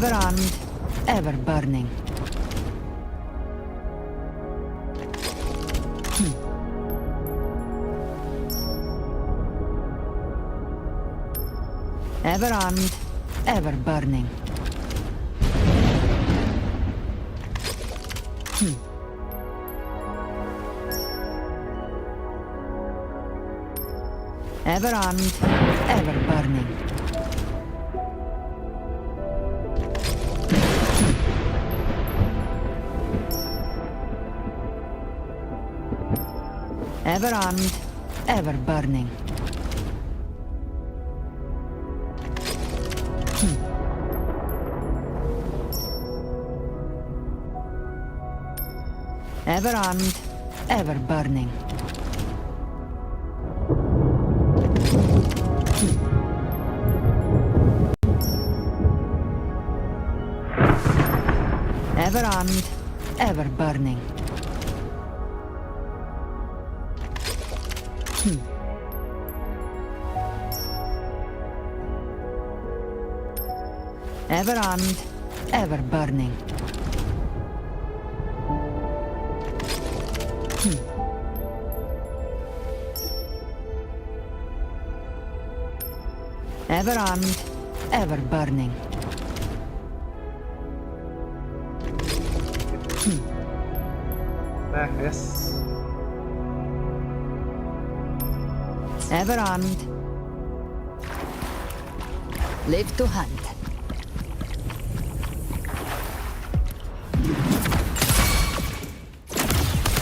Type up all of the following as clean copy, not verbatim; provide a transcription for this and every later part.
Ever armed, ever burning. Ever armed, ever burning. Ever armed, ever burning. Ever armed, ever burning. Ever armed, ever burning. Ever armed, ever burning. Ever armed, ever burning. Ever armed, ever burning. Back this. Ever armed. Live to hunt.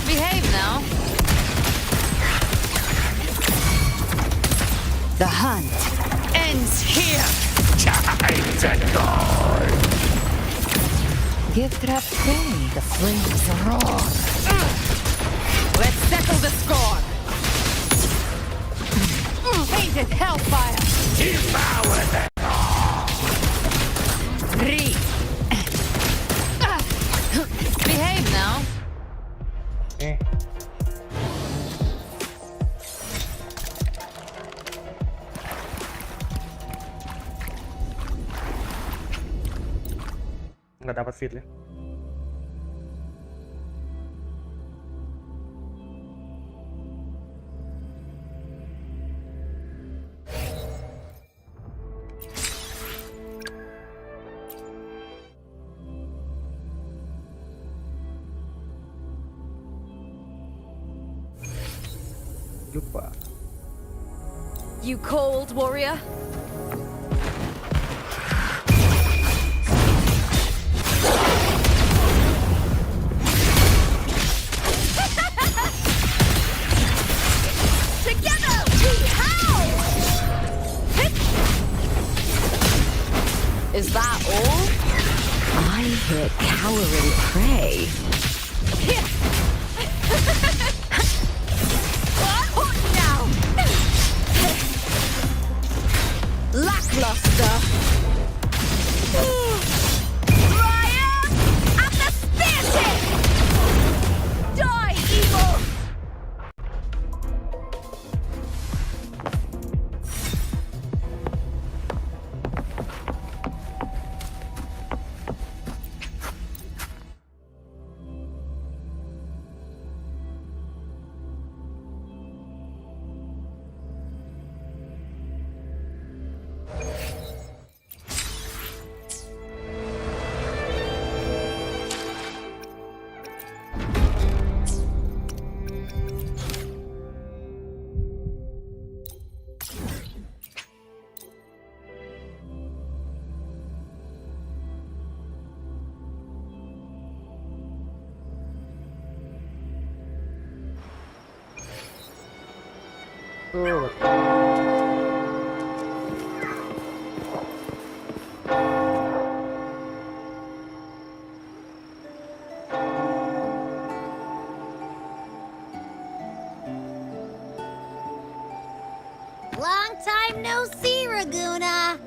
Behave now. The hunt ends here. Time to die. Gift wrapped prey. The flames roar. Let's settle the score. Painted hellfire. Devour them. Three. Behave now. Eh. Nggak dapat fit ya. Lupa. You cold, warrior? Together we howl! Is that all? I hit cowering prey. Lackluster. Ryan, at the spear tip! Die, evil! Long time no see, Raguna.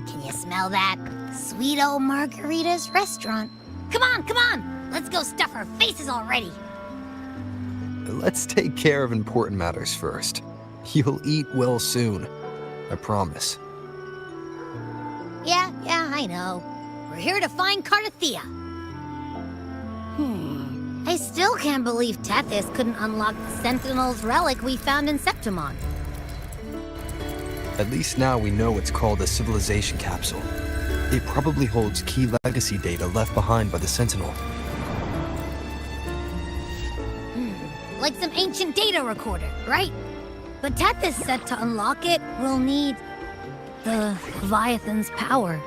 Can you smell that? Sweet old Margarita's restaurant. Come on, come on! Let's go stuff our faces already! Let's take care of important matters first. You'll eat well soon. I promise. Yeah, I know. We're here to find Cardathea. I still can't believe Tethys couldn't unlock the Sentinel's relic we found in Septimon. At least now we know it's called a civilization capsule. It probably holds key legacy data left behind by the Sentinel. Like some ancient data recorder, right? But Tethys said to unlock it, we'll need the Leviathan's power.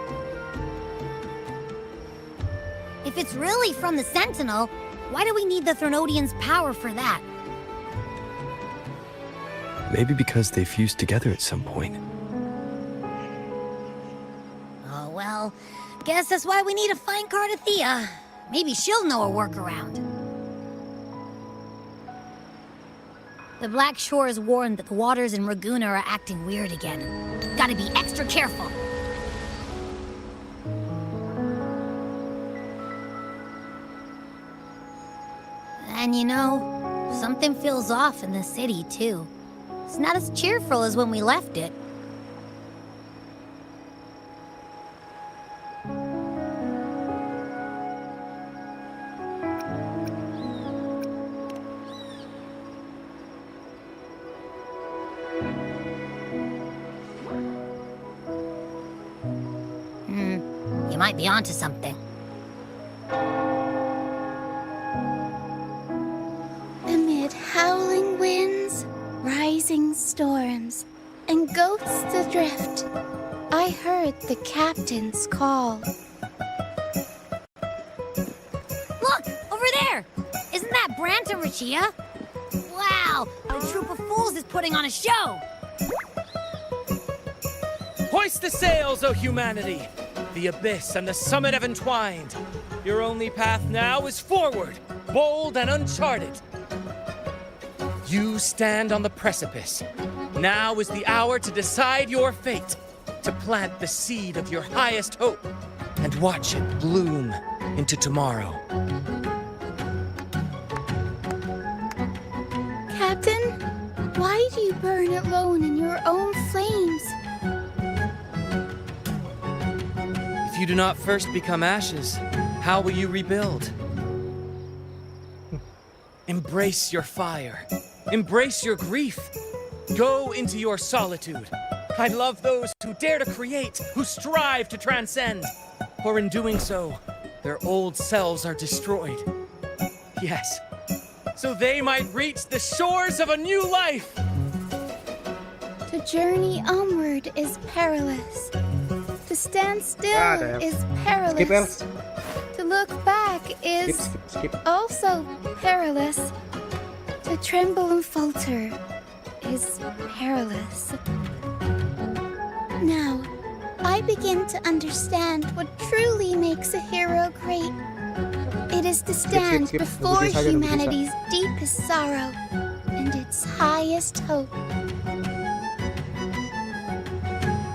If it's really from the Sentinel, why do we need the Threnodian's power for that? Maybe because they fused together at some point. Oh, well, guess that's why we need to find Cardathea. Maybe she'll know a workaround. The Black Shores warned that the waters in Raguna are acting weird again. Gotta be extra careful. And you know, something feels off in the city, too. It's not as cheerful as when we left it. You might be onto something. Amid howling winds, rising storms, and ghosts adrift, I heard the captain's call. Look! Over there! Isn't that Brant and Rachia? Wow! The troop of fools is putting on a show! Hoist the sails, O humanity! The abyss and the summit have entwined. Your only path now is forward, bold and uncharted. You stand on the precipice. Now is the hour to decide your fate, to plant the seed of your highest hope, and watch it bloom into tomorrow. Captain, why do you burn alone in your own flames? If you do not first become ashes, how will you rebuild? Embrace your fire. Embrace your grief. Go into your solitude. I love those who dare to create, who strive to transcend. For in doing so, their old selves are destroyed. Yes, so they might reach the shores of a new life. To journey onward is perilous. To stand still Damn. is Skip perilous. else. To look back is Skip. also perilous. To tremble and falter is perilous. Now, I begin to understand what truly makes a hero great. It is to stand skip. before Nabudis aja, nabudis. humanity's deepest sorrow and its highest hope.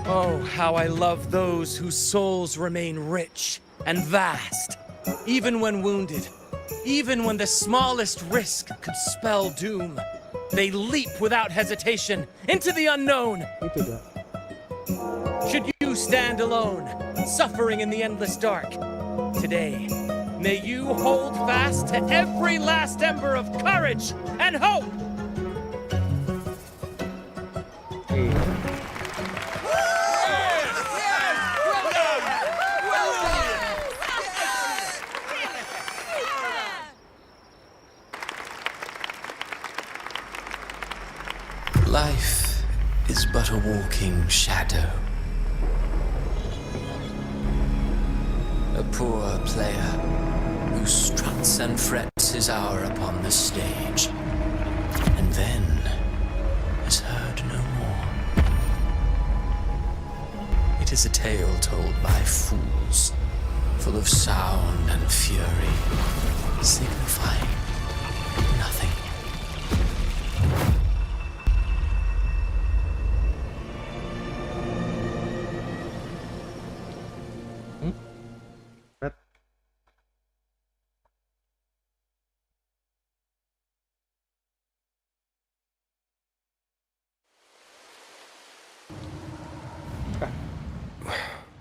Oh, how I love those whose souls remain rich and vast, even when wounded, even when the smallest risk could spell doom. They leap without hesitation into the unknown. Itu dah. Should you stand alone, suffering in the endless dark, today, may you hold fast to every last ember of courage and hope. Eh, Life is but a walking shadow. A poor player who struts and frets his hour upon the stage, and then is heard no more. It is a tale told by fools, full of sound and fury, signifying nothing.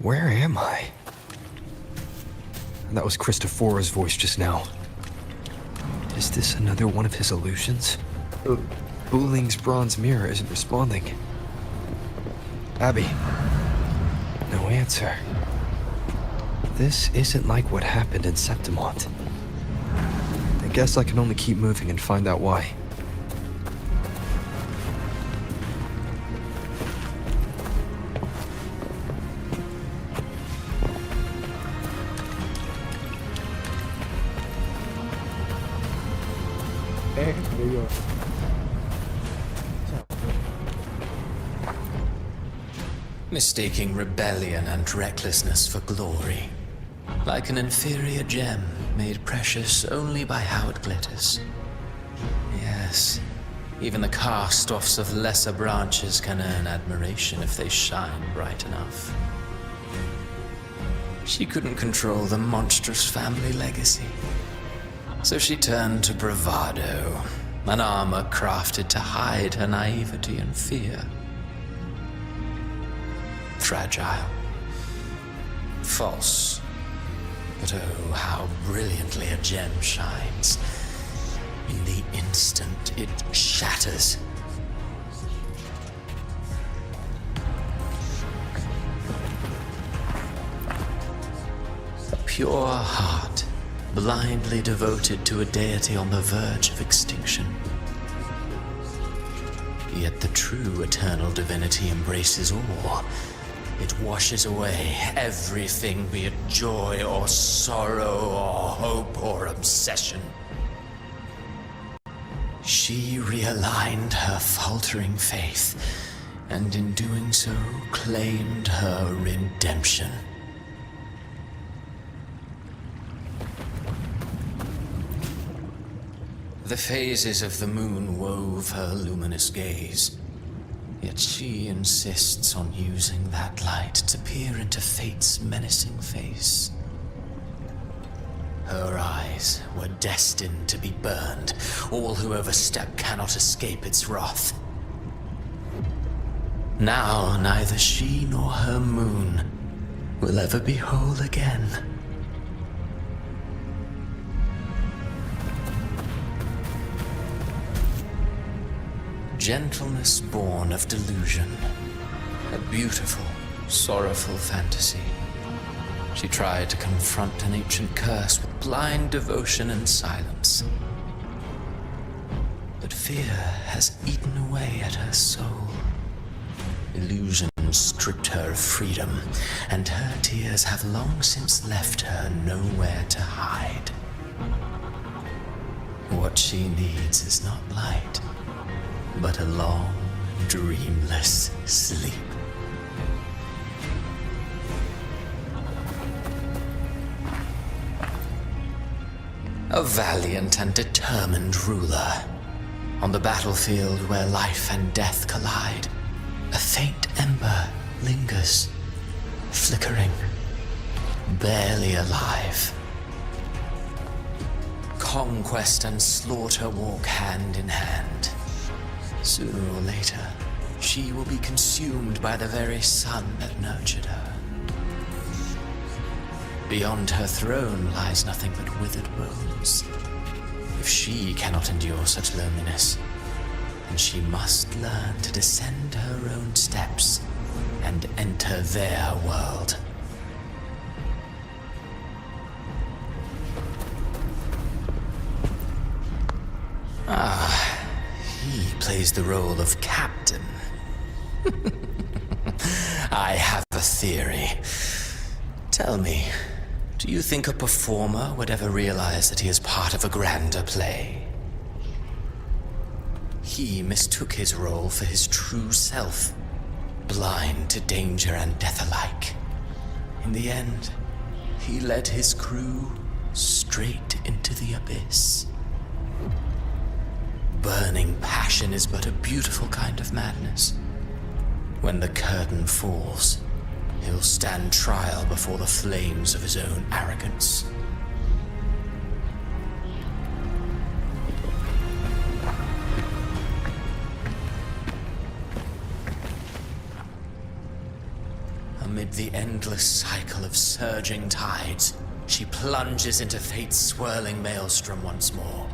Where am I? That was Christophora's voice just now. Is this another one of his illusions? Buling's bronze mirror isn't responding. Abby. No answer. This isn't like what happened in Septimont. I guess I can only keep moving and find out why. There you go. Mistaking rebellion and recklessness for glory. Like an inferior gem made precious only by how it glitters. Yes, even the cast-offs of lesser branches can earn admiration if they shine bright enough. She couldn't control the monstrous family legacy. So she turned to bravado, an armor crafted to hide her naivety and fear. Fragile. False. But oh, how brilliantly a gem shines. In the instant it shatters. A pure heart, blindly devoted to a deity on the verge of extinction. Yet the true eternal divinity embraces all. It washes away everything, be it joy or sorrow or hope or obsession. She realigned her faltering faith, and in doing so claimed her redemption. The phases of the moon wove her luminous gaze. Yet she insists on using that light to peer into fate's menacing face. Her eyes were destined to be burned. All who overstep cannot escape its wrath. Now neither she nor her moon will ever be whole again. Gentleness born of delusion. A beautiful, sorrowful fantasy. She tried to confront an ancient curse with blind devotion and silence. But fear has eaten away at her soul. Illusion stripped her of freedom, and her tears have long since left her nowhere to hide. What she needs is not light, but a long, dreamless sleep. A valiant and determined ruler. On the battlefield where life and death collide, a faint ember lingers, flickering, barely alive. Conquest and slaughter walk hand in hand. Sooner or later, she will be consumed by the very sun that nurtured her. Beyond her throne lies nothing but withered bones. If she cannot endure such loneliness, then she must learn to descend her own steps and enter their world. He plays the role of captain. I have a theory. Tell me, do you think a performer would ever realize that he is part of a grander play? He mistook his role for his true self, blind to danger and death alike. In the end, he led his crew straight into the abyss. Burning passion is but a beautiful kind of madness. When the curtain falls, he'll stand trial before the flames of his own arrogance. Amid the endless cycle of surging tides, she plunges into fate's swirling maelstrom once more.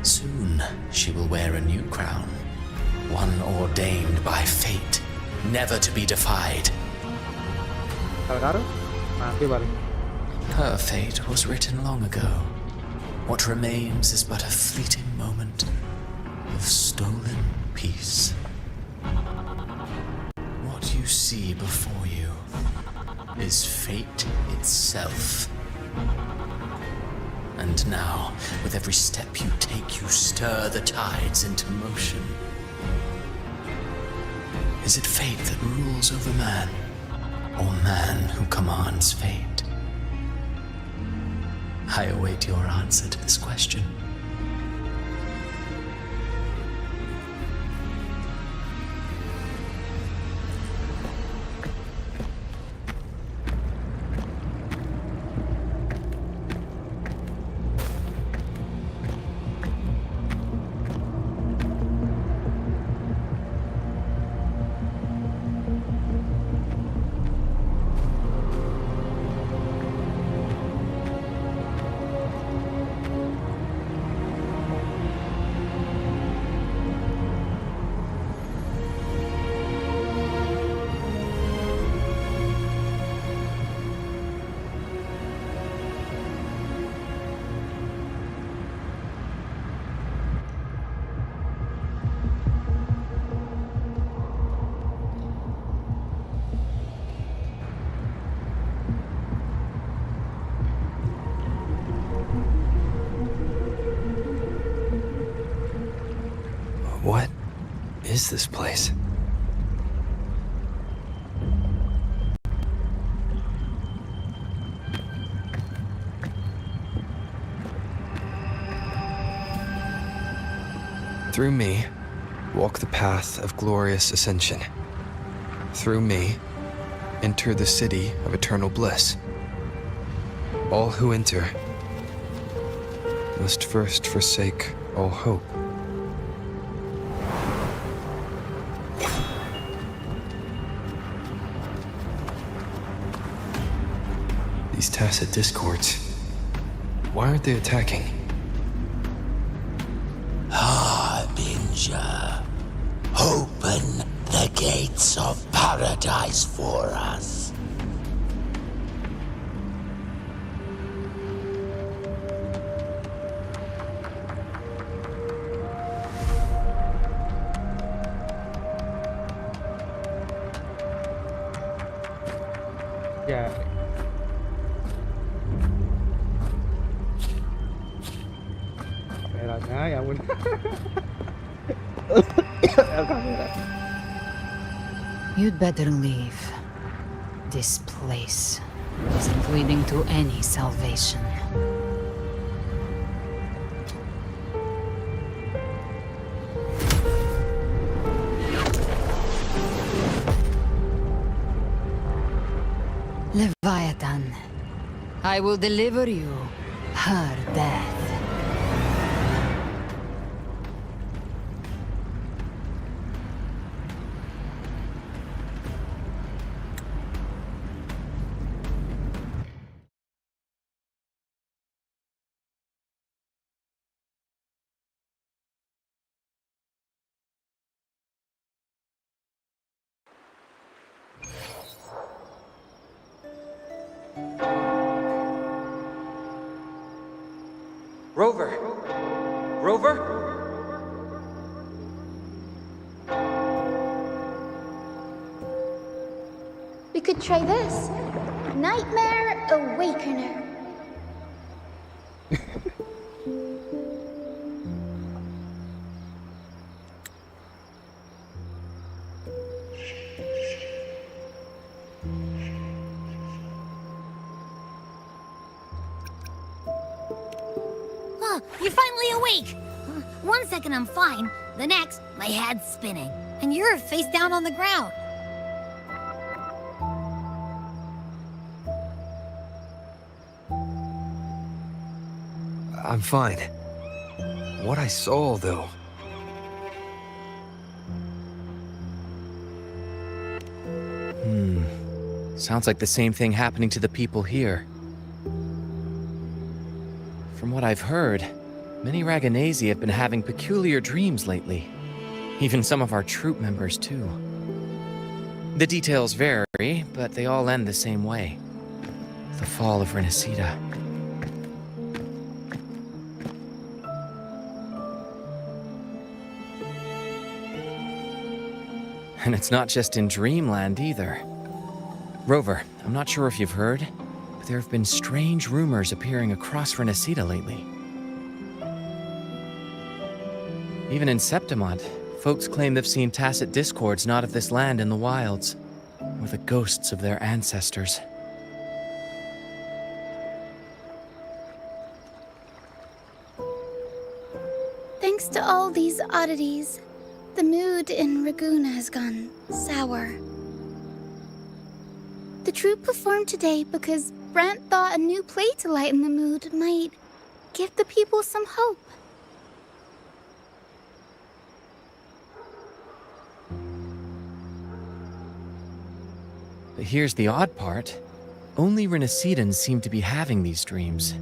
Soon, she will wear a new crown, one ordained by fate, never to be defied. Kalau mati balik. Her fate was written long ago. What remains is but a fleeting moment of stolen peace. What you see before you is fate itself. And now, with every step you take, you stir the tides into motion. Is it fate that rules over man, or man who commands fate? I await your answer to this question. What is this place? Through me, walk the path of glorious ascension. Through me, enter the city of eternal bliss. All who enter must first forsake all hope. These tacit discords, why aren't they attacking? Harbinger, open the gates of paradise for us. Ya. Kameranya ya ampun. Kamera. You'd better leave. This place isn't leading to any salvation. Leviathan, I will deliver you her death. Rover! Rover? We could try this. Nightmare Awakener. You're finally awake! 1 second I'm fine, the next, my head's spinning, and you're face down on the ground. I'm fine. What I saw, though... Sounds like the same thing happening to the people here. From what I've heard, many Raganesi have been having peculiar dreams lately. Even some of our troop members, too. The details vary, but they all end the same way. The fall of Renacida. And it's not just in Dreamland either. Rover, I'm not sure if you've heard, but there have been strange rumors appearing across Renacida lately. Even in Septimont, folks claim they've seen tacit discords not of this land in the wilds, or the ghosts of their ancestors. Thanks to all these oddities, the mood in Raguna has gone sour. The troupe performed today because Brent thought a new play to lighten the mood might give the people some hope. But here's the odd part. Only Renacidans seem to be having these dreams.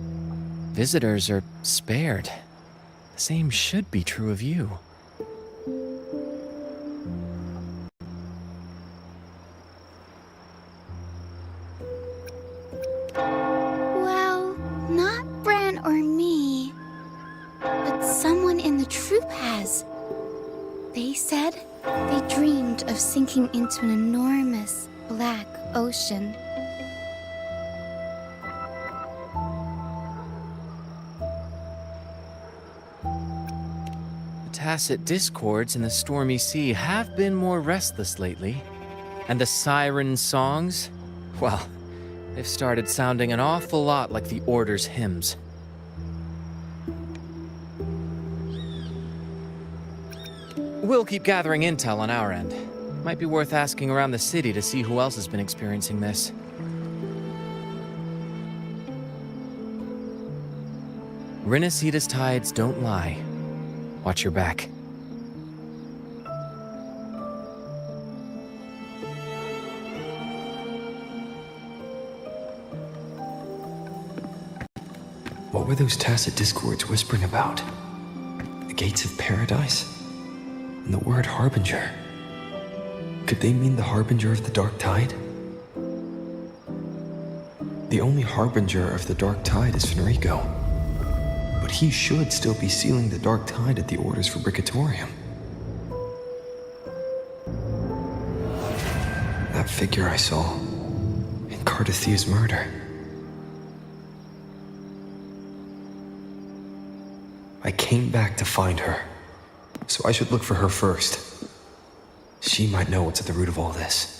Visitors are spared. The same should be true of you. Well, not Brent or me, but someone in the troupe has. They said they dreamed of sinking into an enormous black ocean. The tacit discords in the stormy sea have been more restless lately. And the siren songs, well, they've started sounding an awful lot like the Order's hymns. We'll keep gathering intel on our end. Might be worth asking around the city to see who else has been experiencing this. Renacida's tides don't lie. Watch your back. What were those tacit discords whispering about? The gates of paradise? And the word harbinger? Could they mean the harbinger of the dark tide? The only harbinger of the dark tide is Fenrico. But he should still be sealing the dark tide at the Order's Fabricatorium. That figure I saw in Cardathia's murder. I came back to find her, so I should look for her first. She might know what's at the root of all this.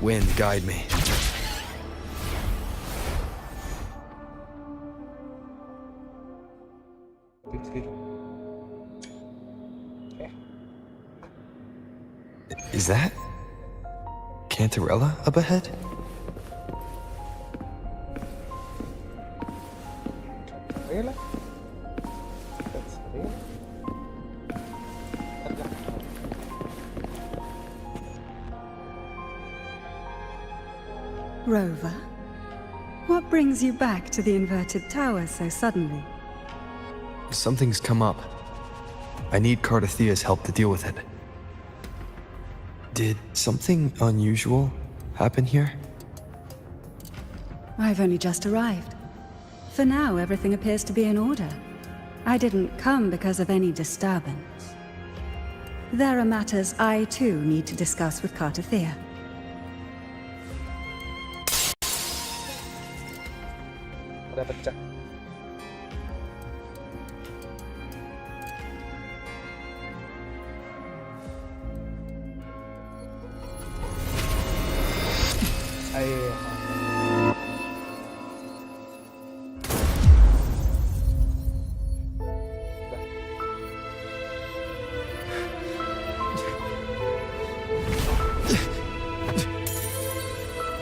Wind, guide me. Is that Cantarella up ahead? Ayolah. That's real. Rover, what brings you back to the inverted tower so suddenly? Something's come up. I need Cardathea's help to deal with it. Did something unusual happen here? I've only just arrived. For now, everything appears to be in order. I didn't come because of any disturbance. There are matters I, too, need to discuss with Cardathea. Udah pecah. Ayo.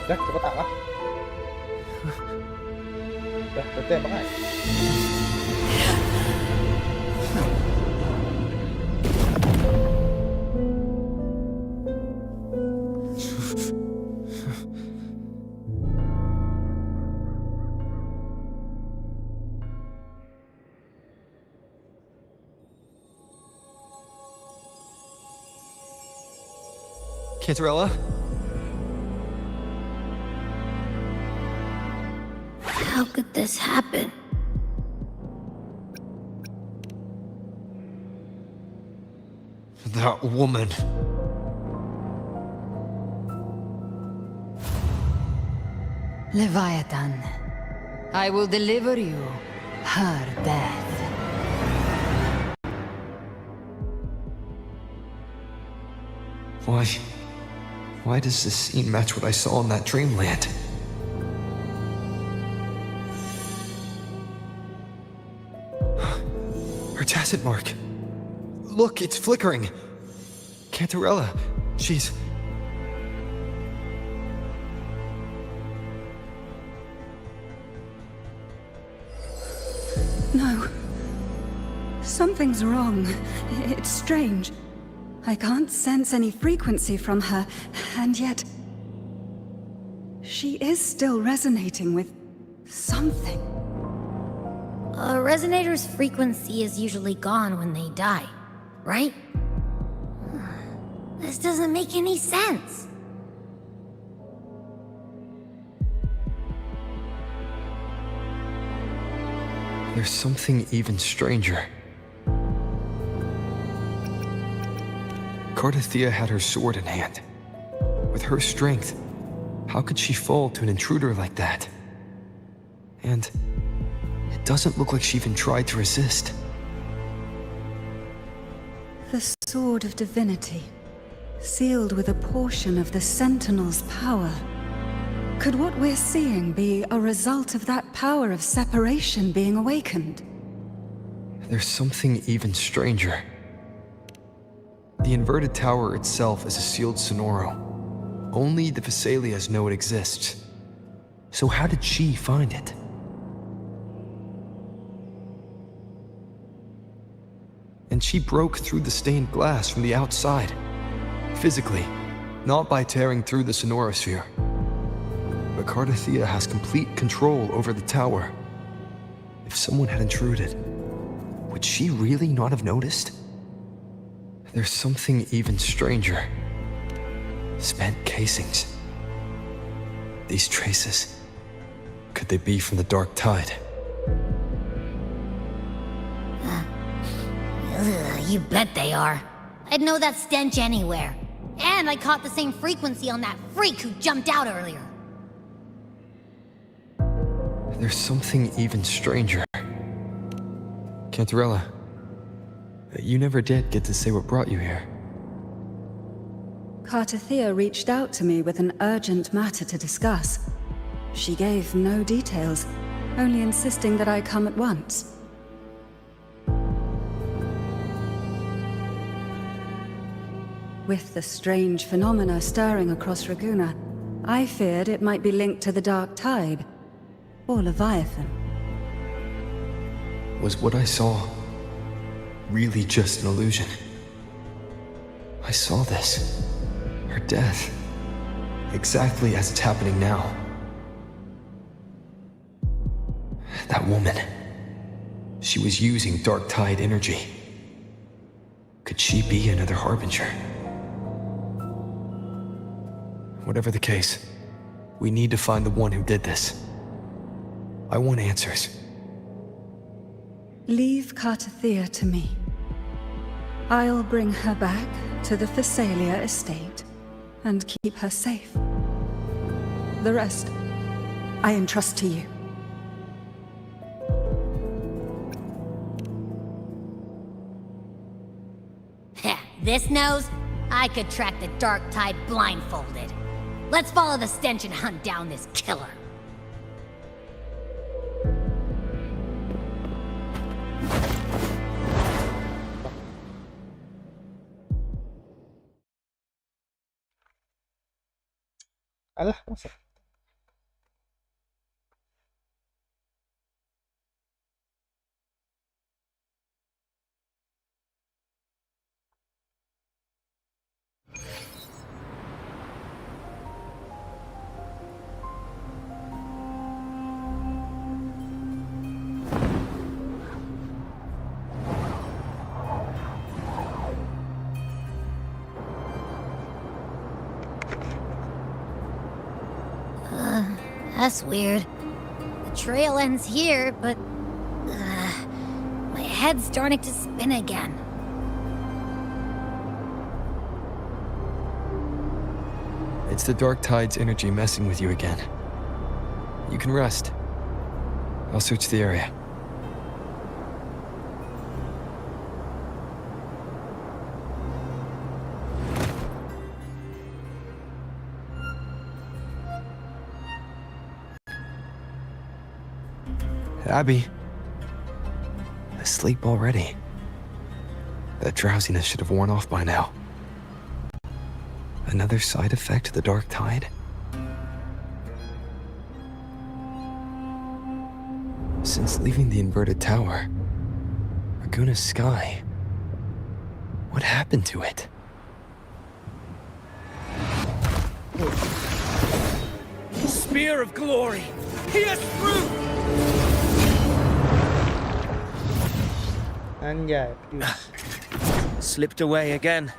Dah, cepet tak lah. Dah, tembak kan? Cantarella? How could this happen? That woman. Leviathan, I will deliver you her death. Why does this scene match what I saw in that dreamland? Her tacit mark. Look, it's flickering. Cantarella, she's... No. Something's wrong. It's strange. I can't sense any frequency from her, and yet... she is still resonating with something. A resonator's frequency is usually gone when they die, right? This doesn't make any sense. There's something even stranger. Cardathea had her sword in hand. With her strength, how could she fall to an intruder like that? And it doesn't look like she even tried to resist. The Sword of Divinity, sealed with a portion of the Sentinel's power. Could what we're seeing be a result of that power of separation being awakened? There's something even stranger. The inverted tower itself is a sealed sonoro. Only the Vesalias know it exists. So how did she find it? And she broke through the stained glass from the outside. Physically, not by tearing through the sonorosphere. But Cardathea has complete control over the tower. If someone had intruded, would she really not have noticed? There's something even stranger. Spent casings. These traces, could they be from the Dark Tide? You bet they are. I'd know that stench anywhere. And I caught the same frequency on that freak who jumped out earlier. There's something even stranger. Cantarella, you never did get to say what brought you here. Cartathea reached out to me with an urgent matter to discuss. She gave no details, only insisting that I come at once. With the strange phenomena stirring across Raguna, I feared it might be linked to the Dark Tide, or Leviathan. Was what I saw really just an illusion? I saw this. Her death. Exactly as it's happening now. That woman. She was using Dark Tide energy. Could she be another Harbinger? Whatever the case, we need to find the one who did this. I want answers. Leave Cartathea to me. I'll bring her back to the Thessalia estate and keep her safe. The rest, I entrust to you. Heh, this nose? I could track the Dark Tide blindfolded. Let's follow the stench and hunt down this killer. Alah, masa? That's weird. The trail ends here, but... my head's starting to spin again. It's the Dark Tide's energy messing with you again. You can rest. I'll search the area. Abby. Asleep already. That drowsiness should have worn off by now. Another side effect of the Dark Tide? Since leaving the inverted tower, Raguna's sky, what happened to it? Spear of glory! Pierce through! Anjay, Slipped away again.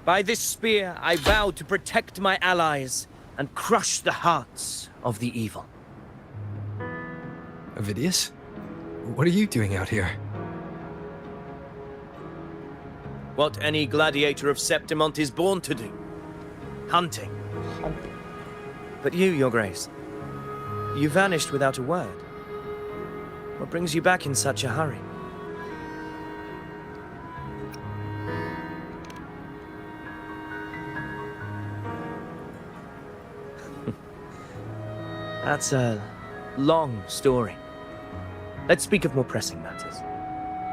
By this spear, I vow to protect my allies and crush the hearts of the evil. Avidius? What are you doing out here? What any gladiator of Septimont is born to do. Hunting. But you, Your Grace, you vanished without a word. What brings you back in such a hurry? That's a long story. Let's speak of more pressing matters.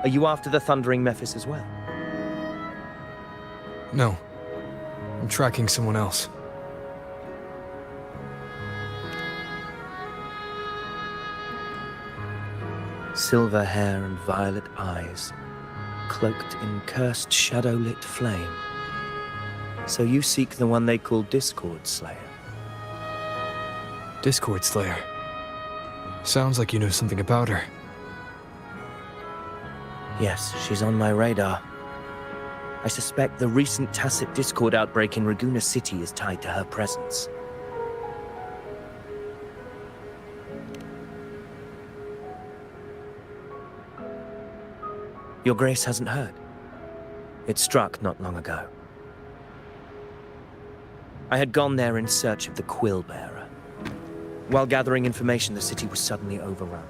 Are you after the Thundering Mephis as well? No. I'm tracking someone else. Silver hair and violet eyes, cloaked in cursed shadow-lit flame. So you seek the one they call Discord Slayer. Discord Slayer. Sounds like you know something about her. Yes, she's on my radar. I suspect the recent tacit Discord outbreak in Raguna City is tied to her presence. Your Grace hasn't heard. It struck not long ago. I had gone there in search of the Quill Bearer. While gathering information, the city was suddenly overrun.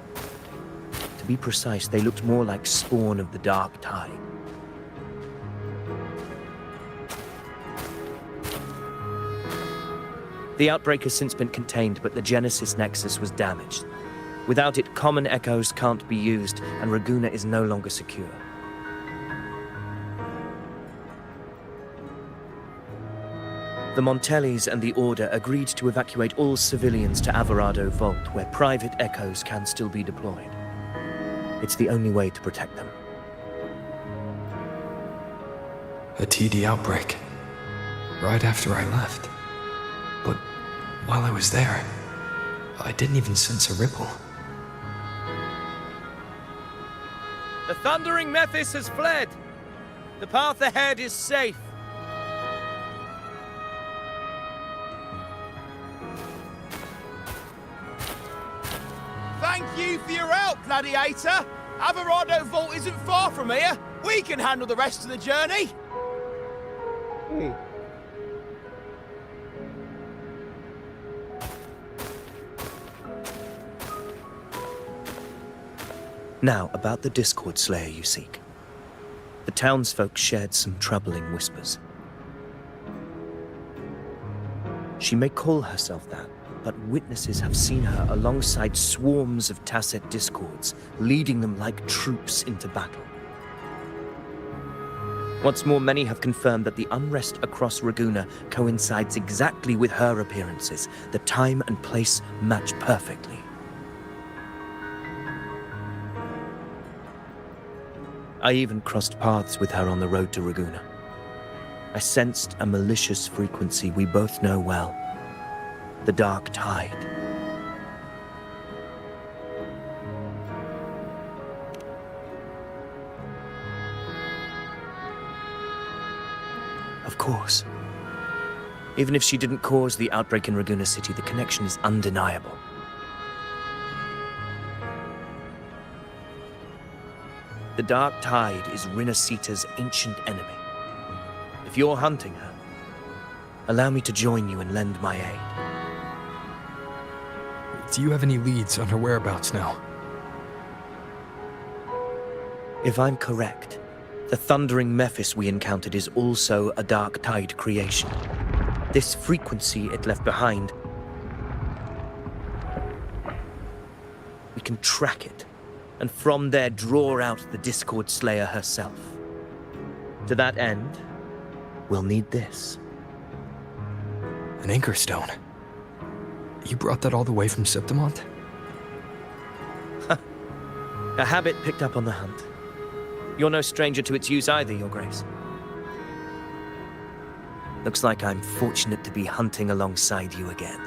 To be precise, they looked more like spawn of the Dark Tide. The outbreak has since been contained, but the Genesis Nexus was damaged. Without it, common echoes can't be used, and Ragunna is no longer secure. The Montellis and the Order agreed to evacuate all civilians to Alvarado Vault, where private echoes can still be deployed. It's the only way to protect them. A TD outbreak. Right after I left. But while I was there, I didn't even sense a ripple. The Thundering Mephis has fled! The path ahead is safe. Thank you for your help, Gladiator! Alvarado Vault isn't far from here. We can handle the rest of the journey. Hey. Now, about the Discord Slayer you seek. The townsfolk shared some troubling whispers. She may call herself that, but witnesses have seen her alongside swarms of Tacet Discords, leading them like troops into battle. What's more, many have confirmed that the unrest across Ragunna coincides exactly with her appearances. The time and place match perfectly. I even crossed paths with her on the road to Ragunna. I sensed a malicious frequency we both know well. The Dark Tide. Of course. Even if she didn't cause the outbreak in Ragunna City, the connection is undeniable. The Dark Tide is Rinasita's ancient enemy. If you're hunting her, allow me to join you and lend my aid. Do you have any leads on her whereabouts now? If I'm correct, the Thundering Mephis we encountered is also a Dark Tide creation. This frequency it left behind, we can track it, and from there draw out the Discord Slayer herself. To that end, we'll need this. An anchor stone. You brought that all the way from Septimont? A habit picked up on the hunt. You're no stranger to its use either, Your Grace. Looks like I'm fortunate to be hunting alongside you again.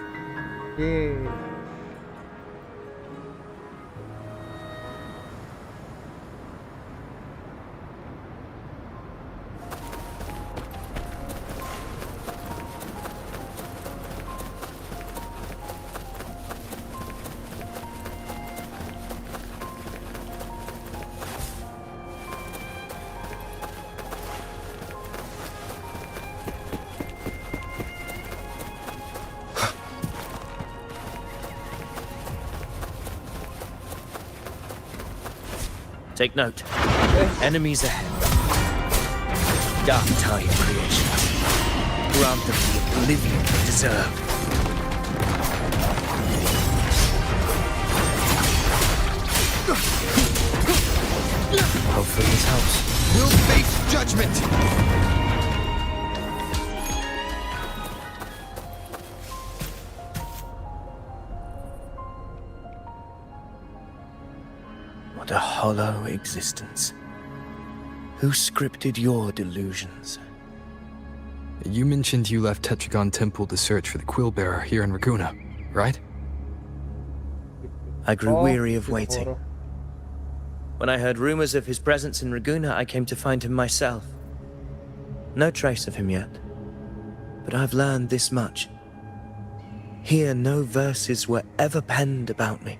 Yay. Take note. Enemies ahead. Dark Tide creation. Grant them the oblivion they deserve. Hopefully this helps. We'll face judgment! What a hollow existence. Who scripted your delusions? You mentioned you left Tetragon Temple to search for the Quill Bearer here in Ragunna, right? I grew weary of waiting. When I heard rumors of his presence in Ragunna, I came to find him myself. No trace of him yet, but I've learned this much. Here, no verses were ever penned about me.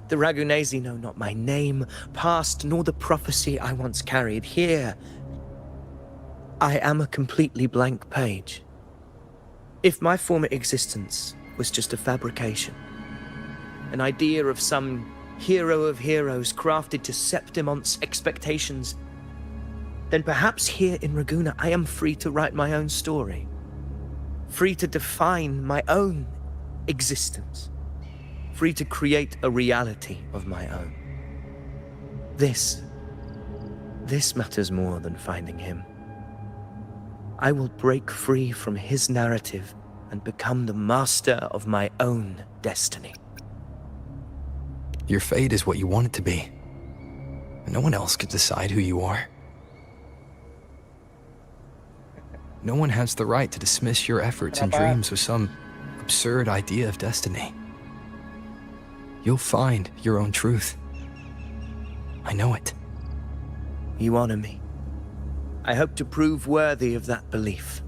The Ragunesi know not my name, past, nor the prophecy I once carried. Here, I am a completely blank page. If my former existence was just a fabrication, an idea of some hero of heroes crafted to Septimont's expectations, then perhaps here in Ragunna I am free to write my own story. free to define my own existence, free to create a reality of my own. This matters more than finding him. I will break free from his narrative and become the master of my own destiny. Your fate is what you want it to be. No one else could decide who you are. No one has the right to dismiss your efforts and dreams with some absurd idea of destiny. You'll find your own truth. I know it. You honor me. I hope to prove worthy of that belief.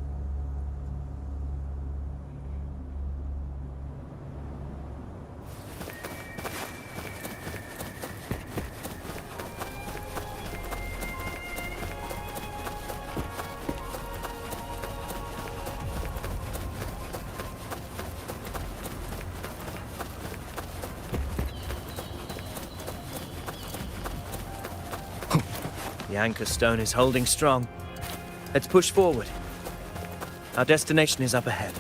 The anchor stone is holding strong. Let's push forward. Our destination is up ahead.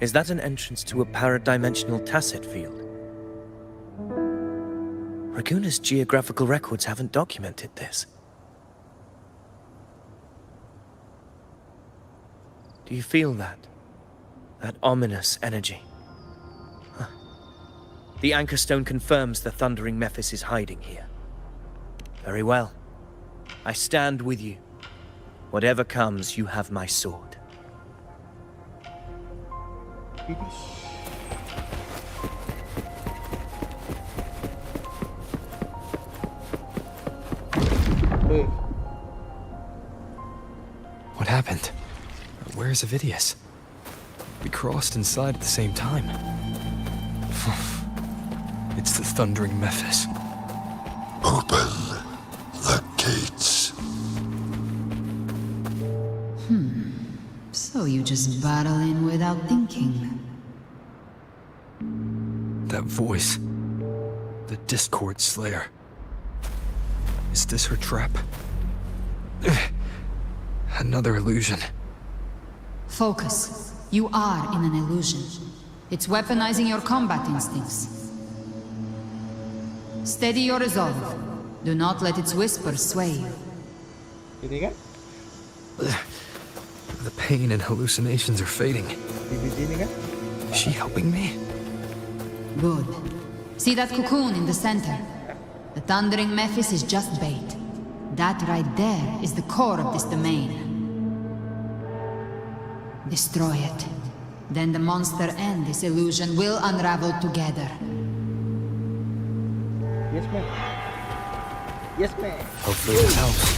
Is that an entrance to a paradimensional tacit field? Raguna's geographical records haven't documented this. Do you feel that? That ominous energy? Huh. The anchor stone confirms the thundering Mephis is hiding here. Very well. I stand with you. Whatever comes, you have my sword. What happened? Where's Avidius? We crossed inside at the same time. It's the thundering Mephis. Open the gates. So you just battle in without thinking. That voice. The Discord Slayer. Is this her trap? Another illusion. Focus. You are in an illusion. It's weaponizing your combat instincts. Steady your resolve. Do not let its whispers sway you. Ini kan? The pain and hallucinations are fading. Di sini kan? Is she helping me? Good. See that cocoon in the center? The thundering Mephis is just bait. That right there is the core of this domain. Destroy it. Then the monster and this illusion will unravel together. Yes, ma'am. Yes, ma'am. Hopefully this helps.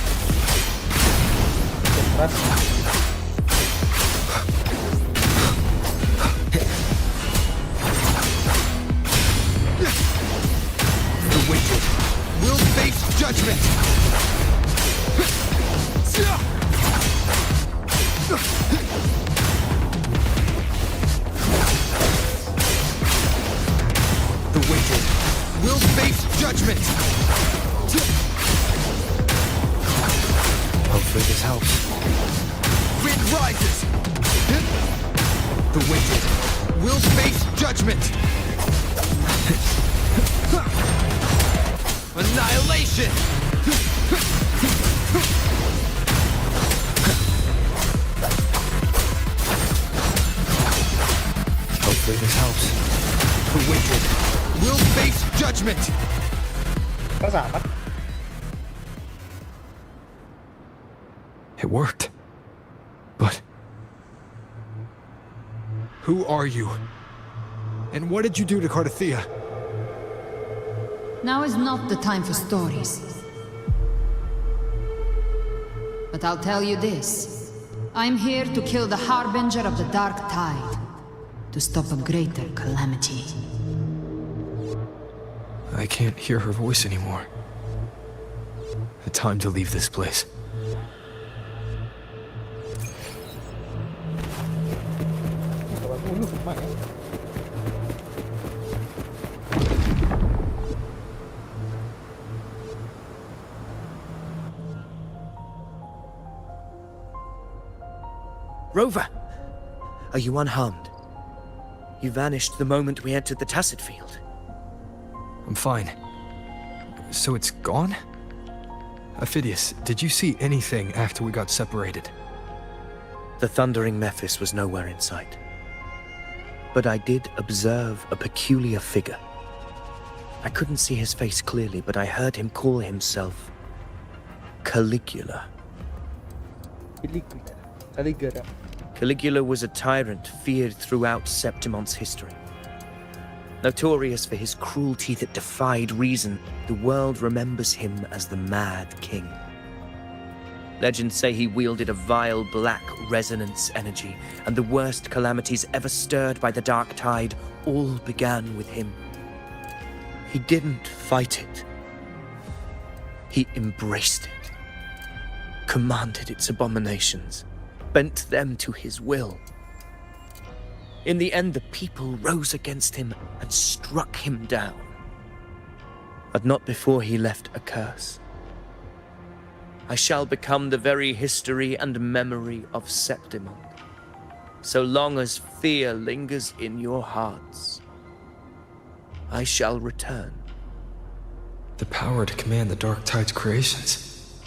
The wicked will face judgment! The wicked will face judgment! Hopefully this helps. Wind rises! The wicked will face judgment! Annihilation! Hopefully this helps. The wicked will face judgment! Kok sama? It worked. But... who are you? And what did you do to Cardathea? Now is not the time for stories. But I'll tell you this. I'm here to kill the harbinger of the dark tide. To stop a greater calamity. I I can't hear her voice anymore. Time to leave this place. Rover! Are you unharmed? You vanished the moment we entered the Tacit Field. I'm fine. So it's gone? Ophidius, did you see anything after we got separated? The thundering Mephis was nowhere in sight. But I did observe a peculiar figure. I couldn't see his face clearly, but I heard him call himself Caligula. Caligula was a tyrant feared throughout Septimon's history. Notorious for his cruelty that defied reason, the world remembers him as the Mad King. Legends say he wielded a vile black resonance energy, and the worst calamities ever stirred by the Dark Tide all began with him. He didn't fight it. He embraced it, commanded its abominations, bent them to his will. In the end, the people rose against him and struck him down. But not before he left a curse. I shall become the very history and memory of Septimon, so long as fear lingers in your hearts. I shall return. The power to command the Dark Tide's creations.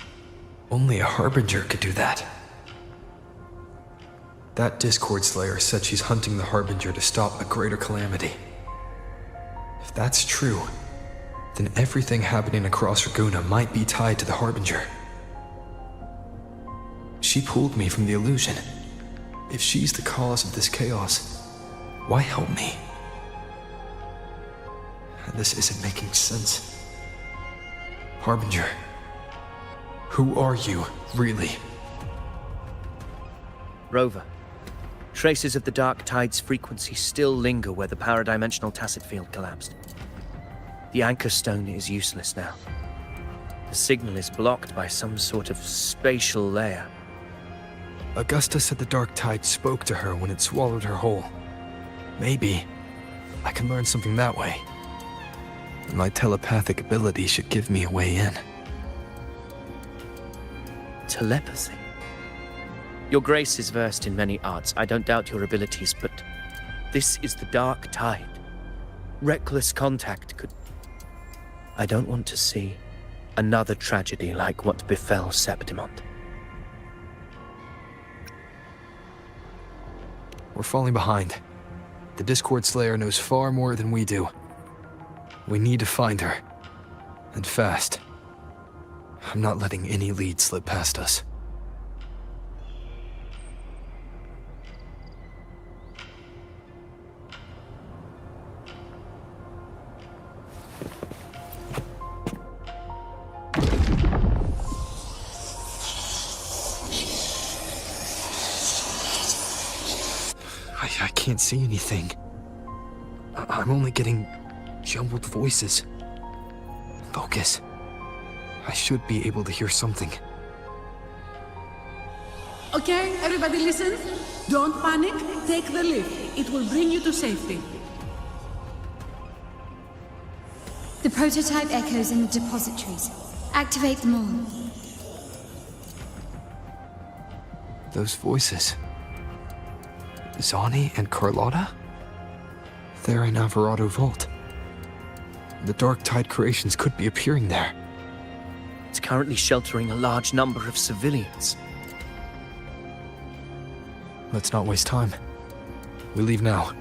Only a Harbinger could do that. That Discord Slayer said she's hunting the Harbinger to stop a greater calamity. If that's true, then everything happening across Raguna might be tied to the Harbinger. She pulled me from the illusion. If she's the cause of this chaos, why help me? This isn't making sense. Harbinger, who are you, really? Rover, traces of the Dark Tide's frequency still linger where the paradimensional Tacit Field collapsed. The Anchor Stone is useless now. The signal is blocked by some sort of spatial layer. Augusta said the Dark Tide spoke to her when it swallowed her whole. Maybe I can learn something that way. And my telepathic ability should give me a way in. Telepathy? Your Grace is versed in many arts. I don't doubt your abilities, but this is the Dark Tide. Reckless contact could... I don't want to see another tragedy like what befell Septimon. We're falling behind. The Discord Slayer knows far more than we do. We need to find her. And fast. I'm not letting any lead slip past us. I can't see anything. I'm only getting jumbled voices. Focus. I should be able to hear something. Okay, everybody listen. Don't panic. Take the lift. It will bring you to safety. The prototype echoes in the depositories. Activate them all. Those voices. Zani and Carlotta? They're in Alvarado Vault. The Dark Tide creations could be appearing there. It's currently sheltering a large number of civilians. Let's not waste time. We leave now.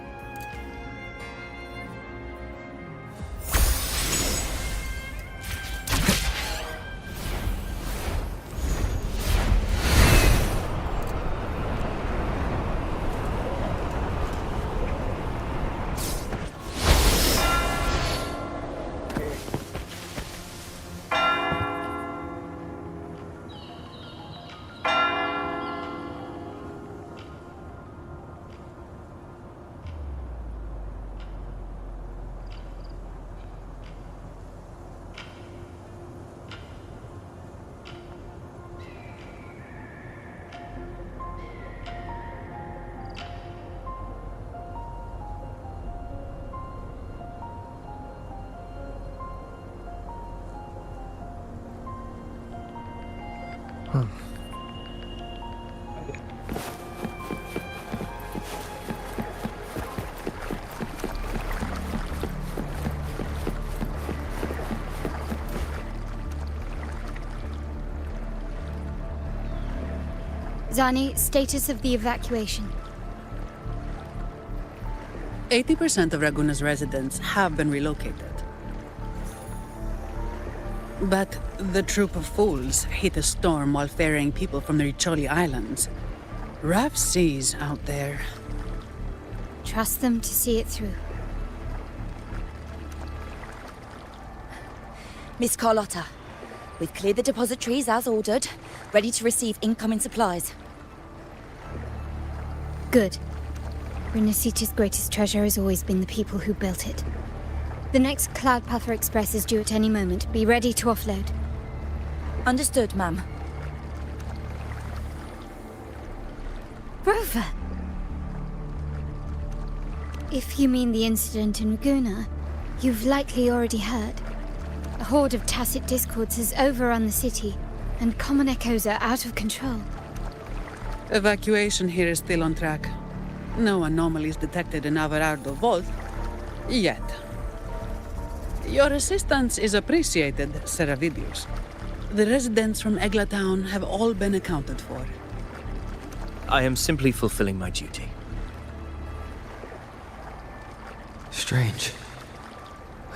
Zani, status of the evacuation. 80% of Raguna's residents have been relocated. But the troop of fools hit a storm while ferrying people from the Riccioli Islands. Rough seas out there. Trust them to see it through. Miss Carlotta, we've cleared the depositories as ordered, ready to receive incoming supplies. Good. Renacita's greatest treasure has always been the people who built it. The next Cloudpuffer Express is due at any moment. Be ready to offload. Understood, ma'am. Rover! If you mean the incident in Raguna, you've likely already heard. A horde of tacit discords has overrun the city, and common echoes are out of control. Evacuation here is still on track. No anomalies detected in Averardo Vault. Yet. Your assistance is appreciated, Seravidius. The residents from Egla Town have all been accounted for. I am simply fulfilling my duty. Strange.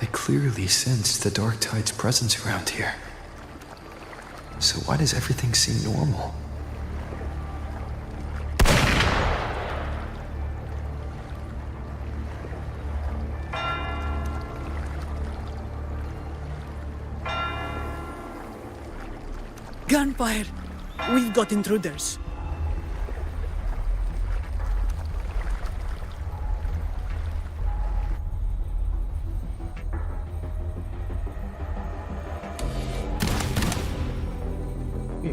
I clearly sensed the Dark Tide's presence around here. So why does everything seem normal? Gunfire! We've got intruders.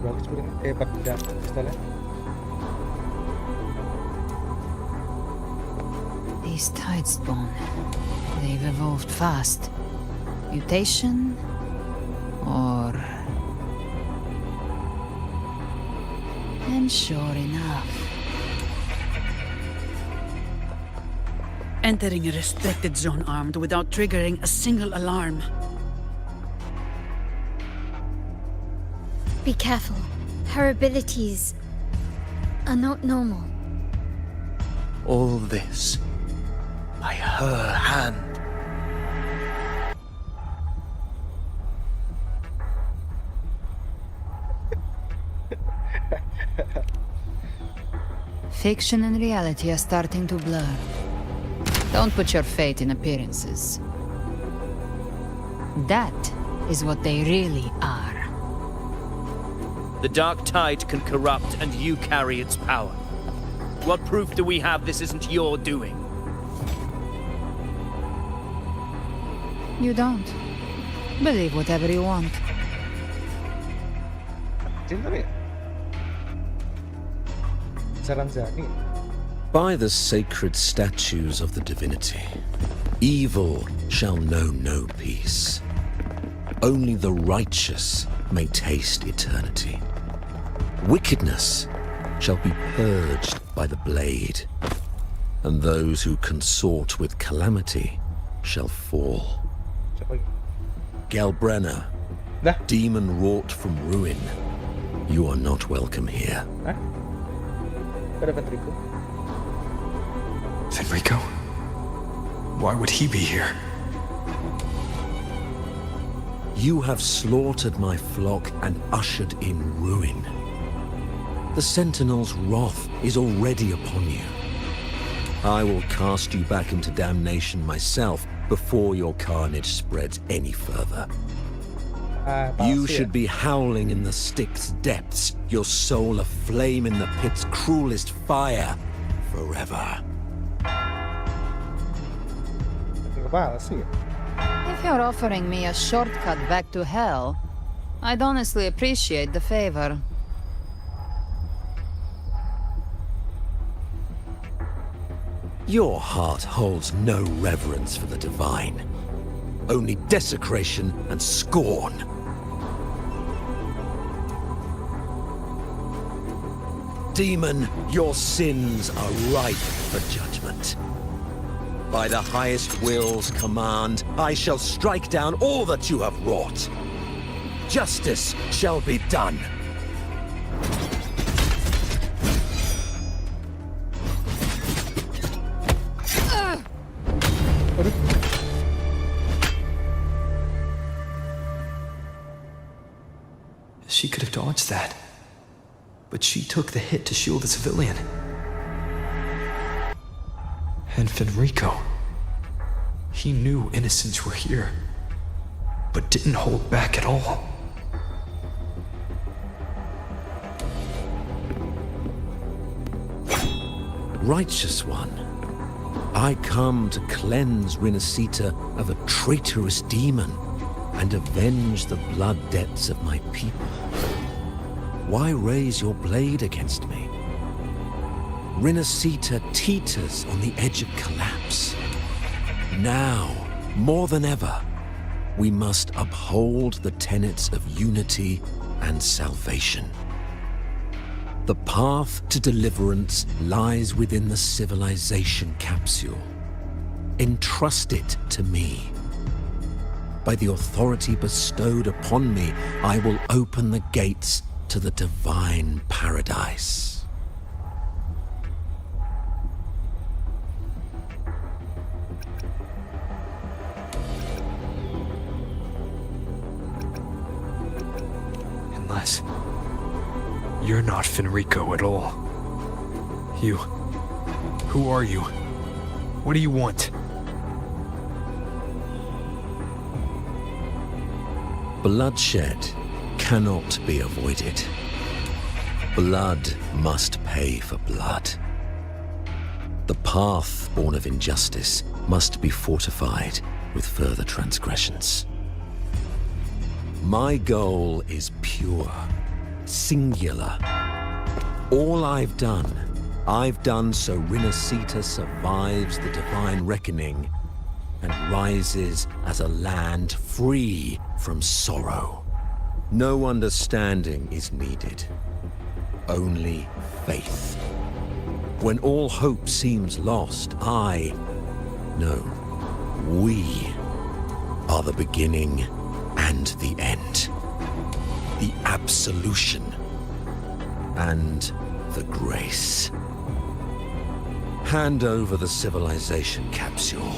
Bagus juga. Pakai pistolet. These Tidespawn, they've evolved fast. Mutation? Or... And sure enough... Entering a restricted zone armed without triggering a single alarm. Be careful. Her abilities are not normal. All this by her hand. Fiction and reality are starting to blur. Don't put your fate in appearances. That is what they really are. The Dark Tide can corrupt, and you carry its power. What proof do we have this isn't your doing? You don't. Believe whatever you want. By the sacred statues of the divinity, evil shall know no peace. Only the righteous may taste eternity. Wickedness shall be purged by the blade, and those who consort with calamity shall fall. Galbrenna, demon wrought from ruin, you are not welcome here. Fenrico? Why would he be here? You have slaughtered my flock and ushered in ruin. The Sentinel's wrath is already upon you. I will cast you back into damnation myself before your carnage spreads any further. You should be howling in the Styx depths, your soul aflame in the pit's cruelest fire, forever. If you're offering me a shortcut back to hell, I'd honestly appreciate the favor. Your heart holds no reverence for the divine, only desecration and scorn. Demon, your sins are ripe for judgment. By the highest will's command, I shall strike down all that you have wrought. Justice shall be done. She could have dodged that. But she took the hit to shield the civilian. And Fenrico. He knew innocents were here, but didn't hold back at all. Righteous One, I come to cleanse Rinascita of a traitorous demon and avenge the blood debts of my people. Why raise your blade against me? Rinascita teeters on the edge of collapse. Now, more than ever, we must uphold the tenets of unity and salvation. The path to deliverance lies within the civilization capsule. Entrust it to me. By the authority bestowed upon me, I will open the gates to the divine paradise. Unless you're not Fenrico at all. You... Who are you? What do you want? Bloodshed cannot be avoided. Blood must pay for blood. The path born of injustice must be fortified with further transgressions. My goal is pure, singular. All I've done so Rinascita survives the divine reckoning and rises as a land free from sorrow. No understanding is needed, only faith. When all hope seems lost, we are the beginning and the end. The absolution and the grace. Hand over the civilization capsule.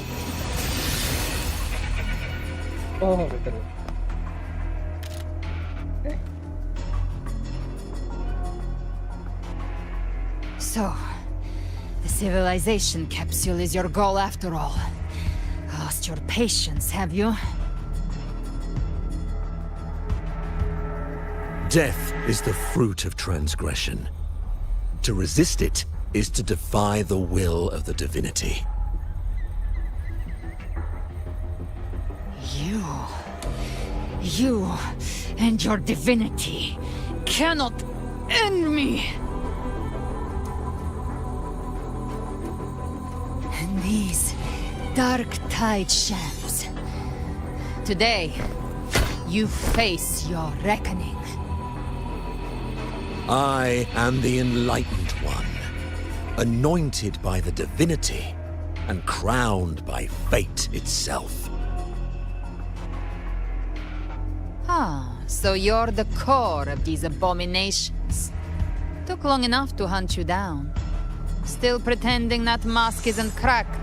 Oh, betul. So, the civilization capsule is your goal after all. Lost your patience, have you? Death is the fruit of transgression. To resist it is to defy the will of the divinity. You and your divinity cannot end me! And these dark tide shams. Today, you face your reckoning. I am the Enlightened One, anointed by the divinity and crowned by fate itself. Ah, so you're the core of these abominations. Took long enough to hunt you down. Still pretending that mask isn't cracked.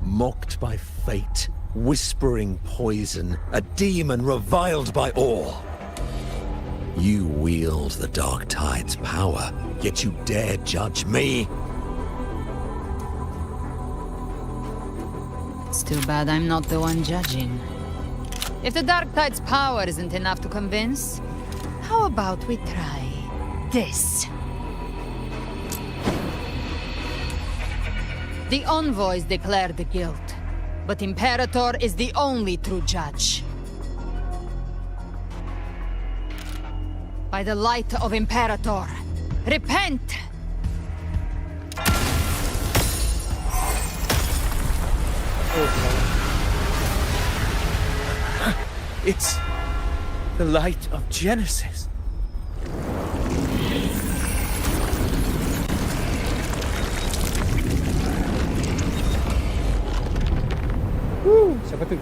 Mocked by fate, whispering poison, a demon reviled by all. You wield the Dark Tide's power, yet you dare judge me? It's too bad I'm not the one judging. If the Dark Tide's power isn't enough to convince, how about we try this? The envoys declare the guilt, but Imperator is the only true judge. By the light of Imperator, repent! It's the light of Genesis. Siapa tuh?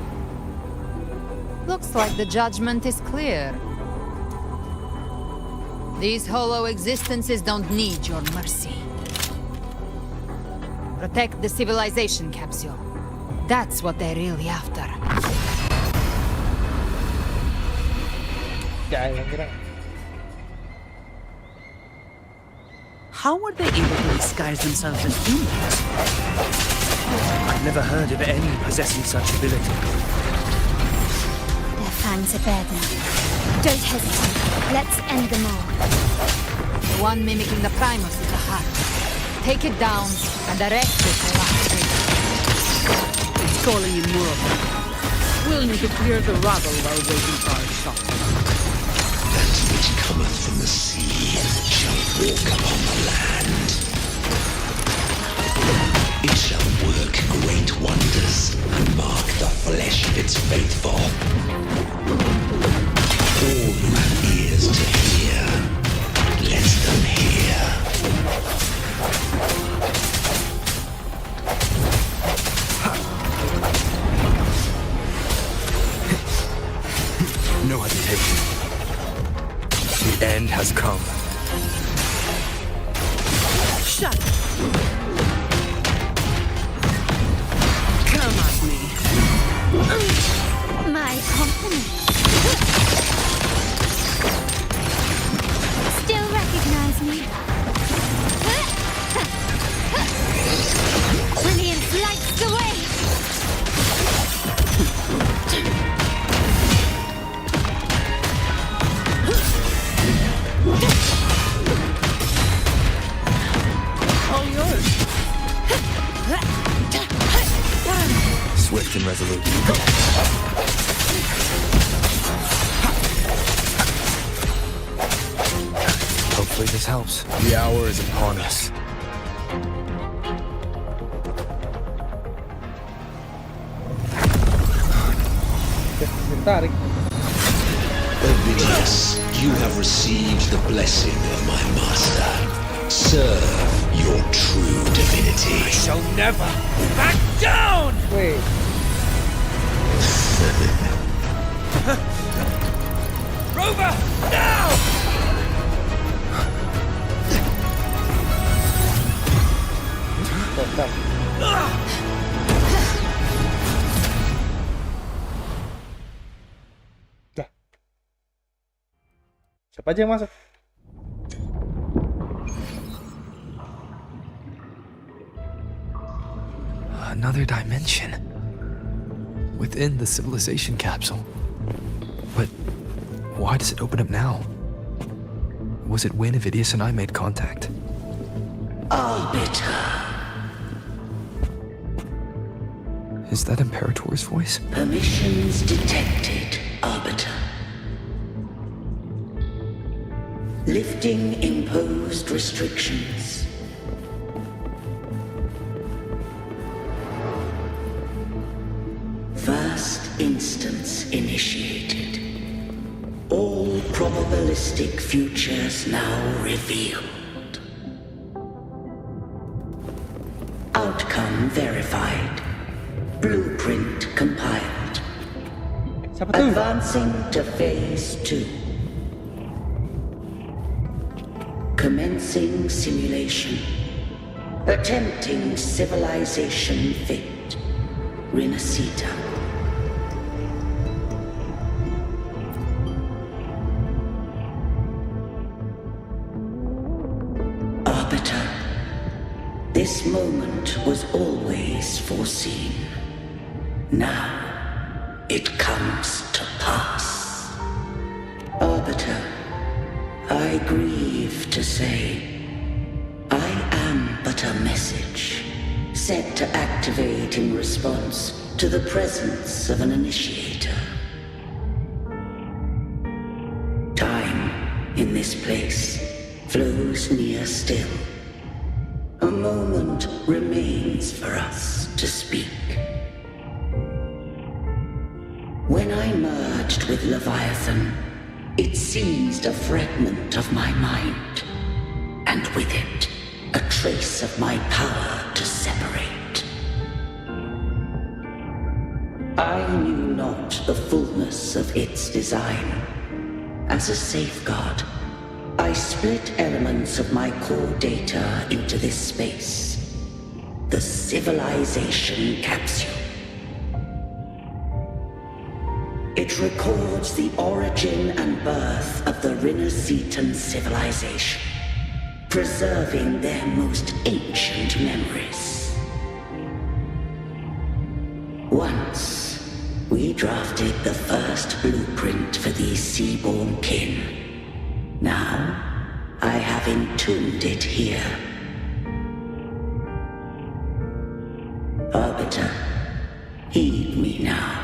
Looks like the judgment is clear. These hollow existences don't need your mercy. Protect the civilization capsule. That's what they're really after. Jangan kira. How were they able to disguise themselves as humans? I've never heard of any possessing such ability. Their fangs are bared now. Don't hesitate. Let's end them all. The one mimicking the Primus is the heart. Take it down, and the rest is the last thing. It's calling in more of them. We'll need to clear the rabble while waiting for our shot. That which cometh from the sea shall walk upon the land. It shall work great wonders and mark the flesh of its faithful. All who have ears to hear, let them hear. No hesitation. The end has come. Shut up! Come at me. My compliments. Still recognize me? Brilliant lights the way! All yours. Swift and resolute. Hopefully this helps. The hour is upon us. Tarik. Ovidius, you have received the blessing of my master. Serve your true divinity. I shall never back down! Wait. Rover, now! Stop. Dah. Siapa aja yang masuk? Another dimension. Within the civilization capsule. But why does it open up now? Was it when Ovidius and I made contact? Arbiter. Is that Imperator's voice? Permissions detected, Arbiter. Lifting imposed restrictions. First instance initiated. All probabilistic futures now revealed. Outcome verified. Blueprint compiled. Advancing to phase 2. Commencing simulation. Attempting civilization fit. Renacita. Arbiter. This moment was always foreseen. Now, it comes to pass. Arbiter, I grieve to say, I am but a message, set to activate in response to the presence of an initiator. Time, in this place, flows near still. A moment remains for us to speak. When I merge merged with Leviathan, it seized a fragment of my mind, and with it, a trace of my power to separate. I knew not the fullness of its design. As a safeguard, I split elements of my core data into this space, the civilization capsule. It records the origin and birth of the Rinascitan civilization, preserving their most ancient memories. Once, we drafted the first blueprint for these seaborn kin. Now, I have entombed it here. Arbiter, heed me now.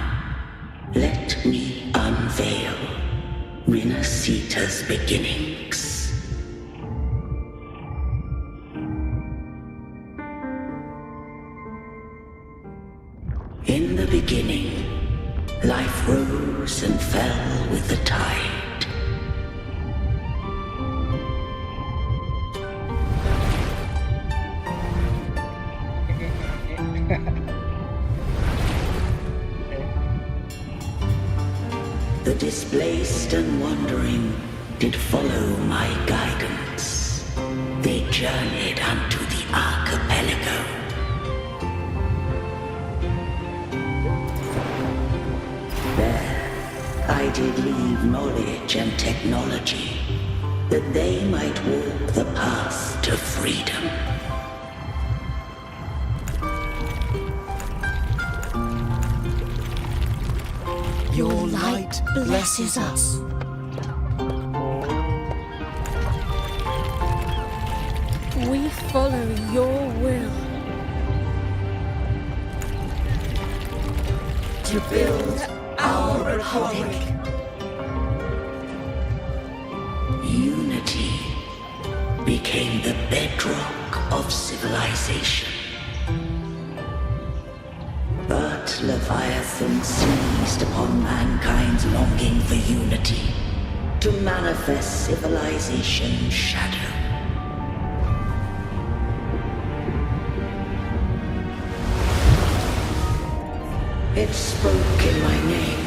Let me unveil Rinascita's beginnings. In the beginning, life rose and fell with the tide. The displaced and wandering did follow my guidance. They journeyed unto the archipelago. There, I did leave knowledge and technology, that they might walk the path to freedom. Your light blesses us. We follow your will. To build our republic. Unity became the bedrock of civilization. But Leviathan seized upon mankind's longing for unity to manifest civilization's shadow. It spoke in my name,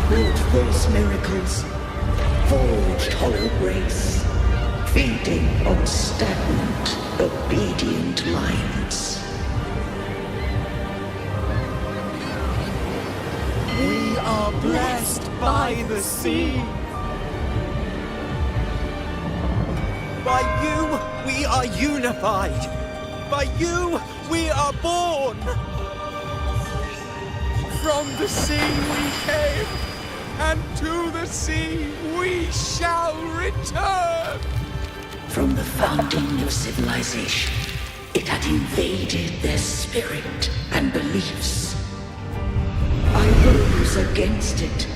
wrought false miracles, forged hollow grace, feeding on stagnant, obedient minds. We are blessed by the sea. By you, we are unified. By you, we are born. From the sea we came, and to the sea we shall return. From the founding of civilization, it had invaded their spirit and beliefs. I rose against it,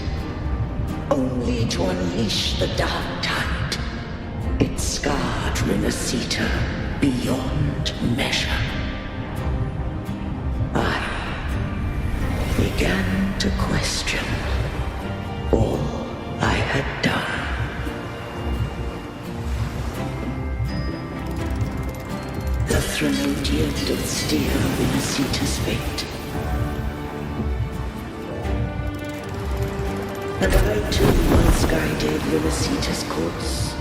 only to unleash the dark tide. It scarred Rinascita beyond measure. I began to question all I had done. The Threnodian did steer Rinascita's fate. And I too once guided Rinascita's course.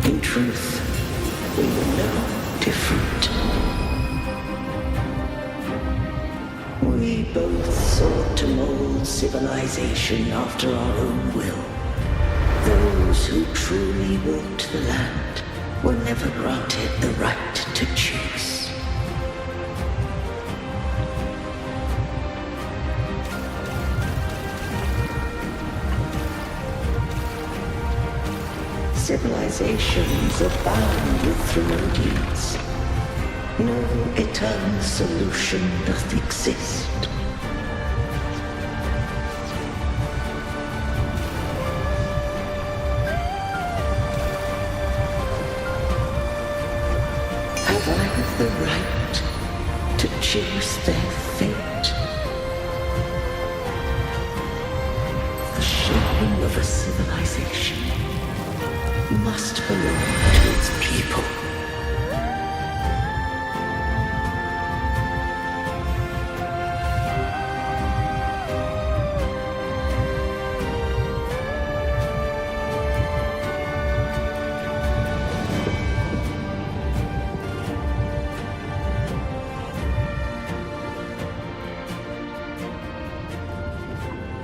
In truth, we were no different. We both sought to mold civilization after our own will. Those who truly walked the land were never granted the right to choose. Civilizations abound with Threnodians. No eternal solution doth exist. Have I the right to choose their fate? offspring of a civilization must belong to its people.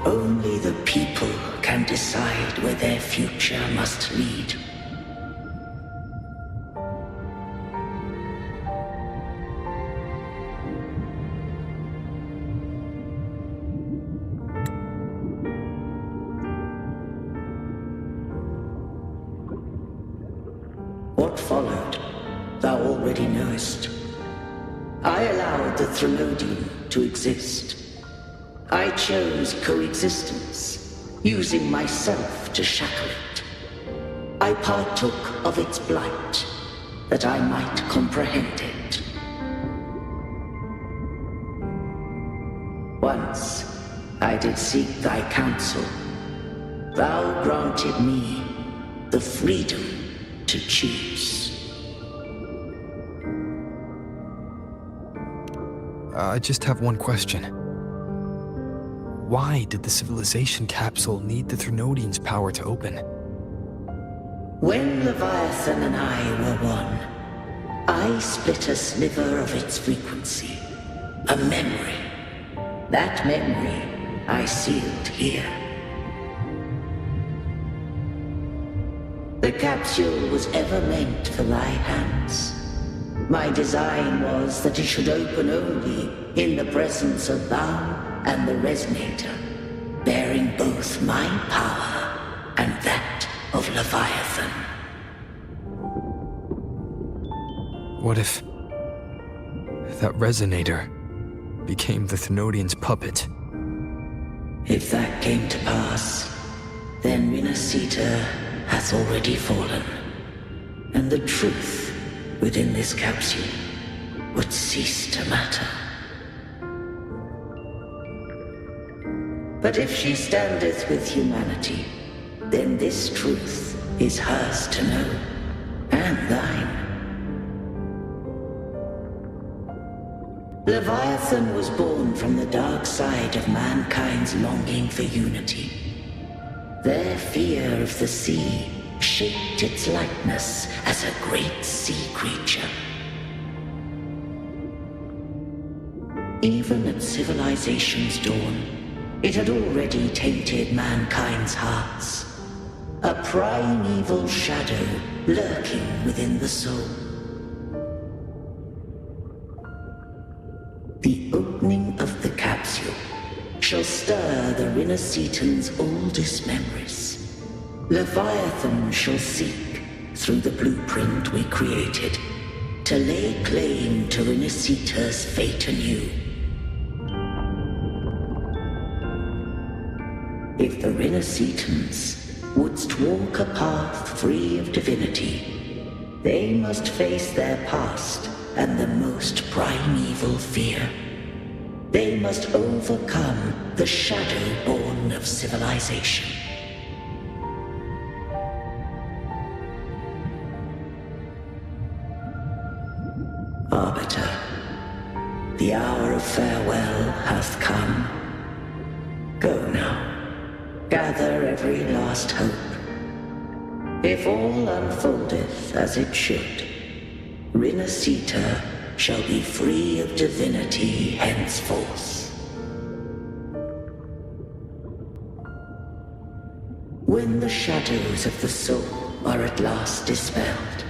Only the people can decide where their future must lead. What followed, thou already knowest. I allowed the Threnodian to exist. I chose coexistence, using myself to shackle it. I partook of its blight, that I might comprehend it. Once I did seek thy counsel. Thou granted me the freedom to choose. I just have one question. Why did the civilization capsule need the Threnodian's power to open? When Leviathan and I were one, I split a sliver of its frequency. A memory. That memory I sealed here. The capsule was ever meant for thy hands. My design was that it should open only in the presence of thou and the Resonator, bearing both my power and that of Leviathan. What if that Resonator became the Threnodian's puppet? If that came to pass, then Rinasita hath already fallen, and the truth within this capsule would cease to matter. But if she standeth with humanity, then this truth is hers to know, and thine. Leviathan was born from the dark side of mankind's longing for unity. Their fear of the sea shaped its likeness as a great sea creature. Even at civilization's dawn, it had already tainted mankind's hearts. A primeval shadow lurking within the soul. The opening of the capsule shall stir the Rinascitan's oldest memories. Leviathan shall seek, through the blueprint we created, to lay claim to Rinascita's fate anew. If the Rinascitans wouldst walk a path free of divinity, they must face their past and the most primeval fear. They must overcome the shadow born of civilization. Arbiter, the hour of farewell hath come. Go now. Gather every last hope. If all unfoldeth as it should, Rinascita shall be free of divinity henceforth. When the shadows of the soul are at last dispelled,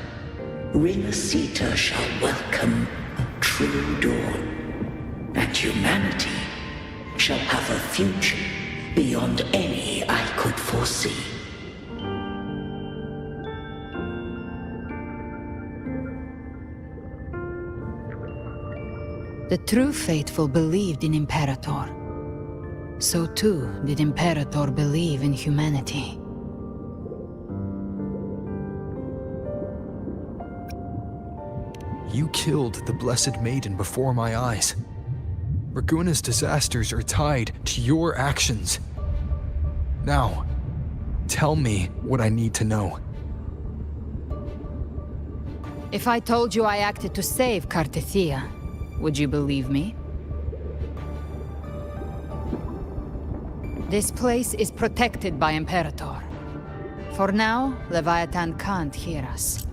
Rinascita shall welcome a true dawn, and humanity shall have a future beyond any I could foresee. The true faithful believed in Imperator. So too did Imperator believe in humanity. You killed the Blessed Maiden before my eyes. Raguna's disasters are tied to your actions. Now, Tell me what I need to know. If I told you I acted to save Cartethia, would you believe me? This place is protected by Imperator. For now, Leviathan can't hear us.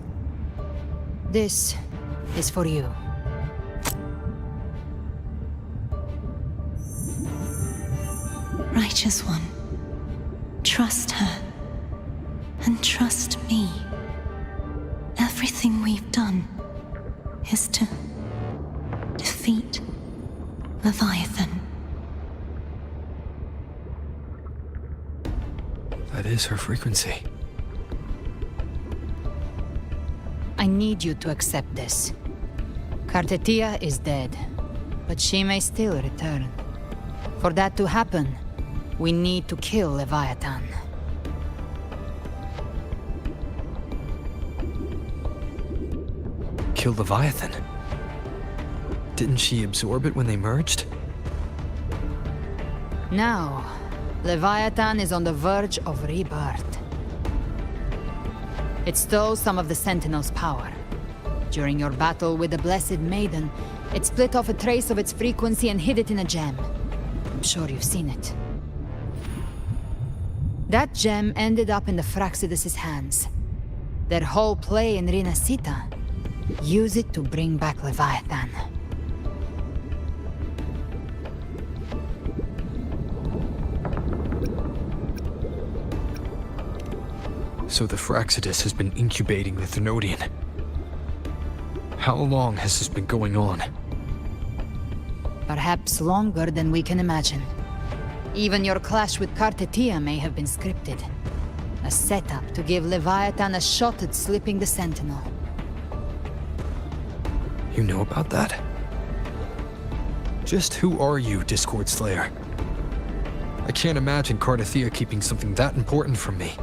This is for you. Righteous One, trust her. And trust me. Everything we've done is to defeat Leviathan. That is her frequency. I need you to accept this. Cartethia is dead, but she may still return. For that to happen, we need to kill Leviathan. Kill Leviathan? Didn't she absorb it when they merged? Now, Leviathan is on the verge of rebirth. It stole some of the Sentinel's power. During your battle with the Blessed Maiden, it split off a trace of its frequency and hid it in a gem. I'm sure you've seen it. That gem ended up in the Fraxidus' hands. Their whole play in Rinasita. Use it to bring back Leviathan. So the Fraxidus has been incubating the Thenodian. How long has this been going on? Perhaps longer than we can imagine. Even your clash with Cartethia may have been scripted. A setup to give Leviathan a shot at slipping the Sentinel. You know about that? Just who are you, Discord Slayer? I can't imagine Cartethia keeping something that important from me.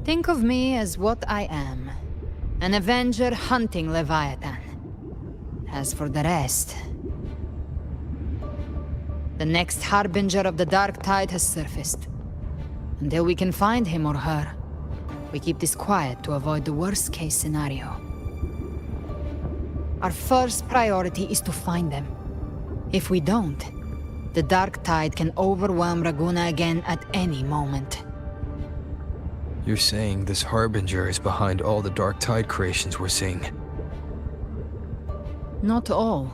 Think of me as what I am. An Avenger hunting Leviathan. As for the rest... The next Harbinger of the Dark Tide has surfaced. Until we can find him or her, we keep this quiet to avoid the worst-case scenario. Our first priority is to find them. If we don't, the Dark Tide can overwhelm Raguna again at any moment. You're saying this Harbinger is behind all the Dark Tide creations we're seeing? Not all.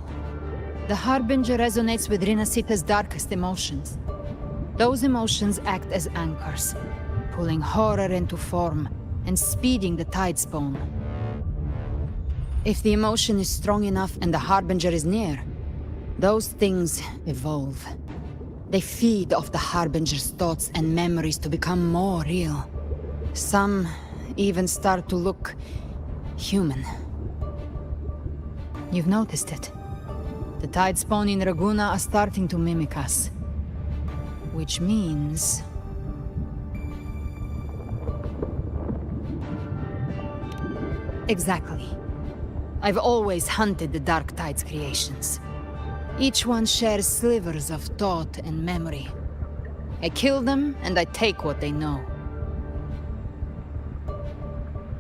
The Harbinger resonates with Rinasita's darkest emotions. Those emotions act as anchors, pulling horror into form and speeding the Tidespawn. If the emotion is strong enough and the Harbinger is near, those things evolve. They feed off the Harbinger's thoughts and memories to become more real. Some even start to look human. You've noticed it. The Tidespawn in Raguna are starting to mimic us. Which means... Exactly. I've always hunted the Dark Tide's creations. Each one shares slivers of thought and memory. I kill them, and I take what they know.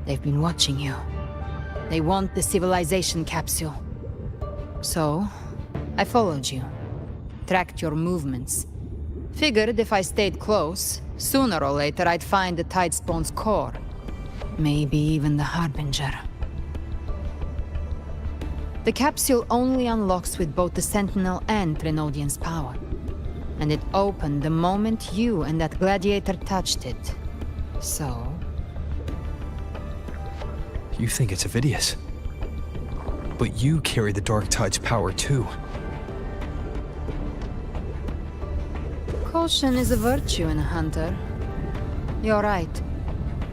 They've been watching you. They want the civilization capsule. So, I followed you. Tracked your movements. Figured if I stayed close, sooner or later I'd find the Tidespawn's core. Maybe even the Harbinger. The capsule only unlocks with both the Sentinel and Thenodian's power. And it opened the moment you and that gladiator touched it. So... You think it's Avidius. But you carry the Dark Tide's power too. Caution is a virtue in a hunter. You're right.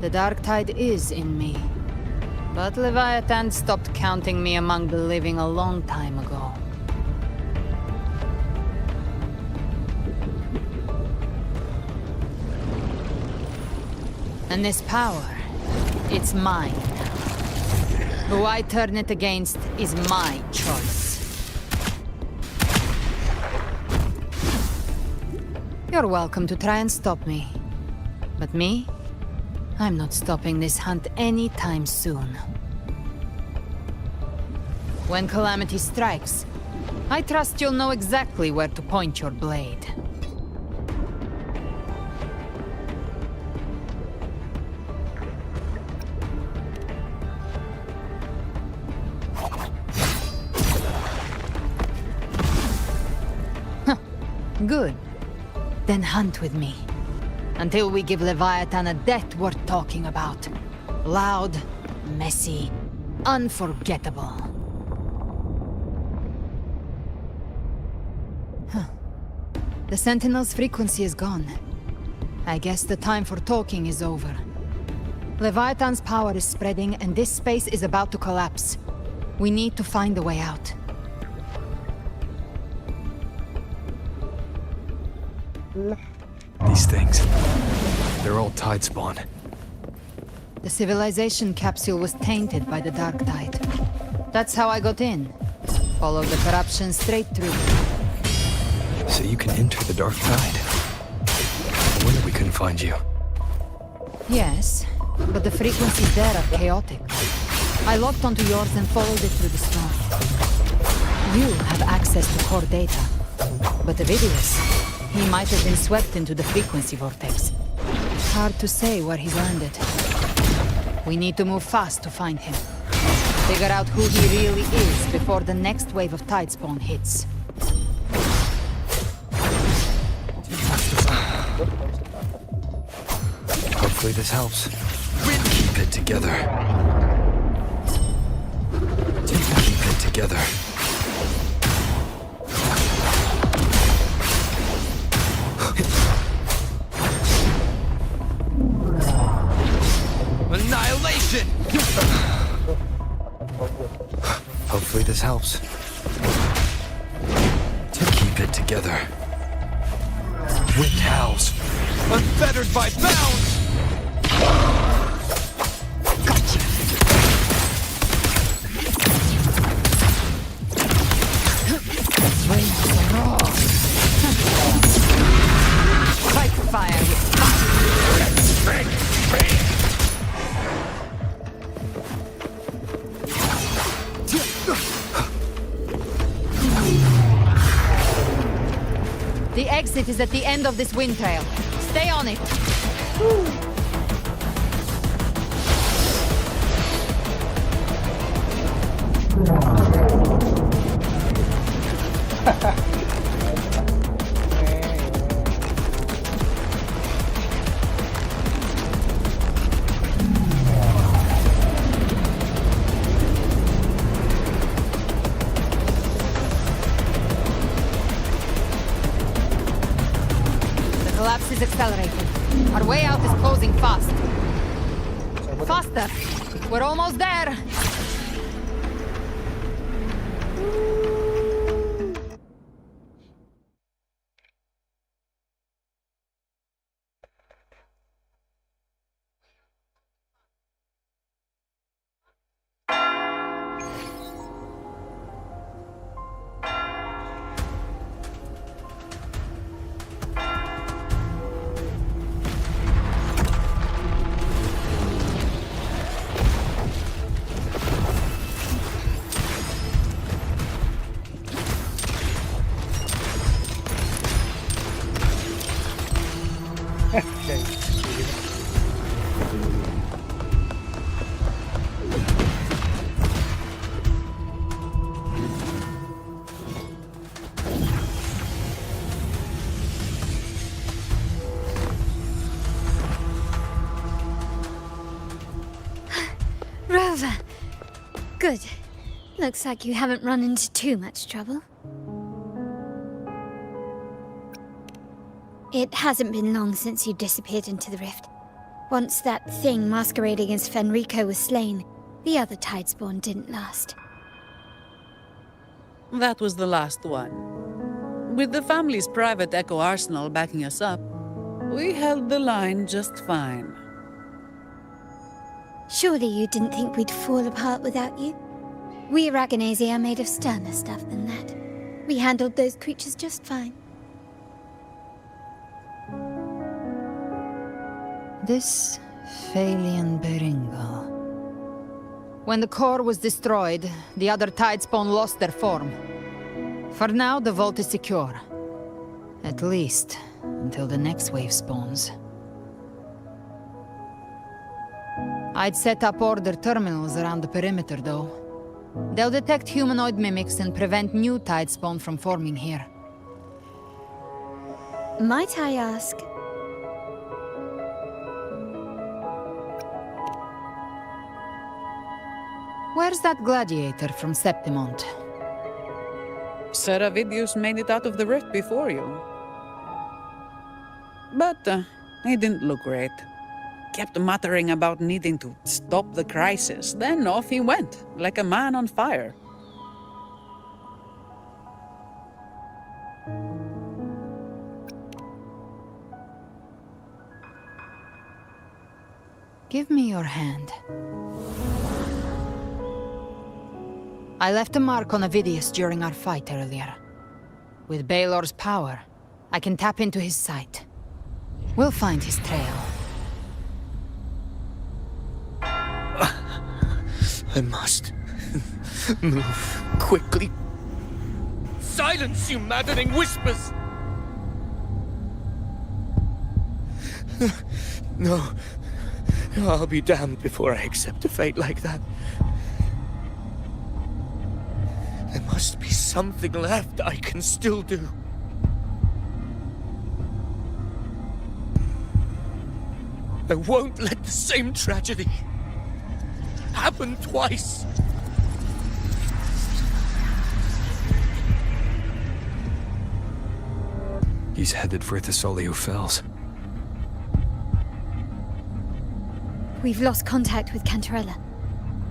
The Dark Tide is in me. But Leviathan stopped counting me among the living a long time ago. And this power, it's mine now. Who I turn it against is my choice. You're welcome to try and stop me. But me? I'm not stopping this hunt anytime soon. When calamity strikes, I trust you'll know exactly where to point your blade. Good. Then hunt with me. Until we give Leviathan a death worth talking about. Loud, messy, unforgettable. The Sentinel's frequency is gone. I guess the time for talking is over. Leviathan's power is spreading and this space is about to collapse. We need to find a way out. These things, they're all tide spawn. The civilization capsule was tainted by the dark tide. That's how I got in. Followed the corruption straight through. So you can enter the dark tide. No wonder we couldn't find you. Yes, but the frequencies there are chaotic. I locked onto yours and followed it through the storm. You have access to core data. But Avidius, he might have been swept into the frequency vortex. Hard to say where he's landed. We need to move fast to find him. Figure out who he really is before the next wave of tide spawn hits. Hopefully this helps. Keep it together. Keep it together. Annihilation! Hopefully this helps. Keep it together. Wind howls. Unfettered by bounds! Gotcha! Waves roar. Fight fire with fire. The exit is at the end of this wind trail. Stay on it. The collapse is accelerating. Our way out is closing fast. Faster! We're almost there! Rover. Good. Looks like you haven't run into too much trouble. It hasn't been long since you disappeared into the rift. Once that thing masquerading as Fenrico was slain, the other Tidespawn didn't last. That was the last one. With the family's private Echo arsenal backing us up, we held the line just fine. Surely you didn't think we'd fall apart without you? We Aragonese are made of sterner stuff than that. We handled those creatures just fine. This Phalian Beringal. When the core was destroyed, the other Tidespawn lost their form. For now, the vault is secure. At least, until the next wave spawns. I'd set up order terminals around the perimeter, though. They'll detect humanoid mimics and prevent new Tidespawn from forming here. Might I ask? Where's that gladiator from Septimont? Seravidius made it out of the rift before you. But he didn't look great. Kept muttering about needing to stop the crisis, then off he went, like a man on fire. Give me your hand. I left a mark on Avidius during our fight earlier. With Baelor's power, I can tap into his sight. We'll find his trail. I must move quickly. Silence, you maddening whispers! No. I'll be damned before I accept a fate like that. There must be something left I can still do. I won't let the same tragedy happen twice. He's headed for Thessalio Fells. We've lost contact with Cantarella.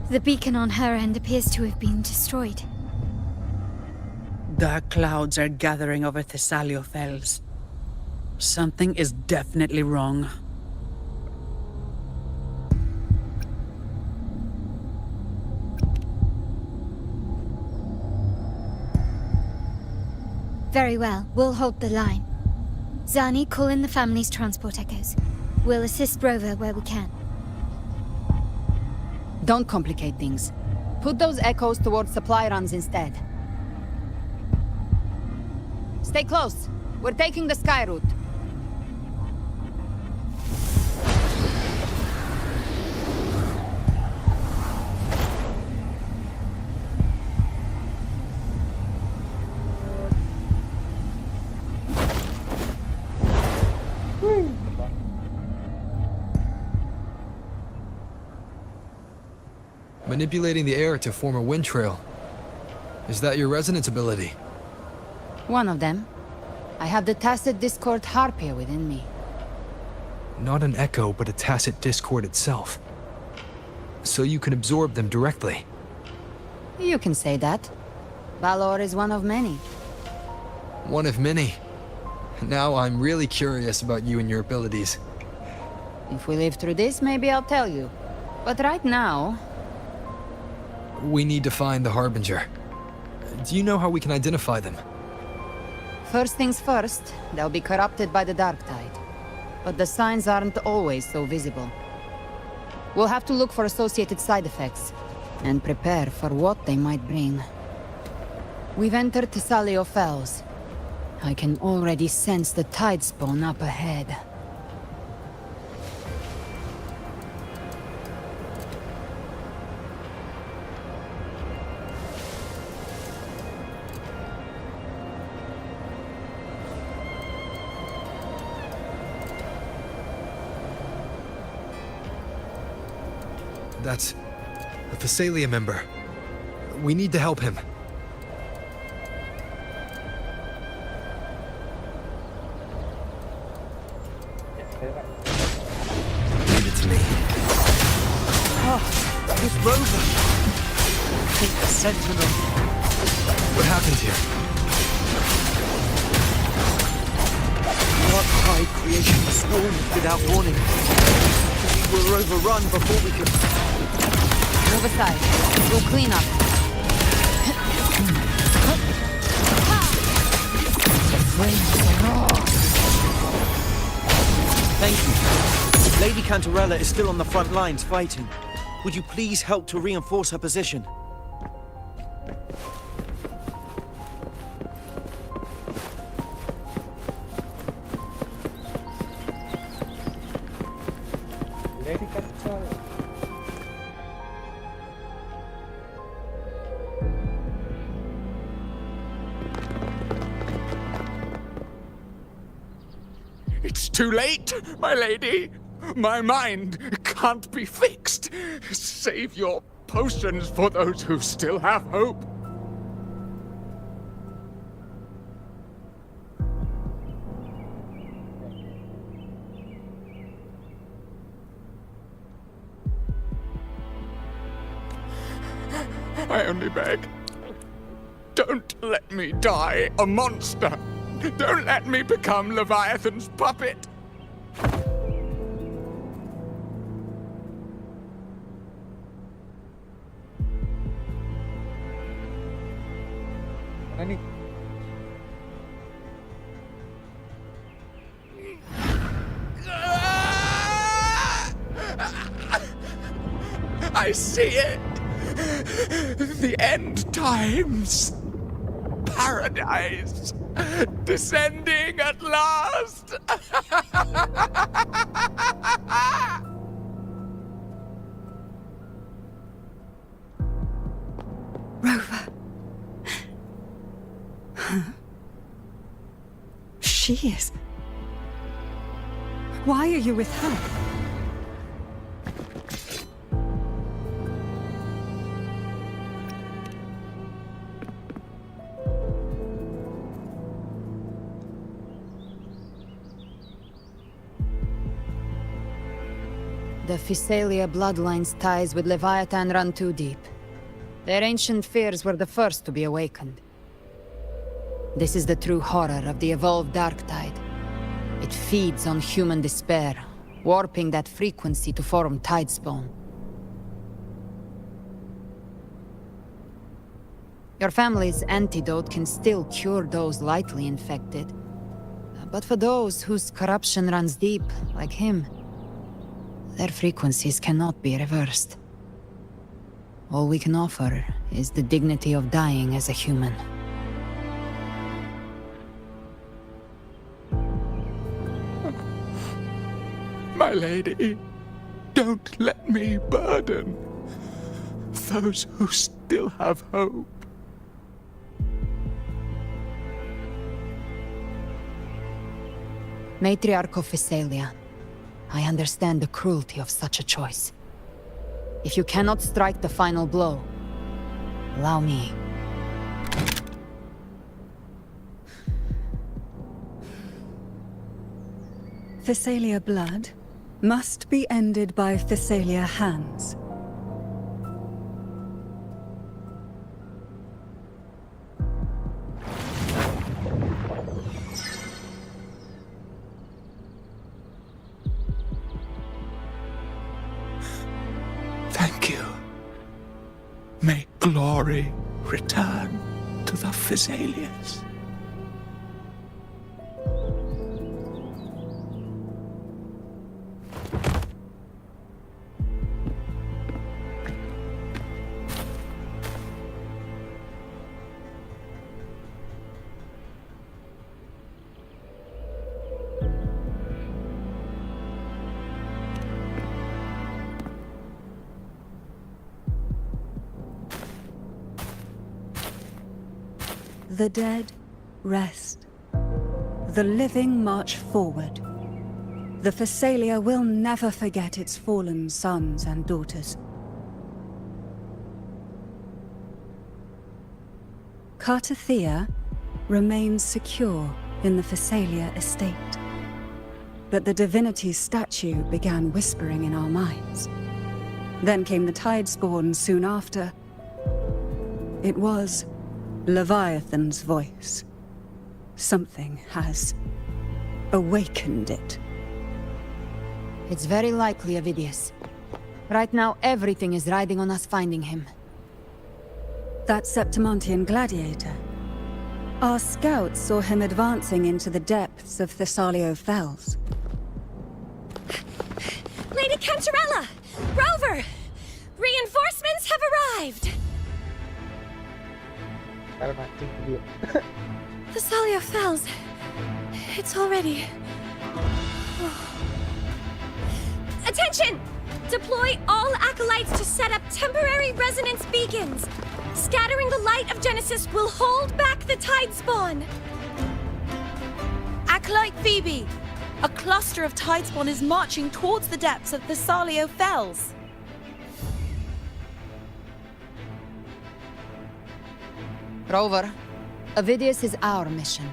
The beacon on her end appears to have been destroyed. Dark clouds are gathering over Thessalio Fells. Something is definitely wrong. Very well, we'll hold the line. Zani, call in the family's transport echoes. We'll assist Rover where we can. Don't complicate things. Put those echoes towards supply runs instead. Stay close. We're taking the sky route. Manipulating the air to form a wind trail. Is that your resonance ability? One of them. I have the tacit discord harpia within me. Not an echo, but a tacit discord itself. So you can absorb them directly. You can say that. Balor is one of many. One of many. Now I'm really curious about you and your abilities. If we live through this, maybe I'll tell you. But right now... We need to find the Harbinger. Do you know how we can identify them? First things first, they'll be corrupted by the dark tide. But the signs aren't always so visible. We'll have to look for associated side effects, and prepare for what they might bring. We've entered Thessalio Fells. I can already sense the Tidespawn up ahead. That's a Thessalia member. We need to help him. Leave it to me. It's Rover. The Sentinel. What happened here? What high creation swarmed without warning. We were overrun before we could... Move aside. We'll clean up. The flames are raw. Thank you. Lady Cantarella is still on the front lines fighting. Would you please help to reinforce her position? Lady Cantarella. It's too late, my lady. My mind can't be fixed. Save your potions for those who still have hope. I only beg. Don't let me die a monster. Don't let me become Leviathan's puppet. Mana ni? I see it. The end times. Paradise. Descending at last. Rover. Huh? She is. Why are you with her? The Physalia bloodline's ties with Leviathan run too deep. Their ancient fears were the first to be awakened. This is the true horror of the evolved Dark Tide. It feeds on human despair, warping that frequency to form Tidespawn. Your family's antidote can still cure those lightly infected. But for those whose corruption runs deep, like him, their frequencies cannot be reversed. All we can offer is the dignity of dying as a human. My lady, don't let me burden those who still have hope. Matriarch of Physalia, I understand the cruelty of such a choice. If you cannot strike the final blow, allow me. Physalia blood must be ended by Physalia hands. Thank you. May glory return to the Physalians. The dead rest. The living march forward. The Physalia will never forget its fallen sons and daughters. Cartathea remains secure in the Physalia estate. But the divinity's statue began whispering in our minds. Then came the Tidespawn soon after. It was Leviathan's voice. Something has awakened it. It's very likely, Avidius. Right now, everything is riding on us finding him. That Septimontian gladiator. Our scouts saw him advancing into the depths of Thessalio Fells. Cantarella! Rover! Reinforcements have arrived! The Salia Fells. It's already... Attention! Deploy all acolytes to set up temporary resonance beacons. Scattering the light of Genesis will hold back the tide spawn. Acolyte Phoebe! A cluster of tidespawn is marching towards the depths of the Salio Fells. Rover, Avidius is our mission.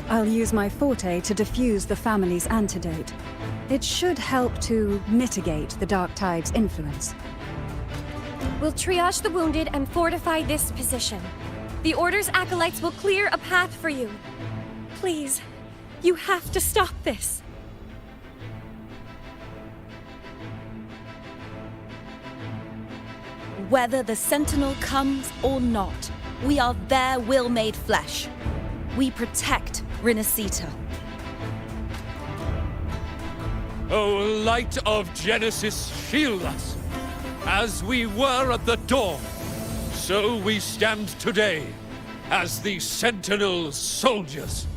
I'll use my forte to defuse the family's antidote. It should help to mitigate the Dark Tide's influence. We'll triage the wounded and fortify this position. The Order's acolytes will clear a path for you. Please, you have to stop this. Whether the Sentinel comes or not, we are their will made flesh. We protect Rinasita. O light of Genesis, shield us. As we were at the dawn, so we stand today, as the Sentinel's soldiers.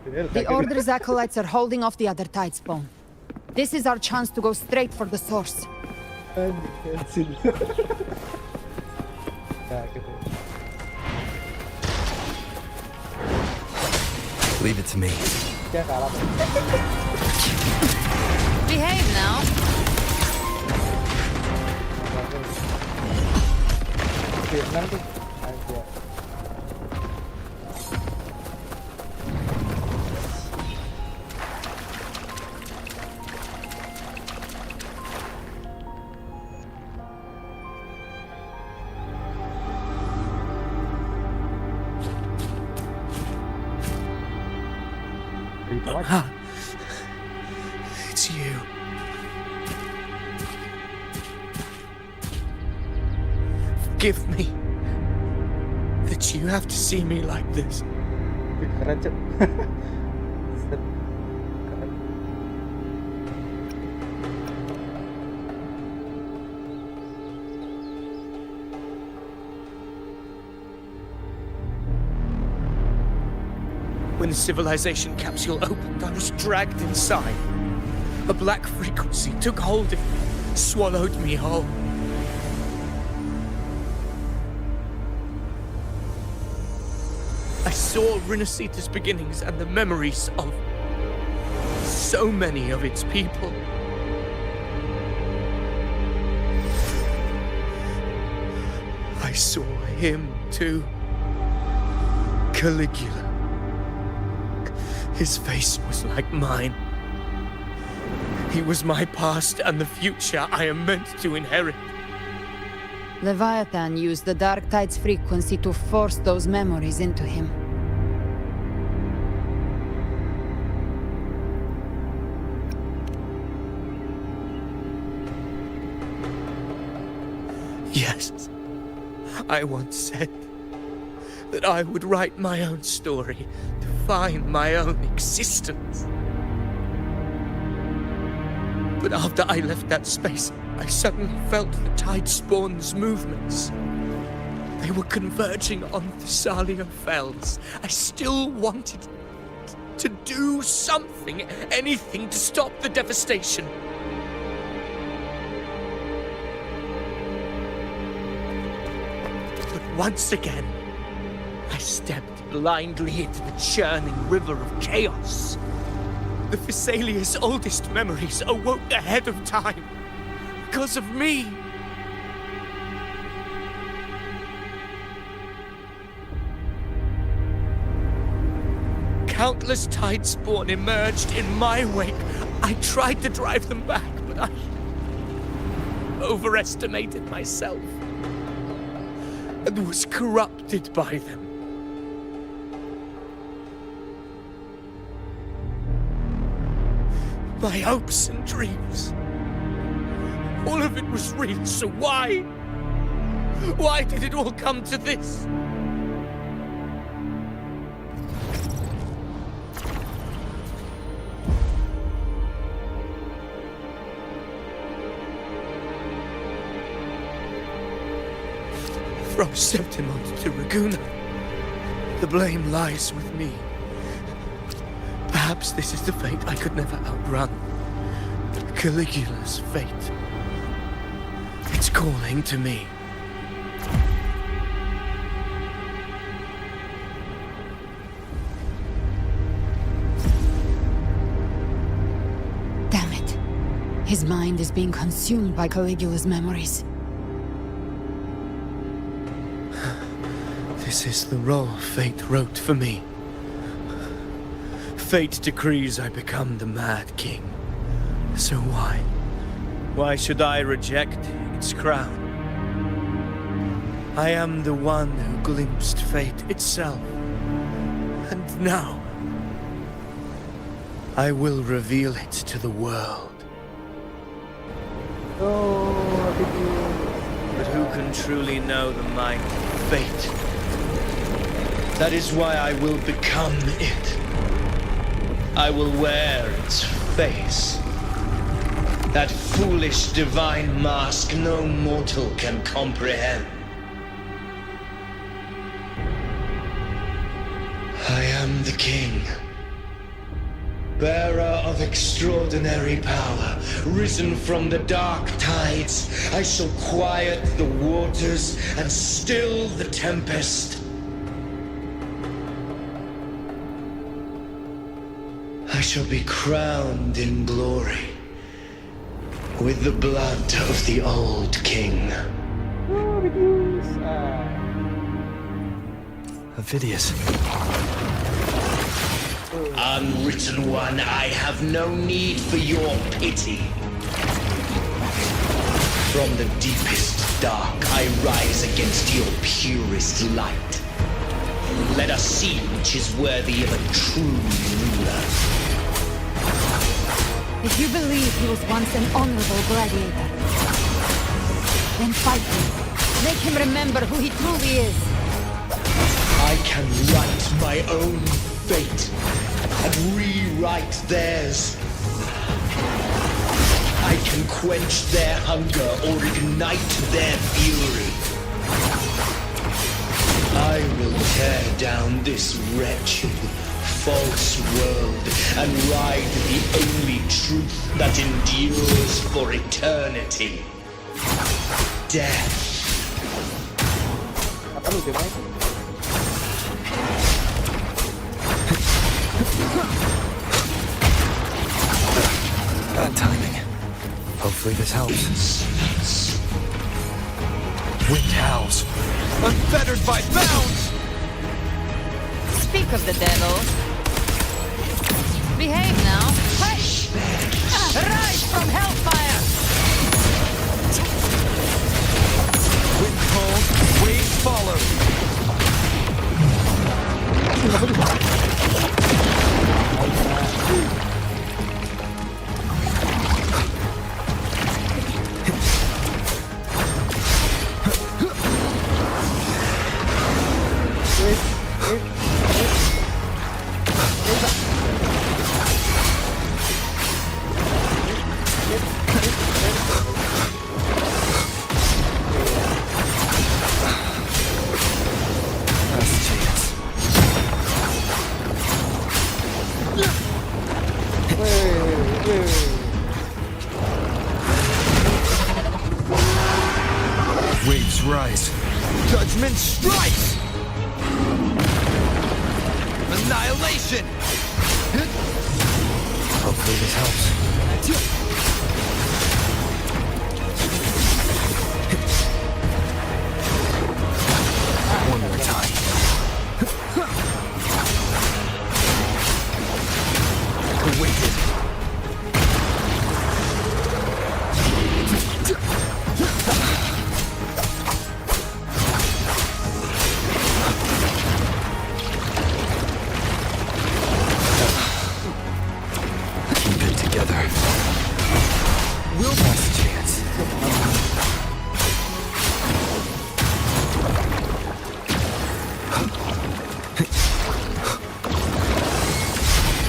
The Order's acolytes are holding off the other tidespawn. This is our chance to go straight for the source. Leave it to me. Behave now. It's you. Forgive me that you have to see me like this. When the civilization capsule opened, I was dragged inside. A black frequency took hold of me, swallowed me whole. I saw Rinasita's beginnings and the memories of so many of its people. I saw him too. Caligula. His face was like mine. He was my past and the future I am meant to inherit. Leviathan used the Dark Tide's frequency to force those memories into him. Yes, I once said that I would write my own story, define my own existence. But after I left that space, I suddenly felt the Tidespawn's movements. They were converging on the Salia Fells. I still wanted to do something, anything to stop the devastation. But once again, I stepped blindly into the churning river of chaos. The Thessalia's oldest memories awoke ahead of time. Because of me. Countless Tidespawn emerged in my wake. I tried to drive them back, but I overestimated myself and was corrupted by them. My hopes and dreams. All of it was real, so why Why did it all come to this? From Septimont to Raguna, the blame lies with me. Perhaps this is the fate I could never outrun. Caligula's fate. It's calling to me. Damn it. His mind is being consumed by Caligula's memories. This is the role fate wrote for me. Fate decrees I become the Mad King. So why? Why should I reject its crown? I am the one who glimpsed fate itself. And now, I will reveal it to the world. But who can truly know the mind of fate? That is why I will become it. I will wear its face. That foolish divine mask no mortal can comprehend. I am the king, bearer of extraordinary power, risen from the dark tides. I shall quiet the waters and still the tempest. I shall be crowned in glory with the blood of the old king. Avidius. Unwritten one, I have no need for your pity. From the deepest dark, I rise against your purest light. Let us see which is worthy of a true ruler. If you believe he was once an honorable gladiator, then fight him. Make him remember who he truly is. I can write my own fate and rewrite theirs. I can quench their hunger or ignite their fury. I will tear down this wretched, false world and ride the only truth that endures for eternity. Death. Bad timing. Hopefully this helps. Wind howls. Unfettered by bounds! Speak of the devil. Behave now. Hey! Rise from hellfire! Wind calls, waves follow. Waves rise. Judgment strikes! Annihilation! Hopefully this helps. One more time. The wicked. Keep it together.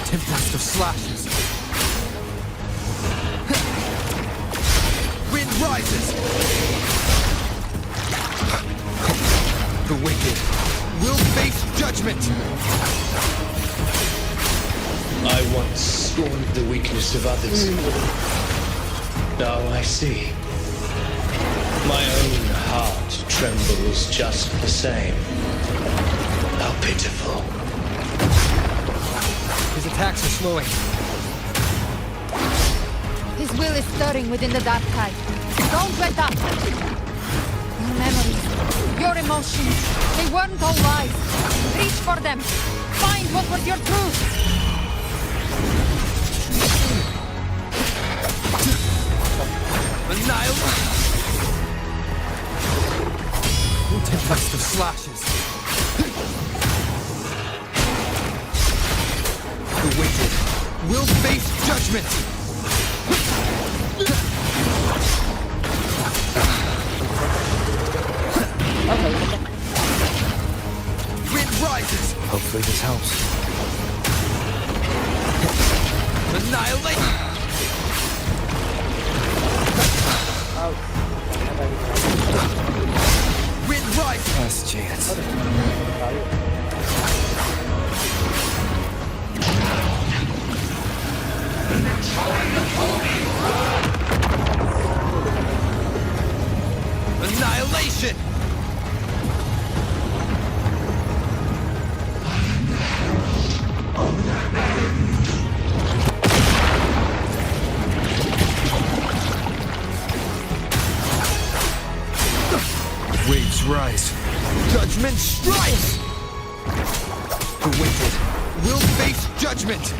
Tempest of slashes. Wind rises. The wicked will face judgment. I once scorned the weakness of others. Now I see. My own heart trembles just the same. How pitiful. His attacks are slowing. His will is stirring within the dark tide. Don't let up! Your memories, your emotions, they weren't all lies. Reach for them. Find what was your truth. Annihilate! Tempest of slashes. The wicked will face judgment. Wind rises. Hopefully this helps. Annihilate! Wind rises. Last chance. Annihilation! Waves rise. Judgment strikes! The wicked will face judgment!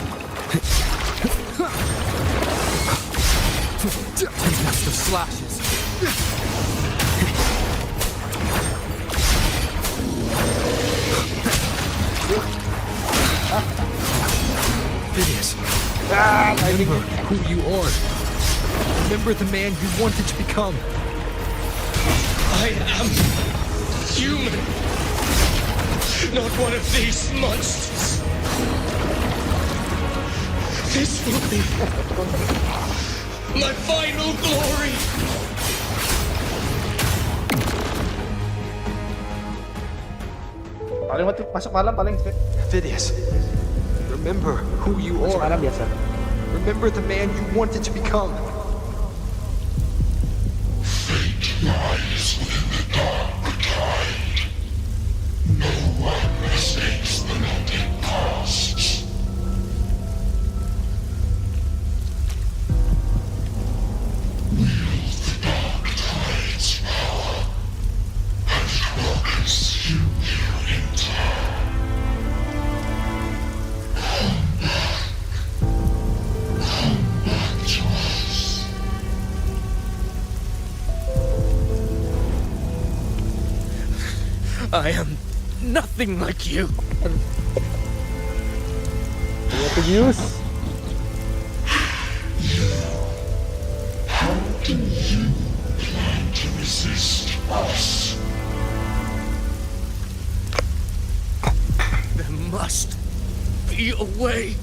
Tempest of slashes. Phineas, remember who you are. Remember the man you wanted to become. I am human. Not one of these monsters. This will be my final glory. Paling masuk malam paling Phineas, remember who you masuk are. malam biasa. Remember the man you wanted to become. Fate lies within the dark tide. No one mistakes the melting past. Wield the dark tide's power, and it will consume you in turn. Come back to us. I am nothing like you. What to use? How do you plan to resist us? There must be a way.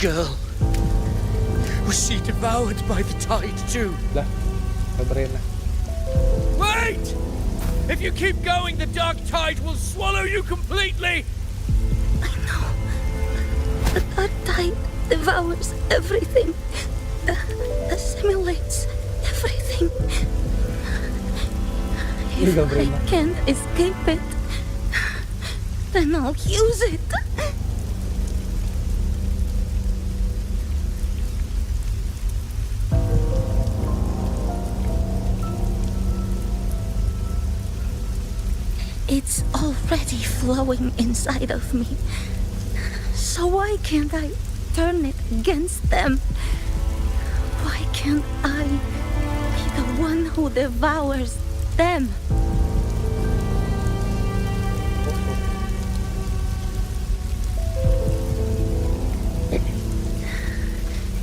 Girl, was she devoured by the tide too? Lah, kabarin na. Wait! If you keep going, the dark tide will swallow you completely! The dark tide devours everything, assimilates everything. If I can't escape it, then I'll use it. It's already flowing inside of me. So why can't I turn it against them? Why can't I be the one who devours them.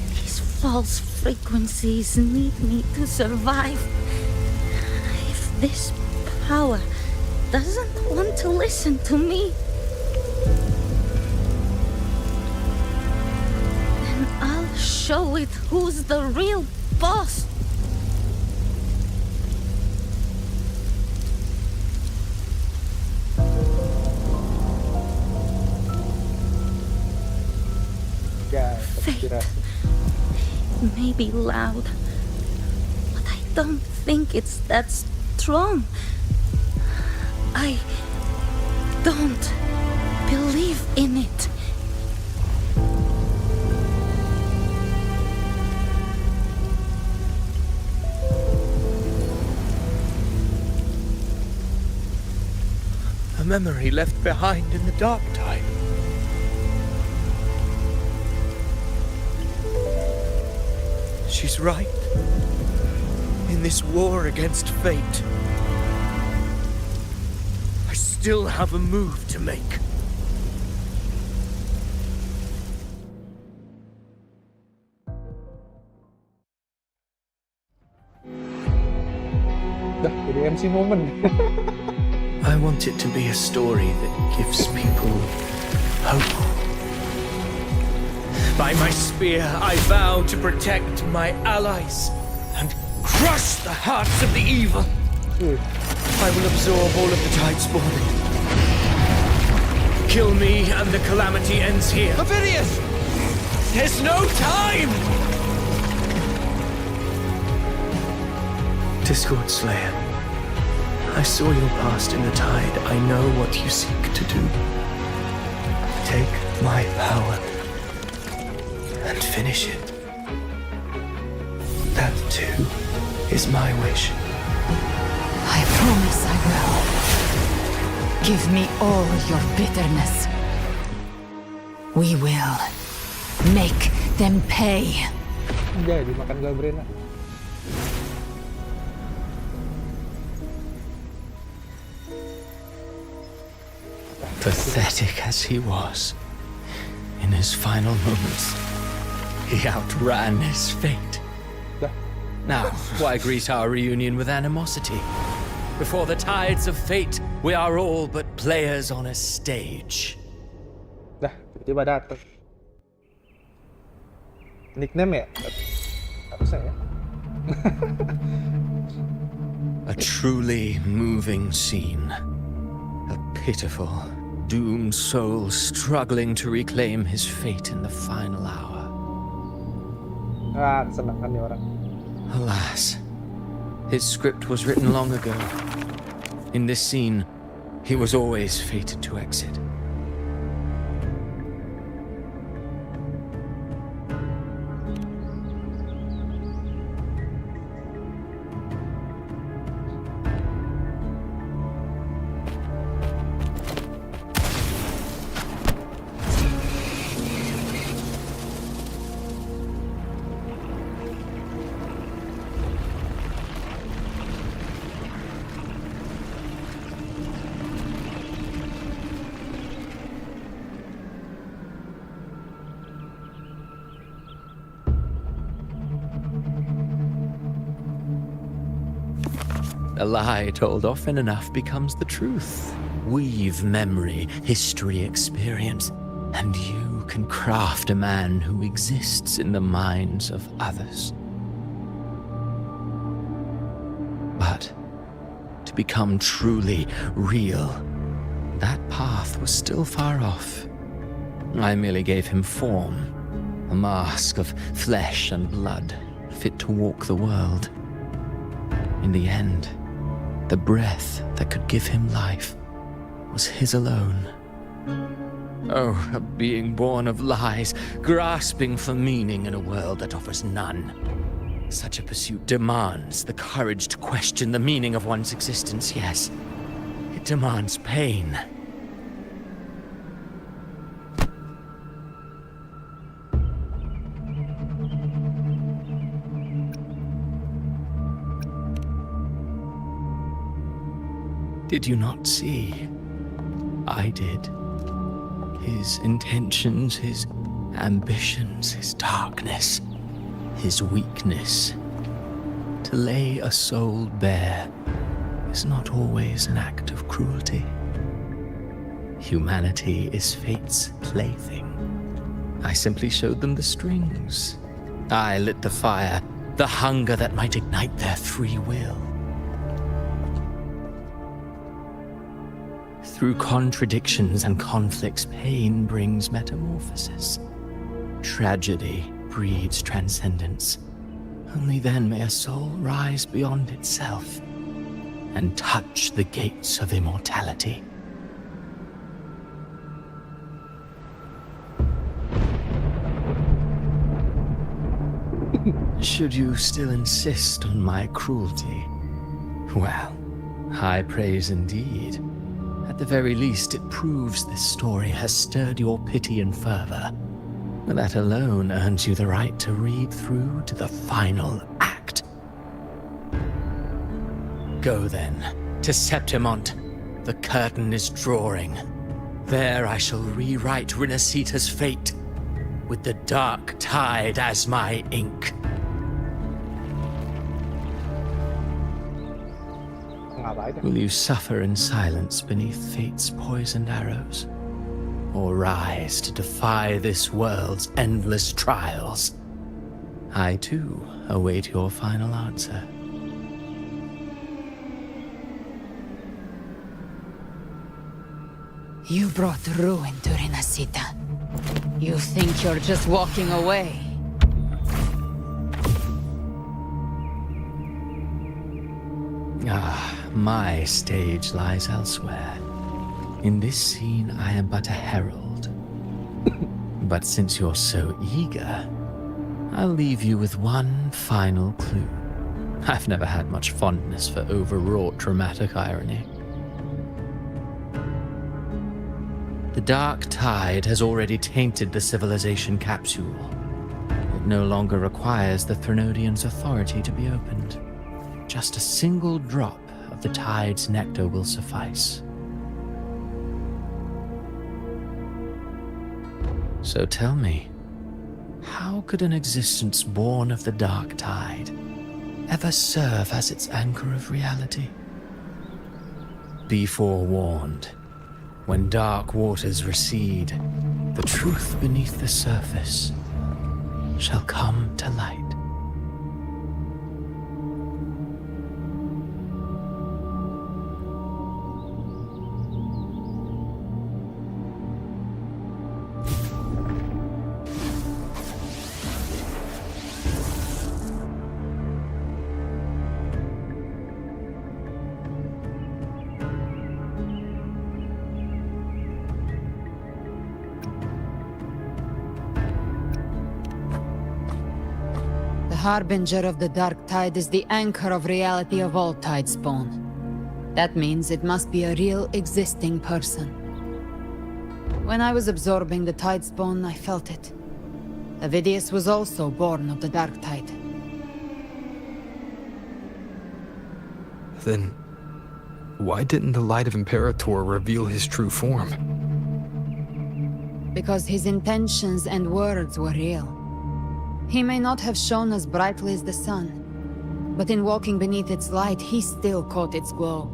These false frequencies need me to survive. If this power doesn't want to listen to me, then I'll show it who's the real boss. Fate may be loud, but I don't think it's that strong. I don't believe in it. A memory left behind in the dark tide. She's right. In this war against fate, I still have a move to make. Dah, jadi MC moment. I want it to be a story that gives people hope. By my spear, I vow to protect my allies and crush the hearts of the evil. I will absorb all of the tide spawning. Kill me and the calamity ends here. Ovidius! There's no time! Discord Slayer, I saw your past in the tide. I know what you seek to do. Take my power and finish it. That too is my wish. I promise I will. Give me all your bitterness. We will make them pay. Jadi makan Galber enak. Pathetic as he was, in his final moments, he outran his fate. Now, why greet our reunion with animosity? Before the tides of fate, we are all but players on a stage. Dah, tiba-tiba datang. Nickname ya? Harusnya ya. A truly moving scene. A pitiful, doomed soul struggling to reclaim his fate in the final hour. Ah, senang kan nih orang. Alas, his script was written long ago. In this scene, he was always fated to exit. A lie told often enough becomes the truth. Weave memory, history, experience, and you can craft a man who exists in the minds of others. But to become truly real, that path was still far off. I merely gave him form, a mask of flesh and blood, fit to walk the world. In the end, the breath that could give him life was his alone. Oh, a being born of lies, grasping for meaning in a world that offers none. Such a pursuit demands the courage to question the meaning of one's existence, yes. It demands pain. Did you not see? I did. His intentions, his ambitions, his darkness, his weakness. To lay a soul bare is not always an act of cruelty. Humanity is fate's plaything. I simply showed them the strings. I lit the fire, the hunger that might ignite their free will. Through contradictions and conflicts, pain brings metamorphosis. Tragedy breeds transcendence. Only then may a soul rise beyond itself and touch the gates of immortality. Should you still insist on my cruelty, well, high praise indeed. At the very least, it proves this story has stirred your pity and fervor. That alone earns you the right to read through to the final act. Go then, to Septimont. The curtain is drawing. There I shall rewrite Rinasita's fate, with the dark tide as my ink. Will you suffer in silence beneath fate's poisoned arrows? Or rise to defy this world's endless trials? I, too, await your final answer. You brought ruin to Rinasita. You think you're just walking away? My stage lies elsewhere. In this scene, I am but a herald. But since you're so eager, I'll leave you with one final clue. I've never had much fondness for overwrought dramatic irony. The dark tide has already tainted the civilization capsule. It no longer requires the Threnodians' authority to be opened. Just a single drop of the tide's nectar will suffice. So tell me, how could an existence born of the dark tide ever serve as its anchor of reality? Be forewarned. When dark waters recede, the truth beneath the surface shall come to light. The harbinger of the dark tide is the anchor of reality of all tidespawn. That means it must be a real existing person. When I was absorbing the tidespawn, I felt it. Avidius was also born of the dark tide. Then, why didn't the Light of Imperator reveal his true form? Because his intentions and words were real. He may not have shone as brightly as the sun, but in walking beneath its light, he still caught its glow.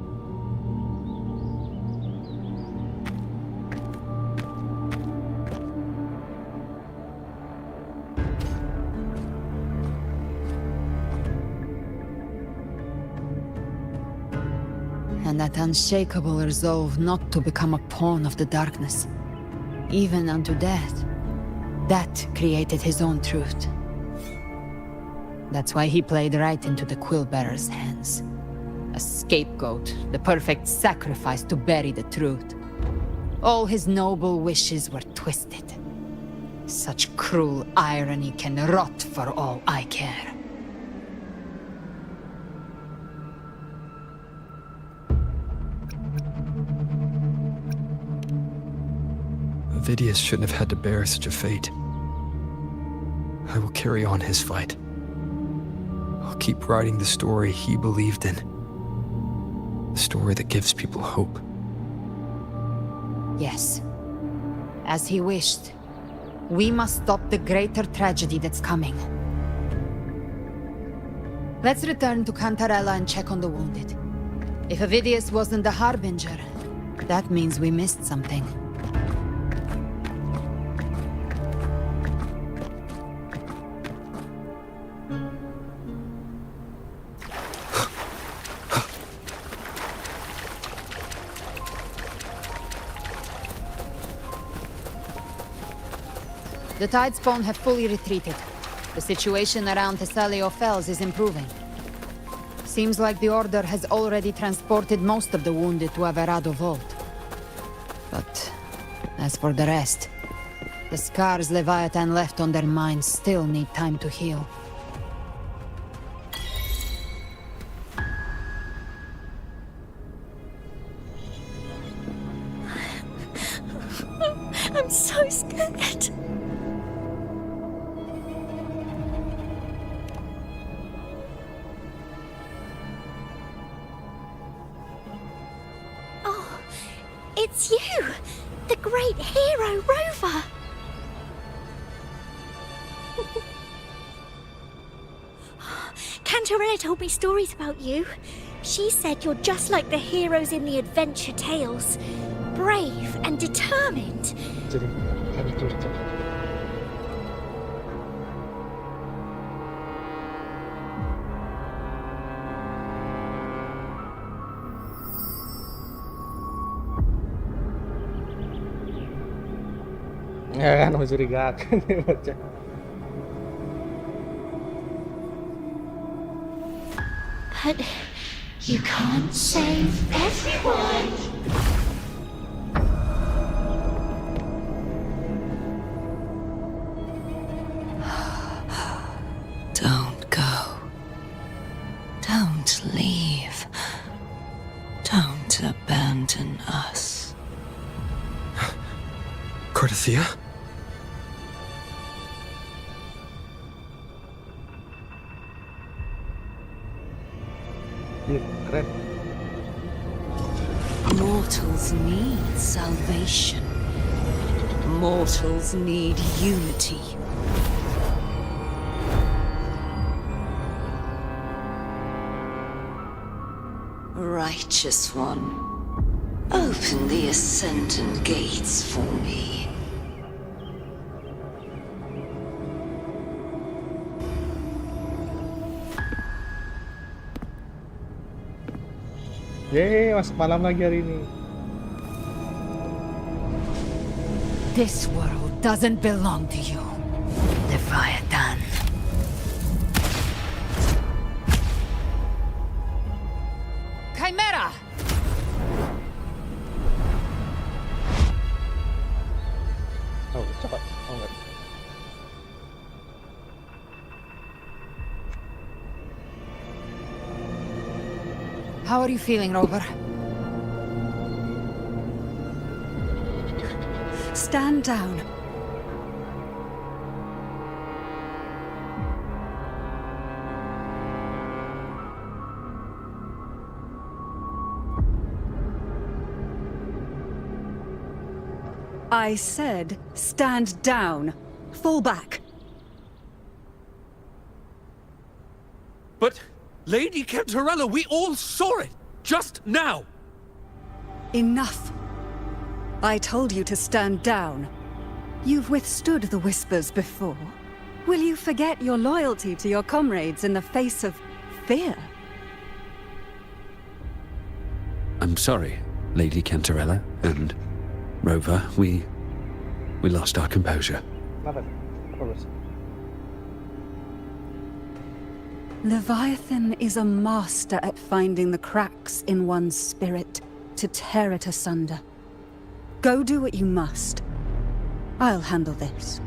And that unshakable resolve not to become a pawn of the darkness, even unto death, that created his own truth. That's why he played right into the Quill-bearer's hands. A scapegoat, the perfect sacrifice to bury the truth. All his noble wishes were twisted. Such cruel irony can rot for all I care. Avidius shouldn't have had to bear such a fate. I will carry on his fight. I'll keep writing the story he believed in. The story that gives people hope. Yes. As he wished. We must stop the greater tragedy that's coming. Let's return to Cantarella and check on the wounded. If Avidius wasn't the Harbinger, that means we missed something. The Tidespawn have fully retreated. The situation around Thessalio Fells is improving. Seems like the Order has already transported most of the wounded to Averado Vault. But as for the rest, the scars Leviathan left on their minds still need time to heal. I'm so scared. Oh, it's you! The great hero, Rover! Cantarella told me stories about you. She said you're just like the heroes in the adventure tales. Brave and determined. Jadi hancur cepat. Ya kan mencurigakan nih bocah. But you can't save everyone. Don't go. Don't leave. Don't abandon us. Cardathia? Keren. Mortals need salvation. Mortals need unity. Righteous One, open the Ascendant gates for me. Yeay, masuk malam lagi hari ini. This world doesn't belong to you, Leviathan. Chimera! Oh, cepat. Oh, enggak. How are you feeling, Rover? Stand down. I said, stand down. Fall back. But, Lady Cantarella, we all saw it! Just now! Enough. I told you to stand down. You've withstood the whispers before. Will you forget your loyalty to your comrades in the face of fear? I'm sorry, Lady Cantarella and Rover. We lost our composure. Leviathan is a master at finding the cracks in one's spirit to tear it asunder. Go do what you must. I'll handle this.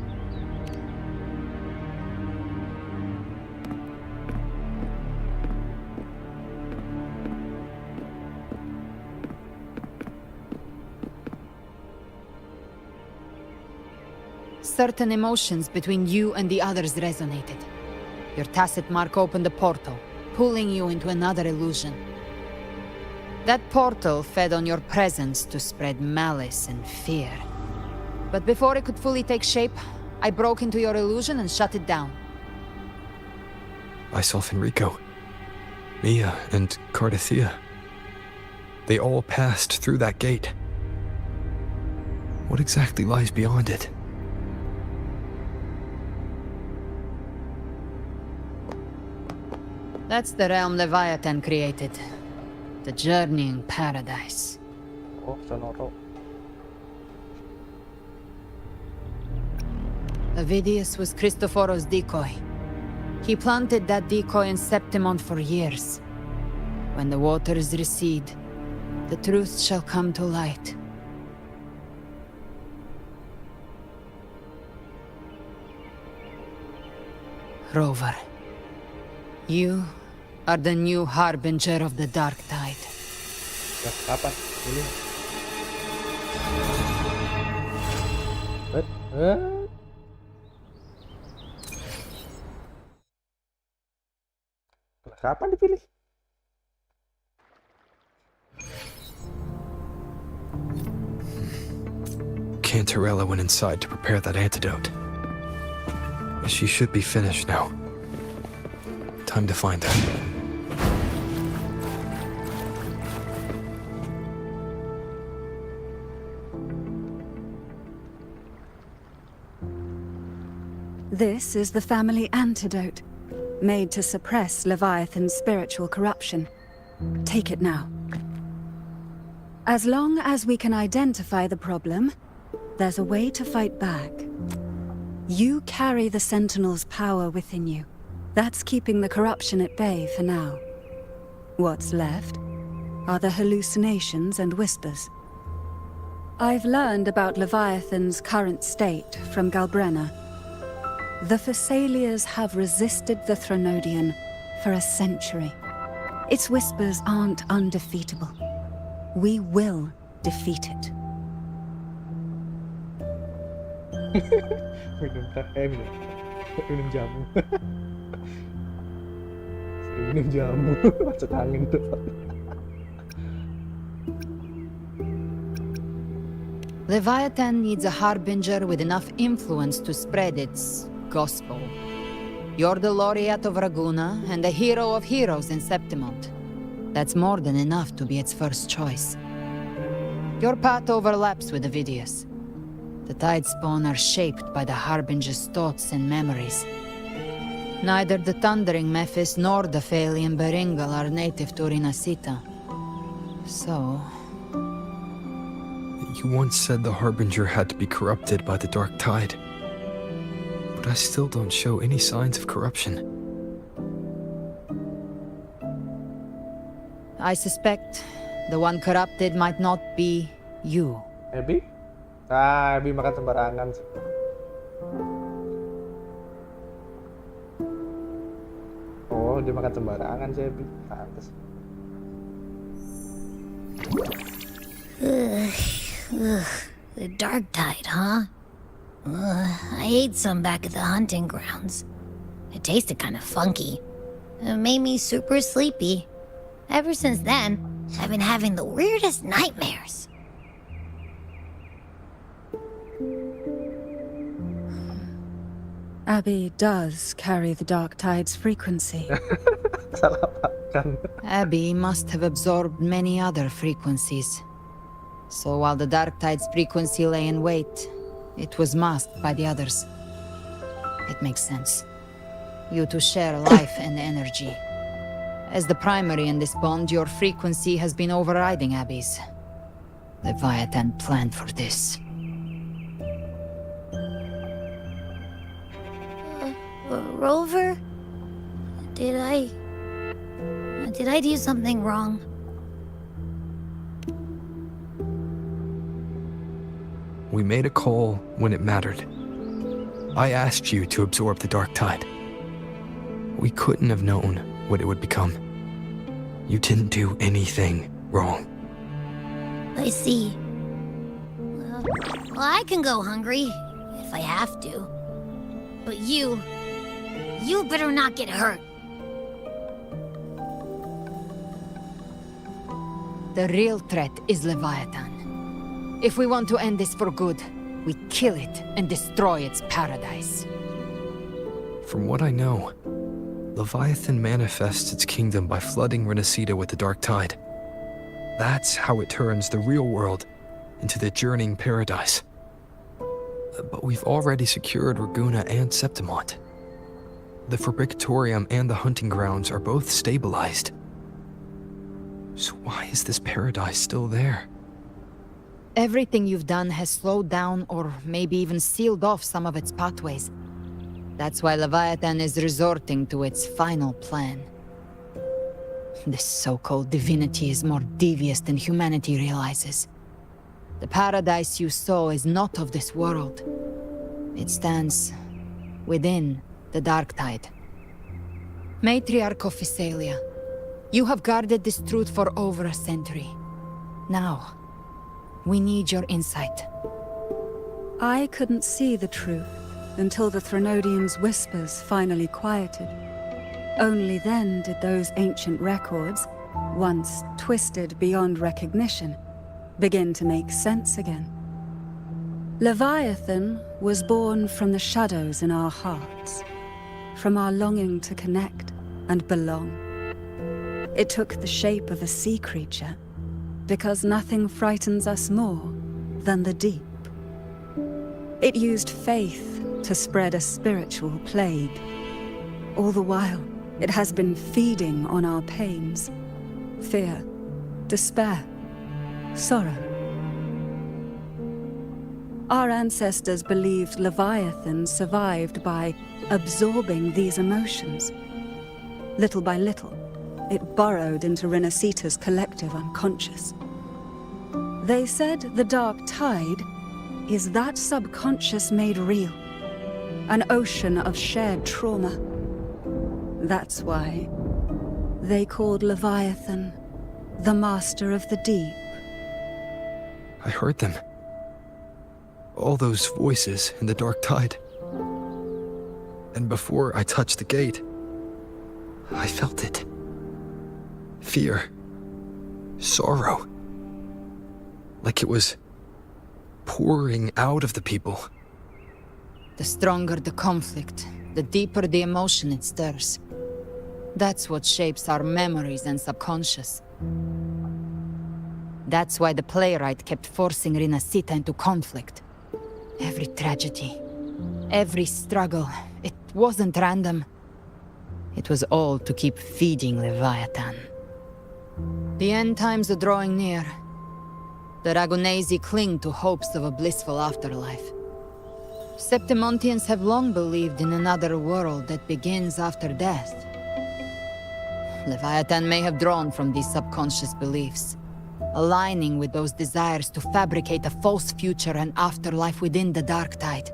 Certain emotions between you and the others resonated. Your tacit mark opened a portal, pulling you into another illusion. That portal fed on your presence to spread malice and fear. But before it could fully take shape, I broke into your illusion and shut it down. I saw Fenrico, Mia, and Cardathea. They all passed through that gate. What exactly lies beyond it? That's the realm Leviathan created. The journeying paradise. Oh, Sonoro. Avidius was Cristoforo's decoy. He planted that decoy in Septimont for years. When the waters recede, the truth shall come to light. Rover, you are the new harbinger of the dark tide. Kapan? Ini. Kapan dipilih? Cantarella went inside to prepare that antidote. She should be finished now. Time to find her. This is the family antidote, made to suppress Leviathan's spiritual corruption. Take it now. As long as we can identify the problem, there's a way to fight back. You carry the Sentinel's power within you. That's keeping the corruption at bay for now. What's left are the hallucinations and whispers. I've learned about Leviathan's current state from Galbrenna. The Thessalians have resisted the Threnodian for a century. Its whispers aren't undefeatable. We will defeat it. minum jamu. Minum jamu, masuk angin tuh. Leviathan needs a harbinger with enough influence to spread its gospel. You're the laureate of Raguna and the hero of heroes in Septimont. That's more than enough to be its first choice. Your path overlaps with Avidius. The Tidespawn are shaped by the Harbinger's thoughts and memories. Neither the Thundering Mephis nor the Phalian Beringal are native to Rinasita. So... You once said the Harbinger had to be corrupted by the Dark Tide. But I still don't show any signs of corruption. I suspect the one corrupted might not be you. Abby? Ah, Abby makan sembarangan sih. Oh, dia makan sembarangan sih, Abby. Pantes. The Dark Tide, huh? I ate some back at the hunting grounds. It tasted kind of funky. It made me super sleepy. Ever since then, I've been having the weirdest nightmares. Abby does carry the Dark Tide's frequency. Abby must have absorbed many other frequencies. So while the Dark Tide's frequency lay in wait, it was masked by the others. It makes sense. You two share life and energy. As the primary in this bond, your frequency has been overriding Abby's. Leviathan planned for this. Rover? Did I do something wrong? We made a call when it mattered. I asked you to absorb the Dark Tide. We couldn't have known what it would become. You didn't do anything wrong. I see. Well, I can go hungry, if I have to. But you better not get hurt. The real threat is Leviathan. If we want to end this for good, we kill it and destroy its paradise. From what I know, Leviathan manifests its kingdom by flooding Renacita with the dark tide. That's how it turns the real world into the journeying paradise. But we've already secured Raguna and Septimont. The Fabricatorium and the hunting grounds are both stabilized. So why is this paradise still there? Everything you've done has slowed down or maybe even sealed off some of its pathways. That's why Leviathan is resorting to its final plan. This so-called divinity is more devious than humanity realizes. The paradise you saw is not of this world. It stands within the dark tide. Matriarch of Physalia, you have guarded this truth for over a century. Now, we need your insight. I couldn't see the truth until the Threnodians' whispers finally quieted. Only then did those ancient records, once twisted beyond recognition, begin to make sense again. Leviathan was born from the shadows in our hearts, from our longing to connect and belong. It took the shape of a sea creature, because nothing frightens us more than the deep. It used faith to spread a spiritual plague. All the while, it has been feeding on our pains, fear, despair, sorrow. Our ancestors believed Leviathan survived by absorbing these emotions. Little by little, it burrowed into Renacita's collective unconscious. They said the dark tide is that subconscious made real, an ocean of shared trauma. That's why they called Leviathan the Master of the Deep. I heard them. All those voices in the dark tide. And before I touched the gate, I felt it. Fear. Sorrow. Like it was pouring out of the people. The stronger the conflict, the deeper the emotion it stirs. That's what shapes our memories and subconscious. That's why the playwright kept forcing Renacita into conflict. Every tragedy, every struggle, it wasn't random. It was all to keep feeding Leviathan. The end times are drawing near. The Ragunesi cling to hopes of a blissful afterlife. Septimontians have long believed in another world that begins after death. Leviathan may have drawn from these subconscious beliefs, aligning with those desires to fabricate a false future and afterlife within the dark tide.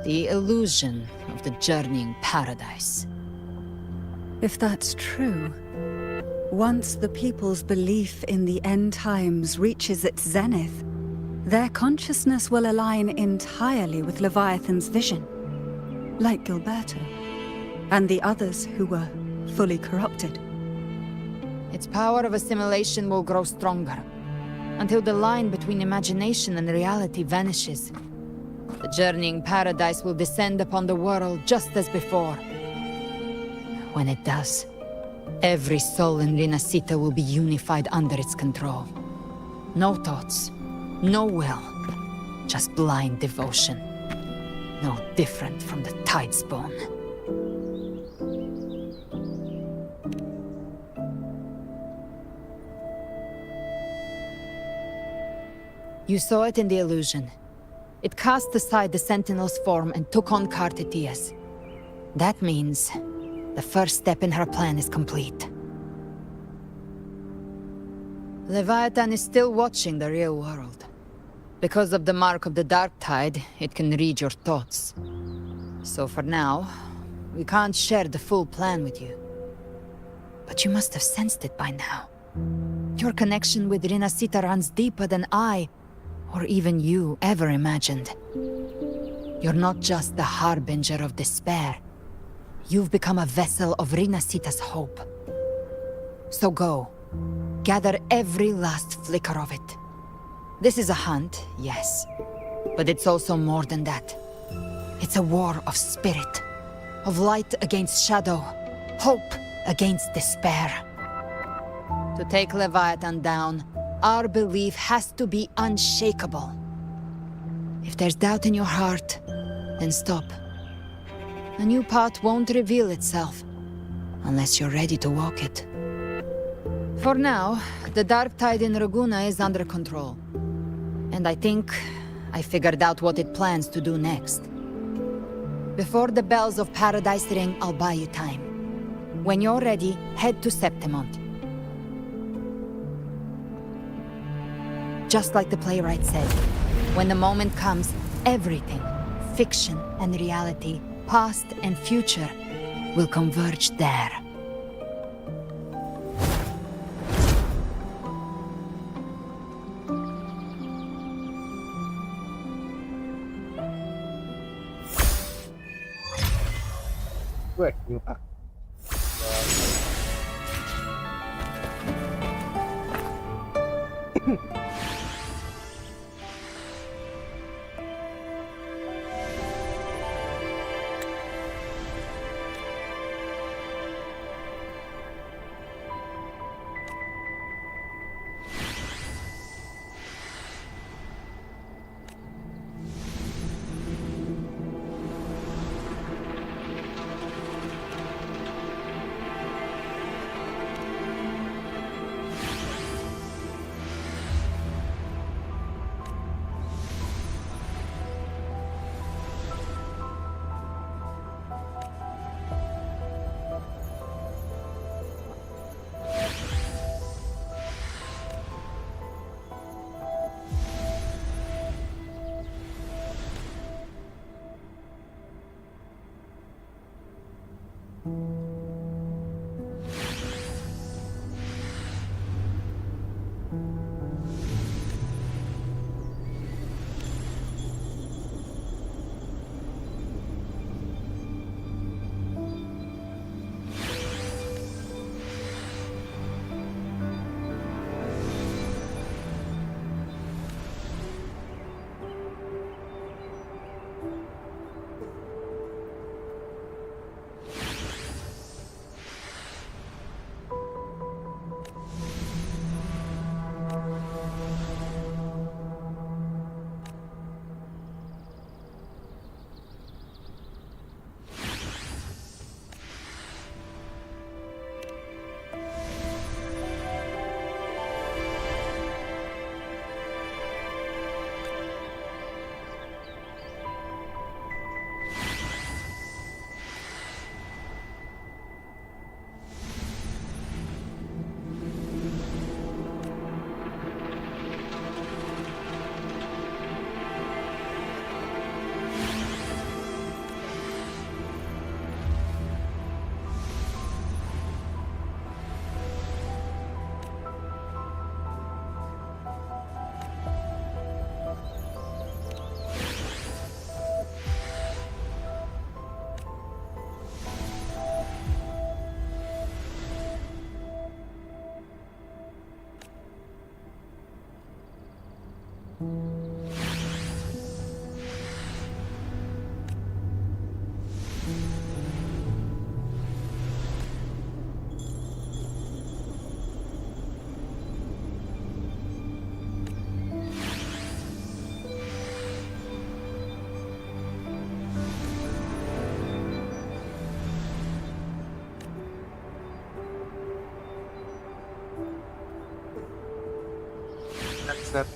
The illusion of the journeying paradise. If that's true, once the people's belief in the end times reaches its zenith, their consciousness will align entirely with Leviathan's vision, like Gilberto, and the others who were fully corrupted. Its power of assimilation will grow stronger, until the line between imagination and reality vanishes. The journeying paradise will descend upon the world just as before. When it does, every soul in Renacita will be unified under its control. No thoughts, no will, just blind devotion. No different from the Tidespawn. You saw it in the illusion. It cast aside the Sentinel's form and took on Cartetias. That means the first step in her plan is complete. Leviathan is still watching the real world. Because of the mark of the dark tide, it can read your thoughts. So for now, we can't share the full plan with you. But you must have sensed it by now. Your connection with Renacita runs deeper than I, or even you, ever imagined. You're not just the harbinger of despair. You've become a vessel of Renacita's hope. So go. gather every last flicker of it. This is a hunt, yes. But it's also more than that. It's a war of spirit. Of light against shadow. Hope against despair. To take Leviathan down, our belief has to be unshakable. If there's doubt in your heart, then stop. A new path won't reveal itself, unless you're ready to walk it. For now, the dark tide in Raguna is under control. And I think I figured out what it plans to do next. Before the bells of Paradise ring, I'll buy you time. When you're ready, head to Septimont. Just like the playwright said, when the moment comes, everything, fiction and reality, past and future, will converge there. Weh, new A. Set.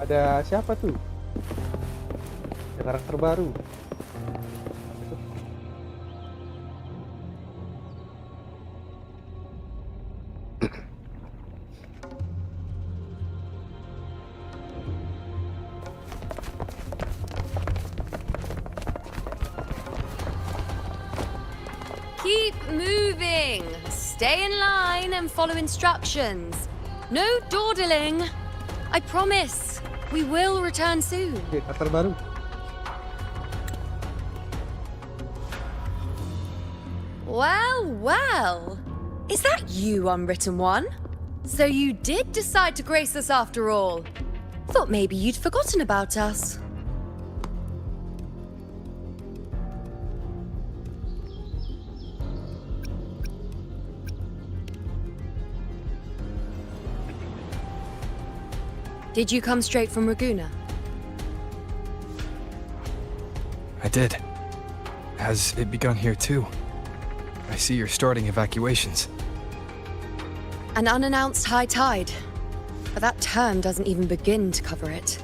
Ada siapa tuh? Ada karakter baru. Keep moving. Stay in line and follow instructions. No dawdling. I promise. We will return soon. Oke, karakter baru. Well, well. Is that you, Unwritten One? So you did decide to grace us after all. Thought maybe you'd forgotten about us. Did you come straight from Raguna? I did. Has it begun here too? I see you're starting evacuations. An unannounced high tide. But that term doesn't even begin to cover it.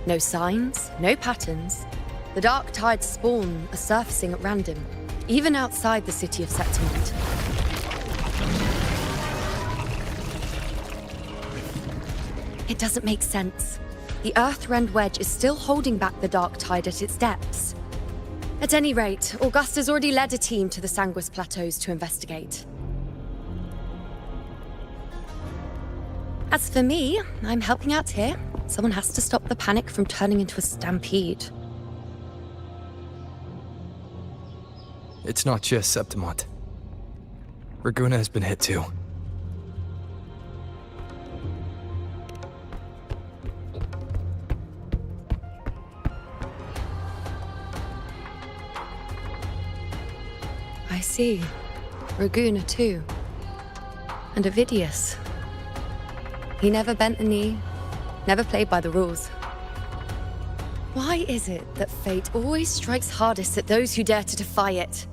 No signs, no patterns. The dark tide's spawn are surfacing at random, even outside the city of Septimont. It doesn't make sense. The Earthrend Wedge is still holding back the dark tide at its depths. At any rate, Augusta's already led a team to the Sanguis Plateaus to investigate. As for me, I'm helping out here. Someone has to stop the panic from turning into a stampede. It's not just Septimont. Raguna has been hit too. I see. Raguna too. And Ovidius. He never bent a knee, never played by the rules. Why is it that fate always strikes hardest at those who dare to defy it?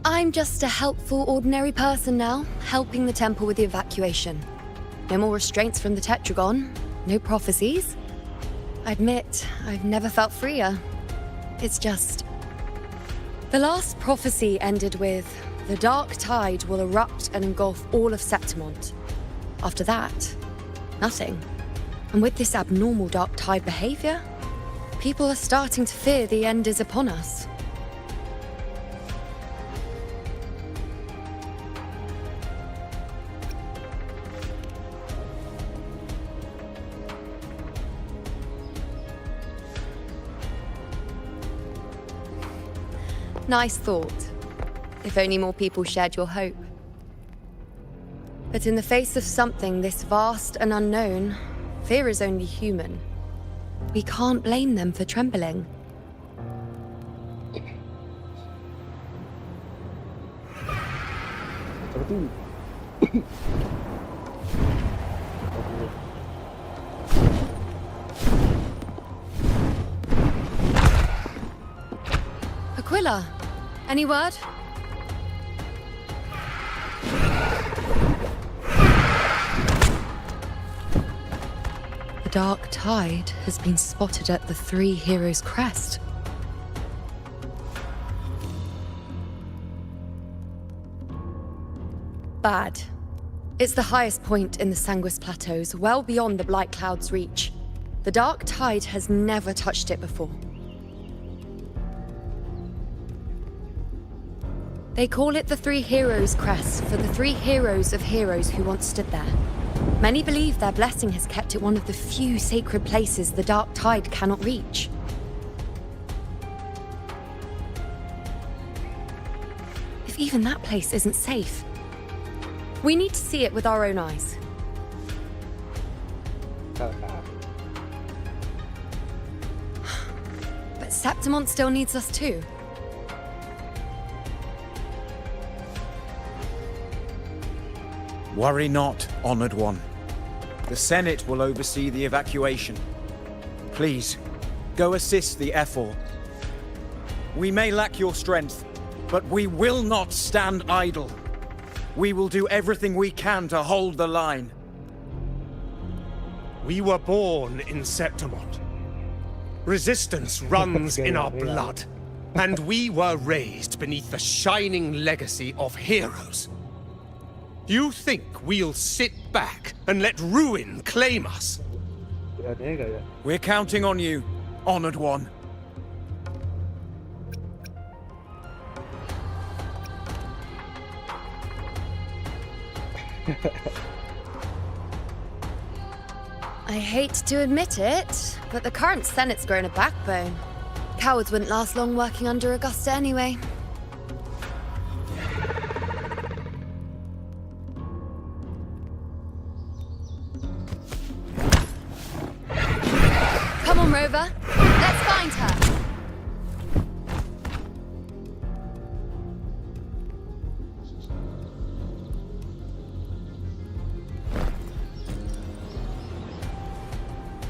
I'm just a helpful, ordinary person now, helping the temple with the evacuation. No more restraints from the Tetragon, no prophecies. I admit, I've never felt freer. It's just... The last prophecy ended with, the dark tide will erupt and engulf all of Septimont. After that, nothing. And with this abnormal dark tide behavior, people are starting to fear the end is upon us. Nice thought. If only more people shared your hope. But in the face of something this vast and unknown, fear is only human. We can't blame them for trembling. Aquila, any word? The dark tide has been spotted at the Three Heroes' Crest. Bad. It's the highest point in the Sanguis Plateaus, well beyond the Blight Cloud's reach. The dark tide has never touched it before. They call it the Three Heroes' Crest for the three heroes of heroes who once stood there. Many believe their blessing has kept it one of the few sacred places the dark tide cannot reach. If even that place isn't safe, we need to see it with our own eyes. But Septimont still needs us too. Worry not, Honored One. The Senate will oversee the evacuation. Please, go assist the Ephor. We may lack your strength, but we will not stand idle. We will do everything we can to hold the line. We were born in Septimont. Resistance runs in our blood. And we were raised beneath the shining legacy of heroes. You think we'll sit back and let ruin claim us? We're counting on you, Honored One. I hate to admit it, but the current Senate's grown a backbone. Cowards wouldn't last long working under Augusta anyway. Come on, Rover. Let's find her.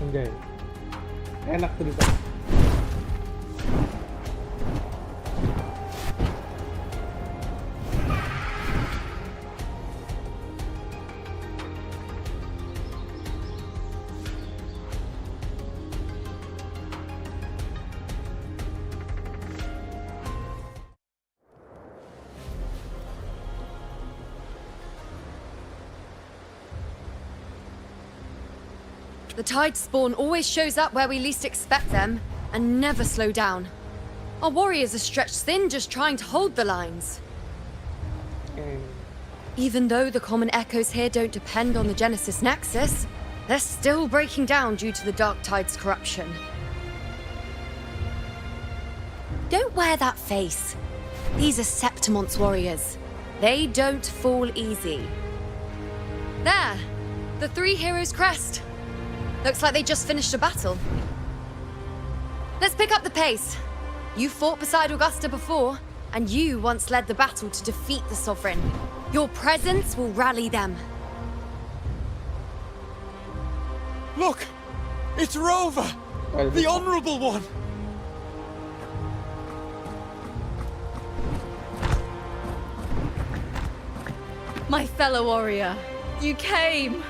Anjay. Enak tuh di sana. The tide spawn always shows up where we least expect them, and never slow down. Our warriors are stretched thin just trying to hold the lines. Even though the common echoes here don't depend on the Genesis Nexus, they're still breaking down due to the Dark Tide's corruption. Don't wear that face. These are Septimont's warriors. They don't fall easy. There! The three heroes' crest. Looks like they just finished a battle. Let's pick up the pace. You fought beside Augusta before, and you once led the battle to defeat the Sovereign. Your presence will rally them. Look! It's Rover! The Honorable One! My fellow warrior, you came!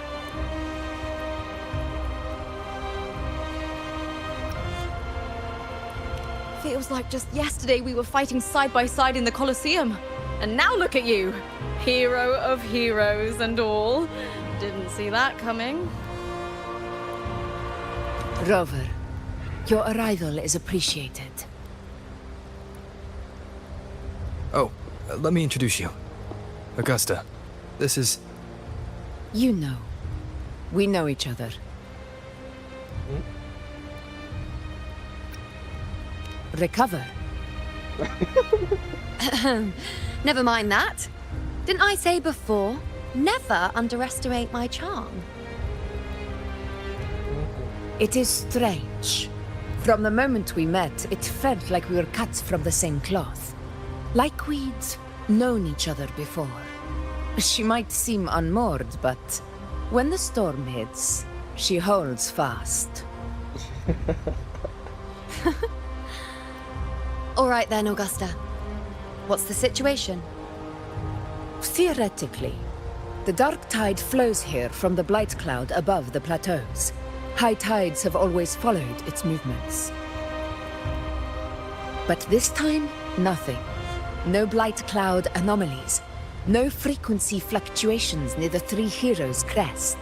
Feels like just yesterday we were fighting side by side in the Colosseum. And now look at you! Hero of heroes and all. Didn't see that coming. Rover, your arrival is appreciated. Oh, let me introduce you. Augusta, this is... You know. We know each other. Recover. Never mind that. Didn't I say before, never underestimate my charm? It is strange. From the moment we met, it felt like we were cut from the same cloth. Like we'd known each other before. She might seem unmoored, but when the storm hits, she holds fast. All right then, Augusta. What's the situation? Theoretically, the dark tide flows here from the blight cloud above the plateaus. High tides have always followed its movements. But this time, nothing. No blight cloud anomalies. No frequency fluctuations near the three heroes' crest.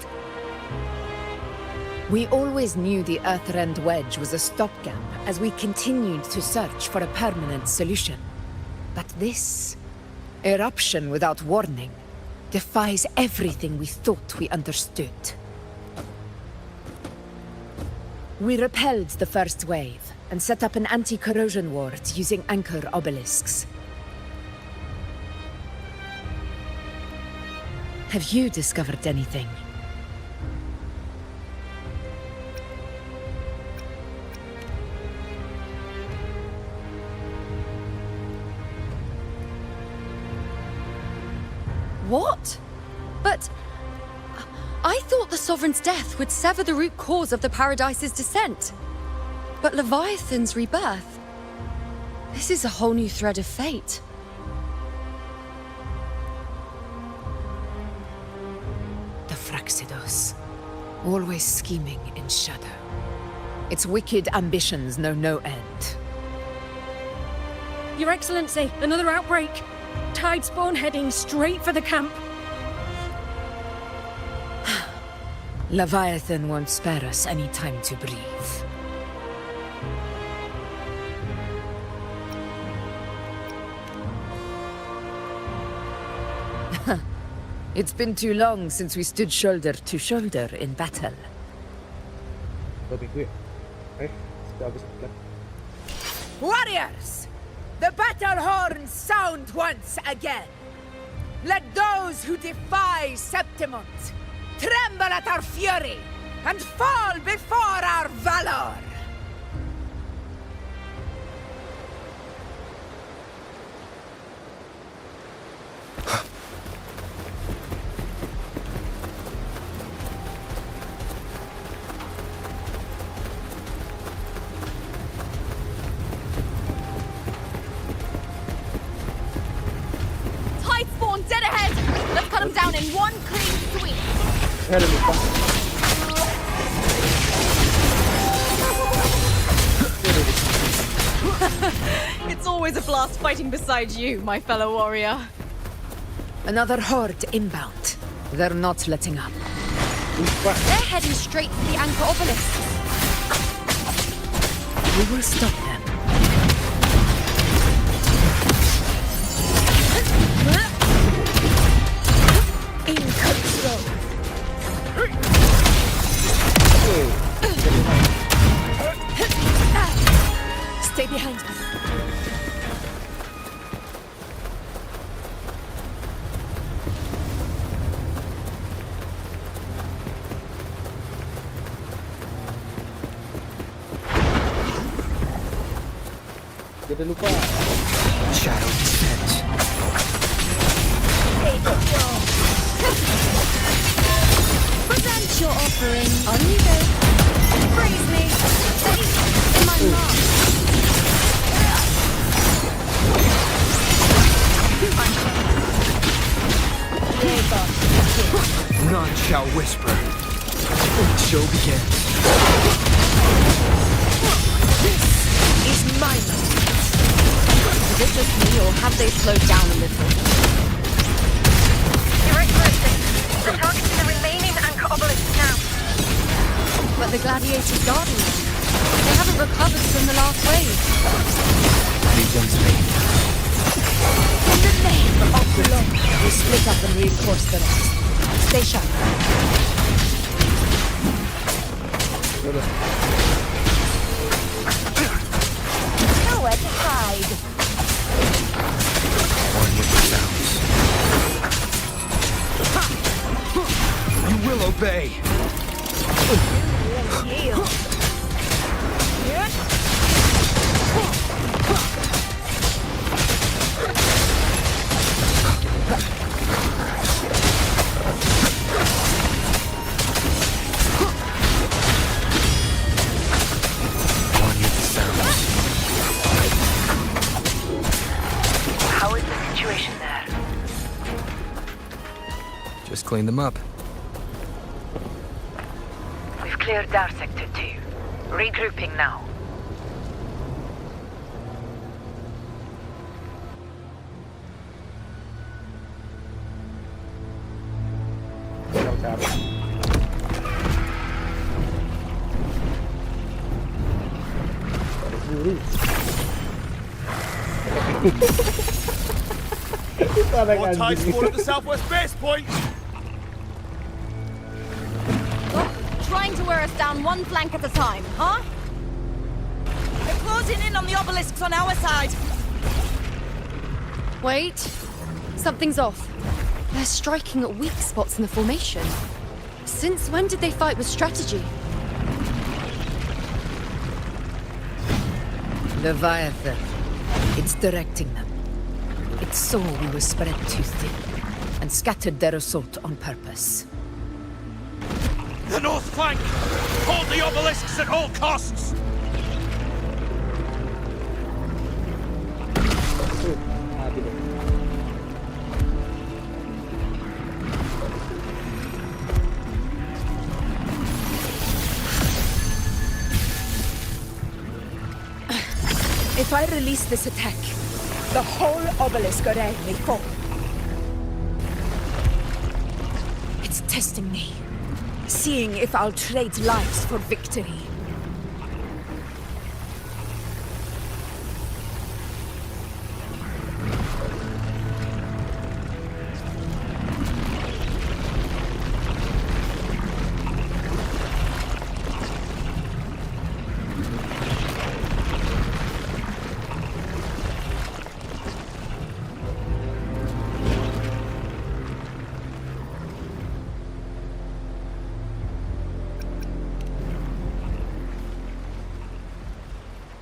We always knew the Earthrend Wedge was a stopgap as we continued to search for a permanent solution. But this eruption without warning defies everything we thought we understood. We repelled the first wave and set up an anti-corrosion ward using anchor obelisks. Have you discovered anything? What? But I thought the Sovereign's death would sever the root cause of the Paradise's descent. But Leviathan's rebirth... This is a whole new thread of fate. The Fraxidos. Always scheming in shadow. Its wicked ambitions know no end. Your Excellency, another outbreak. Tide spawn heading straight for the camp. Leviathan won't spare us any time to breathe. It's been too long since we stood shoulder to shoulder in battle. Warriors! The battle horns sound once again! Let those who defy Septimont tremble at our fury and fall before our valor! Tide spawn dead ahead! Let's cut them down in one clean sweep! It's always a blast fighting beside you, my fellow warrior. Another horde inbound. They're not letting up. They're heading straight for the Anchor Obelisk. We will stop them. In control. Stay behind me. Jangan lupa. Shadow descent. Present your offering. On you go. Praise me. In my mark. None shall whisper. The show begins. Is my moment. Is it just me, or have they slowed down a little? Your Excellency, the target is the remaining Anchor Obelisk now. But the gladiators guarding them. They haven't recovered from the last wave. Legions me. In the name of blood, we split up and reinforce the rest. Stay sharp. Nowhere to hide. One with the sounds. You will obey. Yield. One with the sounds. How is the situation there? Just clean them up. We've cleared our Sector 2. Regrouping now. More tide spawn at the southwest base point! Trying to wear us down one flank at a time, huh? They're closing in on the obelisks on our side. Wait. Something's off. They're striking at weak spots in the formation. Since when did they fight with strategy? Leviathan. It's directing them. It saw we were spread too thin and scattered their assault on purpose. flank! Hold the obelisks at all costs! Mati deh. If I release this attack, the whole obelisk around may fall. It's testing me, seeing if I'll trade lives for victory.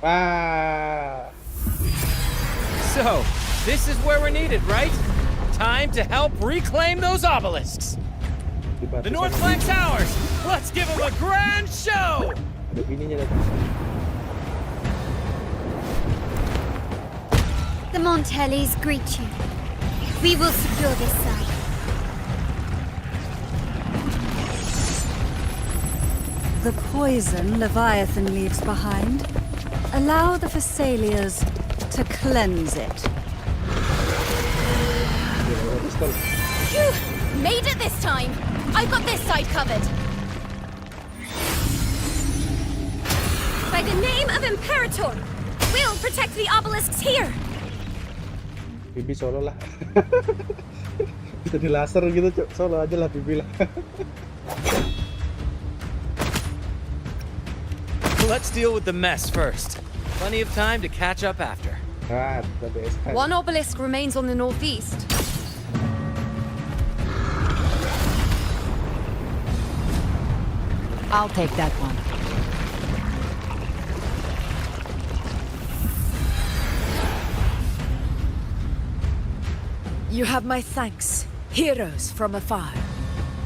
Wah. So, this is where we're needed, right? Time to help reclaim those obelisks. The North Flank's ours. Let's give them a grand show. Ada bininya datang. The Montellis greet you. We will secure this site. The poison Leviathan leaves behind, allow the Thessalians to cleanse it. Phew! Made it this time! I've got this side covered! By the name of Imperator, we'll protect the obelisks here! Bibi solo lah. Bisa di laser gitu, Cuk. Solo aja lah Bibi lah. Let's deal with the mess first. Plenty of time to catch up after. One obelisk remains on the northeast. I'll take that one. You have my thanks, heroes from afar.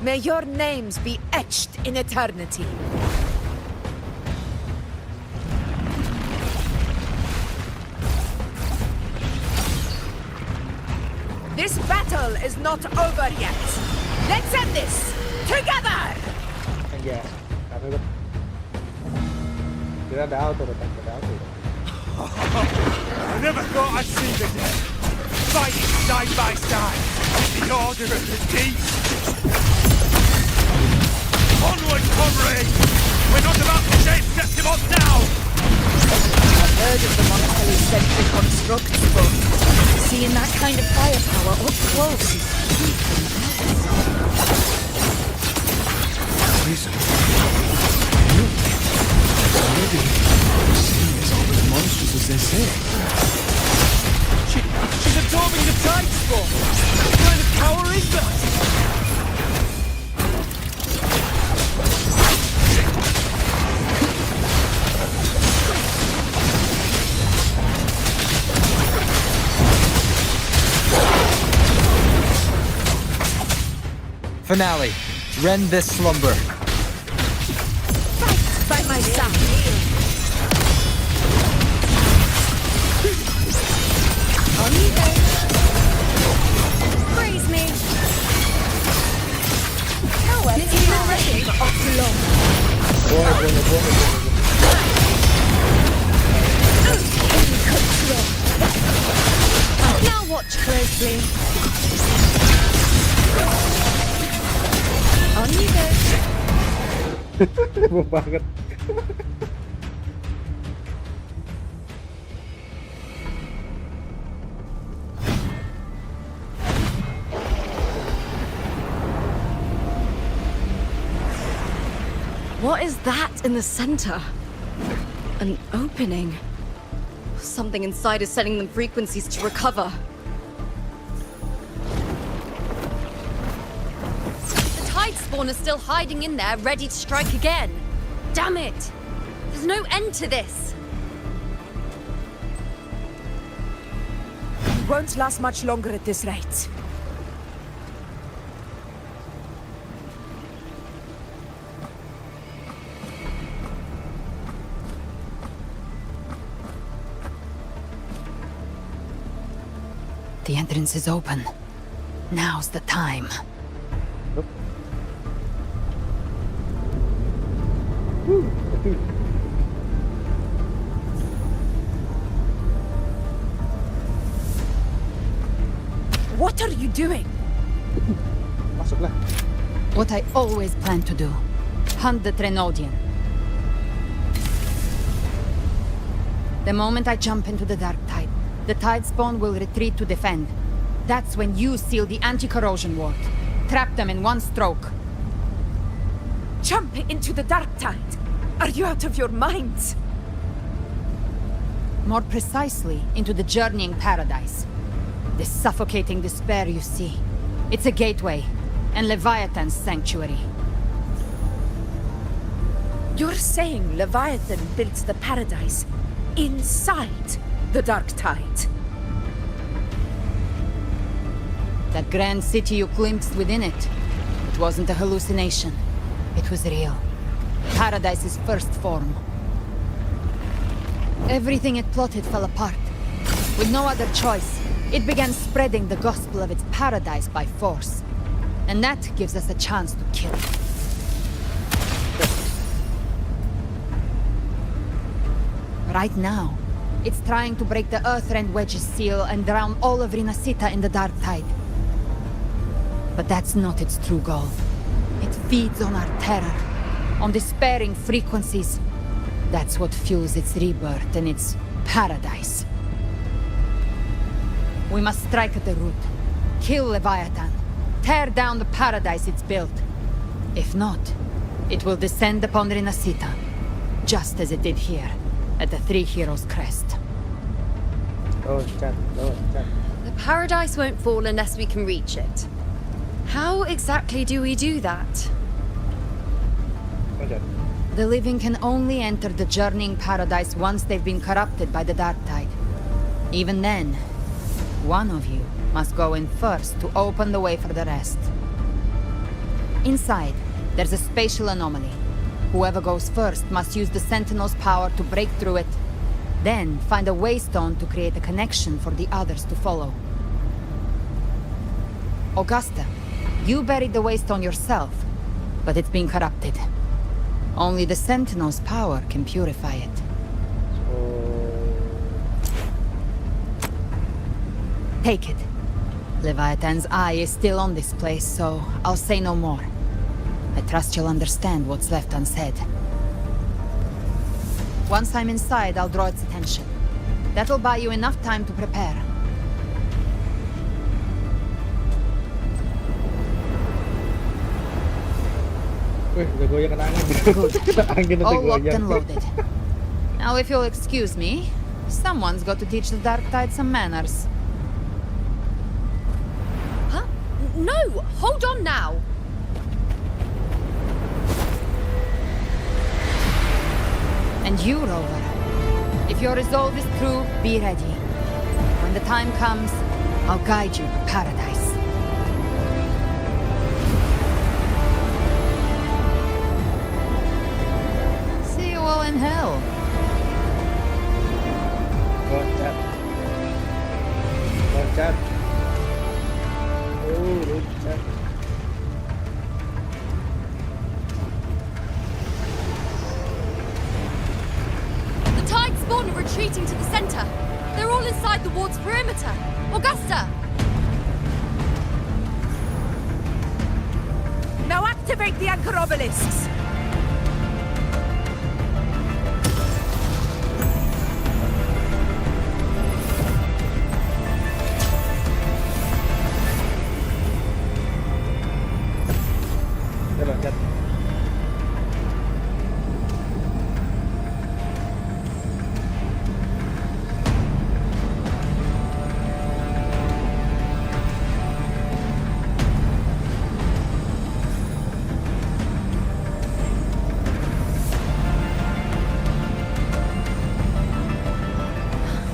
May your names be etched in eternity. This battle is not over yet. Let's end this together! Ya, karena kira ada auto, ada auto. I never thought I'd see the day. Fighting side by side in the order of the deep. Onward, comrade! We're not about to chase Septimon now! I've heard of the Montelli sentry constructs, but seeing that kind of firepower up close is Lisa. Maybe the sea is all as monstrous as they say. She's absorbing the tide storm! What kind of power is that? Finale. Rend this slumber. fight by my side. On you go. Praise me! Power is ready of long. Now watch closely. On you go. Heboh banget. What is that in the center? An opening. Something inside is sending them frequencies to recover. The tide spawn is still hiding in there, ready to strike again. Damn it! There's no end to this. It won't last much longer at this rate. The entrance is open. Now's the time. What are you doing? Masuklah. What I always planned to do. Hunt the Trenodian. The moment I jump into the dark tide, the tide spawn will retreat to defend. That's when you seal the anti-corrosion ward. Trap them in one stroke. Jump into the dark tide? Are you out of your minds? More precisely, into the journeying paradise. The suffocating despair you see. It's a gateway, and Leviathan's sanctuary. You're saying Leviathan built the paradise inside the dark tide? That grand city you glimpsed within it, it wasn't a hallucination. It was real. Paradise's first form. Everything it plotted fell apart. With no other choice, it began spreading the gospel of its paradise by force. And that gives us a chance to kill it. Right now, it's trying to break the Earthrend Wedge's seal and drown all of Rinasita in the dark tide. But that's not its true goal. It feeds on our terror, on despairing frequencies. That's what fuels its rebirth and its paradise. We must strike at the root. Kill Leviathan. Tear down the paradise it's built. If not, it will descend upon Rinasita, just as it did here, at the Three Heroes Crest. The paradise won't fall unless we can reach it. How exactly do we do that? The living can only enter the journeying paradise once they've been corrupted by the dark tide. Even then, one of you must go in first to open the way for the rest. Inside, there's a spatial anomaly. Whoever goes first must use the Sentinel's power to break through it, then find a waystone to create a connection for the others to follow. Augusta, you buried the waystone yourself, but it's been corrupted. Only the Sentinel's power can purify it. Take it. Leviathan's eye is still on this place, so I'll say no more. I trust you'll understand what's left unsaid. Once I'm inside, I'll draw its attention. That'll buy you enough time to prepare. Good. All locked and loaded. Now, if you'll excuse me, someone's got to teach the Dark Tide some manners. Huh? No! Hold on now! And you, Rover. If your resolve is true, be ready. When the time comes, I'll guide you to paradise. See you all in hell. The tide spawn are retreating to the center. They're all inside the ward's perimeter. Augusta! Now activate the anchor obelisks!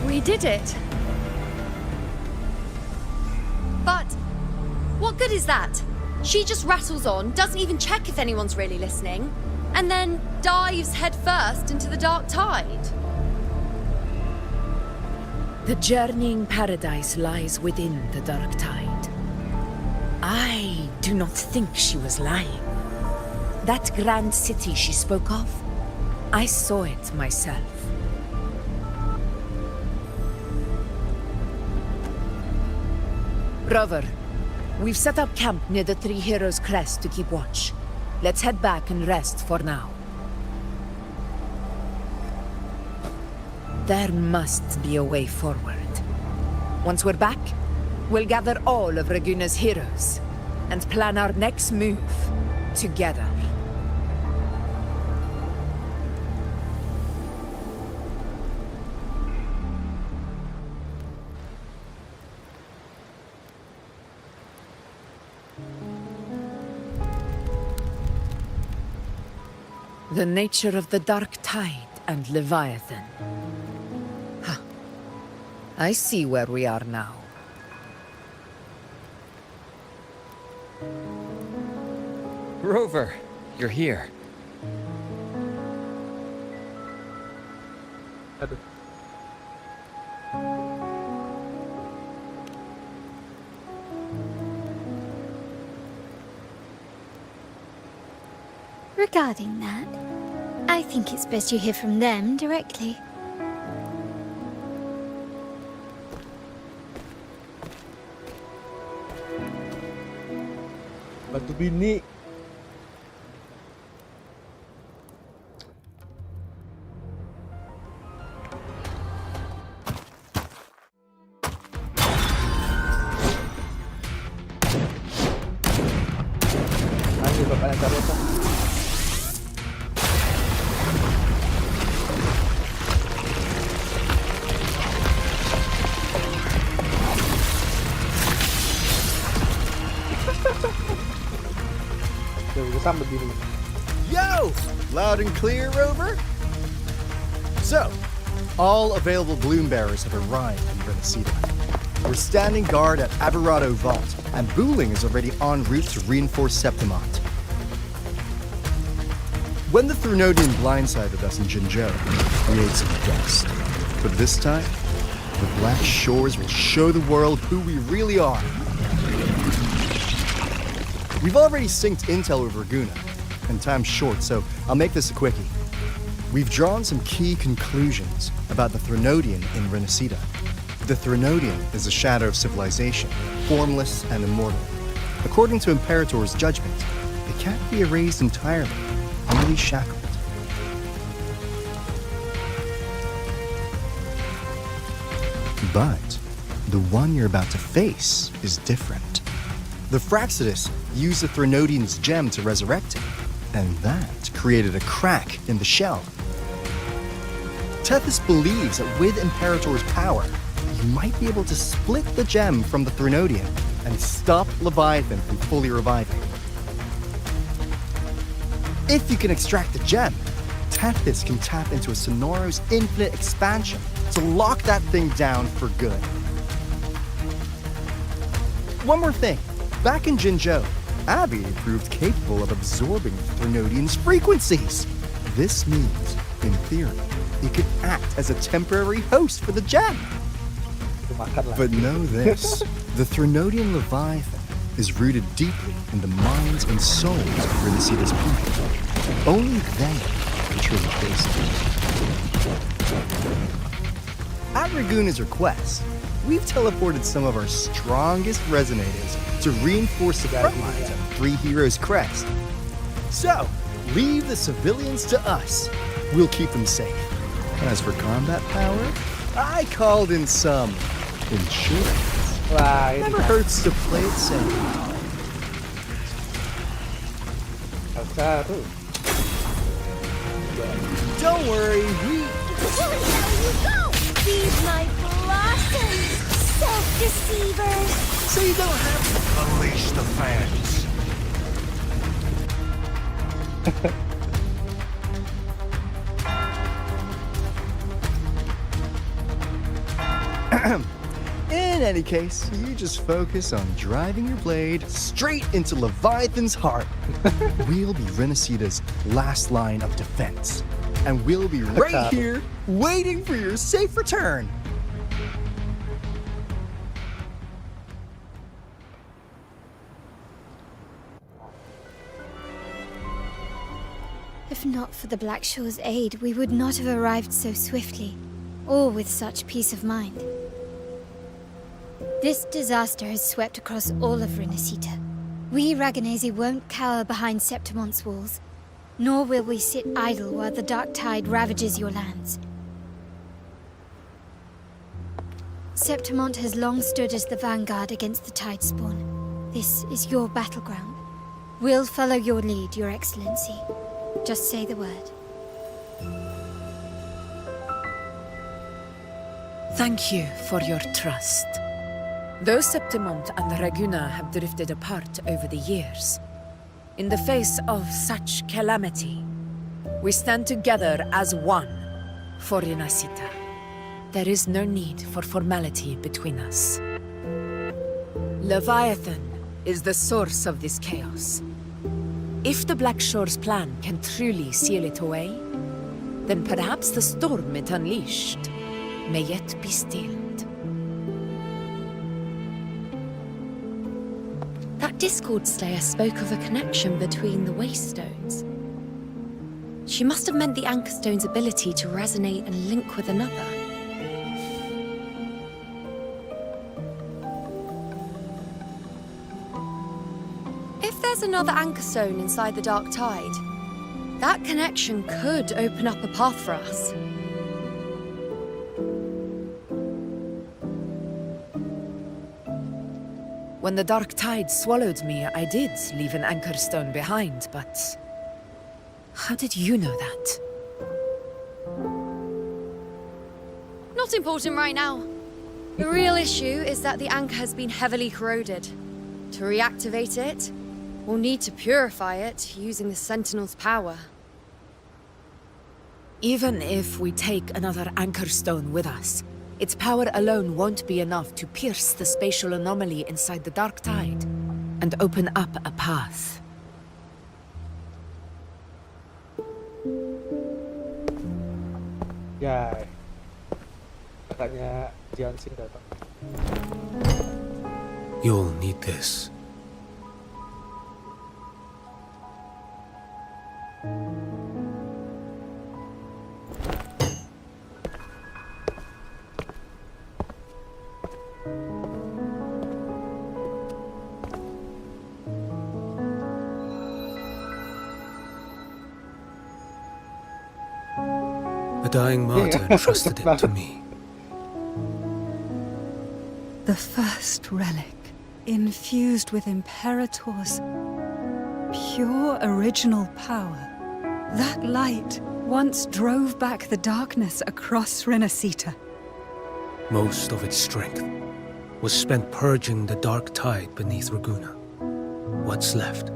We did it. But what good is that? She just rattles on, doesn't even check if anyone's really listening, and then dives headfirst into the dark tide. The journeying paradise lies within the dark tide. I do not think she was lying. That grand city she spoke of, I saw it myself. Rover, we've set up camp near the Three Heroes Crest to keep watch. Let's head back and rest for now. There must be a way forward. Once we're back, we'll gather all of Raguna's heroes and plan our next move together. The nature of the Dark Tide and Leviathan. Huh. I see where we are now. Rover, you're here. Aduh. Regarding that, I think it's best you hear from them directly. Batu bini. Ayo bapaknya Carlota. Yo! Loud and clear, Rover? So, all available bloom bearers have arrived in Renacida. We're standing guard at Averado Vault, and Booling is already en route to reinforce Septimont. When the Threnodian blindsided us in Jinzhou, we ate some dust. But this time, the Black Shores will show the world who we really are. We've already synced intel with Raguna, and time's short, so I'll make this a quickie. We've drawn some key conclusions about the Threnodian in Renacida. The Threnodian is a shadow of civilization, formless and immortal. According to Imperator's judgment, it can't be erased entirely, only shackled. But the one you're about to face is different. The Fraxidus used the Threnodian's gem to resurrect him, and that created a crack in the shell. Tethys believes that with Imperator's power, you might be able to split the gem from the Threnodian and stop Leviathan from fully reviving. If you can extract the gem, Tethys can tap into a Sonoro's infinite expansion to lock that thing down for good. One more thing. Back in Jinzhou, Abby proved capable of absorbing the Threnodian's frequencies. This means, in theory, it could act as a temporary host for the gem. But know this, the Threnodian Leviathan is rooted deeply in the minds and souls of Renacida's people. Only they can truly face it. At Raguna's request, we've teleported some of our strongest resonators to reinforce the front lines of Three Heroes Crest. So, leave the civilians to us. We'll keep them safe. As for combat power, I called in some insurance. Never hurts to play it safe. Don't worry, we... Feed my blossoms, self-deceivers! So you don't have to unleash the fans. In any case, you just focus on driving your blade straight into Leviathan's heart. We'll be Renacida's last line of defense. And we'll be right here, waiting for your safe return. If not for the Black Shore's aid, we would not have arrived so swiftly, or with such peace of mind. This disaster has swept across all of Renacita. We Raganese won't cower behind Septimon's walls, nor will we sit idle while the dark tide ravages your lands. Septimont has long stood as the vanguard against the tide spawn. This is your battleground. We'll follow your lead, Your Excellency. Just say the word. Thank you for your trust. Though Septimont and Raguna have drifted apart over the years, in the face of such calamity, we stand together as one for Renacita. There is no need for formality between us. Leviathan is the source of this chaos. If the Black Shore's plan can truly seal it away, then perhaps the storm it unleashed may yet be stilled. That Discord Slayer spoke of a connection between the Waystones. She must have meant the Anchorstone's ability to resonate and link with another. If there's another Anchorstone inside the Dark Tide, that connection could open up a path for us. When the Dark Tide swallowed me, I did leave an Anchorstone behind, but... how did you know that? Not important right now. The real issue is that the anchor has been heavily corroded. To reactivate it, we'll need to purify it using the Sentinel's power. Even if we take another Anchorstone with us, its power alone won't be enough to pierce the spatial anomaly inside the Dark Tide and open up a path. Ya, kakaknya Johnson datang. You'll need this. A dying martyr entrusted it to me. The first relic, infused with Imperator's pure original power. That light once drove back the darkness across Renacita. Most of its strength was spent purging the dark tide beneath Raguna. What's left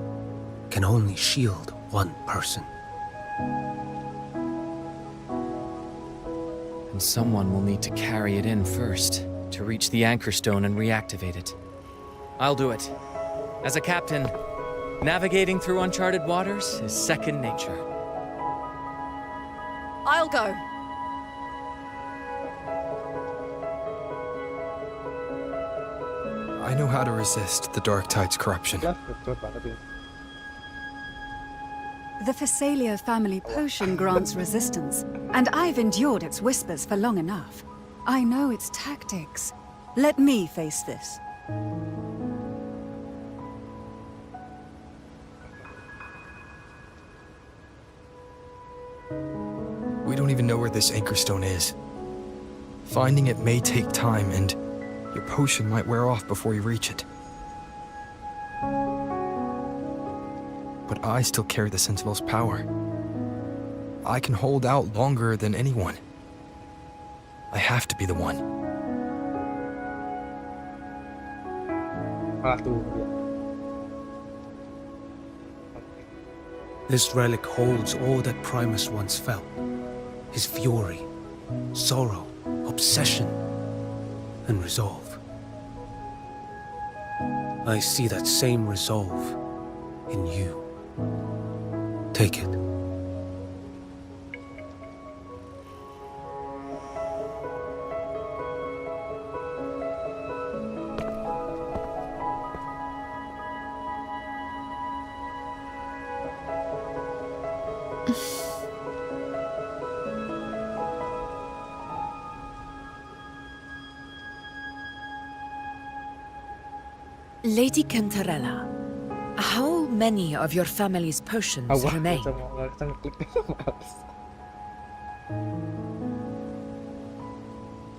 can only shield one person. And someone will need to carry it in first, to reach the Anchorstone and reactivate it. I'll do it. As a captain, navigating through uncharted waters is second nature. I'll go. I know how to resist the Dark Tide's corruption. The Phasalia family potion grants resistance, and I've endured its whispers for long enough. I know its tactics. Let me face this. We don't even know where this Anchorstone is. Finding it may take time, and your potion might wear off before you reach it. But I still carry the Sentinel's power. I can hold out longer than anyone. I have to be the one. This relic holds all that Primus once felt. His fury, sorrow, obsession, and resolve. I see that same resolve in you. Take it. Lady Cantarella, how many of your family's potions remain?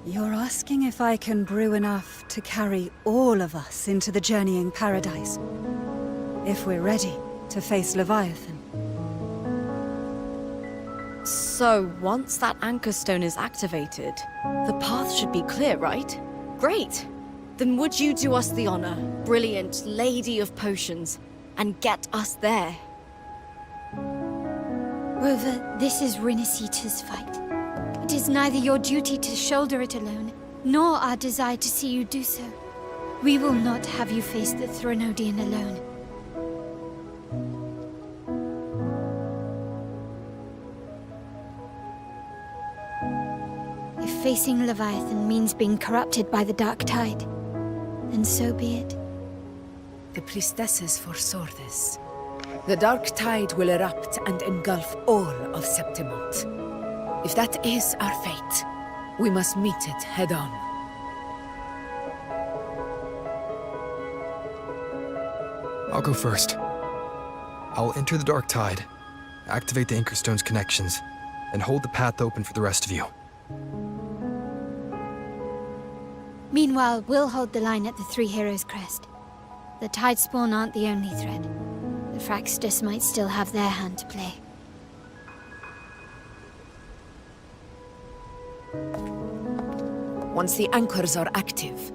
You're asking if I can brew enough to carry all of us into the journeying paradise? If we're ready to face Leviathan. So, once that anchor stone is activated, the path should be clear, right? Great! Then would you do us the honor, brilliant Lady of Potions, and get us there? Rover, this is Rinasita's fight. It is neither your duty to shoulder it alone, nor our desire to see you do so. We will not have you face the Threnodian alone. If facing Leviathan means being corrupted by the Dark Tide, then so be it. The priestesses foresaw this. The Dark Tide will erupt and engulf all of Septimont. If that is our fate, we must meet it head-on. I'll go first. I'll enter the Dark Tide, activate the Anchorstone's connections, and hold the path open for the rest of you. Meanwhile, we'll hold the line at the Three Heroes Crest. The Tidespawn aren't the only threat. The Fraxtus might still have their hand to play. Once the anchors are active,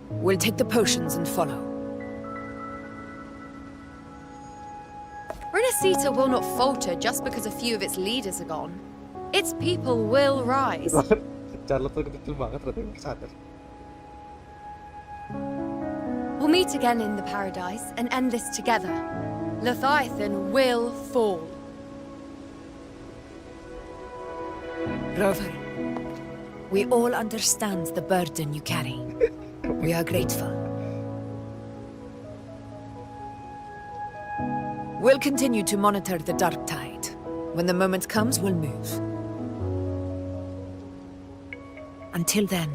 we'll take the potions and follow. Rinasita will not falter just because a few of its leaders are gone. Its people will rise. Charlotte tuh kecil banget ternyata sadar. We'll meet again in the paradise and end this together. Leviathan will fall. Rover, we all understand the burden you carry. We are grateful. We'll continue to monitor the Dark Tide. When the moment comes, we'll move. Until then,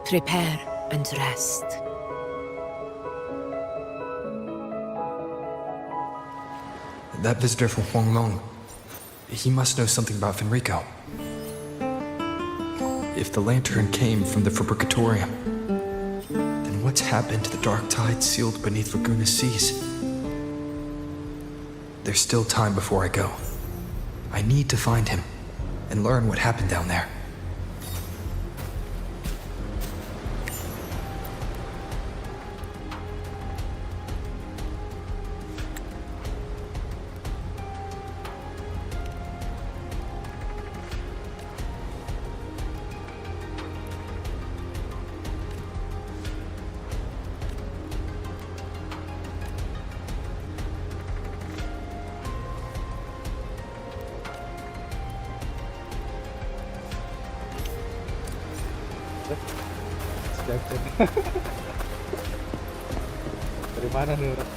prepare and rest. That visitor from Huanglong, he must know something about Fenrico. If the lantern came from the Fabricatorium, then what's happened to the Dark Tide sealed beneath Laguna's seas? There's still time before I go. I need to find him and learn what happened down there. Dari mana nih orang?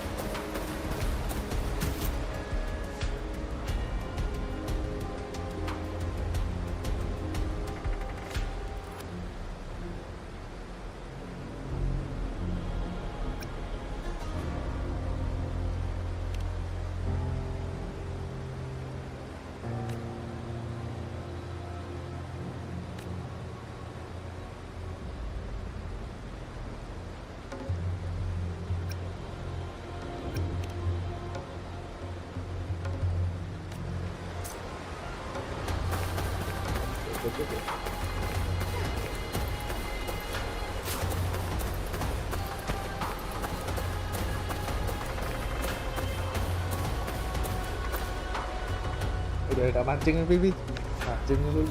Udah mancing Bibi, mancing dulu.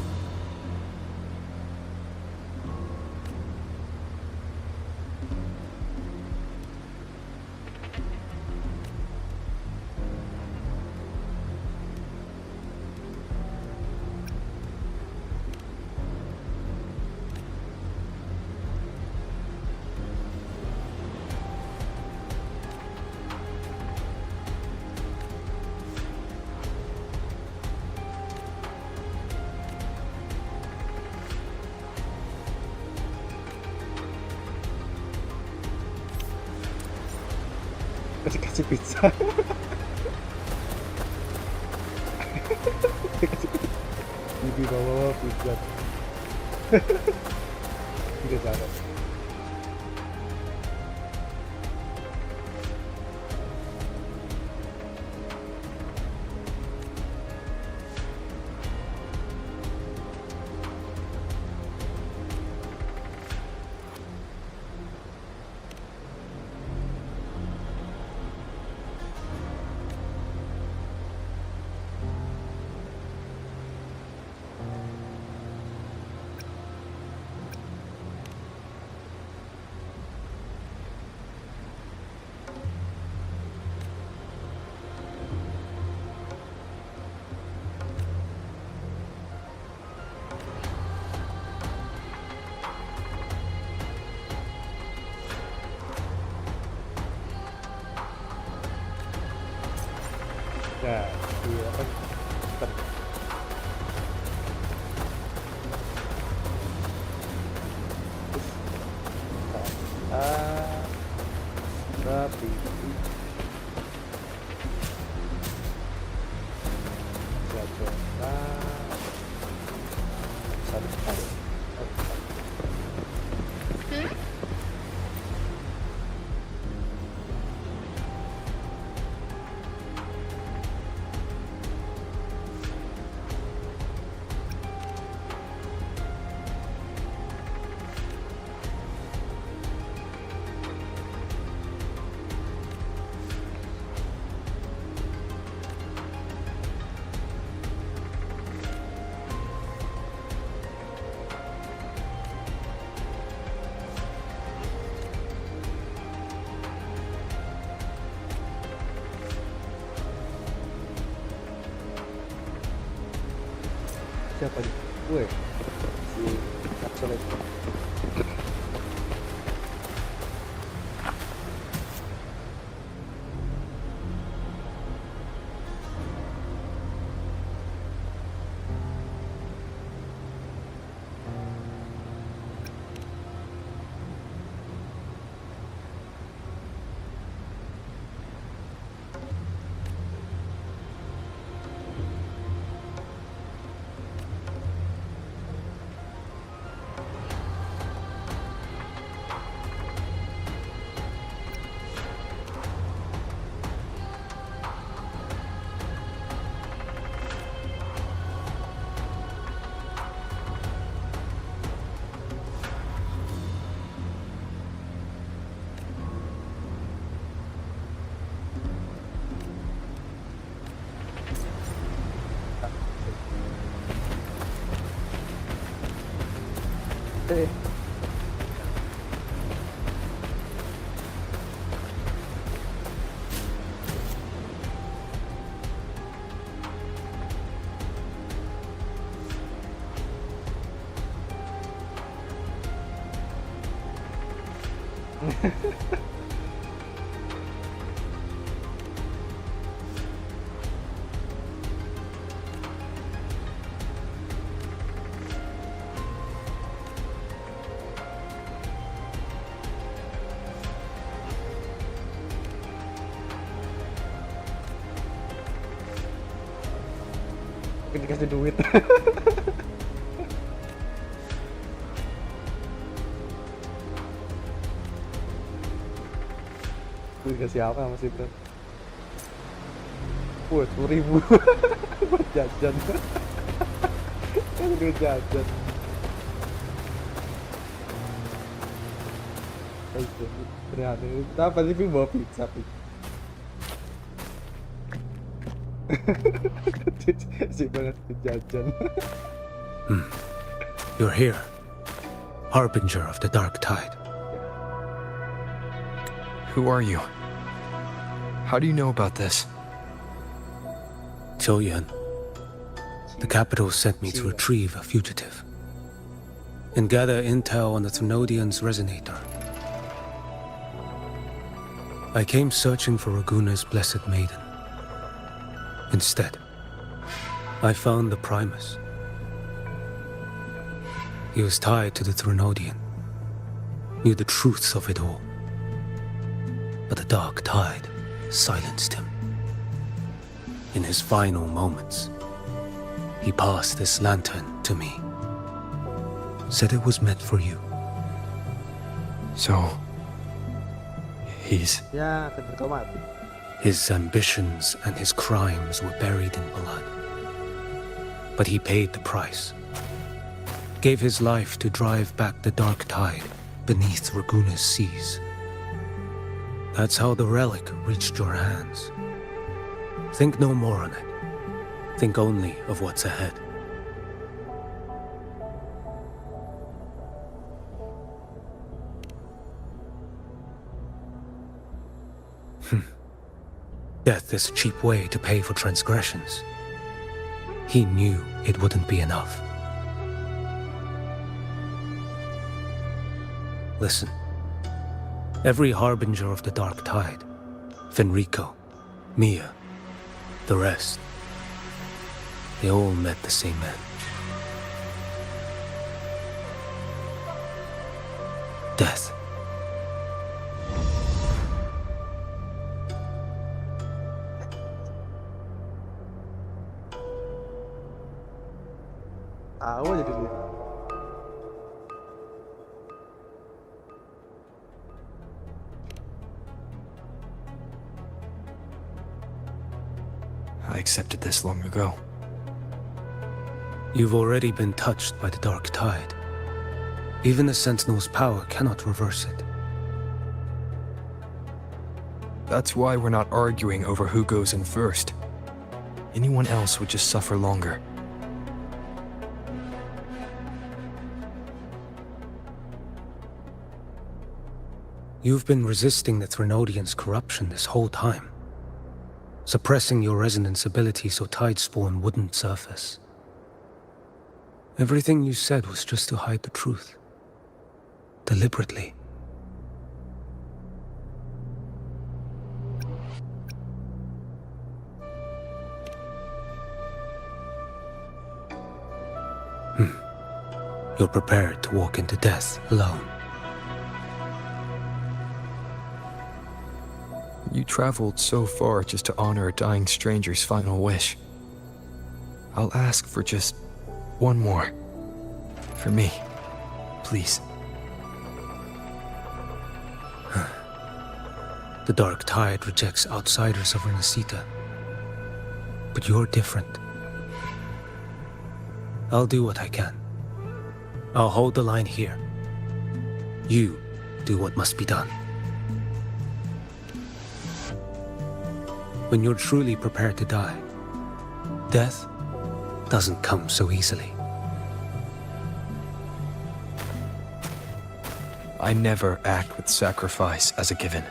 Kasih pizza. Bibi bawa pizza. Tidak salah. Ya, iya kan. Tapi siapa nih? Gue si Absolute. Mungkin dikasih duit. Dikasih apa sama si Bro? 10.000 buat jajan. Kan duit jajan. Ternyata apa sih bawa pizza Pi? Si banget jajan. You're here, harbinger of the dark tide. Who are you? How do you know about this? Choyan. The capital sent me to retrieve a fugitive and gather intel on the Thrunodian's resonator. I came searching for Raguna's blessed maiden. Instead, I found the Primus. He was tied to the Thrunodian, knew the truths of it all. But the dark tide silenced him. In his final moments, he passed this lantern to me. Said it was meant for you. So, he's... Ya, kau mati. His ambitions and his crimes were buried in blood. But he paid the price. Gave his life to drive back the dark tide beneath Raguna's seas. That's how the relic reached your hands. Think no more on it. Think only of what's ahead. Death is a cheap way to pay for transgressions. He knew it wouldn't be enough. Listen. Every harbinger of the dark tide, Fenrico, Mia, the rest, they all met the same end. Death. Tahu aja dulu. I accepted this long ago. You've already been touched by the dark tide. Even the Sentinel's power cannot reverse it. That's why we're not arguing over who goes in first. Anyone else would just suffer longer. You've been resisting the Threnodians' corruption this whole time. Suppressing your resonance ability so Tidespawn wouldn't surface. Everything you said was just to hide the truth. Deliberately. You're prepared to walk into death alone. You traveled so far just to honor a dying stranger's final wish. I'll ask for just one more. For me. Please. The dark tide rejects outsiders of Renacita. But you're different. I'll do what I can. I'll hold the line here. You do what must be done. When you're truly prepared to die, death doesn't come so easily. I never act with sacrifice as a given.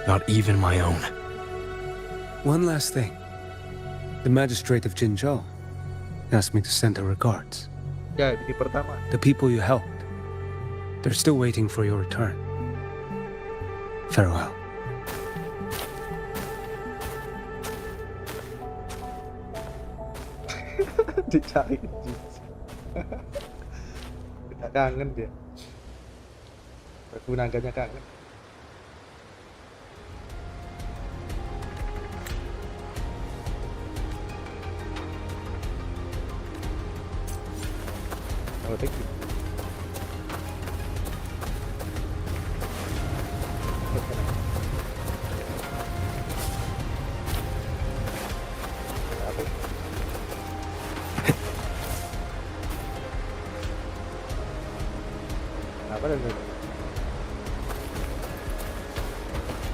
Not even my own. One last thing. The magistrate of Jinzhou asked me to send her regards. Ya, ini pertama. The people you helped, they're still waiting for your return. Farewell. Dicari kita kangen dia. Aku naganya kangen. Oh, thank you.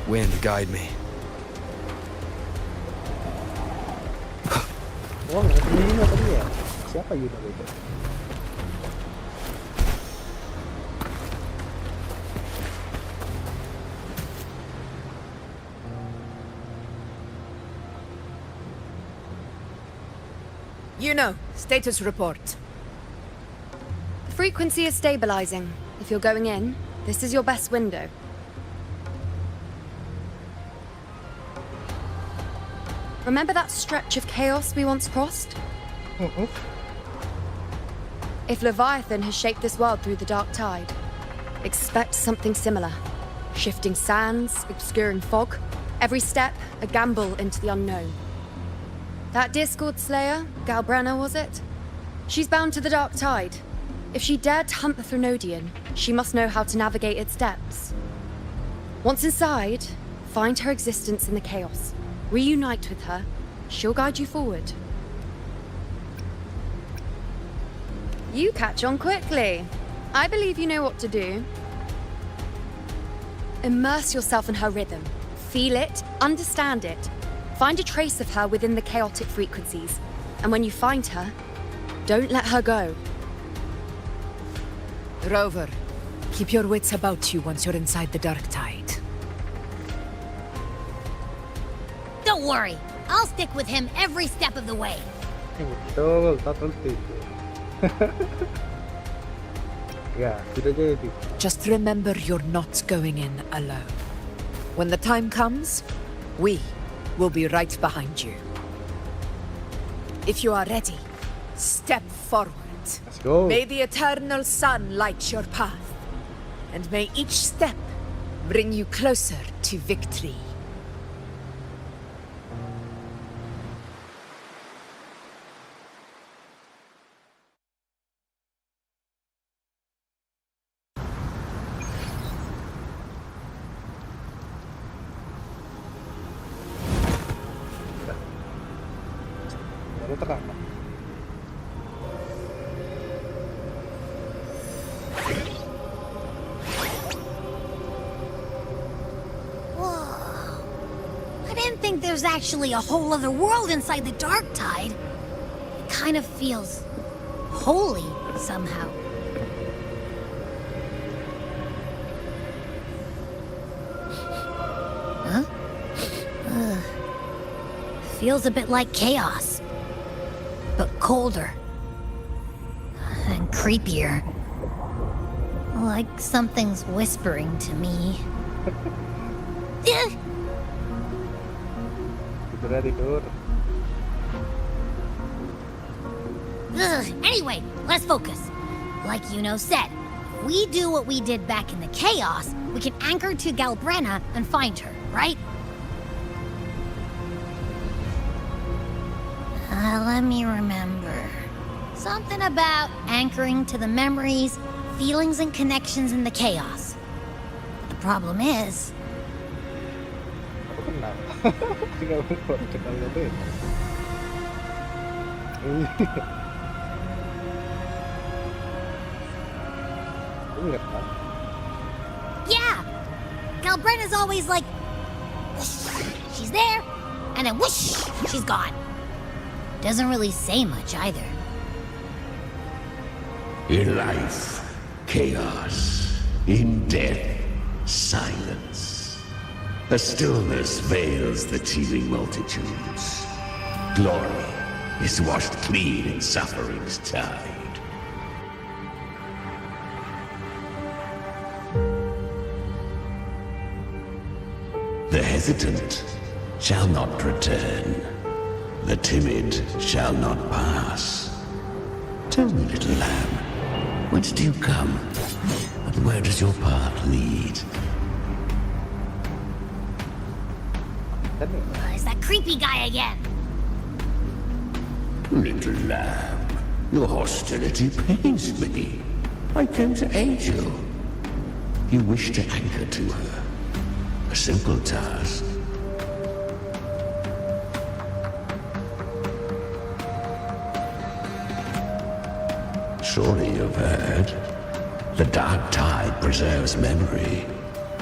Wind, guide me. Oh, ini apa dia? Siapa Yuna itu? Status report. The frequency is stabilizing. If you're going in, this is your best window. Remember that stretch of chaos we once crossed? If Leviathan has shaped this world through the dark tide, expect something similar. Shifting sands, obscuring fog, Every step, a gamble into the unknown. That Discord Slayer, Galber, was it? She's bound to the Dark Tide. If she dared to hunt the Threnodian, she must know how to navigate its depths. Once inside, find her existence in the chaos. Reunite with her. She'll guide you forward. You catch on quickly. I believe you know what to do. Immerse yourself in her rhythm. Feel it, understand it. Find a trace of her within the chaotic frequencies. And when you find her, don't let her go. Rover, keep your wits about you once you're inside the Dark Tide. Don't worry, I'll stick with him every step of the way. Betul, tak tertib. Ya, sudah jadi. Just remember you're not going in alone. When the time comes, we will be right behind you. If you are ready, step forward. Let's go. May the eternal sun light your path, and may each step bring you closer to victory. Baru terang. I didn't think there's actually a whole other world inside the Dark Tide. It kind of feels holy somehow. Huh? Feels a bit like chaos, but colder and creepier. Like something's whispering to me. Anyway, let's focus. Like Yuno said, if we do what we did back in the chaos, we can anchor to Galber and find her, right? Let me remember. Something about anchoring to the memories, feelings, and connections in the chaos. The problem is... Aku kenal. Tinggal kenal lebih. Yeah! Galbrena's always like... whoosh, she's there, and then whoosh, she's gone. Doesn't really say much either. In life, chaos. In death, silence. A stillness veils the teeming multitudes. Glory is washed clean in suffering's tide. The hesitant shall not return. The timid shall not pass. Tell me, little lamb, whence do you come? And where does your path lead? It's that creepy guy again. Little lamb, your hostility pains me. I came to aid you. You wish to anchor to her. A simple task. Surely you've heard. The Dark Tide preserves memory.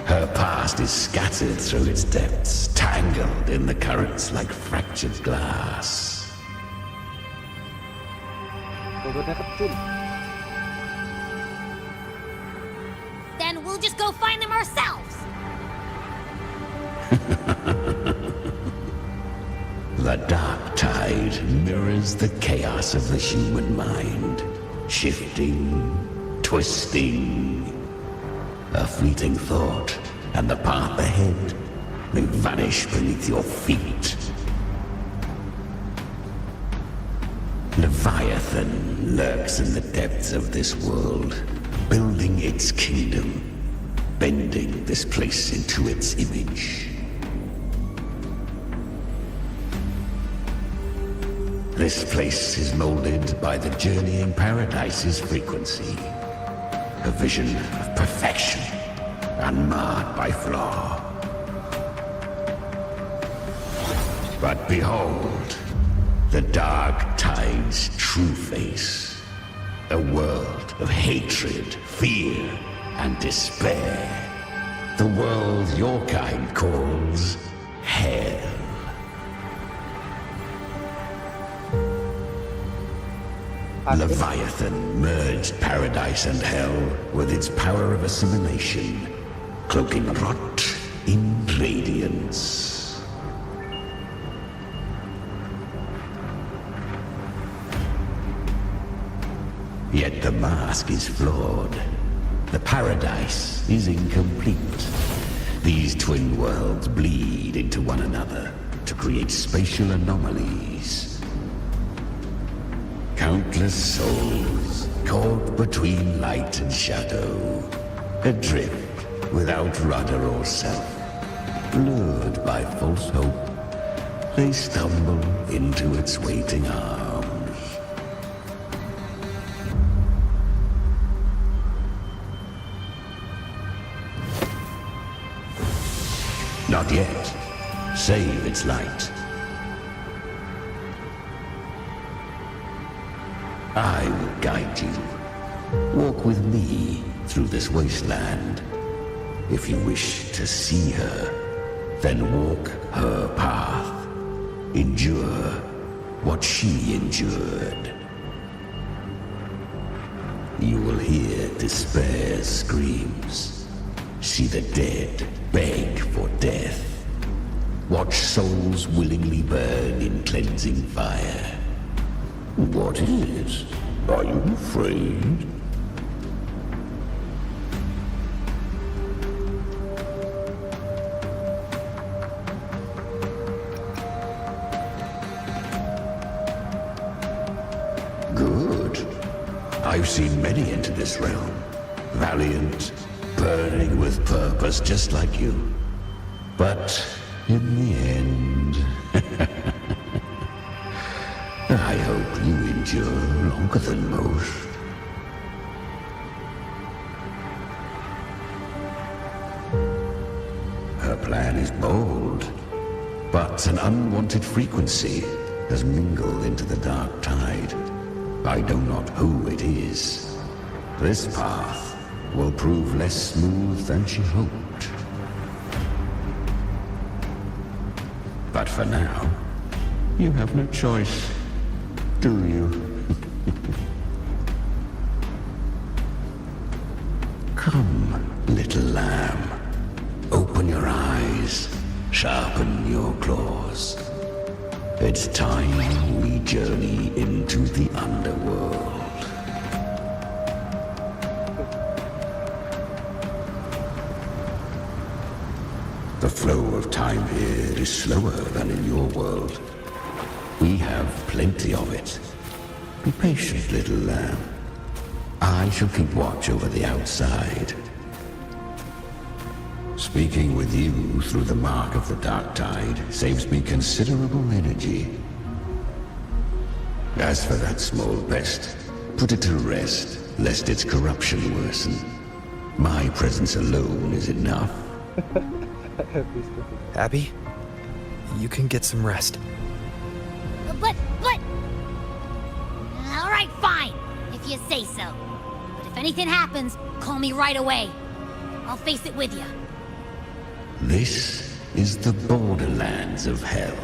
Her past is scattered through its depths, tangled in the currents like fractured glass. Then we'll just go find them ourselves. The Dark Tide mirrors the chaos of the human mind. Shifting, twisting. A fleeting thought, and the path ahead may vanish beneath your feet. Leviathan lurks in the depths of this world, building its kingdom, bending this place into its image. This place is molded by the journeying paradise's frequency. A vision of perfection, unmarred by flaw. But behold, the dark tide's true face. A world of hatred, fear, and despair. The world your kind calls Hell. Leviathan merged paradise and hell with its power of assimilation, cloaking rot in radiance. Yet the mask is flawed. The paradise is incomplete. These twin worlds bleed into one another to create spatial anomalies. Countless souls caught between light and shadow, adrift without rudder or self, lured by false hope, they stumble into its waiting arms. Not yet. Save its light. I will guide you. Walk with me through this wasteland. If you wish to see her, then walk her path. Endure what she endured. You will hear despair's screams. See the dead beg for death. Watch souls willingly burn in cleansing fire. What is it? Are you afraid? Good. I've seen many enter this realm. Valiant, burning with purpose just like you. But in the end... I hope you endure longer than most. Her plan is bold, but an unwanted frequency has mingled into the dark tide. I know not who it is. This path will prove less smooth than she hoped. But for now, you have no choice. Do you? Come, little lamb. Open your eyes. Sharpen your claws. It's time we journey into the underworld. The flow of time here is slower than in your world. We have plenty of it. Be patient, little lamb. I shall keep watch over the outside. Speaking with you through the mark of the dark tide saves me considerable energy. As for that small pest, put it to rest, lest its corruption worsen. My presence alone is enough. Abby, you can get some rest. But... All right, fine, if you say so. But if anything happens, call me right away. I'll face it with you. This is the borderlands of hell,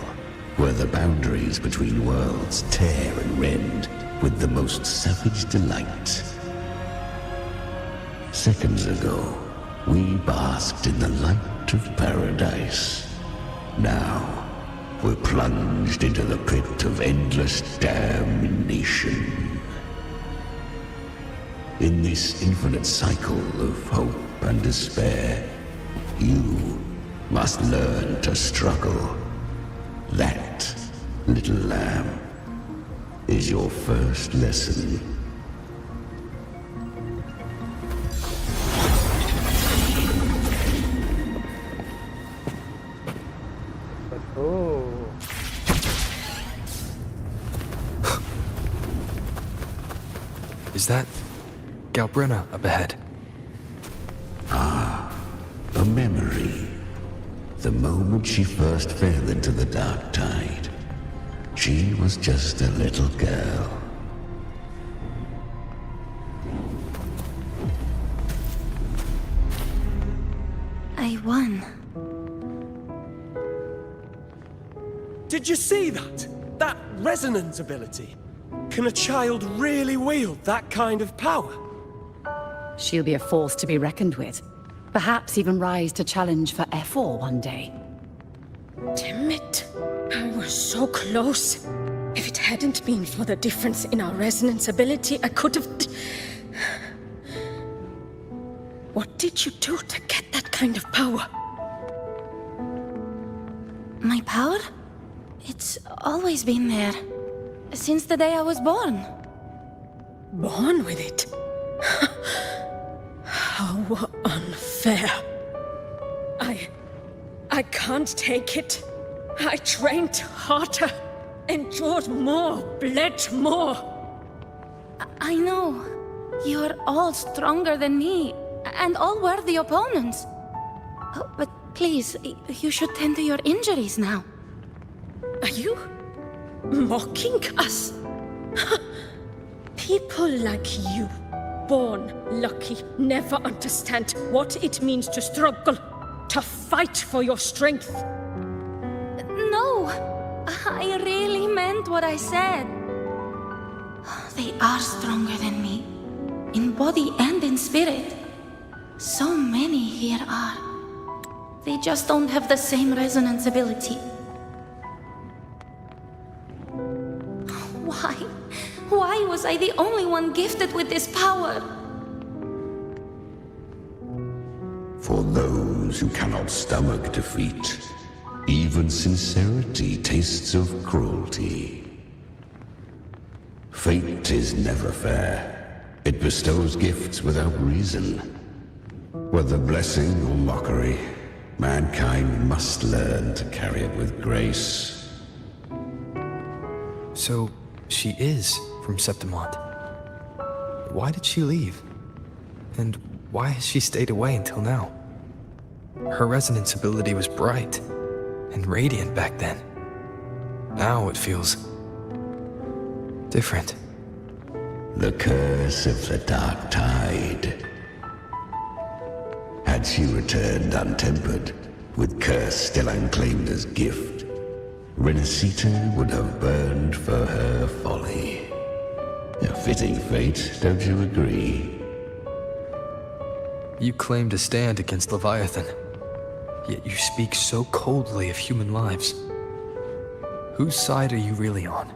where the boundaries between worlds tear and rend with the most savage delight. Seconds ago, we basked in the light of paradise. Now, we're plunged into the pit of endless damnation. In this infinite cycle of hope and despair, you must learn to struggle. That, little lamb, is your first lesson. Is that Galbrenna up ahead? Ah, a memory. The moment she first fell into the dark tide, she was just a little girl. I won. Did you see that? That resonance ability? Can a child really wield that kind of power? She'll be a force to be reckoned with. Perhaps even rise to challenge for F4 one day. Damn it. I was so close. If it hadn't been for the difference in our resonance ability, I could have... What did you do to get that kind of power? My power? It's always been there. Since the day I was born. Born with it? How unfair. I can't take it. I trained harder, endured more, bled more. I know. You're all stronger than me, and all worthy opponents. Oh, but please, you should tend to your injuries now. Are you mocking us? People like you, born lucky, never understand what it means to struggle, to fight for your strength. No, I really meant what I said. They are stronger than me, in body and in spirit. So many here are. They just don't have the same resonance ability. Why was I the only one gifted with this power? For those who cannot stomach defeat, even sincerity tastes of cruelty. Fate is never fair. It bestows gifts without reason. Whether blessing or mockery, mankind must learn to carry it with grace. So, she is from Septimont. Why did she leave? And why has she stayed away until now? Her resonance ability was bright and radiant back then. Now it feels different. The curse of the dark tide. Had she returned untempered, with curse still unclaimed as gift, Renacita would have burned for her folly. A fitting fate, don't you agree? You claim to stand against Leviathan, yet you speak so coldly of human lives. Whose side are you really on?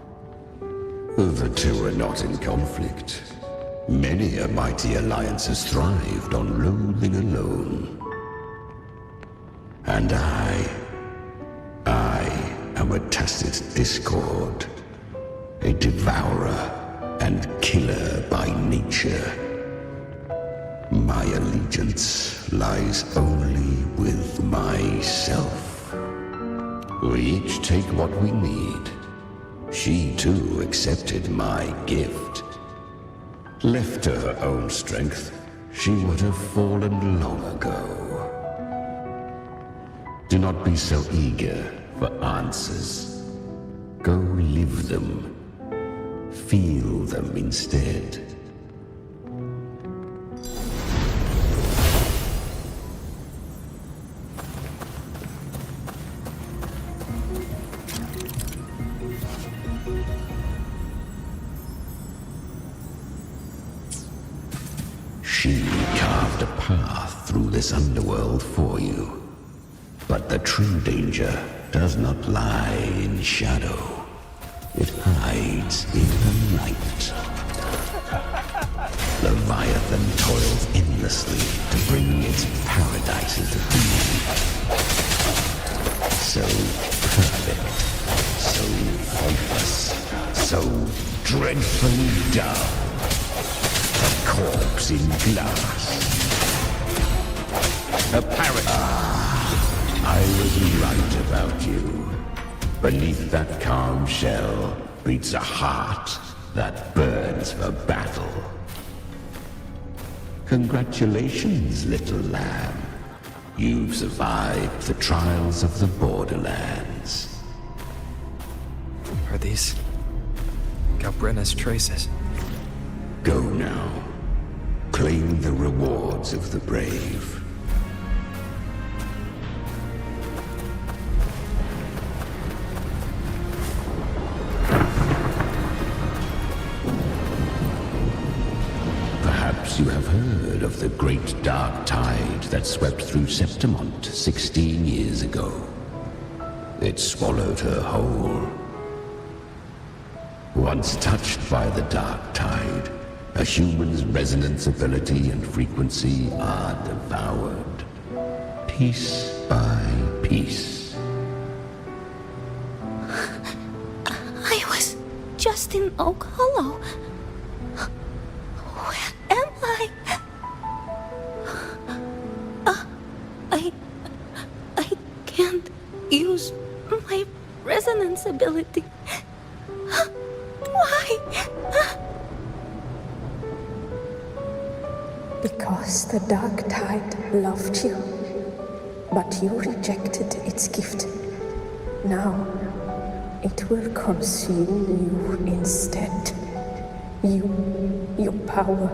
The two are not in conflict. Many a mighty alliance has thrived on loathing alone. And I am a tacit discord, a devourer and killer by nature. My allegiance lies only with myself. We each take what we need. She too accepted my gift. Left to her own strength, she would have fallen long ago. Do not be so eager for answers. Go live them. Feel them instead. She carved a path through this underworld for you. But the true danger does not lie in shadow. It hides in the light. Leviathan toils endlessly to bring its paradise into being. So perfect, so faithless, so dreadfully dull. A corpse in glass. A paradise. I was right about you. Beneath that calm shell beats a heart that burns for battle. Congratulations, little lamb. You've survived the trials of the borderlands. Are these Galbrena's traces? Go now. Claim the rewards of the brave. Perhaps you have heard of the great dark tide that swept through Septimont 16 years ago. It swallowed her whole. Once touched by the dark tide, a human's resonance ability and frequency are devoured, piece by piece. I was just in Oak Hollow. Where am I? I can't use my resonance ability. Why? Because the dark tide loved you, but you rejected its gift. Now, it will consume you instead. You, your power,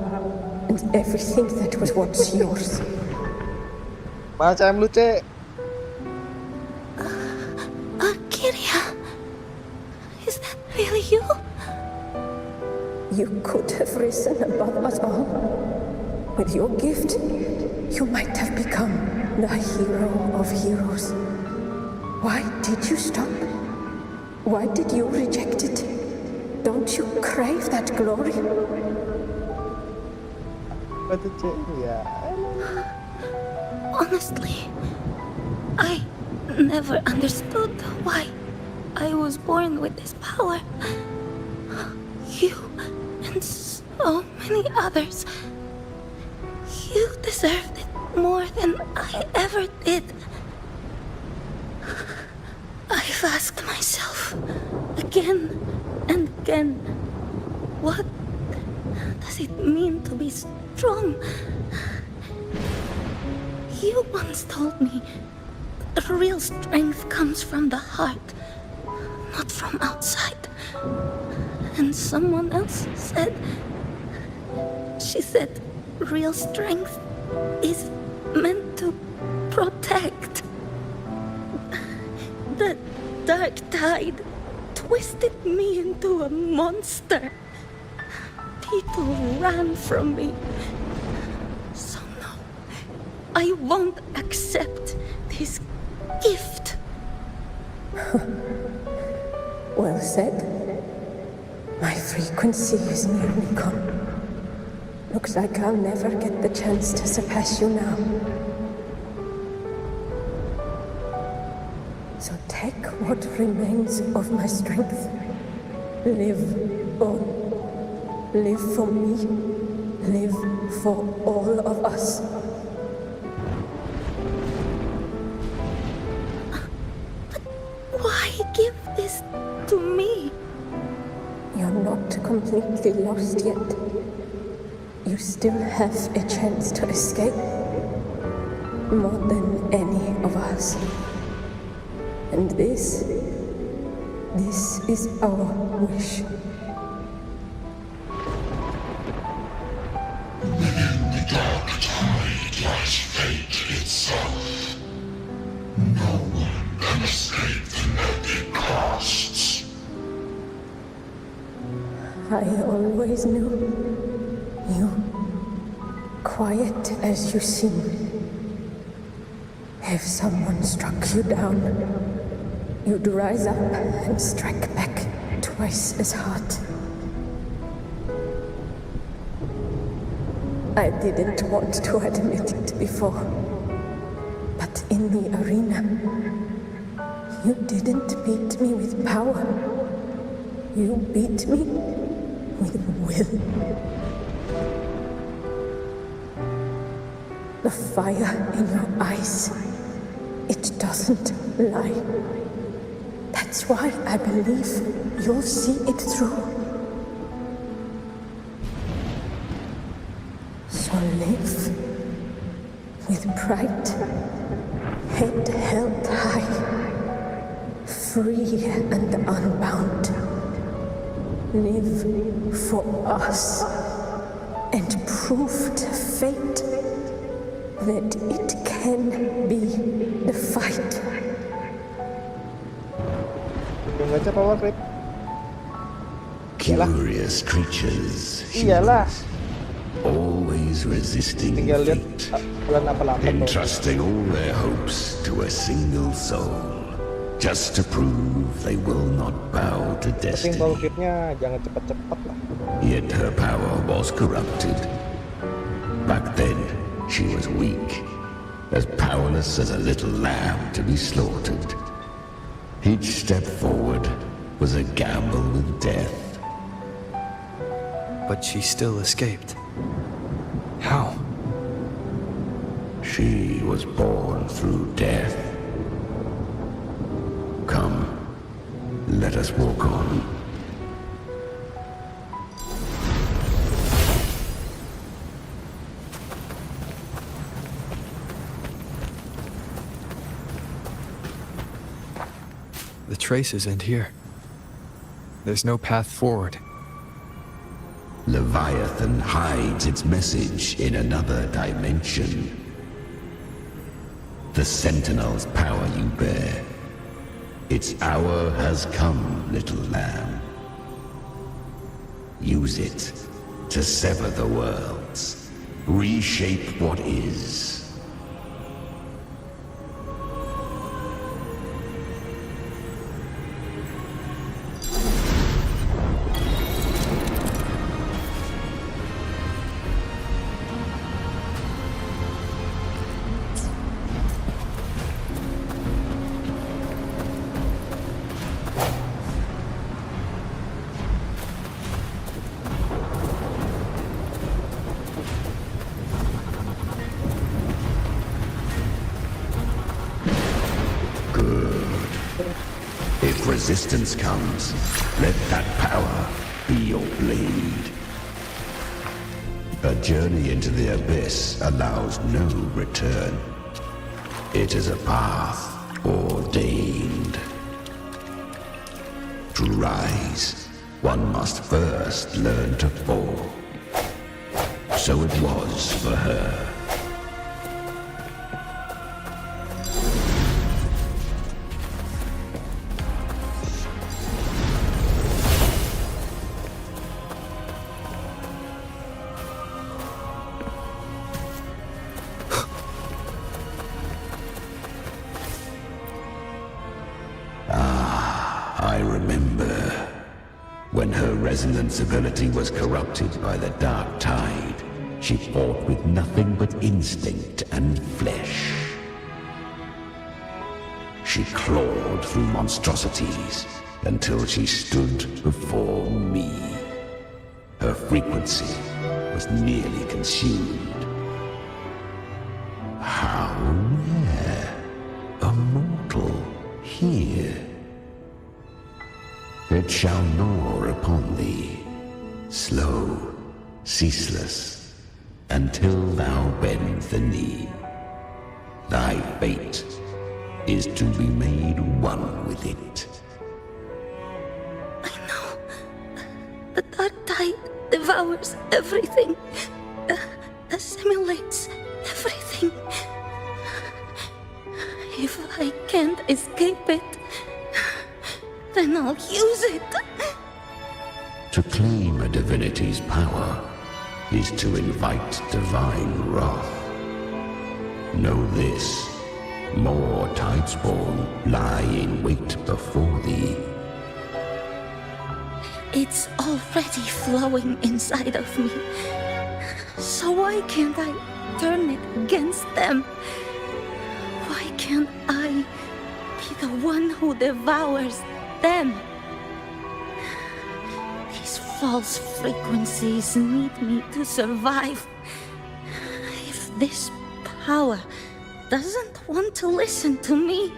and everything that was once yours. Macam lu, Cek. Kiria, is that really you? You could have risen above us all. With your gift, you might have become the hero of heroes. Why did you stop? Why did you reject it? Don't you crave that glory? Honestly, I never understood why I was born with this power. You and so many others. You deserved it more than I ever did. I've asked myself again and again, what does it mean to be strong? You once told me that real strength comes from the heart, not from outside. And someone else said, she said, real strength is meant to protect. The dark tide twisted me into a monster. People ran from me. So no, I won't accept this gift. Well said. My frequency is nearly gone. Looks like I'll never get the chance to surpass you now. So take what remains of my strength. Live on. Live for me. Live for all of us. But why give this to me? You're not completely lost yet. You still have a chance to escape. More than any of us. And this is our wish. Within the dark tide lies fate itself. No one can escape the net it casts. I always knew you, quiet as you seem. If someone struck you down, you'd rise up and strike back twice as hard. I didn't want to admit it before, but in the arena, you didn't beat me with power. You beat me with will. The fire in your eyes, it doesn't lie. That's why I believe you'll see it through. So to live with pride, head held high, free and unbound. Live for us and prove to fate that it can be defied. Curious creatures, Iyalah. always resisting Tinggal lihat fate, bulan apa lambat tuh. entrusting all their hopes to a single soul, just to prove they will not bow to Tapi destiny. ball kitnya jangan cepat-cepat lah. Yet her power was corrupted. Back then, she was weak, as powerless as a little lamb to be slaughtered. Each step forward was a gamble with death. But she still escaped. How? She was born through death. Come, let us walk on. The traces end here. There's no path forward. Leviathan hides its message in another dimension. The Sentinel's power you bear. Its hour has come, little lamb. Use it to sever the worlds, reshape what is. If resistance comes, let that power be your blade. A journey into the abyss allows no return. It is a path ordained. To rise, one must first learn to fall. So it was for her. I remember when her resonance ability was corrupted by the dark tide. She fought with nothing but instinct and flesh. She clawed through monstrosities until she stood before me. Her frequency was nearly consumed. How rare a mortal here. It shall gnaw upon thee, slow, ceaseless, until thou bend the knee. Thy fate is to be made one with it. I know. The dark tide devours everything, assimilates everything. If I can't escape it, then I'll use it. To claim a divinity's power is to invite divine wrath. Know this, more tidespawn lie in wait before thee. It's already flowing inside of me. So why can't I turn it against them? Why can't I be the one who devours them? These false frequencies need me to survive. If this power doesn't want to listen to me,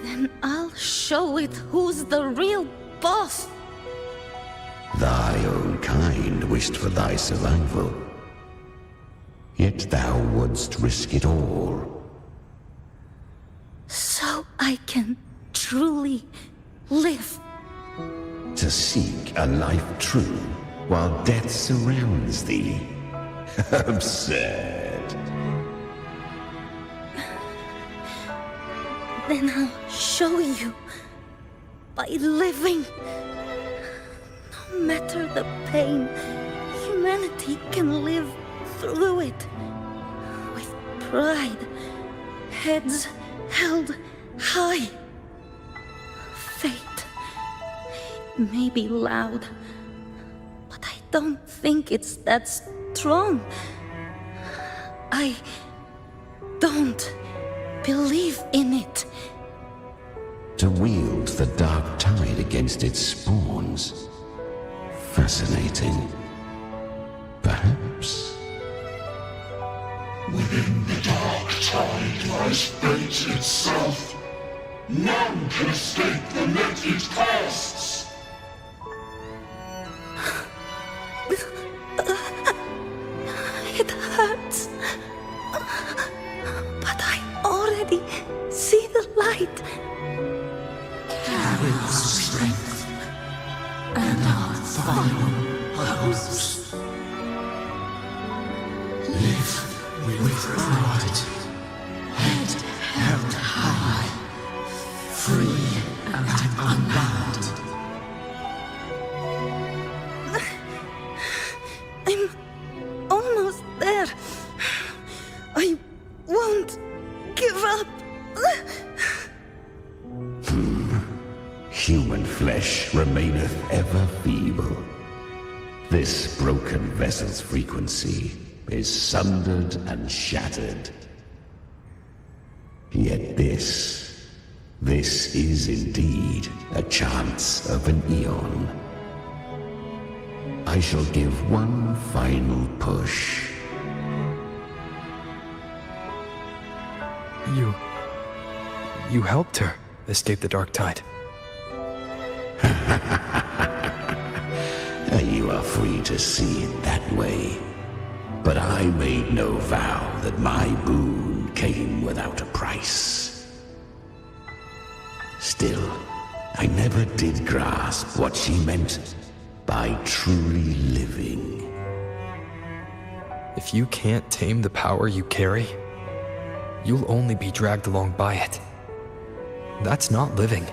then I'll show it who's the real boss. Thy own kind wished for thy survival. Yet thou wouldst risk it all. So I can truly live. To seek a life true while death surrounds thee. Absurd. Then I'll show you. By living. No matter the pain, humanity can live through it. With pride. Heads held high. Fate. It may be loud, but I don't think it's that strong. I don't believe in it. To wield the dark tide against its spawns. Fascinating. Perhaps. Within the dark tide lies fate itself. None can escape the net it casts. It hurts. But I already see the light. Carry the strength and our final hopes. Live with pride, head held high, free and unbound. I'm almost there. I won't give up. Human flesh remaineth ever feeble. This broken vessel's frequency is sundered and shattered. Yet this is indeed a chance of an eon. I shall give one final push. You helped her escape the dark tide. You are free to see it that way. But I made no vow that my boon came without a price. Still, I never did grasp what she meant by truly living. If you can't tame the power you carry, you'll only be dragged along by it. That's not living.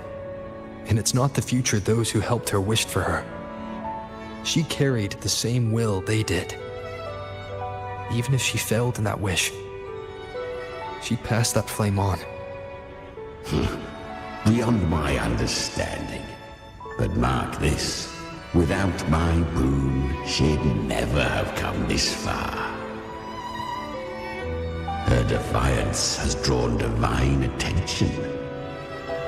And it's not the future those who helped her wished for her. She carried the same will they did. Even if she failed in that wish, she passed that flame on. Beyond my understanding. But mark this, without my boon, she'd never have come this far. Her defiance has drawn divine attention.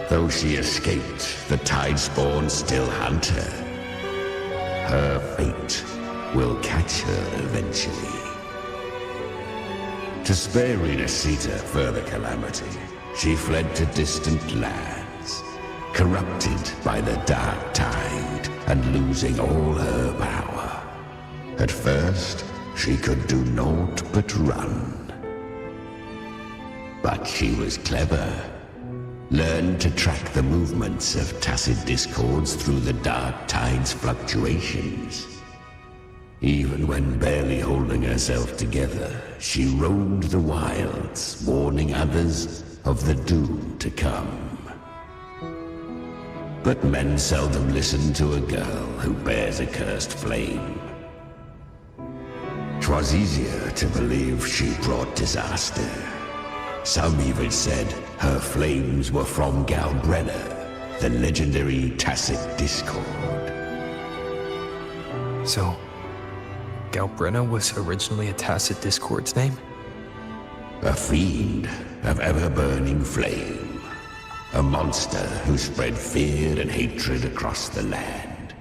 Though she escaped, the tide spawn still hunt her. Her fate will catch her eventually. To spare Renasita further calamity, she fled to distant lands, corrupted by the dark tide and losing all her power. At first, she could do naught but run. But she was clever. Learned to track the movements of tacit discords through the dark tide's fluctuations. Even when barely holding herself together, she roamed the wilds, warning others of the doom to come. But men seldom listen to a girl who bears a cursed flame. 'Twas easier to believe she brought disaster. Some even said her flames were from Galber, the legendary tacit discord. So, Galbrena was originally a tacit discord's name? A fiend of ever-burning flame. A monster who spread fear and hatred across the land,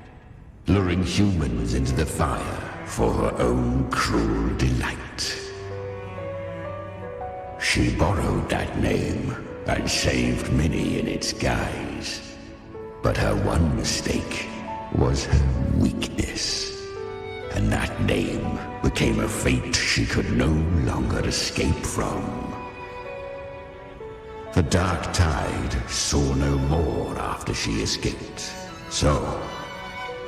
luring humans into the fire for her own cruel delight. She borrowed that name and saved many in its guise. But her one mistake was her weakness. A And that name became a fate she could no longer escape from. The Dark Tide saw no more after she escaped, so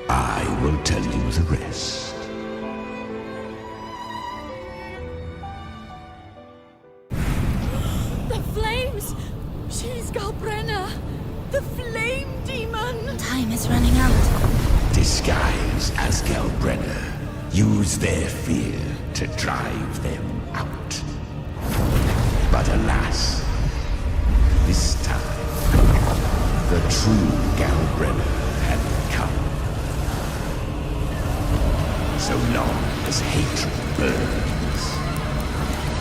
I will tell you the rest. The flames! She's Galbrenna! The flame demon! Time is running out. Disguised as Galbrenna, use their fear to drive them out. But alas, this time, the true Galbrenna had come. So long as hatred burns,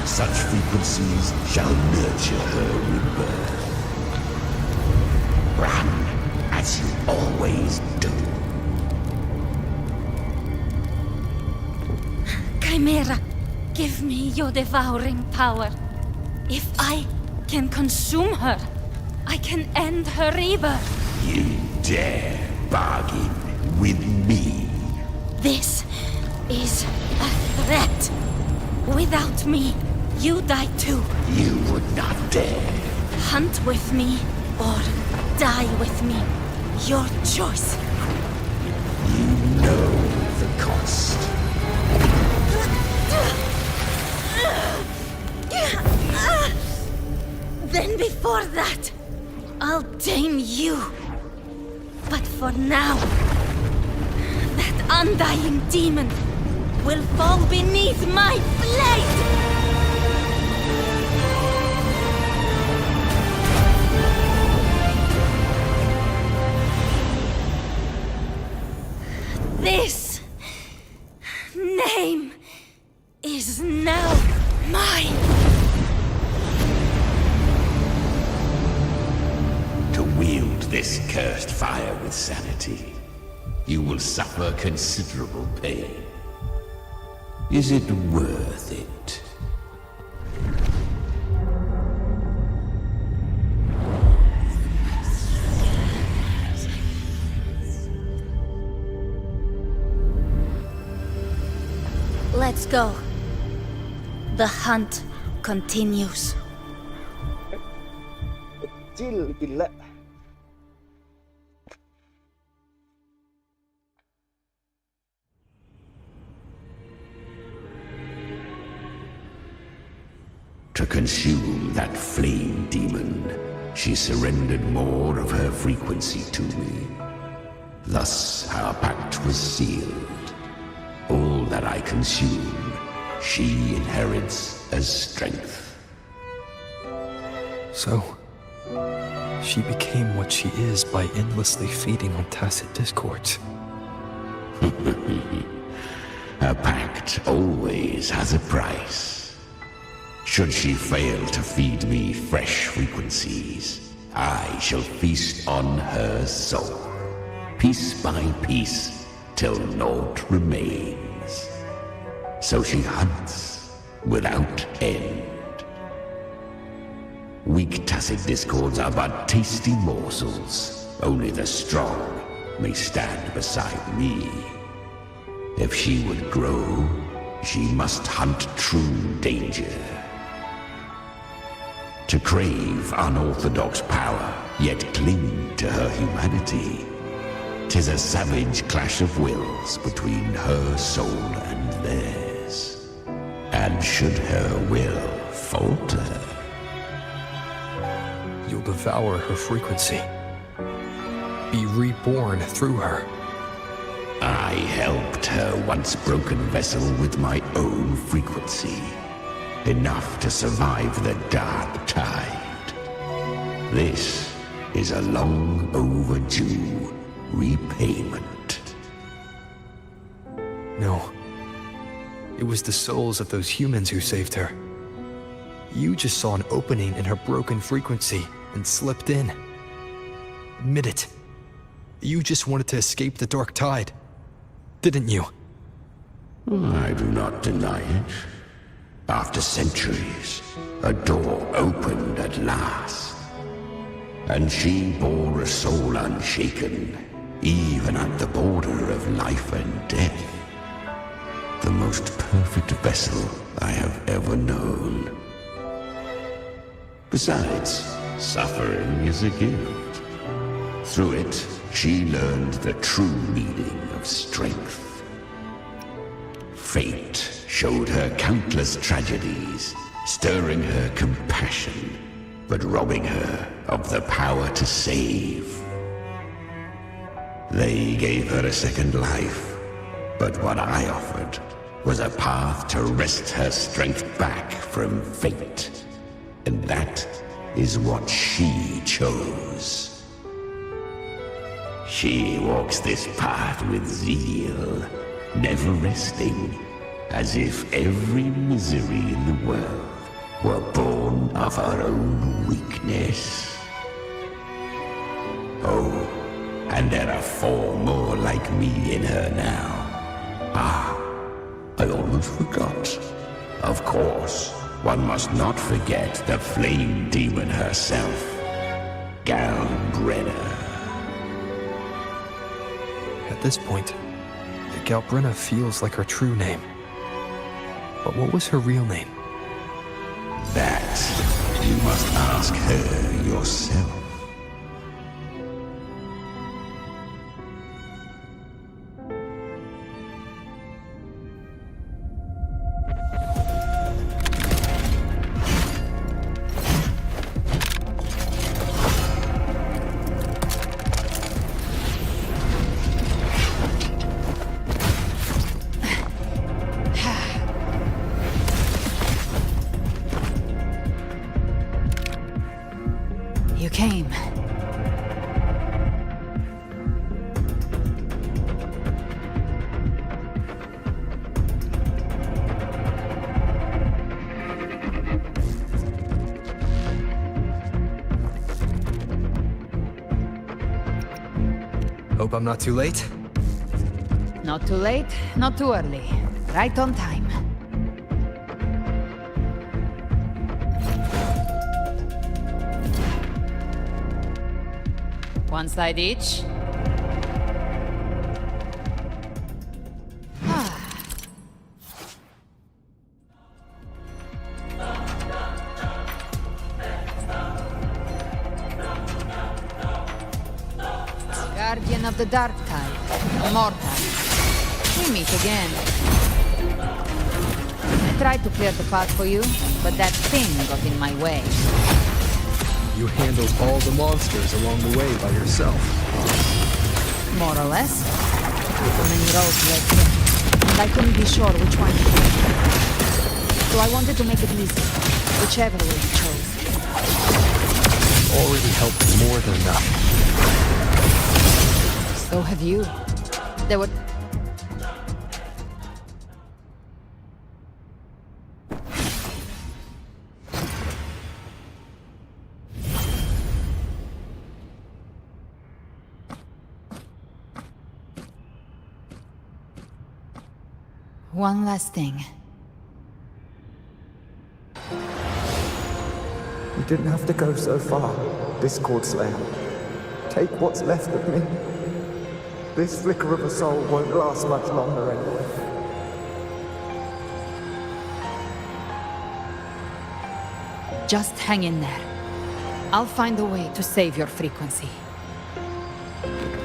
such frequencies shall nurture her rebirth. Run as you always do. Chimera, give me your devouring power. If I can consume her, I can end her rebirth. You dare bargain with me? This is a threat. Without me, you die too. You would not dare. Hunt with me or die with me. Your choice. You know the cost. Then before that, I'll tame you. But for now, that undying demon will fall beneath my blade! This name is now mine. To wield this cursed fire with sanity, you will suffer considerable pain. Is it worth it? Let's go. The hunt continues. Kecil gila. To consume that flame demon, she surrendered more of her frequency to me. Thus our pact was sealed. All that I consume, she inherits as strength. So, she became what she is by endlessly feeding on tacit discords. A pact always has a price. Should she fail to feed me fresh frequencies, I shall feast on her soul, piece by piece, till naught remains. So she hunts without end. Weak tacit discords are but tasty morsels. Only the strong may stand beside me. If she would grow, she must hunt true danger. To crave unorthodox power, yet cling to her humanity, 'tis a savage clash of wills between her soul and theirs. And should her will falter, you'll devour her frequency. Be reborn through her. I helped her once broken vessel with my own frequency. Enough to survive the Dark Tide. This is a long overdue repayment. No. It was the souls of those humans who saved her. You just saw an opening in her broken frequency and slipped in. Admit it. You just wanted to escape the Dark Tide, didn't you? I do not deny it. After centuries, a door opened at last. And she bore a soul unshaken, even at the border of life and death. The most perfect vessel I have ever known. Besides, suffering is a gift. Through it, she learned the true meaning of strength. Fate showed her countless tragedies, stirring her compassion, but robbing her of the power to save. They gave her a second life, but what I offered was a path to wrest her strength back from fate. And that is what she chose. She walks this path with zeal, never resting, as if every misery in the world were born of her own weakness. Oh, and there are 4 more like me in her now. Ah, I almost forgot. Of course, one must not forget the flame demon herself, Galber. At this point, Galbrina feels like her true name. But what was her real name? That you must ask her yourself. You came. Hope I'm not too late? Not too late, not too early. Right on time. One side each. Guardian of the Dark Tide, Immortal. We meet again. I tried to clear the path for you, but that thing got in my way. You handled all the monsters along the way by yourself. More or less. So many roads led here, and I couldn't be sure which one to take. So I wanted to make it easy, whichever way you chose. Already helped more than enough. So have you. There were... One last thing. You didn't have to go so far, Discord Slayer. Take what's left of me. This flicker of a soul won't last much longer anyway. Just hang in there. I'll find a way to save your frequency.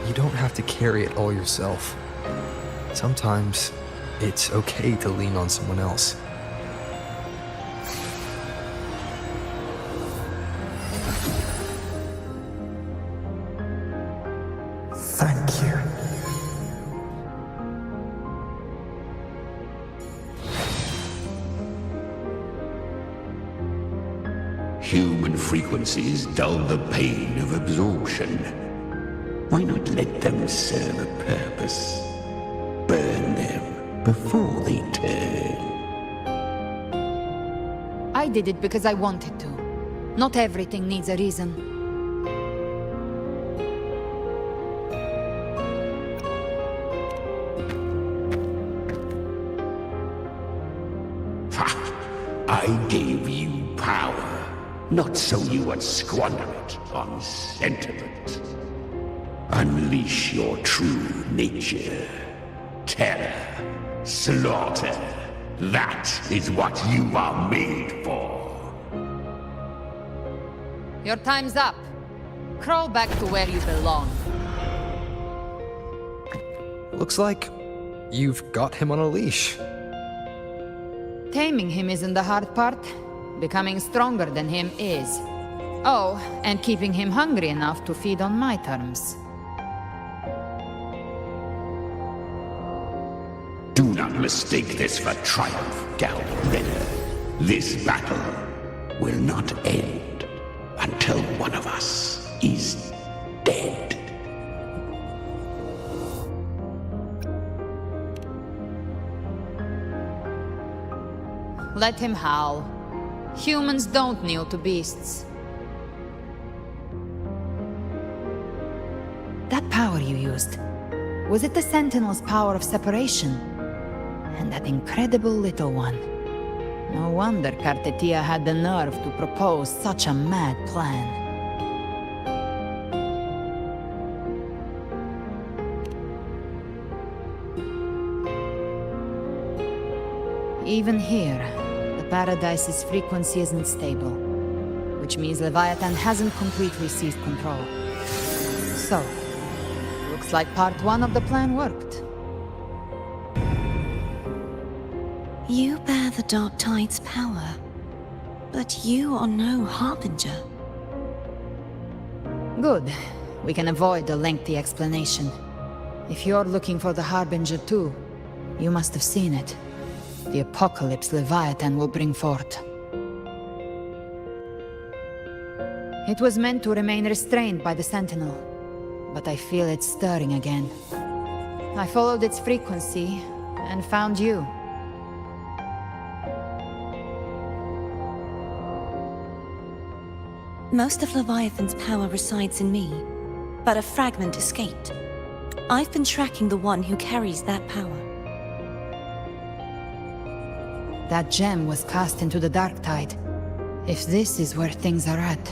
You don't have to carry it all yourself. Sometimes it's okay to lean on someone else. Thank you. Human frequencies dull the pain of absorption. Why not let them serve a purpose? Burn them before they turn. I did it because I wanted to. Not everything needs a reason. I gave you power, not so you would squander it on sentiment. Unleash your true nature. Terror, Slaughter. That is what you are made for. Your time's up. Crawl back to where you belong. Looks like you've got him on a leash. Taming him isn't the hard part. Becoming stronger than him is. Oh, and keeping him hungry enough to feed on my terms. Do not mistake this for triumph, Galber. This battle will not end until one of us is dead. Let him howl. Humans don't kneel to beasts. That power you used, was it the Sentinel's power of separation? And that incredible little one. No wonder Kartetia had the nerve to propose such a mad plan. Even here, the Paradise's frequency isn't stable, which means Leviathan hasn't completely seized control. So, looks like part 1 of the plan worked. You bear the Dark Tide's power, but you are no Harbinger. Good. We can avoid a lengthy explanation. If you're looking for the Harbinger too, you must have seen it. The apocalypse Leviathan will bring forth. It was meant to remain restrained by the Sentinel, but I feel it stirring again. I followed its frequency and found you. Most of Leviathan's power resides in me, but a fragment escaped. I've been tracking the one who carries that power. That gem was cast into the Dark Tide. If this is where things are at,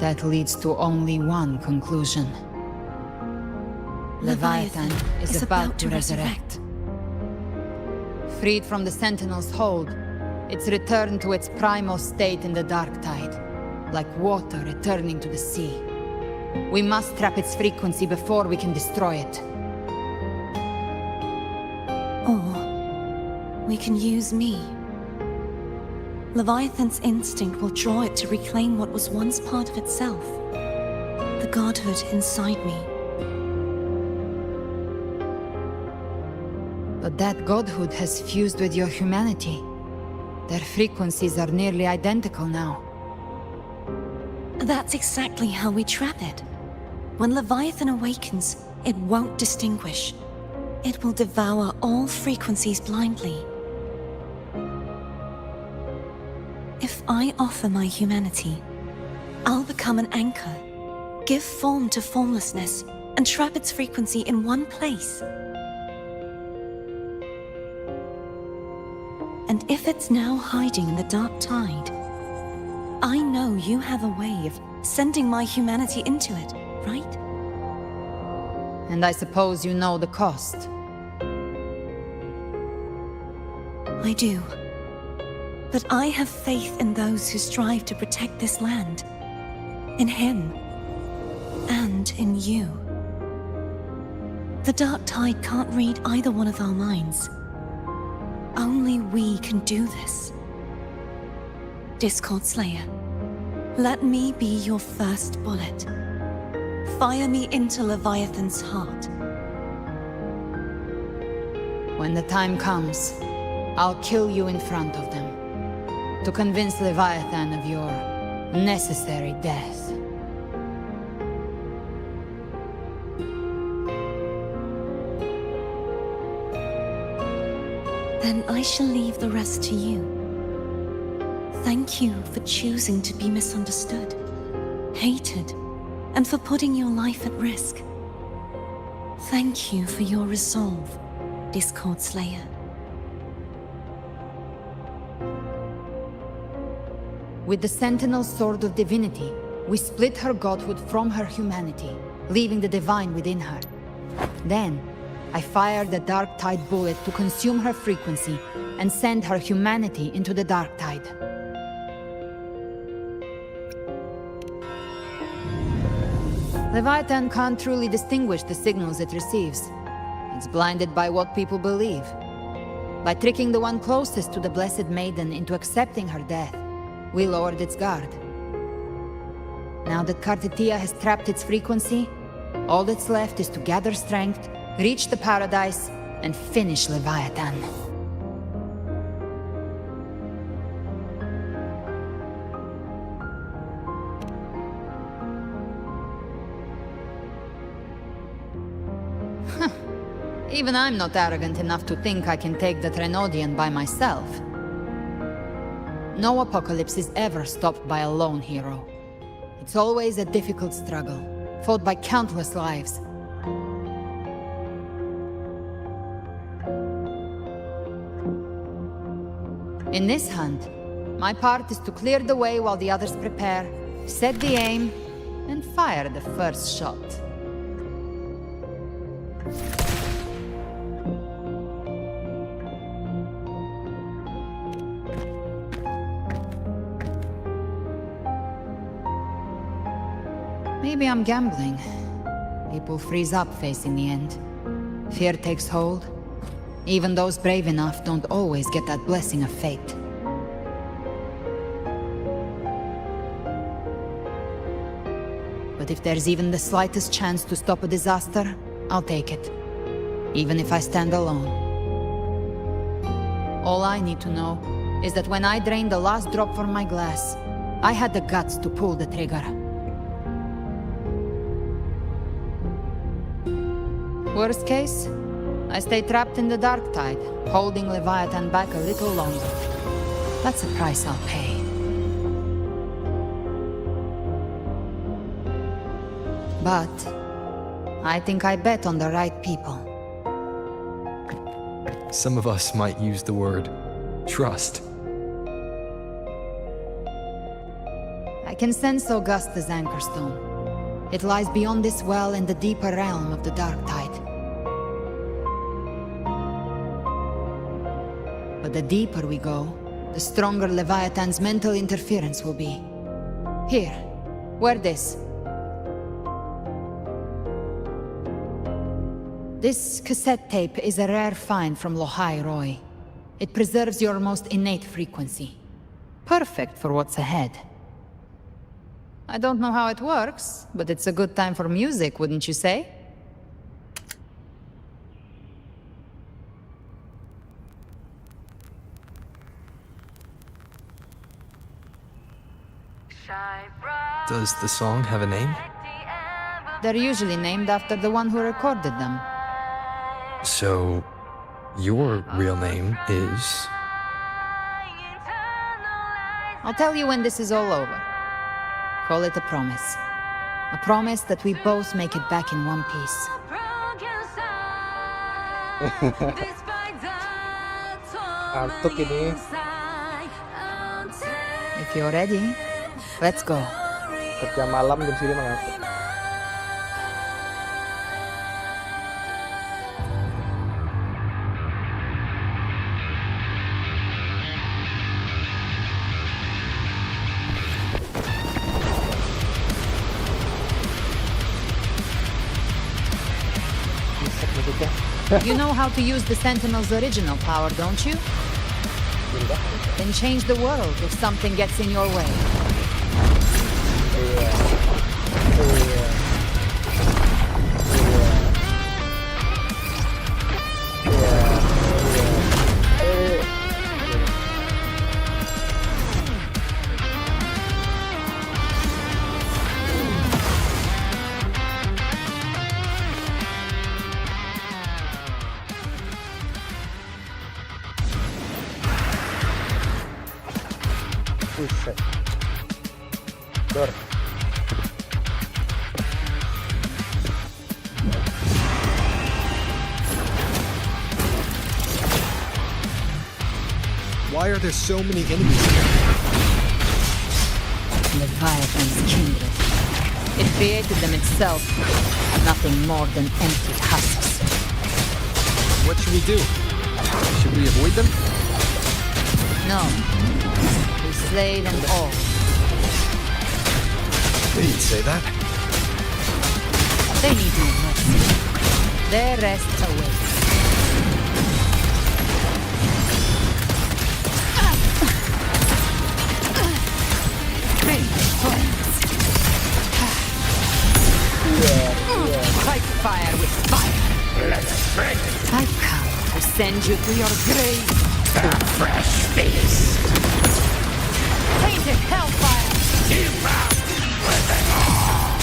that leads to only one conclusion. Leviathan is about to resurrect. Freed from the Sentinel's hold, it's returned to its primal state in the Dark Tide, like water returning to the sea. We must trap its frequency before we can destroy it. Or we can use me. Leviathan's instinct will draw it to reclaim what was once part of itself. The godhood inside me. But that godhood has fused with your humanity. Their frequencies are nearly identical now. That's exactly how we trap it. When Leviathan awakens, it won't distinguish. It will devour all frequencies blindly. If I offer my humanity, I'll become an anchor, give form to formlessness, and trap its frequency in one place. And if it's now hiding in the Dark Tide, I know you have a way of sending my humanity into it, right? And I suppose you know the cost. I do. But I have faith in those who strive to protect this land. In him. And in you. The Dark Tide can't read either one of our minds. Only we can do this. Discord Slayer, let me be your first bullet. Fire me into Leviathan's heart. When the time comes, I'll kill you in front of them, to convince Leviathan of your necessary death. Then I shall leave the rest to you. Thank you for choosing to be misunderstood, hated, and for putting your life at risk. Thank you for your resolve, Discord Slayer. With the Sentinel Sword of Divinity, we split her godhood from her humanity, leaving the divine within her. Then, I fired the Dark Tide bullet to consume her frequency and send her humanity into the Dark Tide. Leviathan can't truly distinguish the signals it receives. It's blinded by what people believe. By tricking the one closest to the Blessed Maiden into accepting her death, we lowered its guard. Now that Kartitia has trapped its frequency, all that's left is to gather strength, reach the paradise, and finish Leviathan. Even I'm not arrogant enough to think I can take the Trenodian by myself. No apocalypse is ever stopped by a lone hero. It's always a difficult struggle, fought by countless lives. In this hunt, my part is to clear the way while the others prepare, set the aim, and fire the first shot. Maybe I'm gambling. People freeze up facing the end. Fear takes hold. Even those brave enough don't always get that blessing of fate. But if there's even the slightest chance to stop a disaster, I'll take it. Even if I stand alone. All I need to know is that when I drained the last drop from my glass, I had the guts to pull the trigger. Worst case, I stay trapped in the Dark Tide, holding Leviathan back a little longer. That's a price I'll pay. But I think I bet on the right people. Some of us might use the word trust. I can sense Augusta's Anchorstone. It lies beyond this well in the deeper realm of the Dark Tide. But the deeper we go, the stronger Leviathan's mental interference will be. Here, wear this. This cassette tape is a rare find from Lohai Roy. It preserves your most innate frequency. Perfect for what's ahead. I don't know how it works, but it's a good time for music, wouldn't you say? Does the song have a name? They're usually named after the one who recorded them. So, your real name is... I'll tell you when this is all over. Call it a promise. A promise that we both make it back in one piece. Antuk ini. If you're ready, let's go. Kerja malam jam sini mah ngantuk. You know how to use the Sentinel's original power, don't you? Then change the world if something gets in your way. Buset. Dor. Why are there so many enemies here? Leviathan's kindred. It created them itself, nothing more than empty husks. What should we do? Should we avoid them? No. We slay them all. They didn't say that. They need no mercy. Their rest awaits. Fight fire with fire. Let's break. I've come to send you to your grave. A fresh feast. Painted hellfire. Keep up with it all.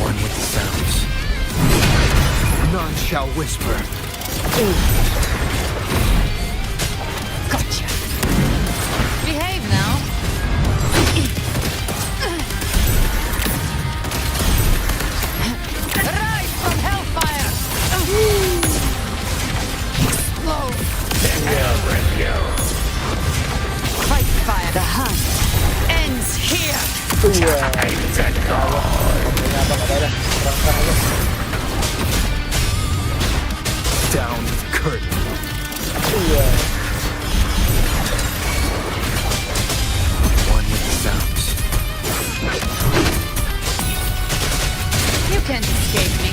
One with the sounds. None shall whisper. Gotcha. Behave now. Rise from hellfire. Explode. The hell with you. Fight fire. The hunt ends here. Time to go. Down with curtain. One with the sounds. You can't escape me.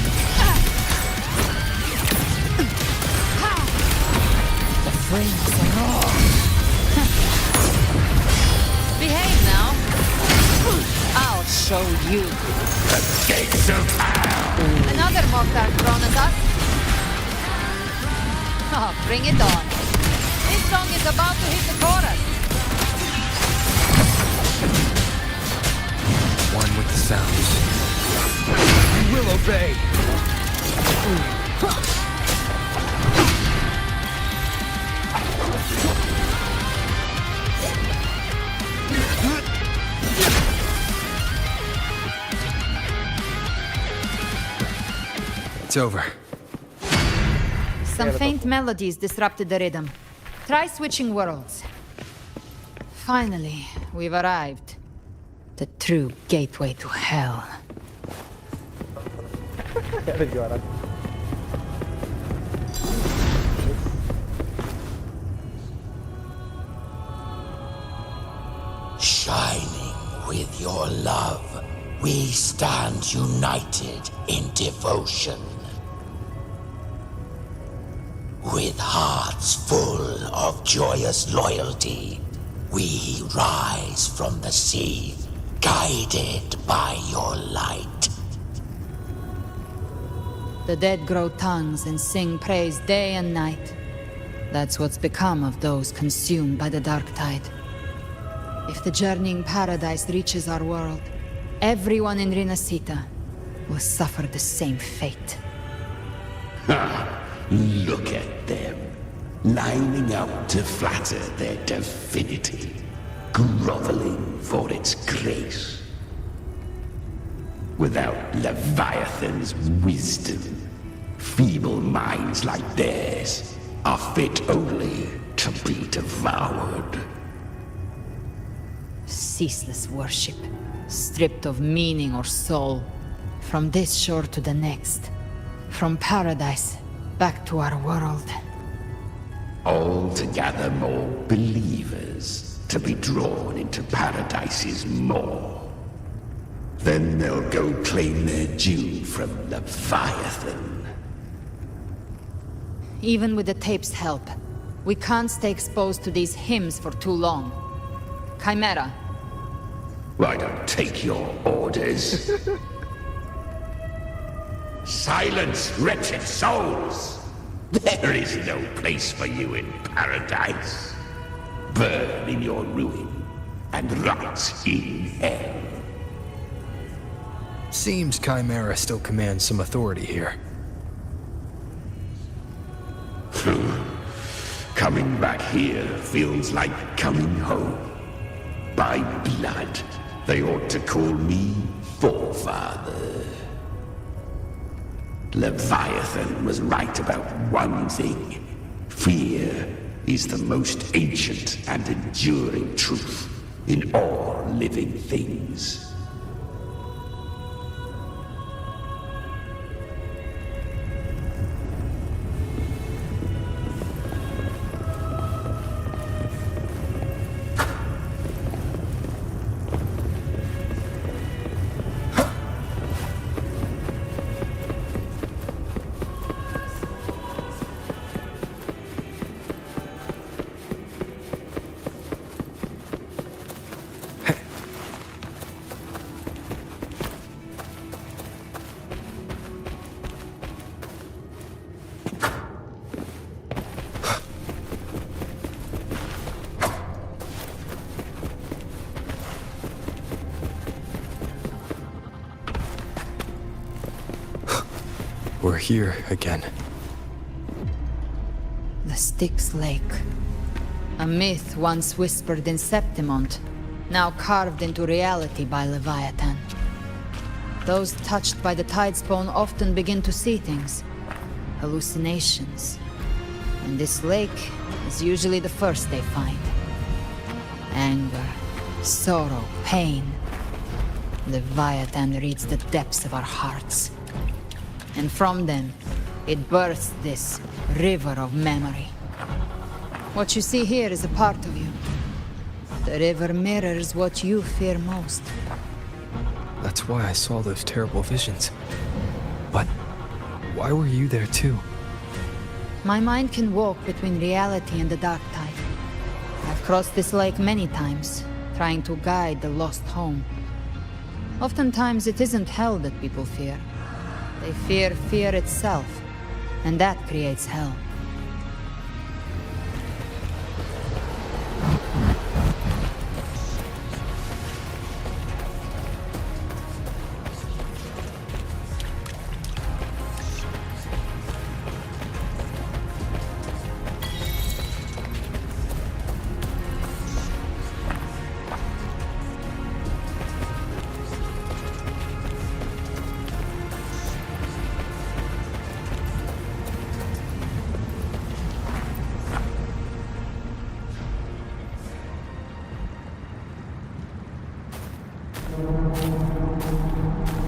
The flames are raw. Behave now. I'll show you. The gates of hell. Another mortar thrown at us. Oh, bring it on. This song is about to hit the chorus. One with the sounds. We will obey. It's over. Some faint melodies disrupted the rhythm. Try switching worlds. Finally, we've arrived. The true gateway to hell. Ada juaran. Shining with your love, we stand united in devotion. With hearts full of joyous loyalty, we rise from the sea, guided by your light. The dead grow tongues and sing praise day and night. That's what's become of those consumed by the dark tide. If the journeying paradise reaches our world, everyone in Rinasita will suffer the same fate. Ha! Look at them, lining up to flatter their divinity, groveling for its grace. Without Leviathan's wisdom, feeble minds like theirs are fit only to be devoured. Ceaseless worship, stripped of meaning or soul, from this shore to the next, from paradise back to our world. All to gather more believers to be drawn into Paradise's maw. Then they'll go claim their due from Leviathan. Even with the tape's help, we can't stay exposed to these hymns for too long. Chimera. I don't take your orders. Silence, wretched souls! There is no place for you in paradise. Burn in your ruin and rot in hell. Seems Chimera still commands some authority here. Coming back here feels like coming home. By blood, they ought to call me Forefather. Leviathan was right about one thing. Fear is the most ancient and enduring truth in all living things. here again. The Styx Lake. A myth once whispered in Septimont, now carved into reality by Leviathan. Those touched by the Tidespawn often begin to see things. Hallucinations. And this lake is usually the first they find. Anger, sorrow, pain. Leviathan reads the depths of our hearts. And from them, it births this river of memory. What you see here is a part of you. The river mirrors what you fear most. That's why I saw those terrible visions. But why were you there too? My mind can walk between reality and the dark tide. I've crossed this lake many times, trying to guide the lost home. Oftentimes it isn't hell that people fear. They fear fear itself, and that creates hell.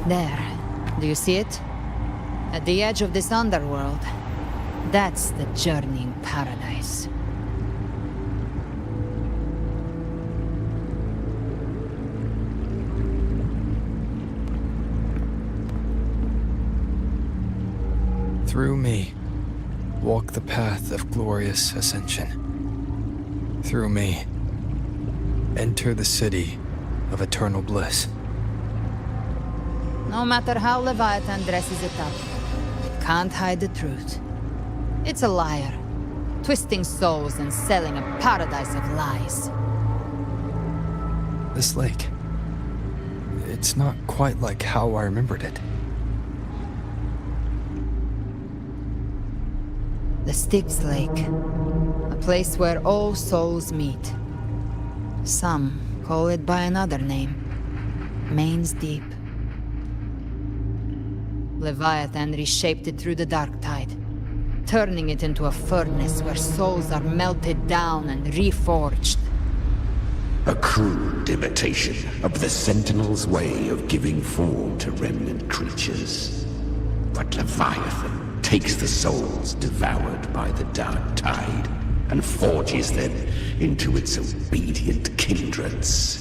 There. Do you see it? At the edge of this underworld. That's the journeying paradise. Through me, walk the path of glorious ascension. Through me, enter the city of eternal bliss. No matter how Leviathan dresses it up, it can't hide the truth. It's a liar, twisting souls and selling a paradise of lies. This lake, it's not quite like how I remembered it. The Styx Lake, a place where all souls meet. Some call it by another name, Main's Deep. Leviathan reshaped it through the dark tide, turning it into a furnace where souls are melted down and reforged. A crude imitation of the Sentinel's way of giving form to remnant creatures. But Leviathan takes the souls devoured by the dark tide and forges them into its obedient kindreds.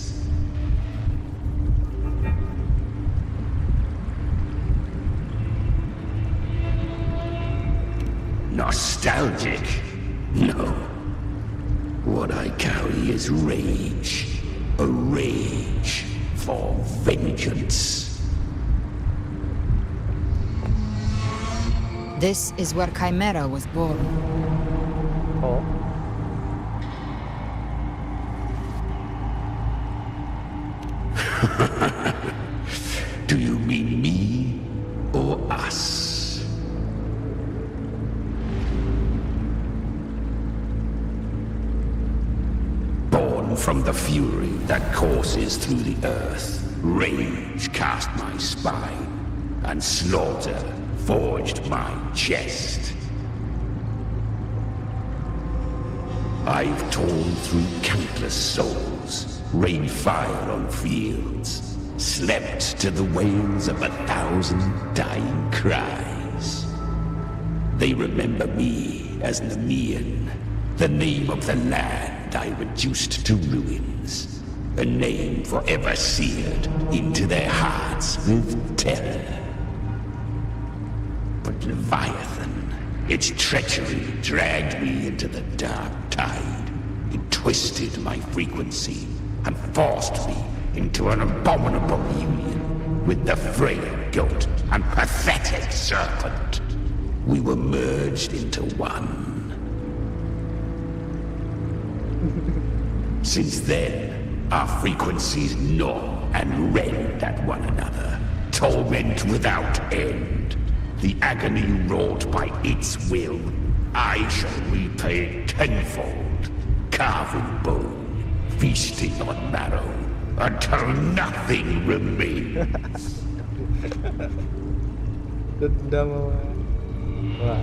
Nostalgic? No. What I carry is rage. A rage for vengeance. This is where Chimera was born. Oh. Do you mean me or us? From the fury that courses through the earth, rage cast my spine, and slaughter forged my chest. I've torn through countless souls, rained fire on fields, slept to the wails of 1,000 dying cries. They remember me as Nemean, the name of the land I reduced to ruins, a name forever seared into their hearts with terror. But Leviathan, its treachery dragged me into the dark tide. It twisted my frequency and forced me into an abominable union with the frail goat and pathetic serpent. We were merged into one. Since then, our frequencies gnaw and rend at one another, torment without end. The agony wrought by its will, I shall repay tenfold, carving bone, feasting on marrow, until nothing remains. Dendam sama wah.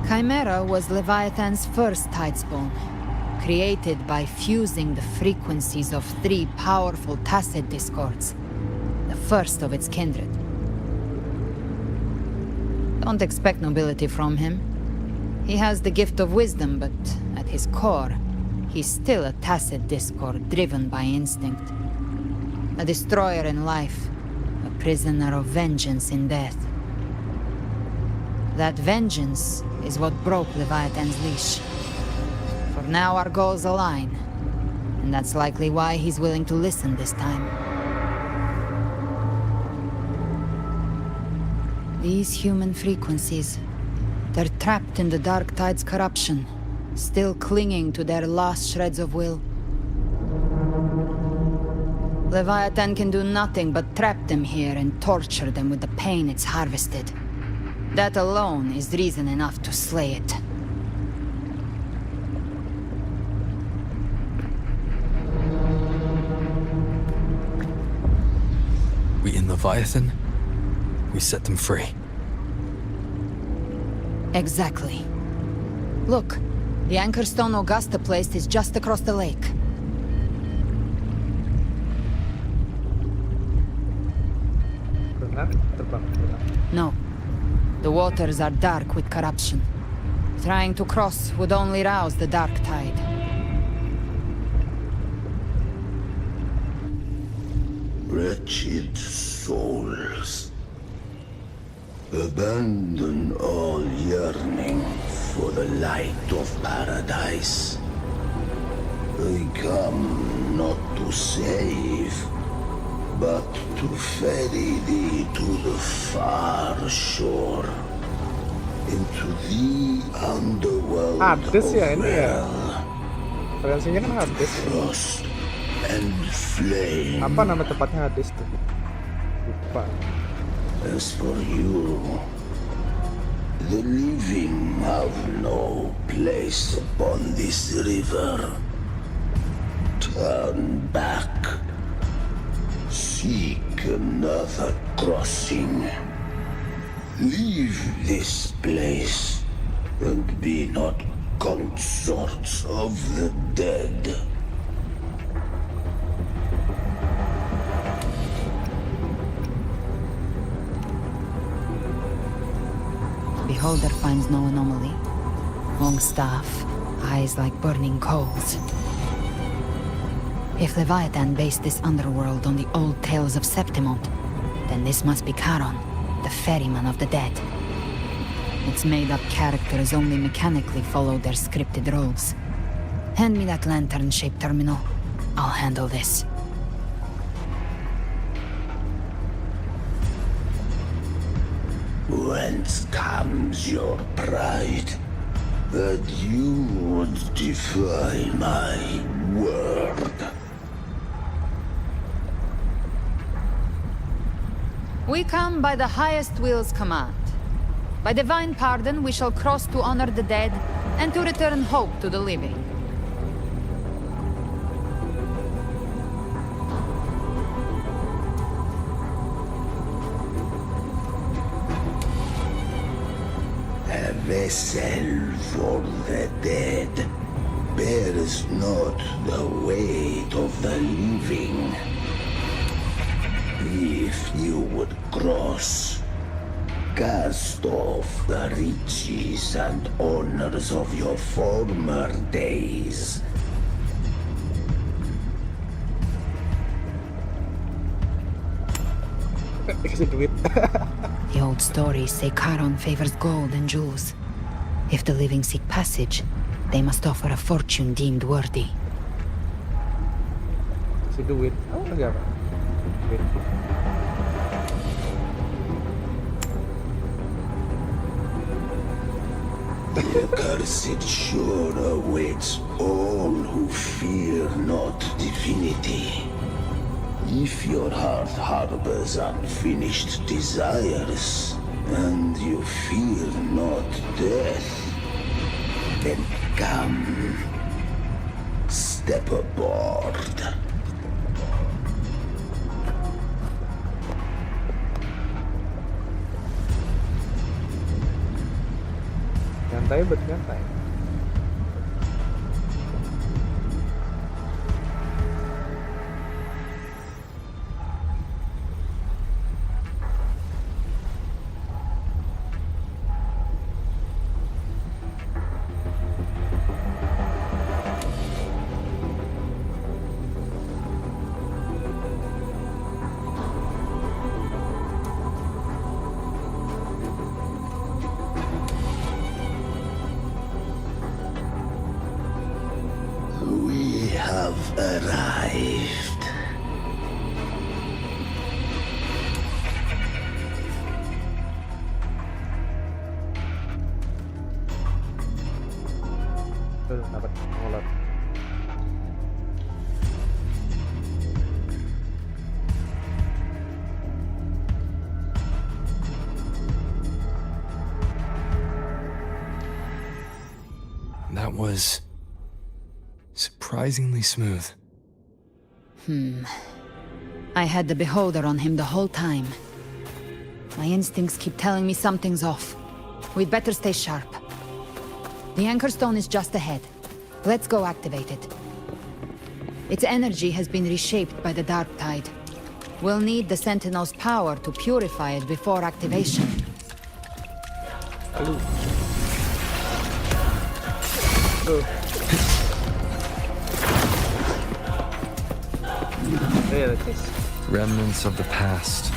Chimera was Leviathan's first tidespawn, created by fusing the frequencies of 3 powerful tacit discords, the first of its kindred. Don't expect nobility from him. He has the gift of wisdom, but at his core, he's still a tacit discord driven by instinct. A destroyer in life, a prisoner of vengeance in death. That vengeance is what broke Leviathan's leash. For now our goals align, and that's likely why he's willing to listen this time. These human frequencies, they're trapped in the Dark Tide's corruption, still clinging to their last shreds of will. Leviathan can do nothing but trap them here and torture them with the pain it's harvested. That alone is reason enough to slay it. We in Leviathan? We set them free. Exactly. Look, the Anchorstone Augusta placed is just across the lake. Benar, terbang. No. The waters are dark with corruption. Trying to cross would only rouse the Dark Tide. Wretched souls, abandon all yearning for the light of paradise. I come not to save, but to ferry thee to the far shore, into the underworld Hades ya of ini ya. hell. Referensinya kan Hades. Frost and flame. Apa nama tempatnya Hades tuh? Lupa. As for you, the living have no place upon this river. Turn back. Seek another crossing. Leave this place and be not consorts of the dead. Beholder finds no anomaly. Long staff, eyes like burning coals. If Leviathan based this underworld on the old tales of Septimont, then this must be Charon, the ferryman of the dead. Its made-up characters only mechanically follow their scripted roles. Hand me that lantern-shaped terminal. I'll handle this. Whence comes your pride that you would defy my word? We come by the highest will's command. By divine pardon, we shall cross to honor the dead and to return hope to the living. A vessel for the dead bears not the weight of the living. If you would cross, cast off the riches and honors of your former days. The old stories say Charon favors gold and jewels. If the living seek passage, they must offer a fortune deemed worthy. Si duit. Oh, enggak apa. Duit. The accursed shore awaits all who fear not divinity. If your heart harbors unfinished desires, and you fear not death, then come, step aboard. Nyantai bet nyantai. We have arrived. Dapat ngolot. That was surprisingly smooth. I had the beholder on him the whole time. My instincts keep telling me something's off. We'd better stay sharp. The Anchor Stone is just ahead. Let's go activate it. Its energy has been reshaped by the Dark Tide. We'll need the Sentinel's power to purify it before activation. Remnants of the past.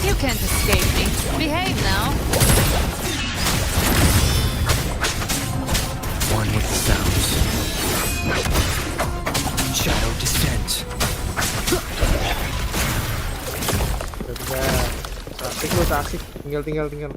You can't escape me. Behave now. One with the sounds. Shadow descent. Asik lu, asik. Tinggal.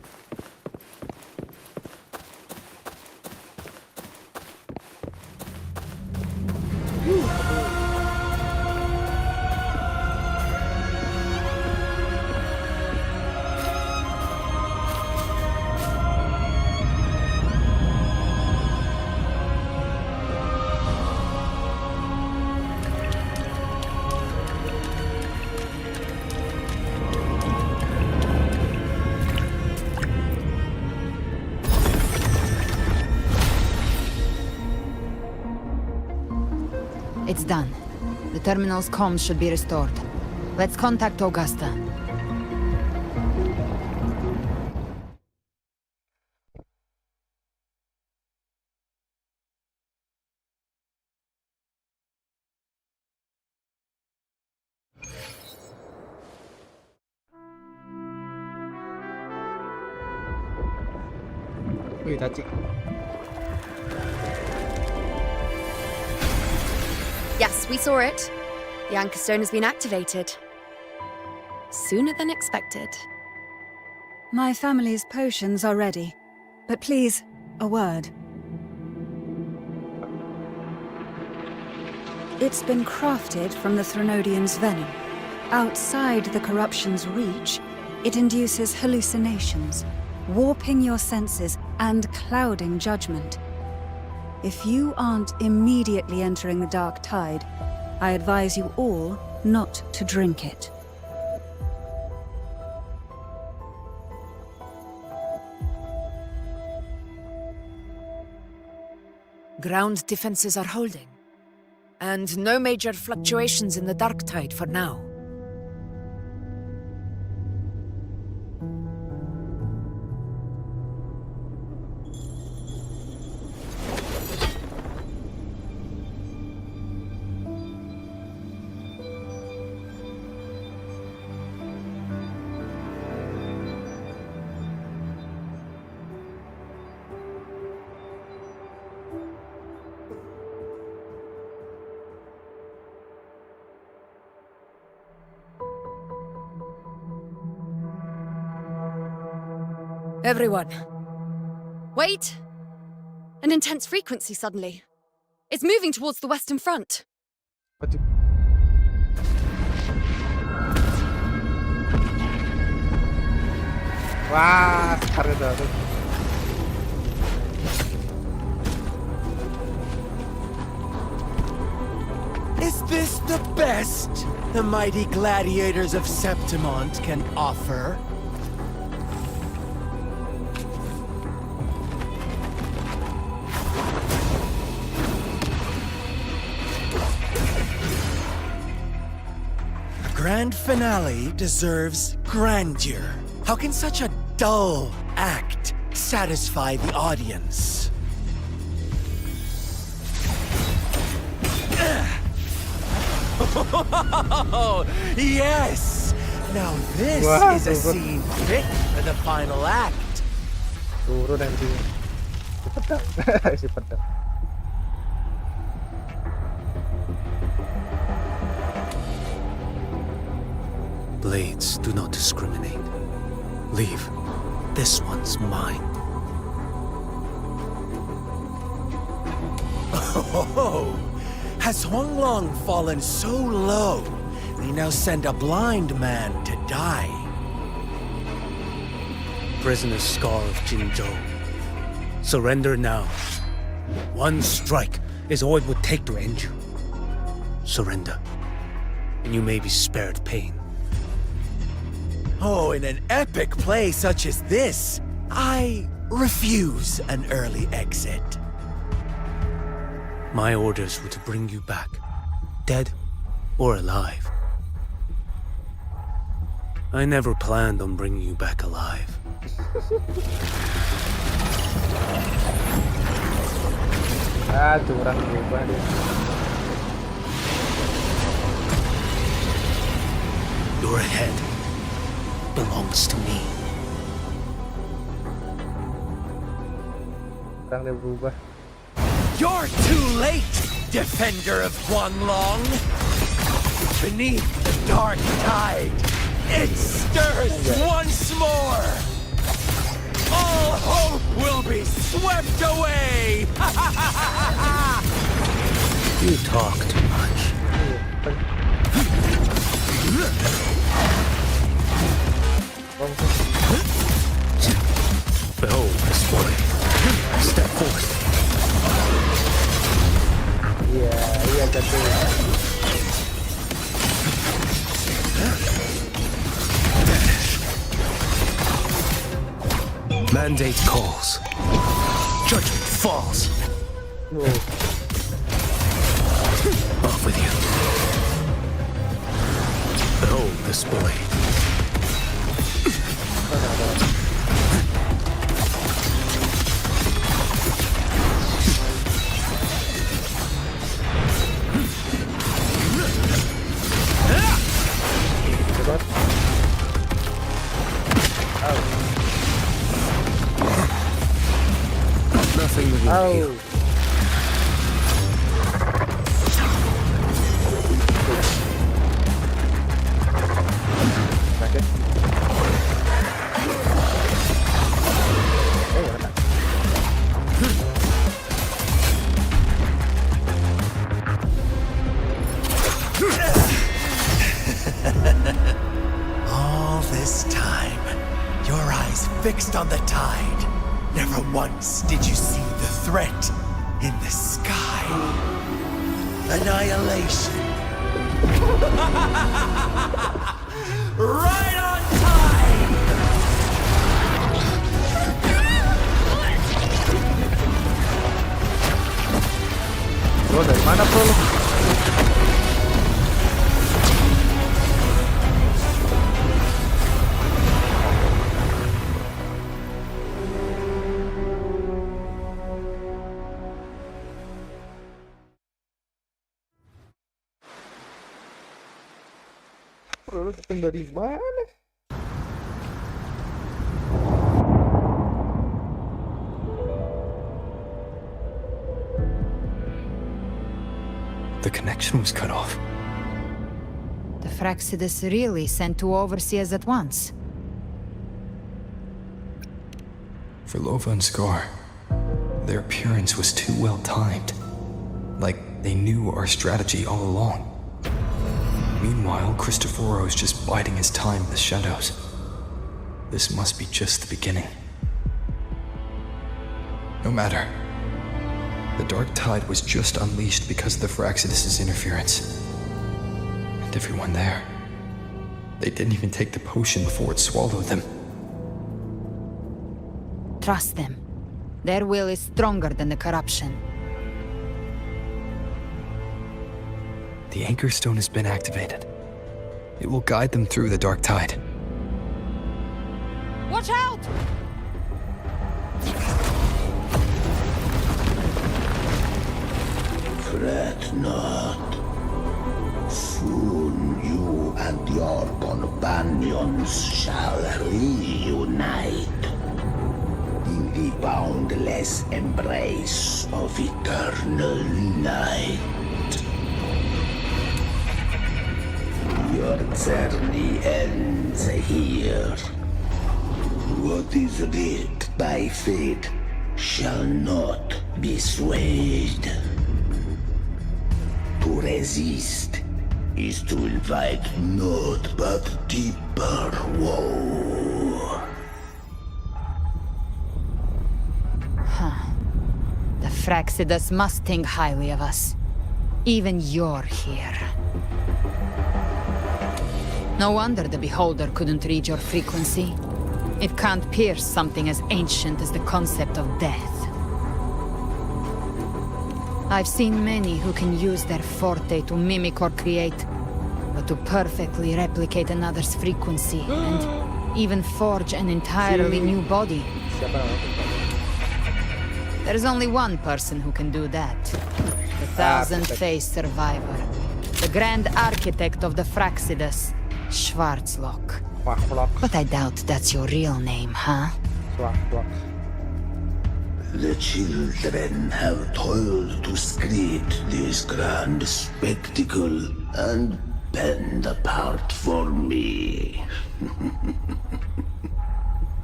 It's done. The terminal's comms should be restored. Let's contact Augusta. Wih, Taci. Yes, we saw it. The Anchor Stone has been activated. Sooner than expected. My family's potions are ready. But please, a word. It's been crafted from the Threnodian's venom. Outside the corruption's reach, it induces hallucinations, warping your senses and clouding judgment. If you aren't immediately entering the Dark Tide, I advise you all not to drink it. Ground defenses are holding. And no major fluctuations in the Dark Tide for now. Everyone. Wait! An intense frequency suddenly. It's moving towards the Western Front. Wah, sekarang dah. Is this the best the mighty gladiators of Septimont can offer? A grand finale deserves grandeur. How can such a dull act satisfy the audience? Oh, yes! Now this is a scene fit for the final act. Turun nanti. Pedang. Si pedang. Blades do not discriminate. Leave. This one's mine. Oh, has Huanglong fallen so low, they now send a blind man to die? Prisoner Scar of Jinzhou. Surrender now. One strike is all it would take to end you. Surrender, and you may be spared pain. Oh, in an epic play such as this, I refuse an early exit. My orders were to bring you back, dead or alive. I never planned on bringing you back alive. Curang juga dia. Your head belongs to me. Curang dia berubah. You're too late, defender of Huanglong. Beneath the dark tide, it stirs once more. All hope will be swept away. You talk too much. Behold this boy. Step forth. Iya jatuh. Mandate calls. Judgment falls. Off with you. Behold this boy. Nothing will heal. All this time, your eyes fixed on the tide. Never once did you see the threat in the sky. Annihilation. Right on time! Bro, dari mana bro lu? Bro, lu datang dari mana? The connection was cut off. The Fraxidus really sent two overseers at once. For Lova and Scar, their appearance was too well timed. Like they knew our strategy all along. Meanwhile, Cristoforo's just biding his time in the shadows. This must be just the beginning. No matter. The Dark Tide was just unleashed because of the Fraxidus' interference. And everyone there, they didn't even take the potion before it swallowed them. Trust them. Their will is stronger than the corruption. The Anchor Stone has been activated. It will guide them through the Dark Tide. Watch out! Fret not. Soon you and your companions shall reunite in the boundless embrace of eternal night. Your journey ends here. What is writ by fate shall not be swayed. To resist is to invite naught but deeper woe. The Fraxidus must think highly of us. Even you're here. No wonder the Beholder couldn't read your frequency. It can't pierce something as ancient as the concept of death. I've seen many who can use their forte to mimic or create, but to perfectly replicate another's frequency and even forge an entirely new body. There's only one person who can do that. The thousand-faced survivor. The grand architect of the Fraxidus, Schwarzlock. But I doubt that's your real name, huh? The children have toiled to script this grand spectacle and bend apart for me.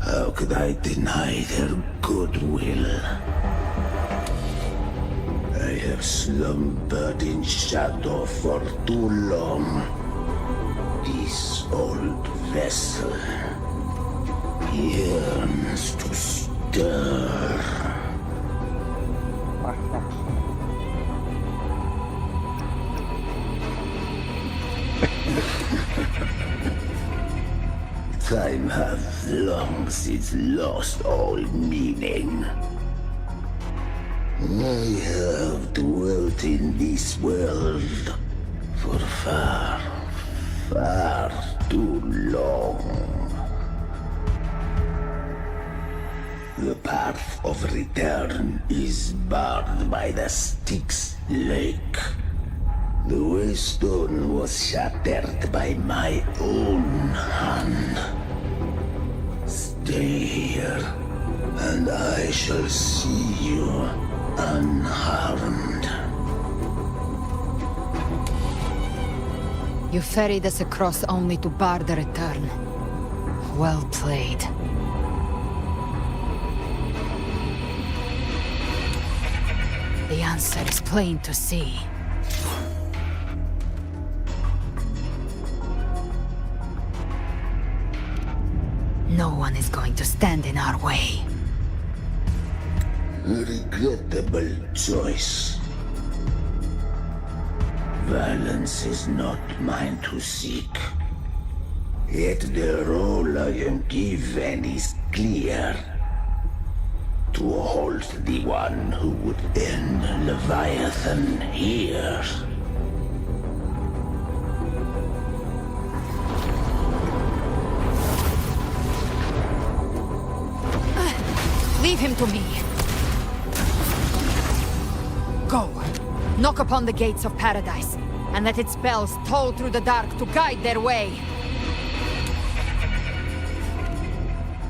How could I deny their goodwill? I have slumbered in shadow for too long. This old vessel yearns to stir. Time hath long since lost all meaning. I have dwelt in this world for far, far too long. The path of return is barred by the Styx Lake. The waystone was shattered by my own hand. Stay here, and I shall see you unharmed. You ferried us across only to bar the return. Well played. The answer is plain to see. No one is going to stand in our way. Regrettable choice. Violence is not mine to seek. Yet the role I am given is clear. To halt the one who would end Leviathan here. Leave him to me. Go. Knock upon the gates of paradise, and let its bells toll through the dark to guide their way.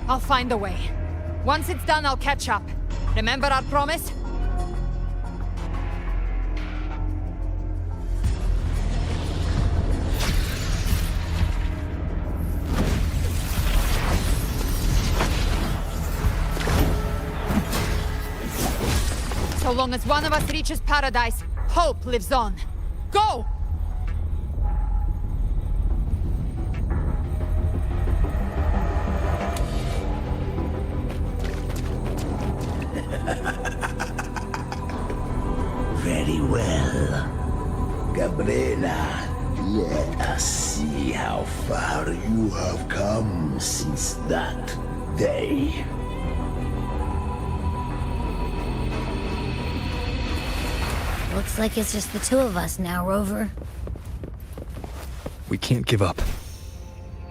I'll find a way. Once it's done, I'll catch up. Remember our promise? long as one of us reaches paradise, hope lives on. Go! Very well. Gabriela, let us see how far you have come since that day. Looks like it's just the two of us now, Rover. We can't give up.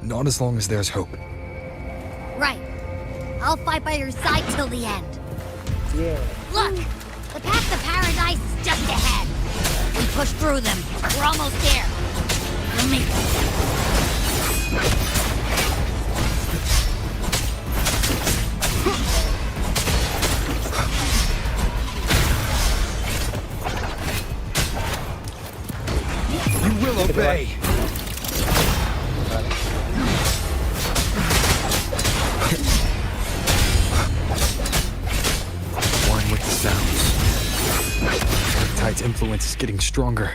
Not as long as there's hope. Right. I'll fight by your side till the end. Yeah. Look! The path to paradise is just ahead. We push through them. We're almost there. We'll make You will obey. One with the sounds. Tide's influence is getting stronger.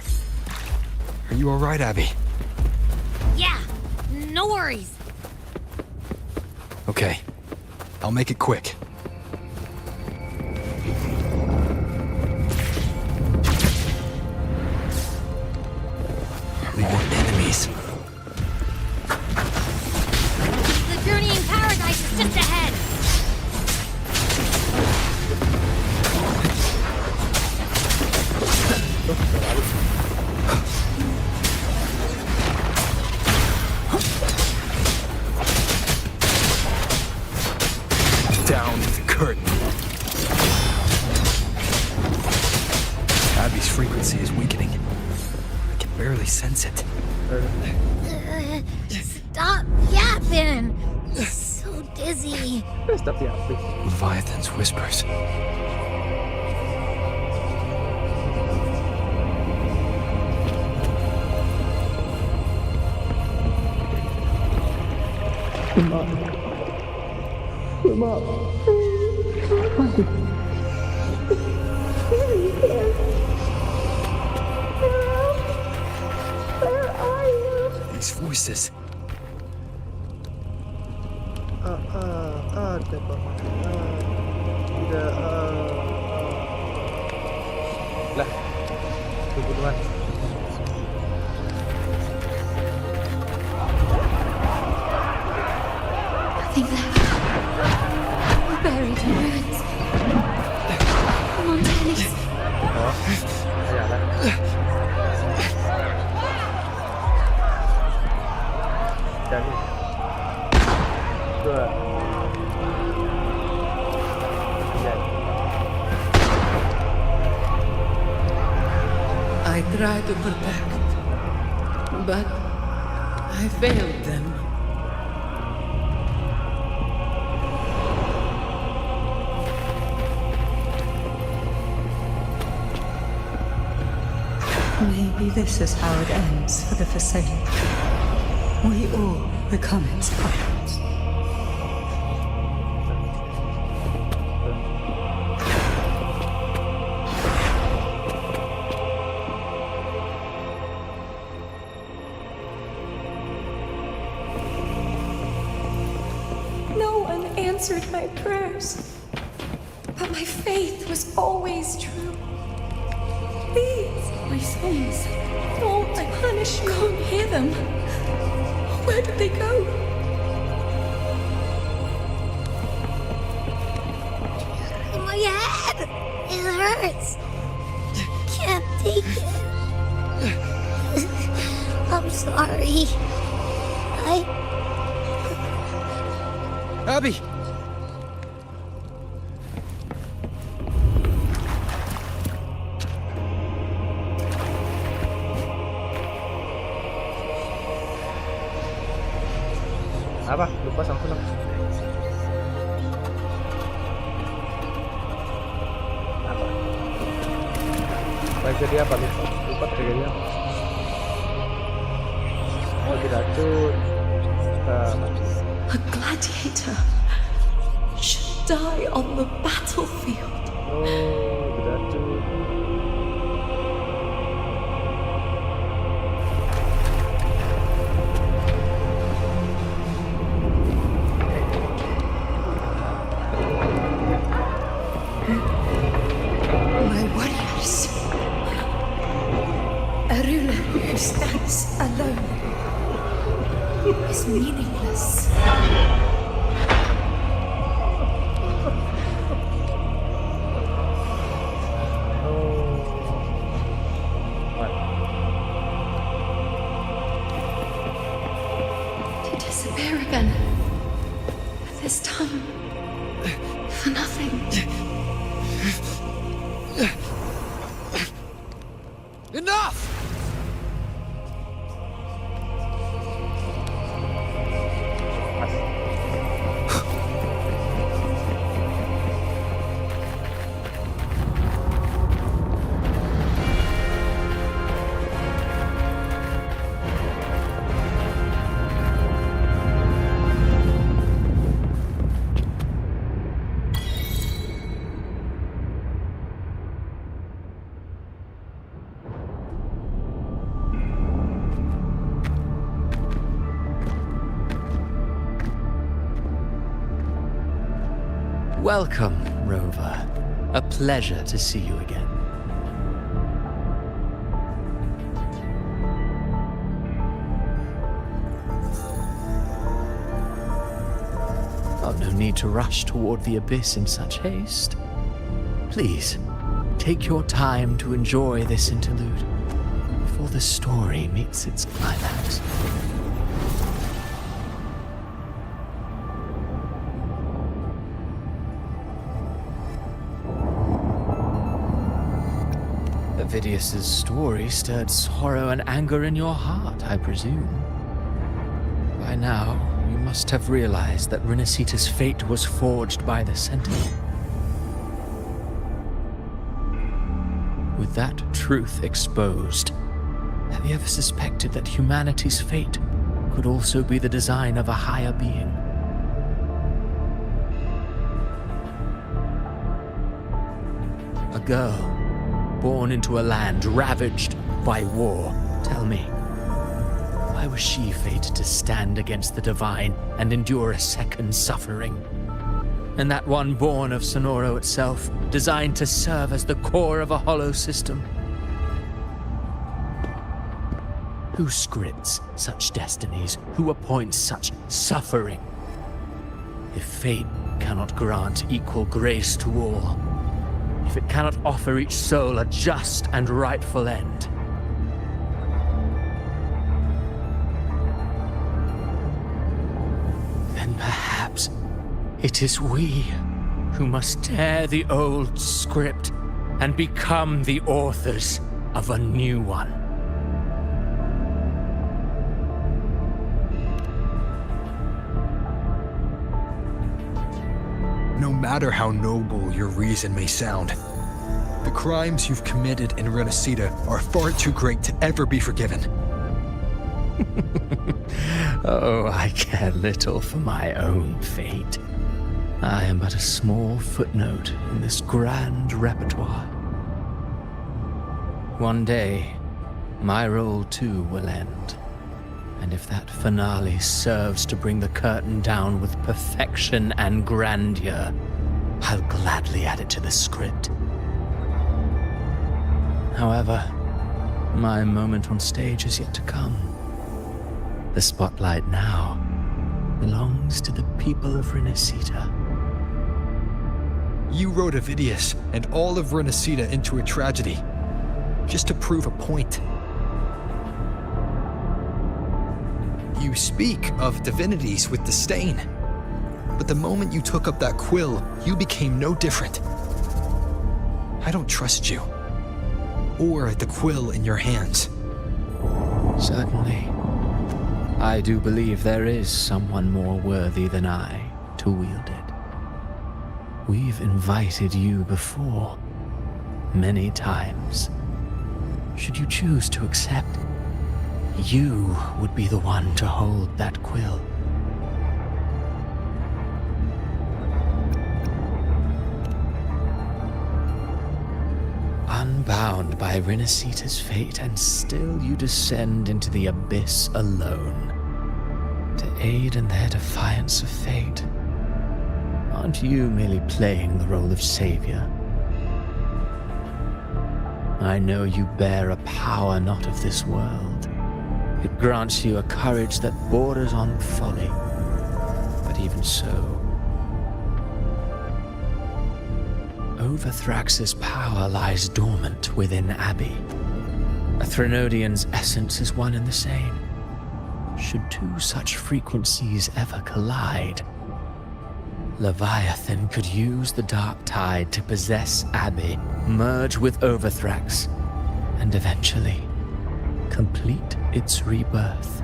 Are you all right, Abby? Yeah, no worries. Okay. I'll make it quick. More enemies. The journey in paradise is just ahead. Down the curtain. Abby's frequency is weakening. I can barely sense it. Stop yapping. So dizzy. Stop yapping. Leviathan's whispers. These voices. Lah, tunggu duluan. Nothing there. We're buried in ruins. Come on, Dennis. Oh, ayolah. Jadi, dua. I tried to protect, but I failed them. Maybe this is how it ends for the Forsaken. We all become its puppets. No one answered my prayers, but my faith was always true. Please, my sons, don't punish me. Can't hear them. Where did they go? My head! It hurts. Can't take it. I'm sorry. Abby! Apa? Lupa sampai Apa? Baca dia apa? Lupa terjadi apa? Oh, diracun. A gladiator should die on the battlefield. Oh, diracun. ruler who stands alone is meaningless. To disappear again. This time, for nothing. Enough! Welcome, Rover. A pleasure to see you again. Oh, no need to rush toward the abyss in such haste. Please, take your time to enjoy this interlude before the story meets its climax. Avidius's story stirred sorrow and anger in your heart, I presume. By now, you must have realized that Renacita's fate was forged by the Sentinel. With that truth exposed, have you ever suspected that humanity's fate could also be the design of a higher being? A girl born into a land ravaged by war. Tell me, why was she fated to stand against the divine and endure a second suffering? And that one born of Sonoro itself, designed to serve as the core of a hollow system? Who scripts such destinies? Who appoints such suffering? If fate cannot grant equal grace to all, if it cannot offer each soul a just and rightful end, then perhaps it is we who must tear the old script and become the authors of a new one. No matter how noble your reason may sound, the crimes you've committed in Renacita are far too great to ever be forgiven. Oh, I care little for my own fate. I am but a small footnote in this grand repertoire. One day, my role too will end. And if that finale serves to bring the curtain down with perfection and grandeur, I'll gladly add it to the script. However, my moment on stage is yet to come. The spotlight now belongs to the people of Renacita. You wrote Avidius and all of Renacita into a tragedy, just to prove a point. You speak of divinities with disdain, but the moment you took up that quill, you became no different. I don't trust you, or the quill in your hands. Certainly. I do believe there is someone more worthy than I to wield it. We've invited you before, many times. Should you choose to accept, you would be the one to hold that quill. Unbound by Renacita's fate, and still you descend into the abyss alone, to aid in their defiance of fate. Aren't you merely playing the role of savior? I know you bear a power not of this world. It grants you a courage that borders on folly. But even so, Overthrax's power lies dormant within Abby. A Threnodian's essence is one and the same. Should two such frequencies ever collide, Leviathan could use the dark tide to possess Abby, merge with Overthrax, and eventually complete its rebirth.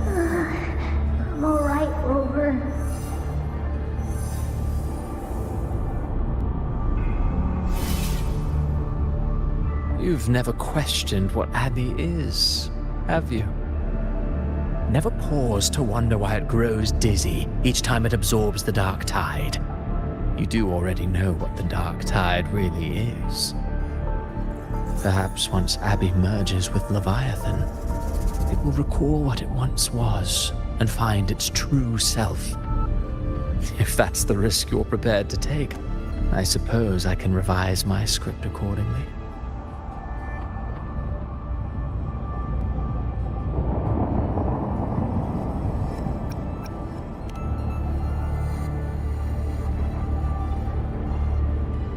I'm alright, Rover. You've never questioned what Abby is, have you? Never paused to wonder why it grows dizzy each time it absorbs the dark tide. You do already know what the dark tide really is. Perhaps once Abby merges with Leviathan, it will recall what it once was and find its true self. If that's the risk you're prepared to take, I suppose I can revise my script accordingly.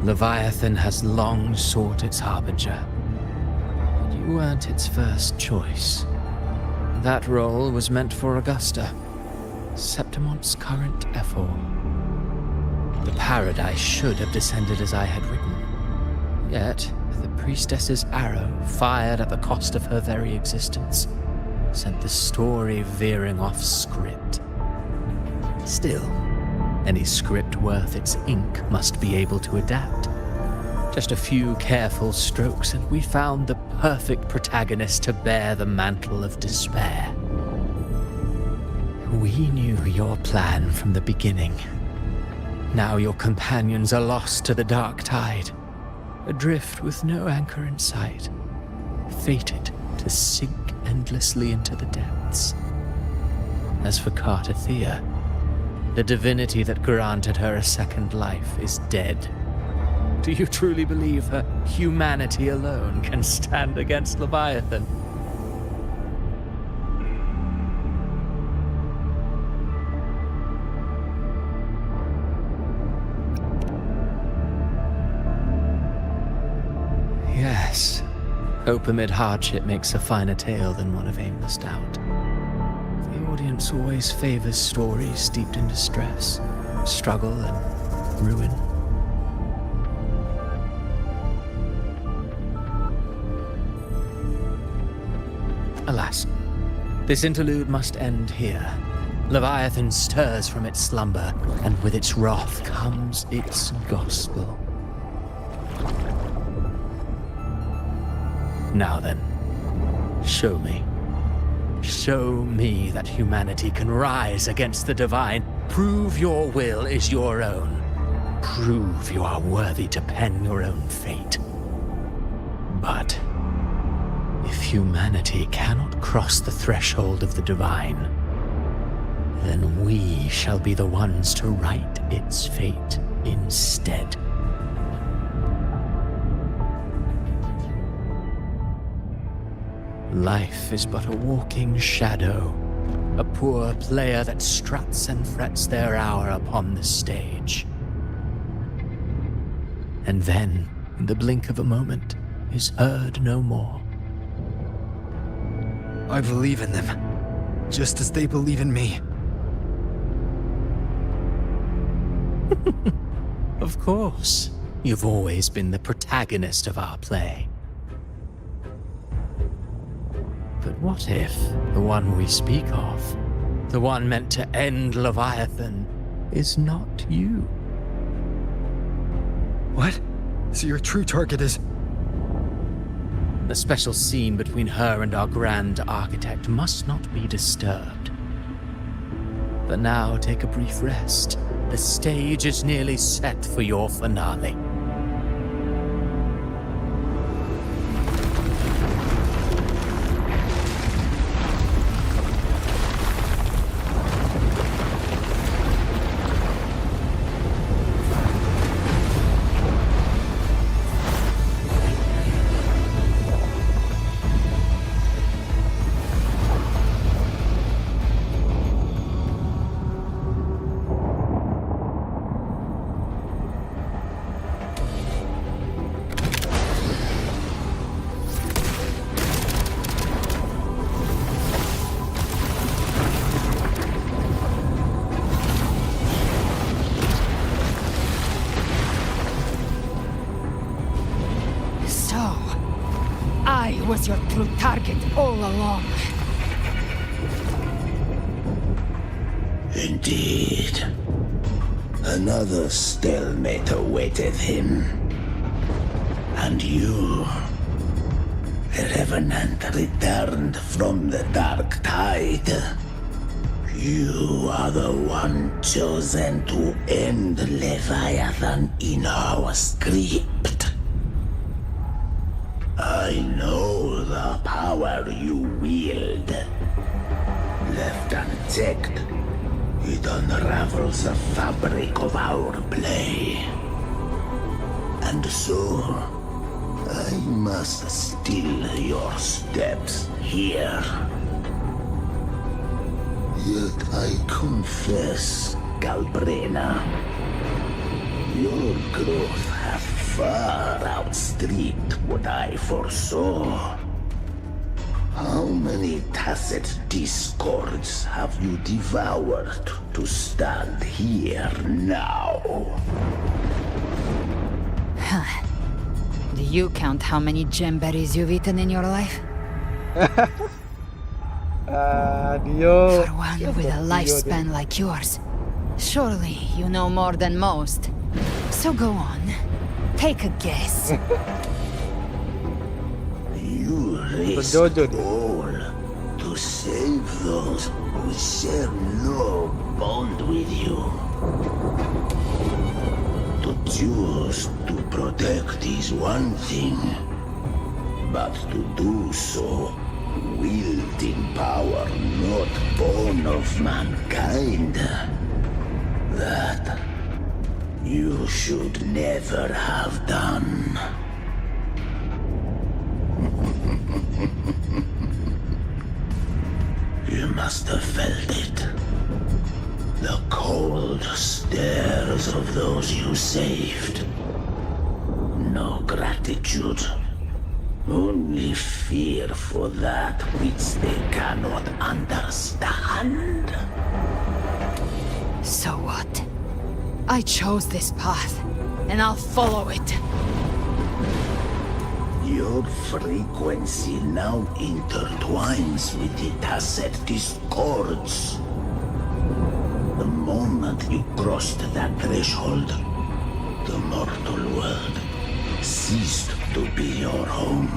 Leviathan has long sought its harbinger, but you weren't its first choice. That role was meant for Augusta, Septimon's current Ephor. The paradise should have descended as I had written. Yet, the priestess's arrow, fired at the cost of her very existence, sent the story veering off script. Still, any script worth its ink must be able to adapt. Just a few careful strokes and we found the perfect protagonist to bear the mantle of despair. We knew your plan from the beginning. Now your companions are lost to the dark tide, adrift with no anchor in sight, fated to sink endlessly into the depths. As for Cartathea, the divinity that granted her a second life is dead. Do you truly believe her humanity alone can stand against Leviathan? Yes, hope amid hardship makes a finer tale than one of aimless doubt. The audience always favors stories steeped in distress, struggle, and ruin. Alas, this interlude must end here. Leviathan stirs from its slumber, and with its wrath comes its gospel. Now then, show me. Show me that humanity can rise against the divine. Prove your will is your own. Prove you are worthy to pen your own fate. But if humanity cannot cross the threshold of the divine, then we shall be the ones to write its fate instead. Life is but a walking shadow, a poor player that struts and frets their hour upon the stage. And then, in the blink of a moment, is heard no more. I believe in them, just as they believe in me. Of course, you've always been the protagonist of our play. But what if the one we speak of, the one meant to end Leviathan, is not you? What? So your true target is... The special scene between her and our grand architect must not be disturbed. But now take a brief rest. The stage is nearly set for your finale. I was your true target all along. Indeed. Another stalemate awaited him. And you, the Revenant, returned from the Dark Tide. You are the one chosen to end Leviathan in our script. I know the power you wield. Left unchecked, it unravels the fabric of our play. And so, I must still your steps here. Yet I confess, Galbrena, your growth hath far outstripped what I foresaw. How many tacit discords have you devoured to stand here now? Do you count how many gemberries you've eaten in your life? Dio. For one with a lifespan like yours, surely you know more than most. So go on, take a guess. You risk all to save those who share no bond with you. To choose to protect is one thing, but to do so wielding power not born of mankind, that you should never have done. You must have felt it. The cold stares of those you saved. No gratitude. Only fear for that which they cannot understand. So what? I chose this path, and I'll follow it. Your frequency now intertwines with the tacit discords. The moment you crossed that threshold, the mortal world ceased to be your home.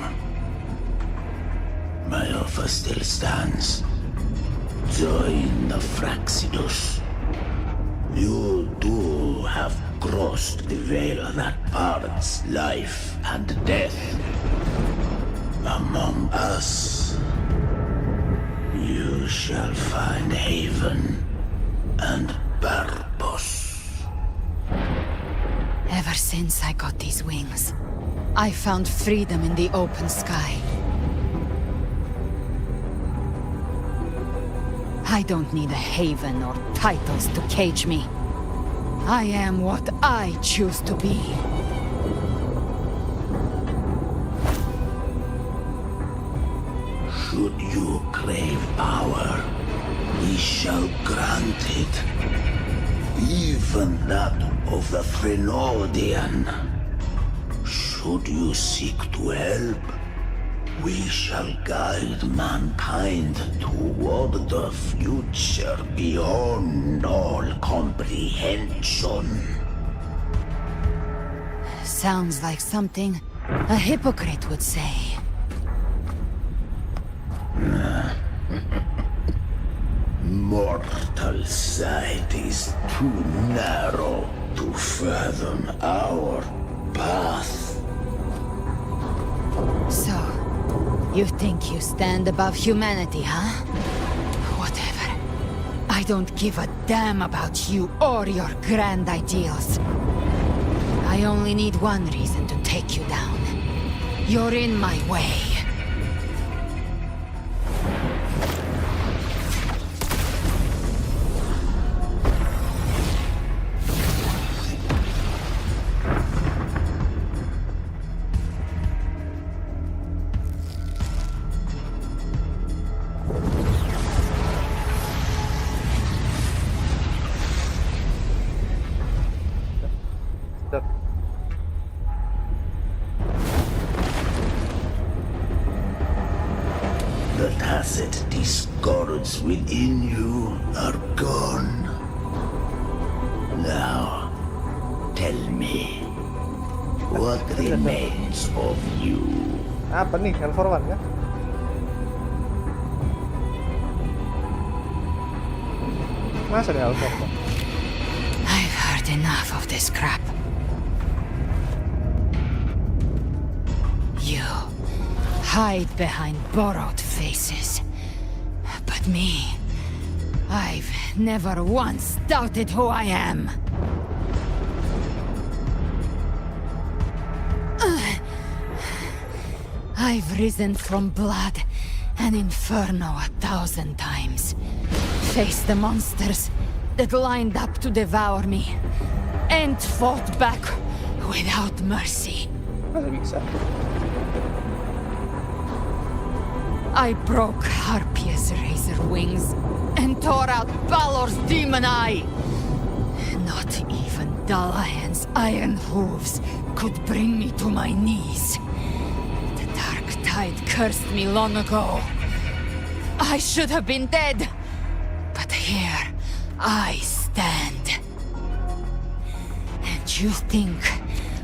My offer still stands. Join the Fraxidus. You too have crossed the veil that parts life and death. Among us, you shall find haven and purpose. Ever since I got these wings, I found freedom in the open sky. I don't need a haven or titles to cage me. I am what I choose to be. Should you crave power, we shall grant it. Even that of the Frenodian. Should you seek to help, we shall guide mankind toward the future beyond all comprehension. Sounds like something a hypocrite would say. Mortal sight is too narrow to fathom our path. So, you think you stand above humanity, huh? Whatever. I don't give a damn about you or your grand ideals. I only need one reason to take you down. You're in my way. the tacit discords within you are gone. Now, tell me, what remains of you? Apa nih? L41 kan? Masa ada L41? I've heard enough of this crap. You hide behind borrowed faces. But me, I've never once doubted who I am. I've risen from blood and inferno 1,000 times. Faced the monsters that lined up to devour me, and fought back without mercy. I broke Harpia's razor wings and tore out Balor's demon eye. Not even Dalahan's iron hooves could bring me to my knees. The dark tide cursed me long ago. I should have been dead, but here I stand. And you think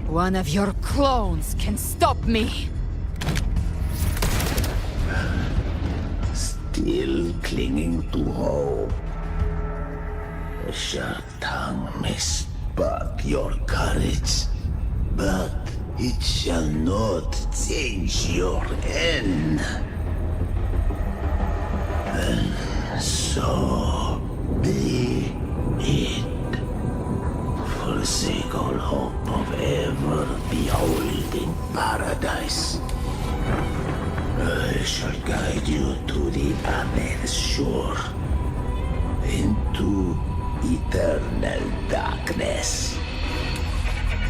one of your clones can stop me? Still clinging to hope. A sharp tongue may spark your courage, but it shall not change your end. And so be it. Forsake all hope of ever beholding paradise. I shall guide you to the Amet's shore, into eternal darkness,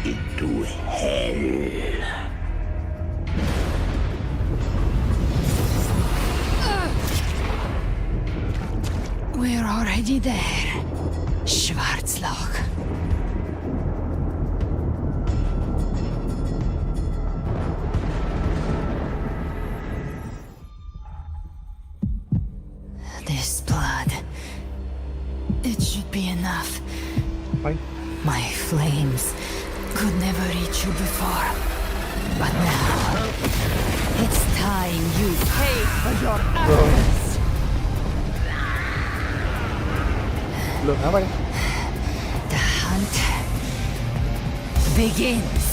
into hell. We're already there, Schwarzloch. This blood, it should be enough. Why? My flames could never reach you before, but now it's time you pay for your actions. Belum apa ya? The hunt begins.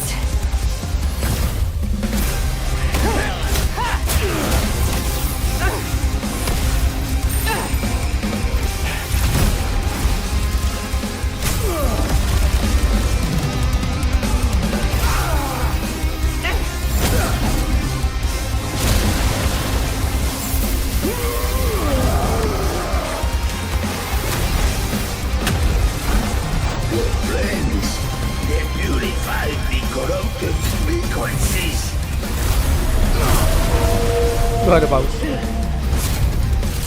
Tuh ada paus.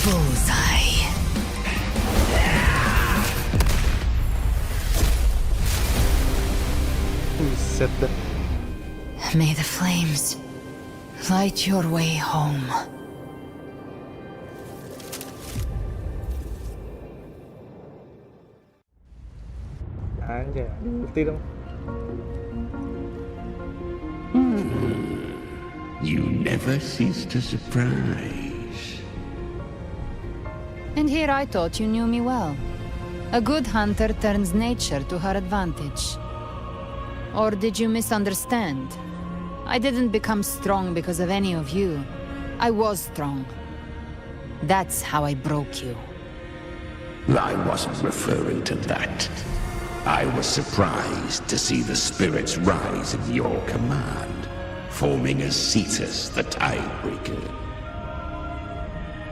Bullseye. Buset dah. May the flames light your way home. Anjay, bukti dong. You never cease to surprise. And here I thought you knew me well. A good hunter turns nature to her advantage. Or did you misunderstand? I didn't become strong because of any of you. I was strong. That's how I broke you. I wasn't referring to that. I was surprised to see the spirits rise in your command, forming as Cetus the Tidebreaker.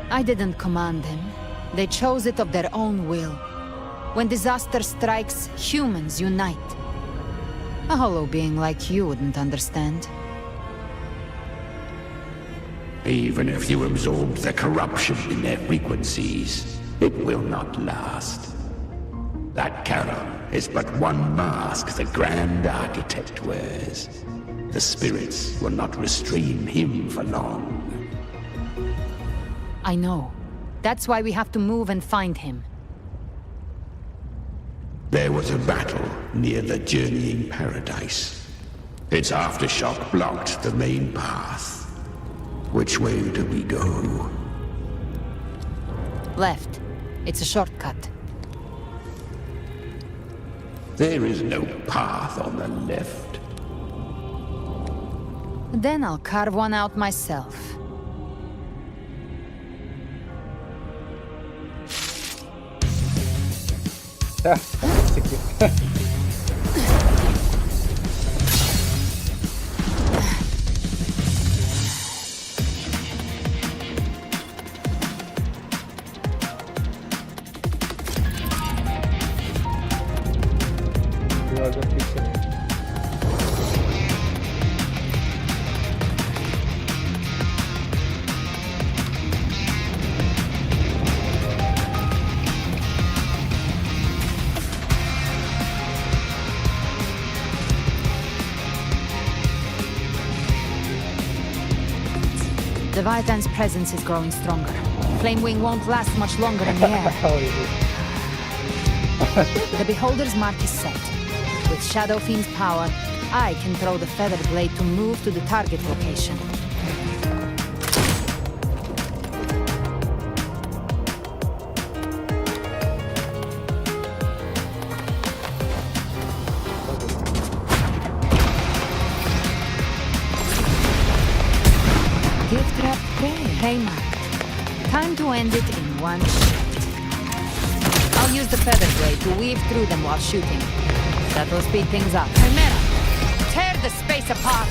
I didn't command them. They chose it of their own will. When disaster strikes, humans unite. A hollow being like you wouldn't understand. Even if you absorb the corruption in their frequencies, it will not last. That Charon is but one mask the Grand Architect wears. The spirits will not restrain him for long. I know. That's why we have to move and find him. There was a battle near the Journeying Paradise. Its aftershock blocked the main path. Which way do we go? Left. It's a shortcut. There is no path on the left. Then I'll carve one out myself. Leviathan's presence is growing stronger. Flamewing won't last much longer in the air. The Beholder's mark is set. With Shadow Fiend's power, I can throw the feather blade to move to the target location. Gift wrapped prey marked. Time to end it in one shot. I'll use the feather blade to weave through them while shooting. That'll speed things up. Chimera! Tear the space apart!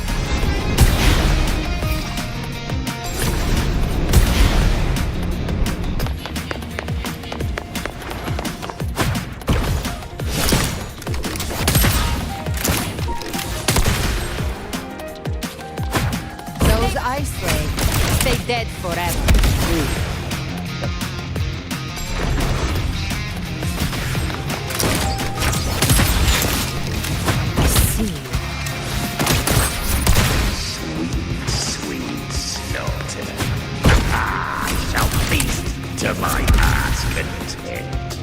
Those ice legs stay dead forever. To my heart's content.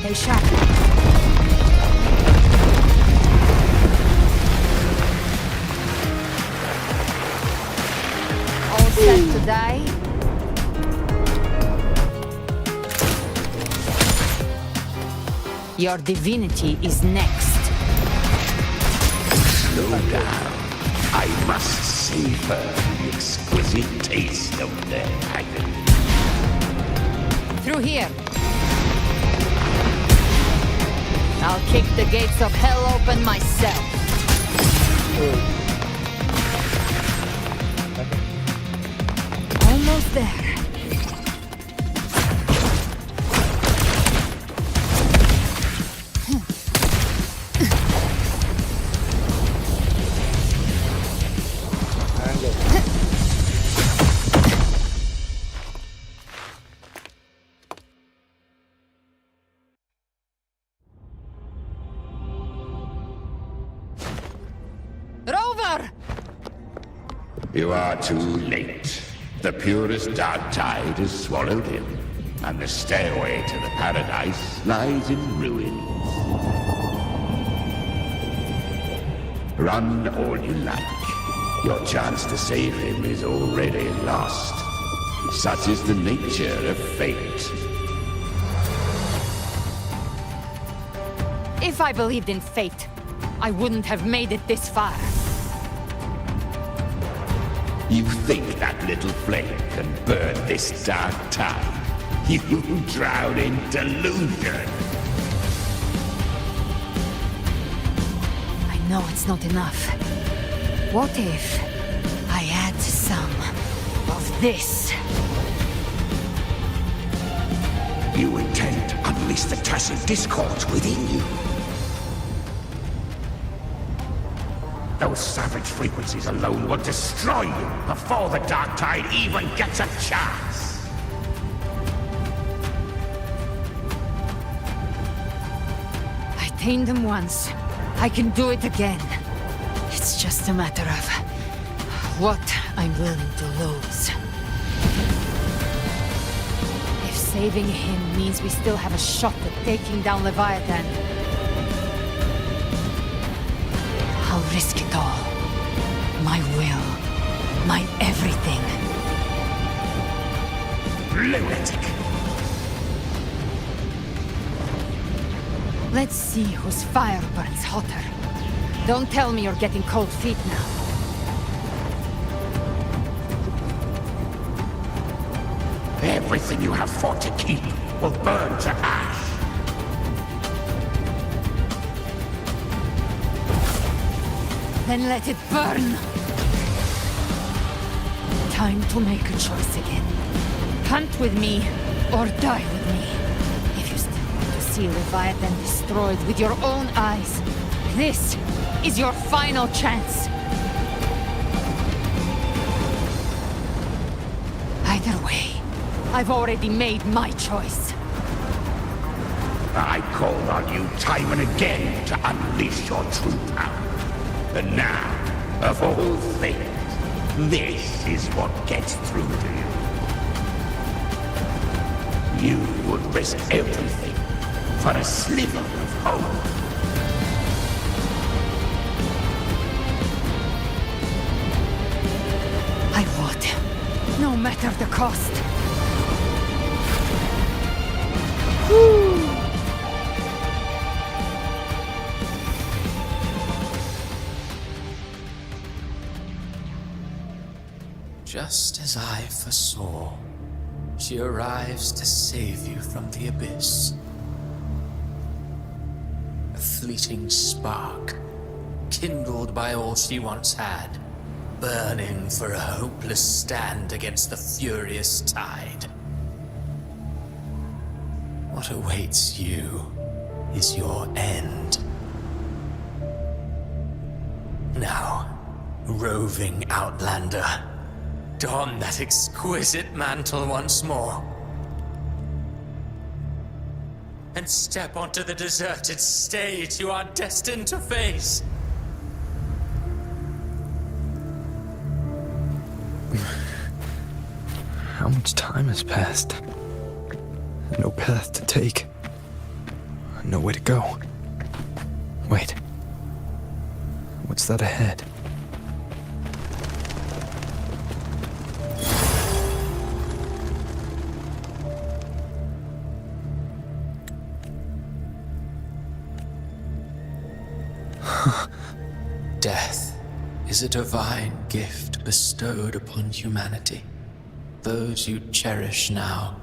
Stay sharp. All set to die? Your divinity is next. Slow down. I must savor the exquisite taste of their agony. Through here. I'll kick the gates of hell open myself. Almost there. You are too late. The purest dark tide has swallowed him, and the stairway to the paradise lies in ruins. Run all you like. Your chance to save him is already lost. Such is the nature of fate. If I believed in fate, I wouldn't have made it this far. You think that little flame can burn this dark tide? You drown in delusion! I know it's not enough. What if I add some of this? You intend to unleash the tacit discord within you. Those savage frequencies alone will destroy you before the dark tide even gets a chance. I tamed them once. I can do it again. It's It's just a matter of what I'm willing to lose. If saving him means we still have a shot at taking down Leviathan, I'll risk it all. My will, my everything. Lunatic! Let's see whose fire burns hotter. Don't tell me you're getting cold feet now. Everything you have fought to keep will burn to ash. Then let it burn! Time to make a choice again. Hunt with me, or die with me. If you still want to see Leviathan destroyed with your own eyes, this is your final chance. Either way, I've already made my choice. I called on you time and again to unleash your true power. And now, of all things, this is what gets through to you. You would risk everything for a sliver of hope. I would, no matter the cost. Just as I foresaw, she arrives to save you from the abyss. A fleeting spark, kindled by all she once had, burning for a hopeless stand against the furious tide. What awaits you is your end. Now, roving outlander, don that exquisite mantle once more. And step onto the deserted stage you are destined to face. How much time has passed? No path to take. Nowhere to go. Wait. What's that ahead? Death is a divine gift bestowed upon humanity. Those you cherish now,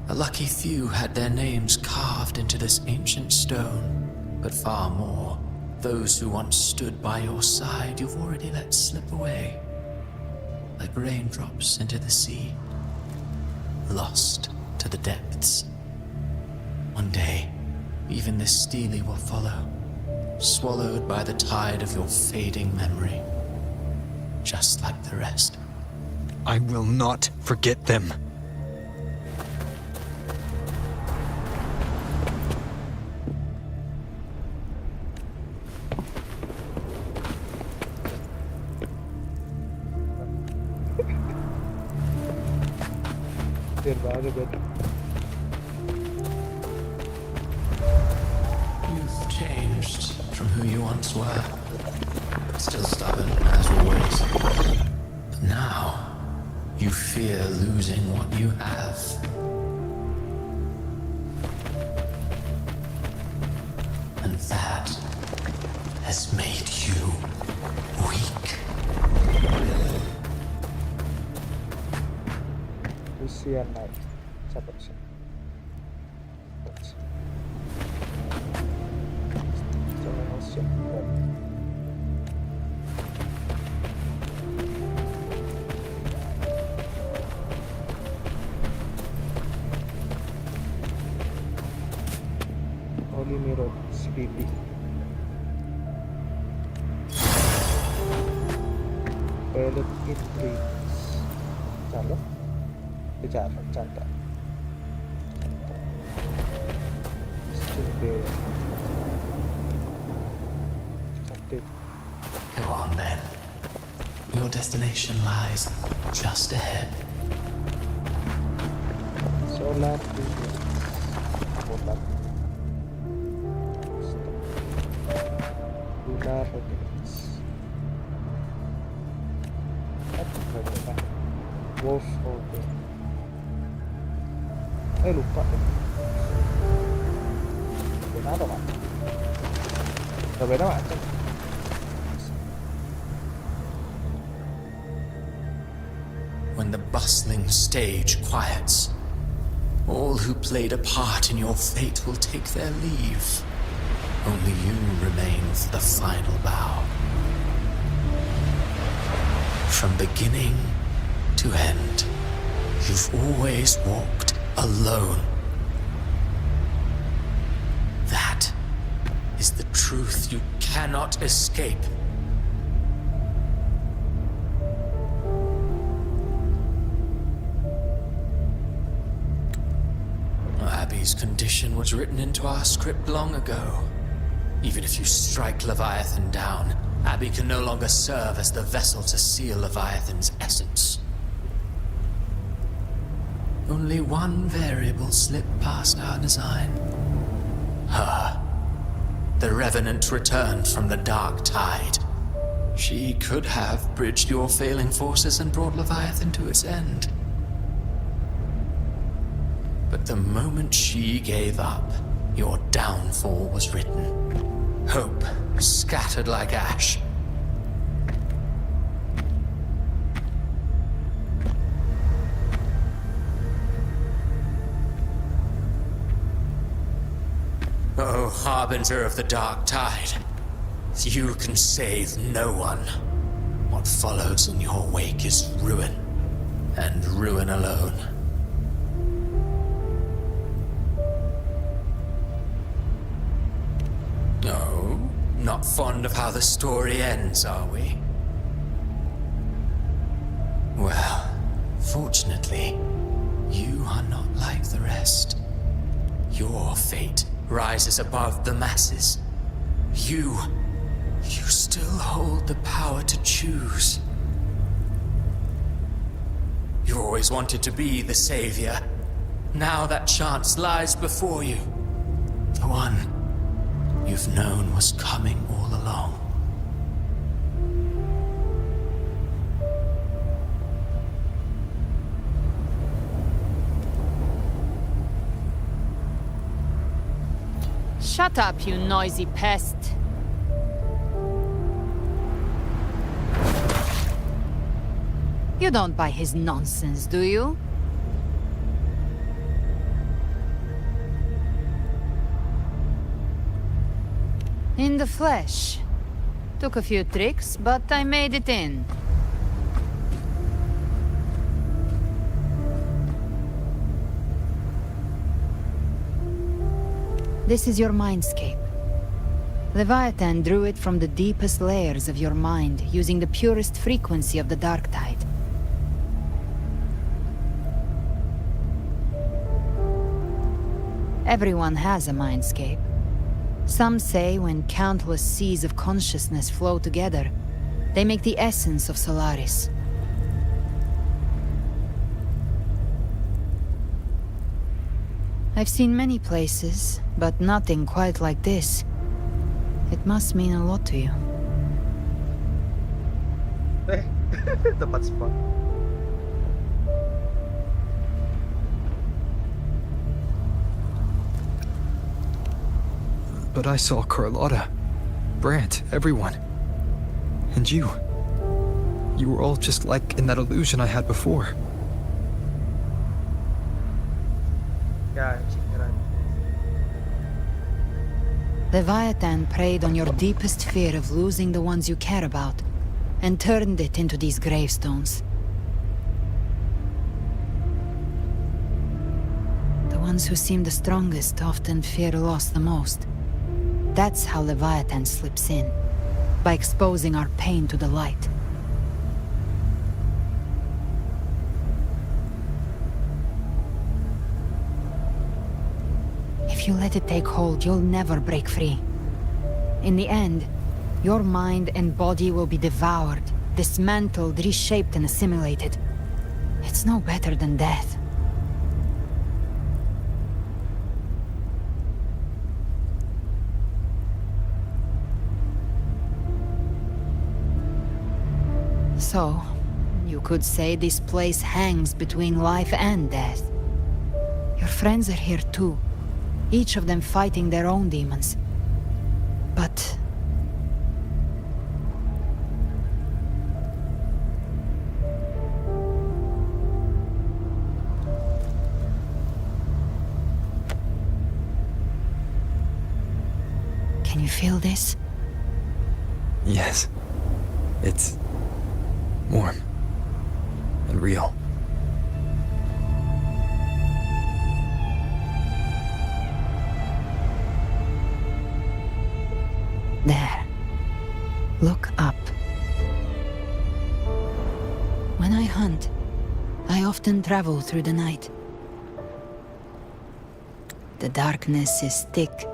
a lucky few had their names carved into this ancient stone, but far more, those who once stood by your side you've already let slip away, like raindrops into the sea, lost to the depths. One day, even this stele will follow, swallowed by the tide of your fading memory, just like the rest. I will not forget them. You've changed from who you once were. Still stubborn, as always. But now, you fear losing what you have. And that has made you weak. Usia naik. Sabar sih. Holy Mirror, CPP. Pilot increase. Chalo? Canta. Still there. Active. Go on then. Your destination lies just ahead. Solar Radiance. Kotak. Lunar Radiance. Apa? Wolf Order. Lupa deh. Beda apa, Pak? Udah beda, Pak? Cek. When the bustling stage quiets, all who played a part in your fate will take their leave. Only you remain for the final bow. From beginning to end, you've always walked alone. That is the truth you cannot escape. Abby's condition was written into our script long ago. Even if you strike Leviathan down, Abby can no longer serve as the vessel to seal Leviathan's essence. Only one variable slipped past our design. Her. The Revenant returned from the Dark Tide. She could have bridged your failing forces and brought Leviathan to its end. But the moment she gave up, your downfall was written. Hope scattered like ash. Oh, harbinger of the Dark Tide, you can save no one. What follows in your wake is ruin, and ruin alone. No, not fond of how the story ends, are we? Well, fortunately, you are not like the rest. Your fate rises above the masses. You still hold the power to choose. You always wanted to be the savior. Now that chance lies before you. The one you've known was coming all along. Shut up, you noisy pest. You don't buy his nonsense, do you? In the flesh. Took a few tricks, but I made it in. This is your mindscape. Leviathan drew it from the deepest layers of your mind, using the purest frequency of the Dark Tide. Everyone has a mindscape. Some say when countless seas of consciousness flow together, they make the essence of Solaris. I've seen many places, but nothing quite like this. It must mean a lot to you. Tepat spot. But I saw Carlotta, Brant, everyone. And you. You were all just like in that illusion I had before. Leviathan preyed on your deepest fear of losing the ones you care about, and turned it into these gravestones. The ones who seem the strongest often fear loss the most. That's how Leviathan slips in, by exposing our pain to the light. If you let it take hold, you'll never break free. In the end, Your mind and body will be devoured, dismantled, reshaped, and assimilated. It's no better than death. So, you could say this place hangs between life and death. Your friends are here too, each of them fighting their own demons. But... can you feel this? Yes. It's warm and real. There. Look up. When I hunt, I often travel through the night. The darkness is thick,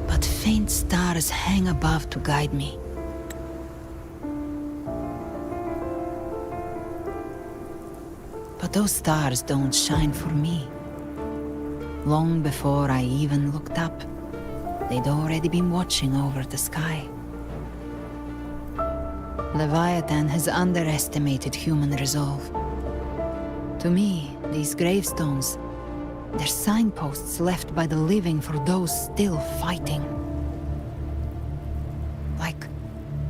but faint stars hang above to guide me. But those stars don't shine for me. Long before I even looked up, they'd already been watching over the sky. Leviathan has underestimated human resolve. To me, these gravestones, they're signposts left by the living for those still fighting. Like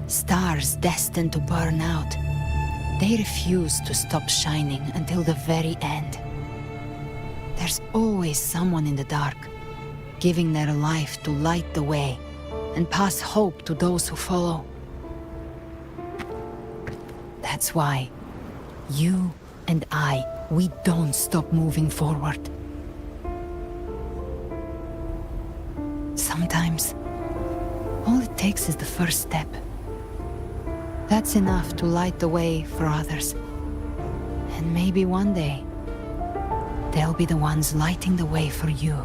stars destined to burn out, they refuse to stop shining until the very end. There's always someone in the dark, giving their life to light the way and pass hope to those who follow. That's why you and I, we don't stop moving forward. Sometimes, all it takes is the first step. That's enough to light the way for others. And maybe one day, they'll be the ones lighting the way for you.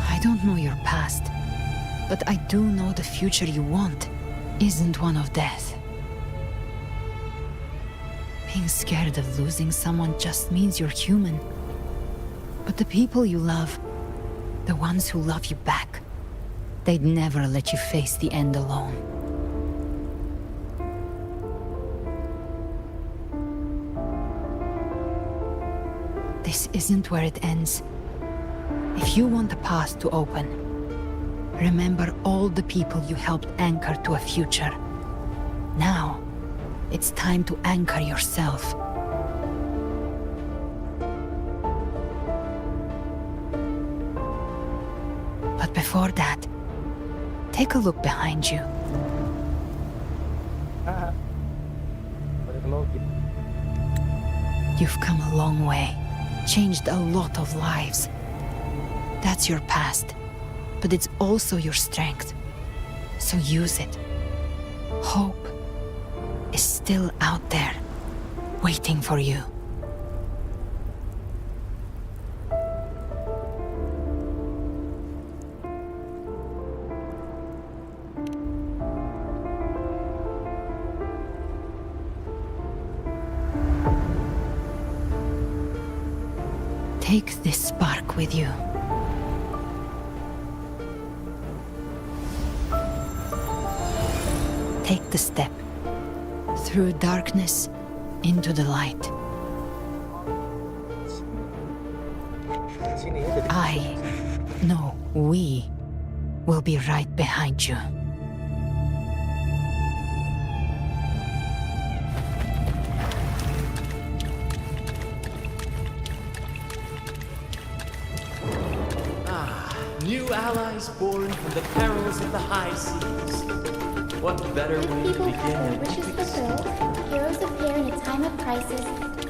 I don't know your past, but I do know the future you want isn't one of death. Being scared of losing someone just means you're human. But the people you love, the ones who love you back, they'd never let you face the end alone. This isn't where it ends. If you want the path to open, remember all the people you helped anchor to a future. Now, it's time to anchor yourself. But before that, take a look behind you. You've come a long way, changed a lot of lives. That's your past, but it's also your strength. So use it. Hope is still out there, waiting for you. Take this spark with you. Take the step. Through darkness, into the light. We will be right behind you. New allies born from the perils of the high seas. What better way to People begin have their than wishes fulfilled, heroes appear in a time of crisis,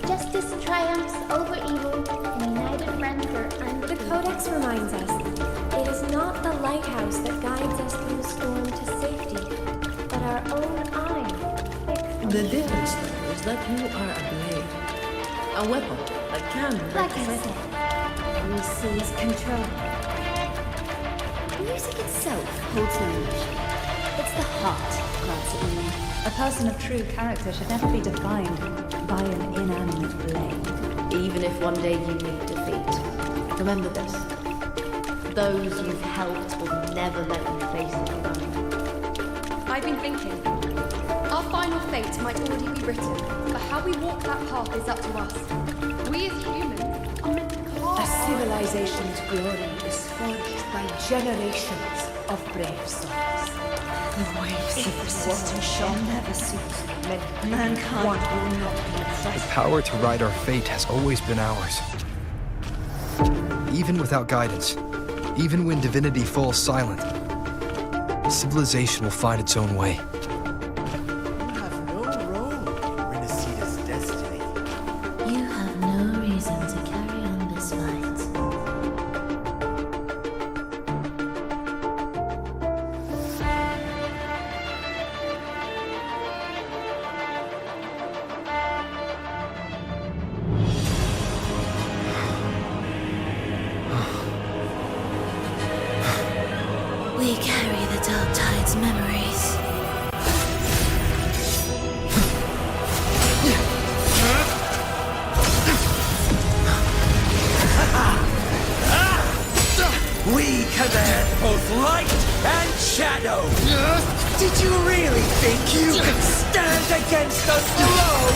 justice triumphs over evil, and united friends are undefeated. The Codex reminds us, it is not the lighthouse that guides us through the storm to safety, but our own eyes fixed on The difference, though, is that you are a blade. A weapon that can break Like I fate. said, we seize control. Music itself holds no emotion. It's the heart grants it meaning. A person of true character should never be defined by an inanimate blade. Even if one day you meet defeat, remember this. Those you've helped will never let you face it alone. I've been thinking. Our final fate might already be written, but how we walk that path is up to us. We as humans are meant to carve. A civilization's glory is forged by generations of brave souls. The waves of resistance shall never cease. Mankind will not be The oppressed. power to ride our fate has always been ours. Even without guidance, even when divinity falls silent, civilization will find its own way. You have no role in Renacita's destiny. You have no reason to carry on this fight. We carry the Dark Tide's memories. We command both light and shadow. Did you really think you could stand against us alone?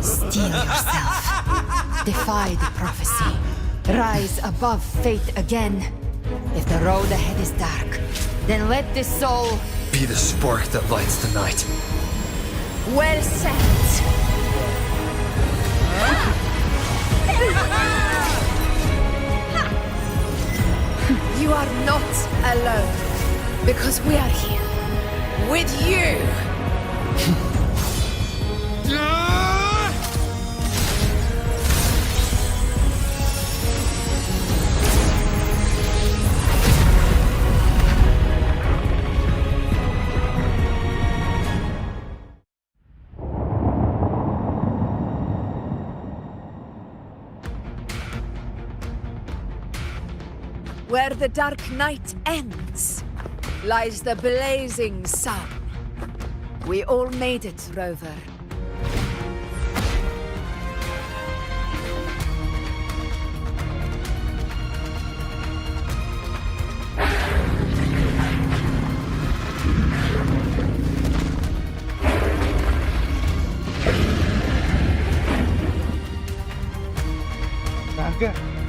Steel yourself. Defy the prophecy. Rise above fate again. If the road ahead is dark, then let this soul... Be the spark that lights the night. Well said. You are not alone, because we are here with you. Where the dark night ends, lies the blazing sun. We all made it, Rover.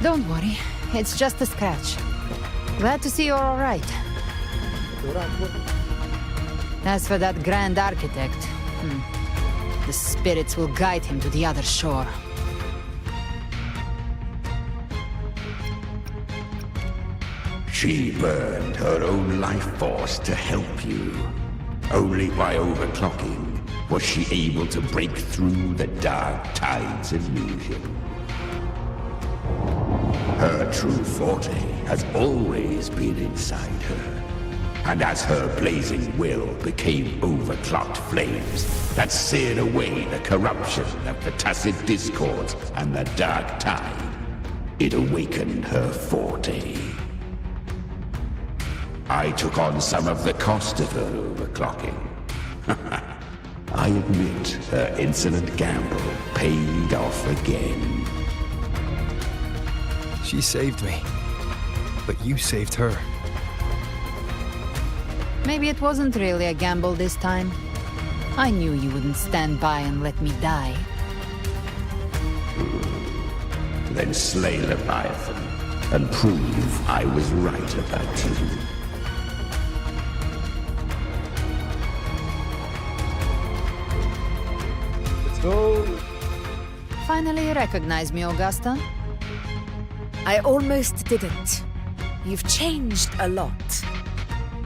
Don't worry, it's just a scratch. Glad to see you're all right. As for that Grand Architect, the spirits will guide him to the other shore. She burned her own life force to help you. Only by overclocking was she able to break through the Dark Tide's illusion. Her true forte has always been inside her. And as her blazing will became overclocked flames that seared away the corruption of the tacit discords and the Dark Tide, it awakened her forte. I took on some of the cost of her overclocking. I admit her insolent gamble paid off again. She saved me, but you saved her. Maybe it wasn't really a gamble this time. I knew you wouldn't stand by and let me die. Then slay Leviathan and prove I was right about you. Let's go. Finally you recognize me, Augusta? I almost didn't. You've changed a lot.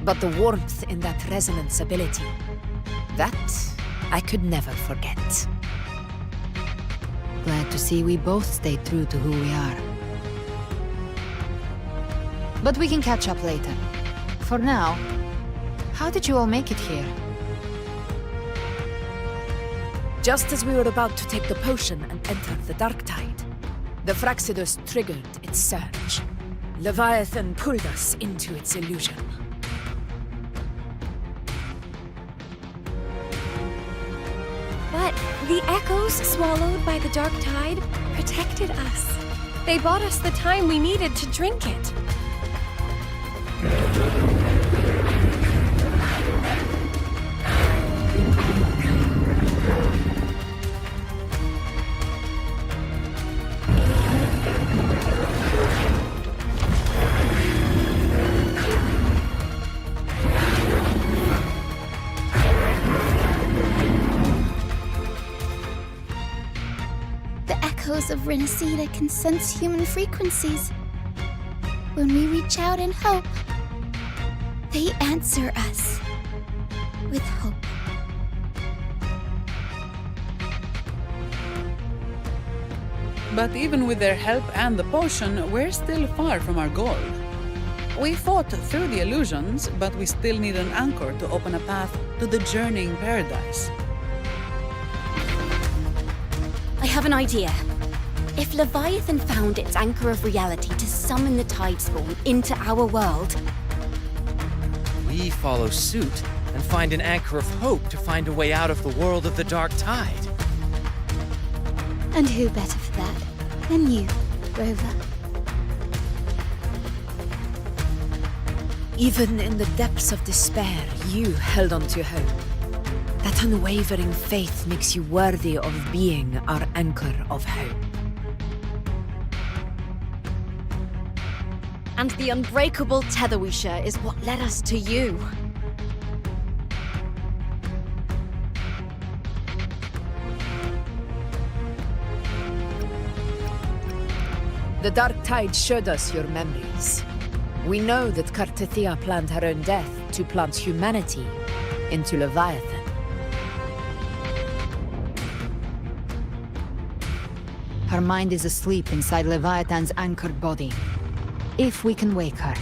But the warmth in that resonance ability, that I could never forget. Glad to see we both stayed true to who we are. But we can catch up later. For now, how did you all make it here? Just as we were about to take the potion and enter the dark tide, the Fraxidus triggered its surge. Leviathan pulled us into its illusion. But the echoes swallowed by the dark tide protected us. They bought us the time we needed to drink it. Of Renacida can sense human frequencies. When we reach out in hope, they answer us with hope. But even with their help and the potion, we're still far from our goal. We fought through the illusions, but we still need an anchor to open a path to the journeying paradise. I have an idea. If Leviathan found its anchor of reality to summon the tide spawn into our world, We follow suit and find an anchor of hope to find a way out of the world of the dark tide. And who better for that than you, Rover? Even in the depths of despair, you held on to hope. That unwavering faith makes you worthy of being our anchor of hope. and the unbreakable tether we share is what led us to you. The dark tide showed us your memories. We know that Kartithia planned her own death to plant humanity into Leviathan. Her mind is asleep inside Leviathan's anchored body. If we can wake her,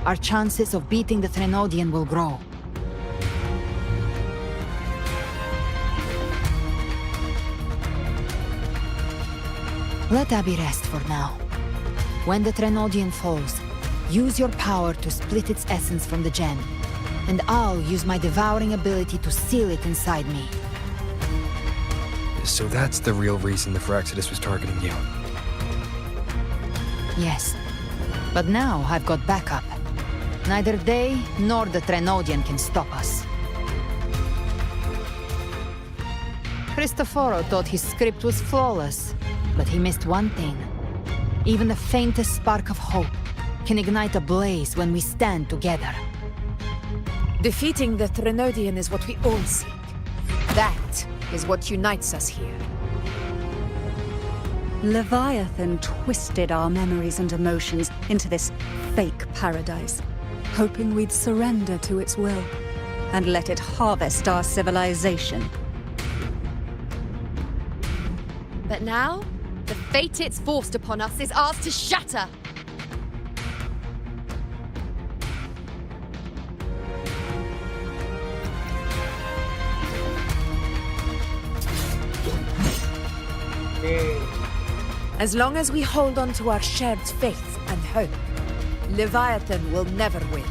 our chances of beating the Threnodian will grow. Let Abby rest for now. When the Threnodian falls, use your power to split its essence from the gem, and I'll use my devouring ability to seal it inside me. So that's the real reason the Fraxidus was targeting you. Yes. But now I've got backup. Neither they nor the Threnodian can stop us. Cristoforo thought his script was flawless, but he missed one thing. Even the faintest spark of hope can ignite a blaze when we stand together. Defeating the Threnodian is what we all seek. That is what unites us here. Leviathan twisted our memories and emotions into this fake paradise, hoping we'd surrender to its will and let it harvest our civilization. But now, the fate it's forced upon us is ours to shatter. As long as we hold on to our shared faith and hope, Leviathan will never win.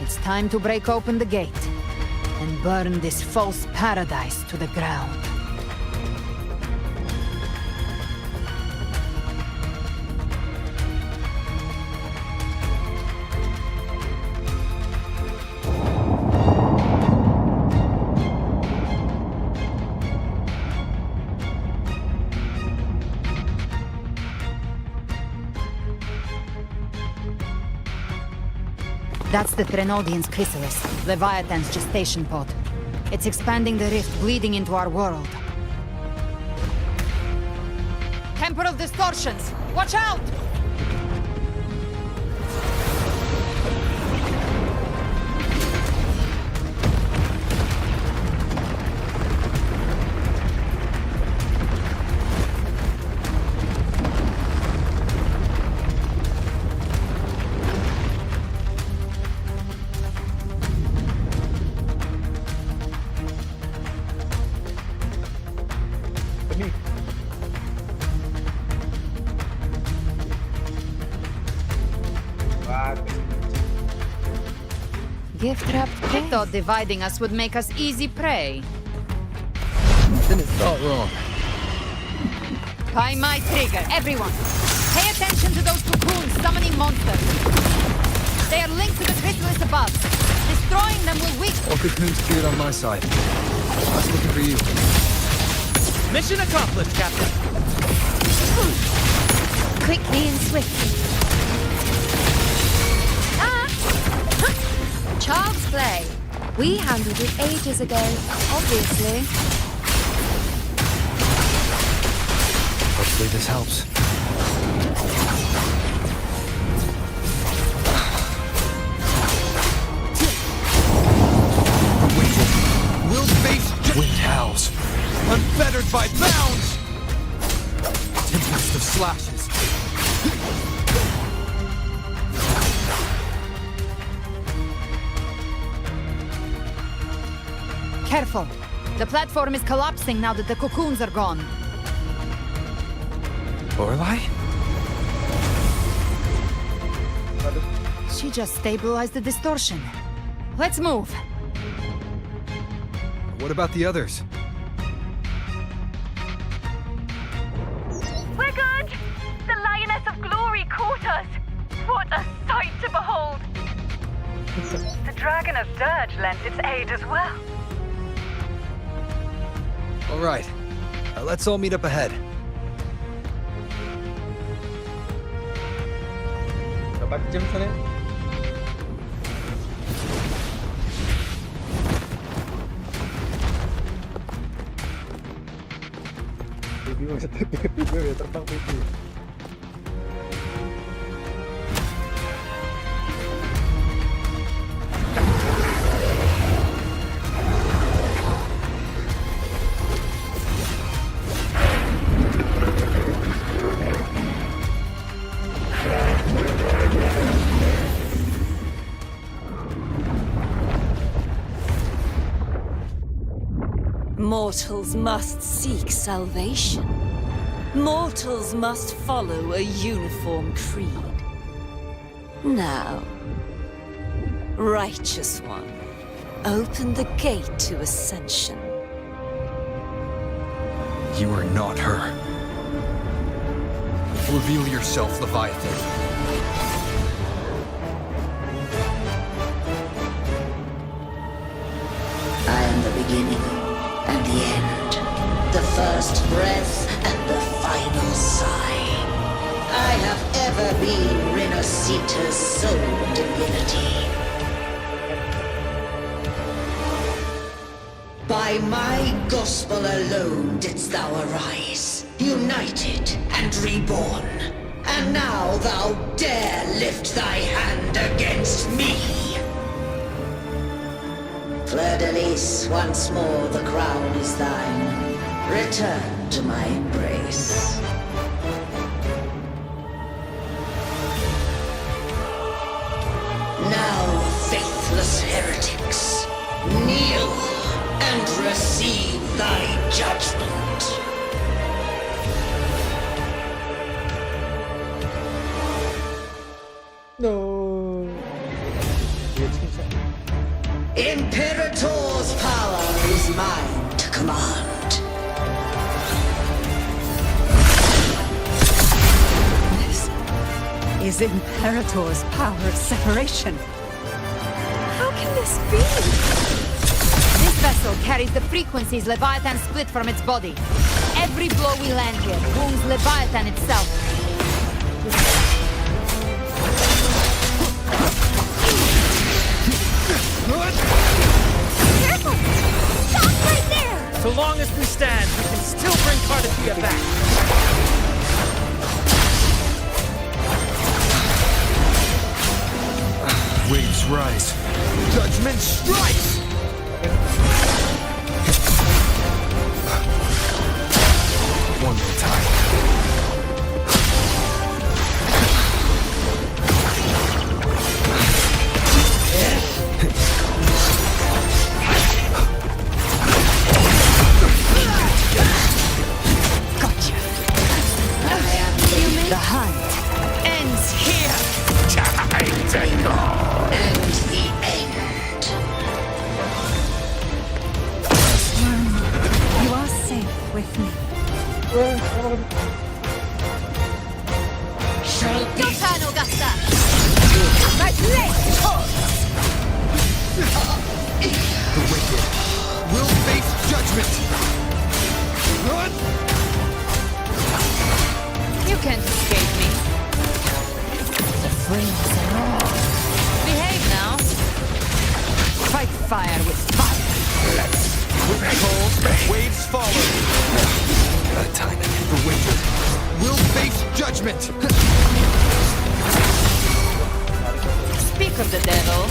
It's time to break open the gate and burn this false paradise to the ground. That's the Threnodian's chrysalis, Leviathan's gestation pod. It's expanding the rift bleeding into our world. temporal distortions! Watch out! Gift-wrapped prey? I thought dividing us would make us easy prey. Then it's all wrong. By my trigger, everyone! Pay attention to those cocoons summoning monsters! They are linked to the chrysalis above. Destroying them will weaken... All cocoons appeared on my side. I was looking for you. Mission accomplished, Captain. Quickly and swiftly. Child's play. We handled it ages ago, obviously. Hopefully this helps. We'll face wind howls. Unfettered by bounds! Tempest of slashes. Careful! The platform is collapsing now that the cocoons are gone. Lorelei? She just stabilized the distortion. Let's move! What about the others? We're good! The Lioness of Glory caught us! What a sight to behold! The Dragon of Dirge lent its aid as well. All right. Let's all meet up ahead. Dapat jam sana. Pipi mau terbang pipi. Mortals must seek salvation. Mortals must follow a uniform creed. Now, Righteous One, open the gate to ascension. You are not her. Reveal yourself, Leviathan. I am the beginning and the end, the first breath and the final sigh. I have ever been Renacita's sole divinity. By my gospel alone didst thou arise, united and reborn. And now thou dare lift thy hand against me. Fleur-de-Lis, once more the crown is thine. Return to my embrace. Now, faithless heretics, kneel and receive thy judgment. No. Imperator's power is mine to command. This is Imperator's power of separation. How can this be? This vessel carries the frequencies Leviathan split from its body. Every blow we land here wounds Leviathan itself. Careful! Stop right there! So long as we stand, we can still bring Cardathia back. Waves rise. Judgment strikes! One more time. Gotcha. The hunt ends here. Time to go. And the end. You are safe with me. Shall be Your turn, Augusta. My blade calls. The wicked will face judgment. You can't escape me. The flames are on. Behave now. Fight fire with fire. Cold waves follow. That timing. The wicked will face judgment. Speak of the devil.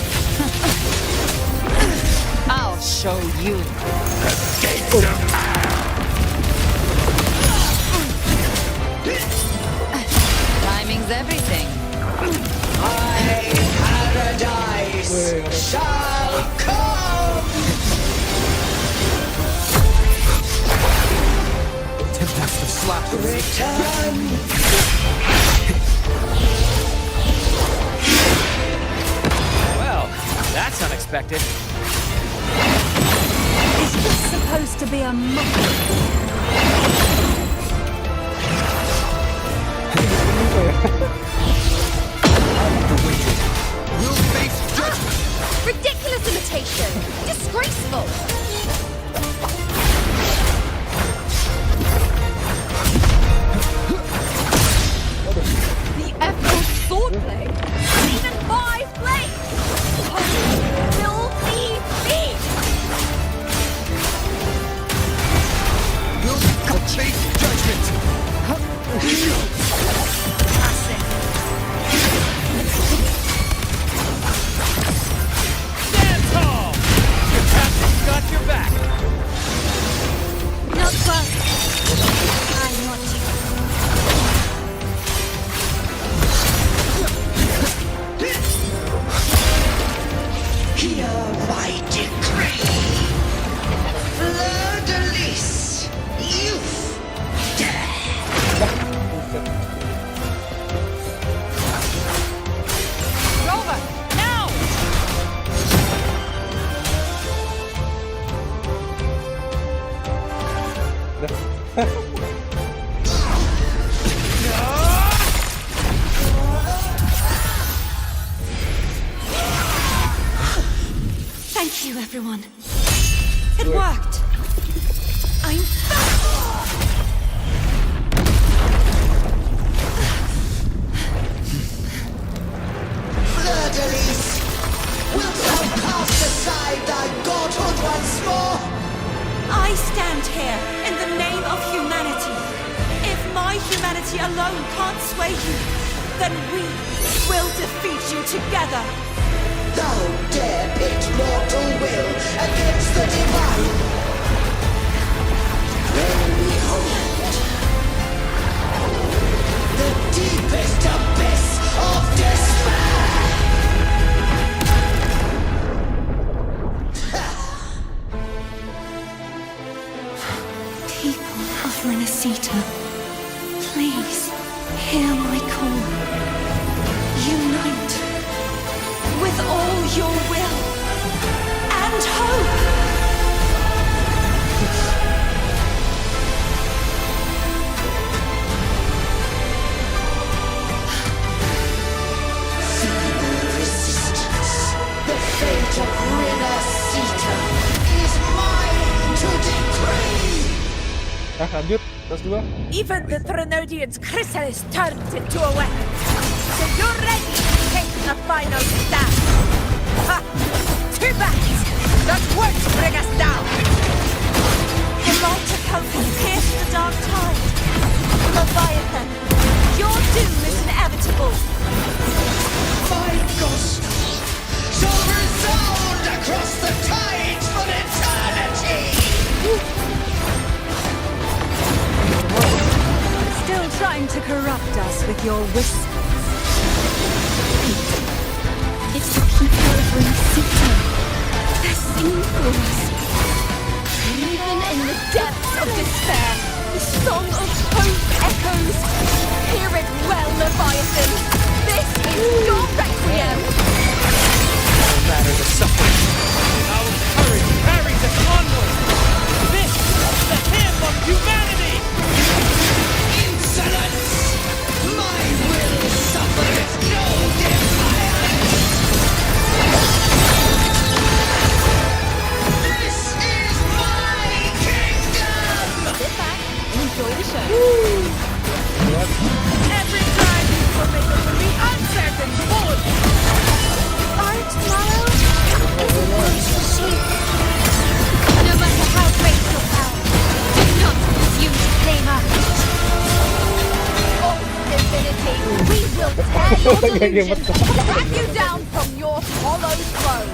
I'll show you. Timing's everything. My paradise shall come. Tempest of slashes. Return. Well, that's unexpected. Is this supposed to be a mockery? The wicked will face judgment. Ridiculous imitation! Disgraceful! The emerald swordblade! Even five blades! Filthy thief! Will face judgment. Stand tall! Your captain's got your back. Not close. I'm watching. Hear my decree. Fleur-de-lis, youth, death. Rover, now! Thank you, everyone. It worked. I'm Fleur-de-lis, wilt thou cast aside thy godhood once more? I stand here in the name of humanity. If my humanity alone can't sway you, then we will defeat you together. Thou dare pit mortal will against the divine. Then behold, the deepest abyss of despair. People of Renacita, please hear my call. Unite with all your will and hope. Feeble resistance, the fate of Renacita is mine to decree. Lanjut, terus 2. Even the Threnodian's chrysalis turns into a weapon. So you're ready to take the final stand. Ha! Too bad! That won't bring us down! The light of hope has pierced the dark tide. Leviathan, your doom is inevitable. My gospel trying to corrupt us with your whispers. It's the people of Renesito. They're singing for us. Even in the depths of despair, the song of hope echoes. Hear it well, Leviathan. This is your requiem. No matter the suffering, our courage carries us onward. This is the hymn of humanity. Insolence! My will suffers no defiance! This is my kingdom! Sit back and enjoy the show. Every time you commit to the uncertain bold. Art, Lalo, isn't what you see. No matter how great your power, do not presume to claim us. Oh, divinity, we will tear your delusions and drag you down from your hollow throne.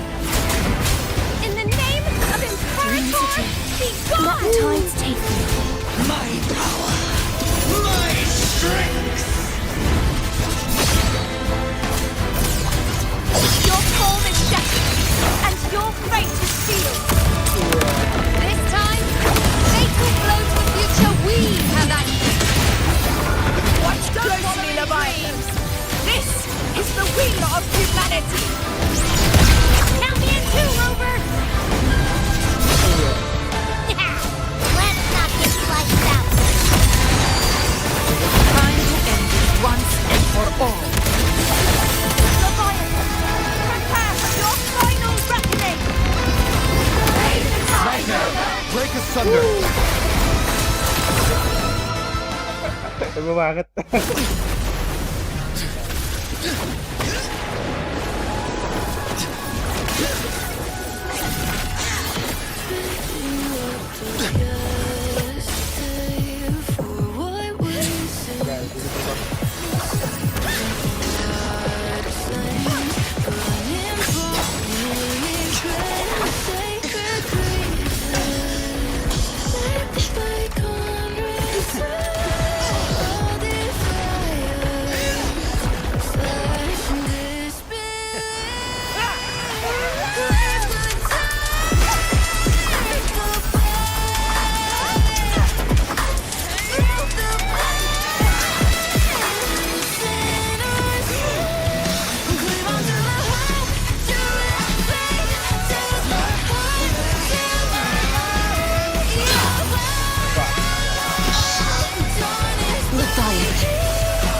In the name of Imperator, be gone! Let the tides take you. My power! My strength! Your calm is destined, and your fate is sealed. This time, fatal blow to a future we have access. Watch closely, Leviathan. This is the will of humanity. Count me in too, Rover! Let's not get sliced out. Time to end this once and for all. Leviathan, prepare for your final reckoning. Break asunder! Tagal banget.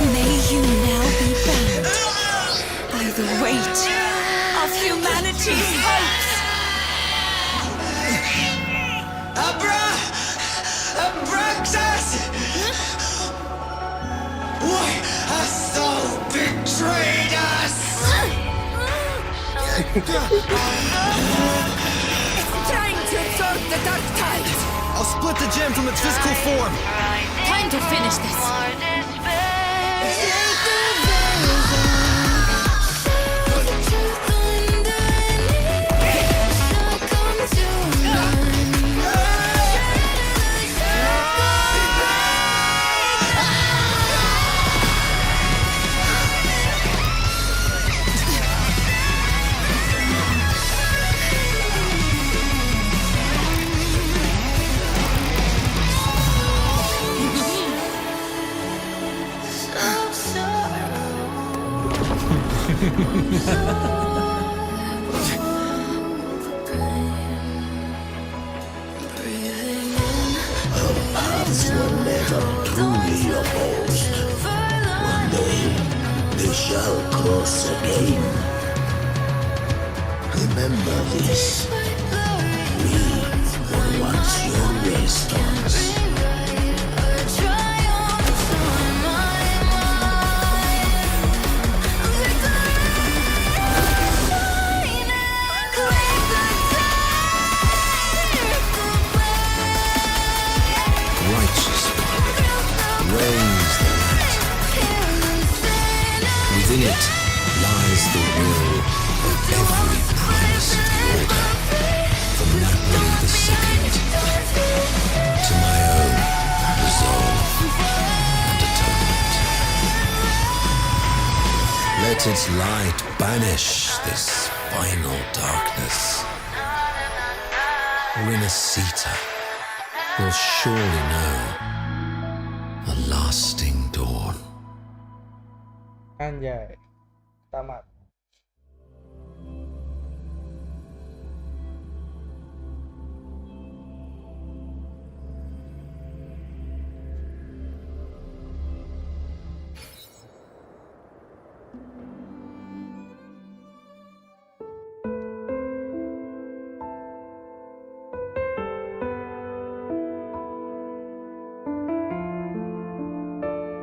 May you now be bound by the weight of humanity's hopes. Abraxas! Why hast thou betrayed us? Trying to absorb the dark tide. I'll split the gem from its physical form. Time to finish this. Paths were never truly opposed. One day, they shall cross again. Remember this. We were once your restons. Raise the light. Within it lies the will of every primus of the Order, from Napoli II to Let its light banish this final darkness. Rinascita will surely know a lasting dawn. Anjay, tamat.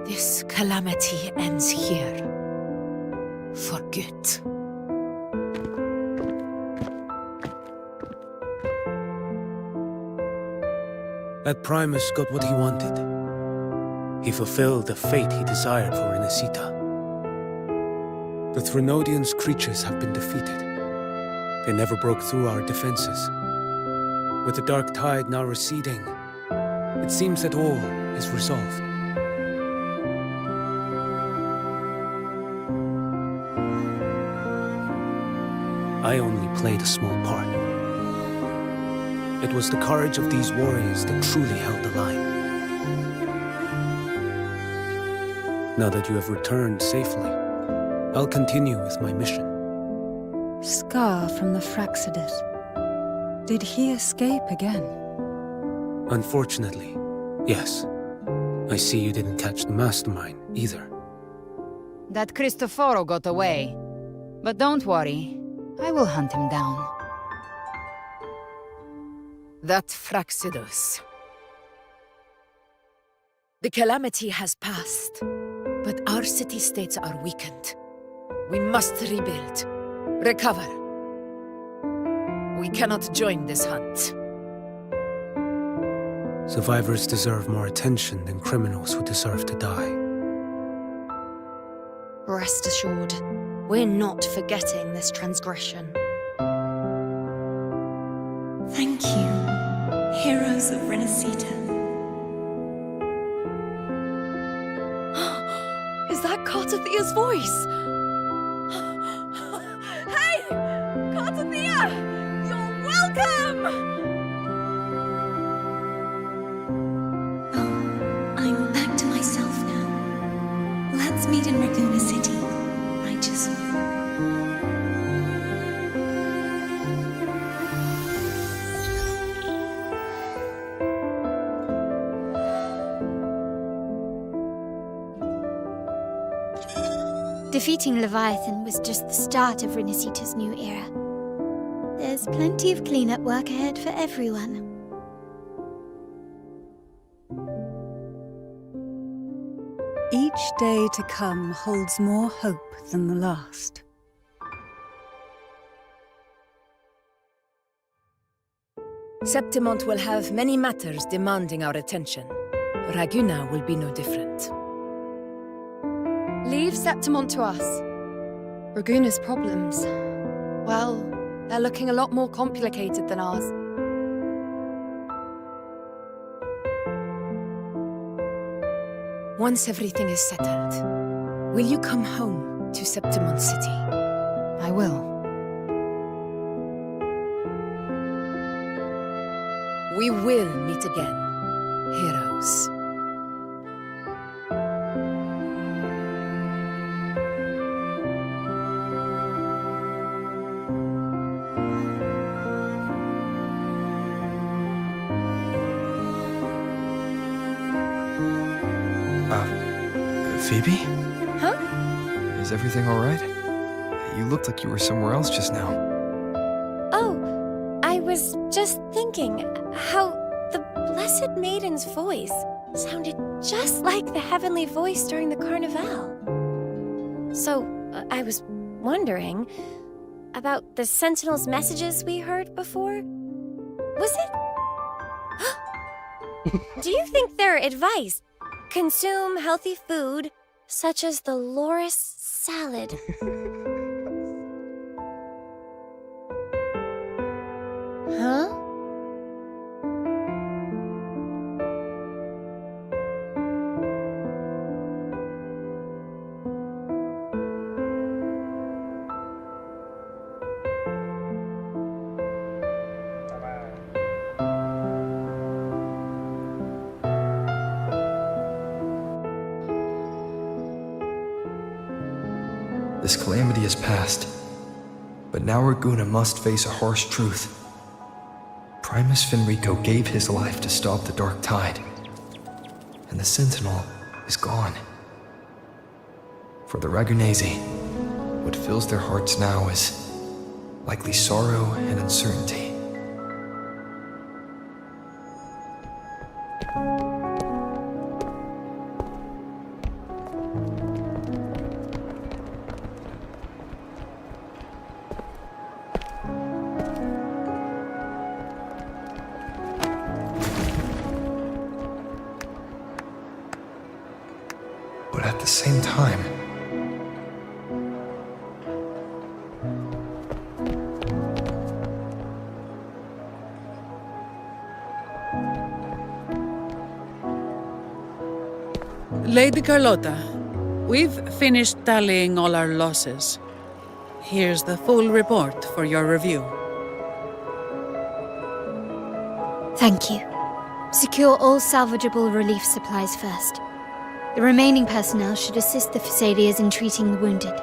This calamity ends here. For good. That Primus got what he wanted. He fulfilled the fate he desired for Rinascita. The Threnodians' creatures have been defeated. They never broke through our defenses. With the dark tide now receding, it seems that all is resolved. I only played a small part. It was the courage of these warriors that truly held the line. Now that you have returned safely, I'll continue with my mission. Scar from the Fraxidus. Did he escape again? Unfortunately, yes. I see you didn't catch the mastermind either. That Cristoforo got away. But don't worry, I will hunt him down. That Fraxidus. The calamity has passed, but our city-states are weakened. We must rebuild, recover. We cannot join this hunt. Survivors deserve more attention than criminals who deserve to die. Rest assured, we're not forgetting this transgression. Thank you, heroes of Rinascita. Is that Cartathia's voice? Hey! Cartathia! You're welcome! I'm back to myself now. Let's meet in Raguna City, righteous one. Defeating Leviathan was just the start of Rinascita's new era. There's plenty of cleanup work ahead for everyone. Each day to come holds more hope than the last. Septimont will have many matters demanding our attention. Raguna will be no different. Leave Septimont to us. Raguna's problems, well, they're looking a lot more complicated than ours. Once everything is settled, will you come home to Septimont City? I will. We will meet again, heroes. Phoebe? Huh? Is everything alright? You looked like you were somewhere else just now. Oh, I was just thinking how the Blessed Maiden's voice sounded just like the heavenly voice during the Carnival. So, I was wondering about the Sentinel's messages we heard before. Was it? Do you think their advice? Consume healthy food, such as the Loris salad. Huh? is past. But now Raguna must face a harsh truth. Primus Finrico gave his life to stop the Dark Tide. And the Sentinel is gone. For the Ragunesi, what fills their hearts now is likely sorrow and uncertainty. But at the same time, Lady Carlotta, we've finished tallying all our losses. Here's the full report for your review. Thank you. Secure all salvageable relief supplies first. The remaining personnel should assist the Phasaelias in treating the wounded.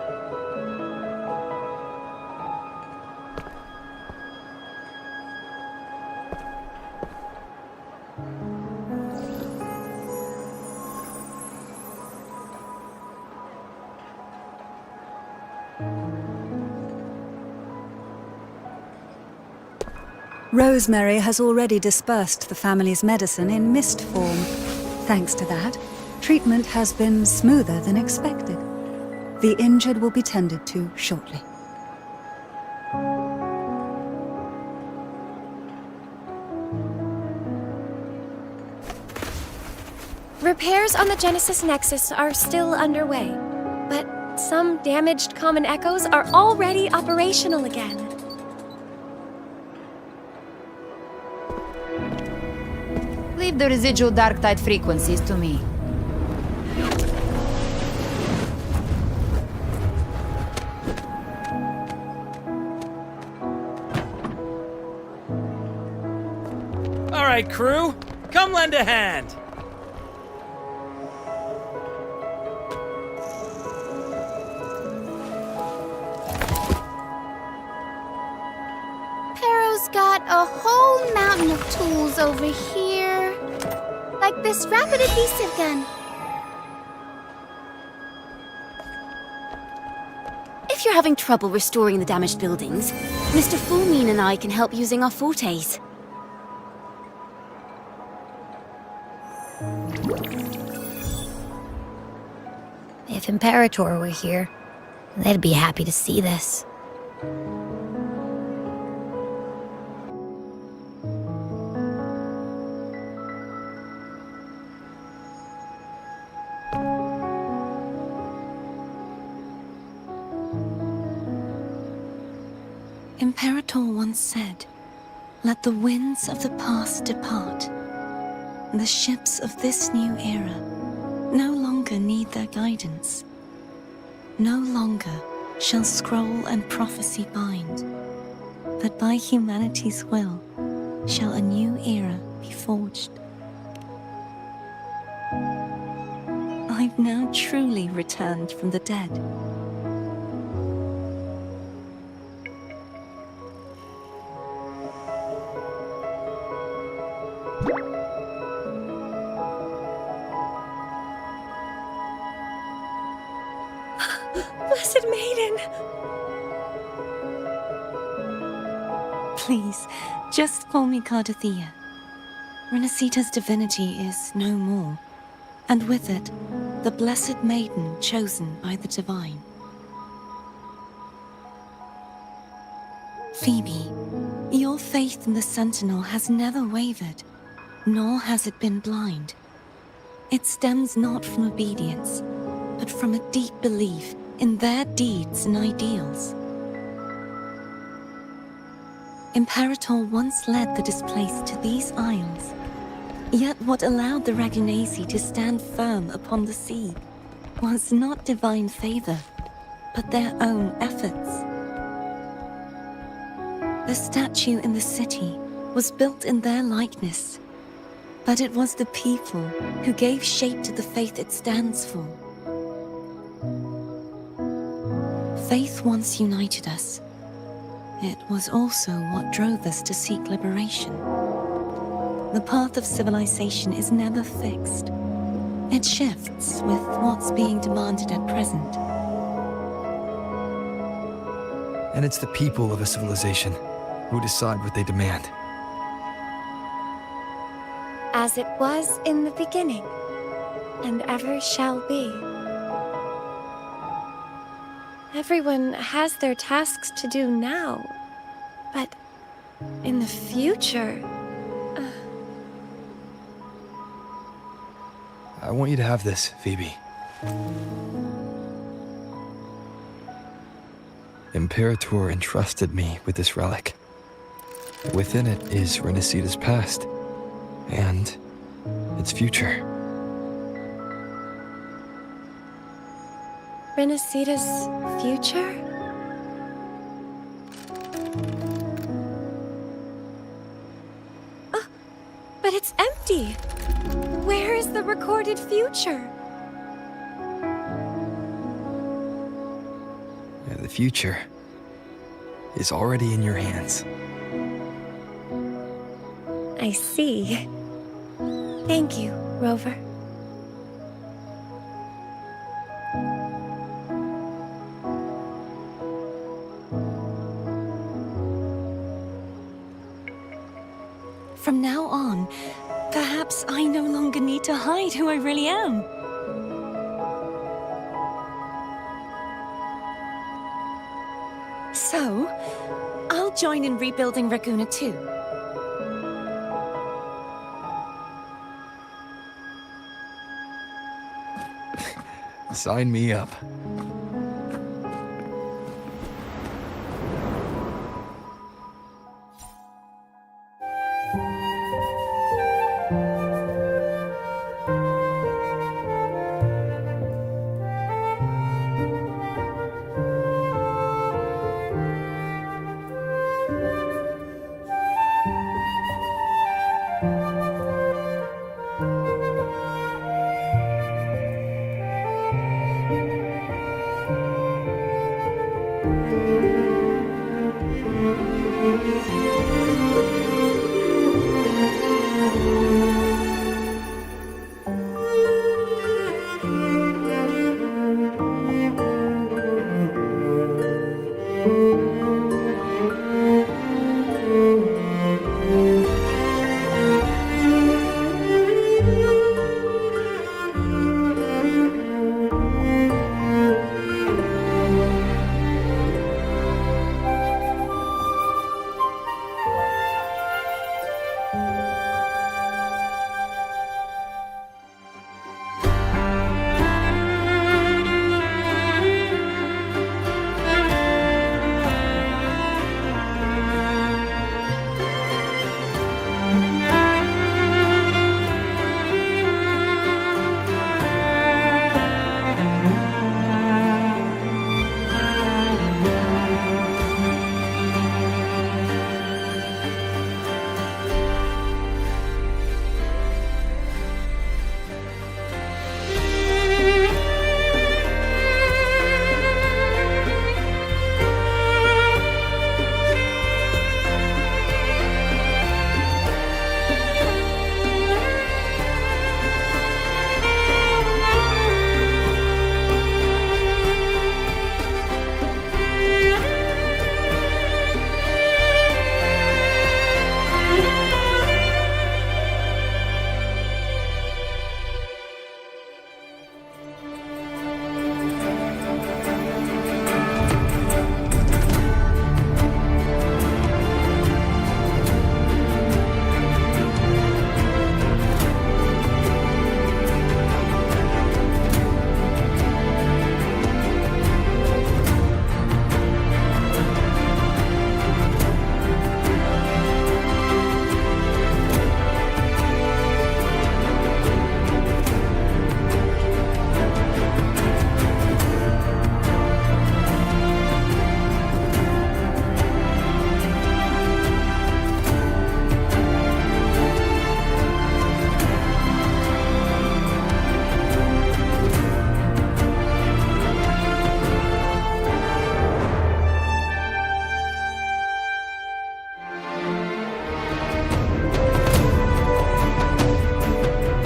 Rosemary has already dispersed the family's medicine in mist form. Thanks to that, treatment has been smoother than expected. The injured will be tended to shortly. Repairs on the Genesis Nexus are still underway, but some damaged common echoes are already operational again. Leave the residual dark tide frequencies to me. All right, crew, come lend a hand. Perro's got a whole mountain of tools over here. Like this rapid adhesive gun. If you're having trouble restoring the damaged buildings, Mr. Fulmine and I can help using our fortes. If Imperator were here, they'd be happy to see this. Imperator once said, "Let the winds of the past depart. The ships of this new era no longer need their guidance. No longer shall scroll and prophecy bind, but by humanity's will shall a new era be forged." I've now truly returned from the dead. Blessed Maiden! Please, just call me Cardothea. Renacita's divinity is no more, and with it, the Blessed Maiden chosen by the Divine. Phoebe, your faith in the Sentinel has never wavered, nor has it been blind. It stems not from obedience, but from a deep belief in their deeds and ideals. Imperator once led the displaced to these isles, yet what allowed the Ragunesi to stand firm upon the sea was not divine favor, but their own efforts. The statue in the city was built in their likeness, but it was the people who gave shape to the faith it stands for. Faith once united us. It was also what drove us to seek liberation. The path of civilization is never fixed. It shifts with what's being demanded at present. And it's the people of a civilization who decide what they demand. As it was in the beginning, and ever shall be. Everyone has their tasks to do now, but in the future... I want you to have this, Phoebe. Imperator entrusted me with this relic. Within it is Renacita's past, and its future. Renacita's future? Oh, but it's empty! Where is the recorded future? The future is already in your hands. I see. Thank you, Rover. From now on, perhaps I no longer need to hide who I really am. So, I'll join in rebuilding Raguna too. Sign me up.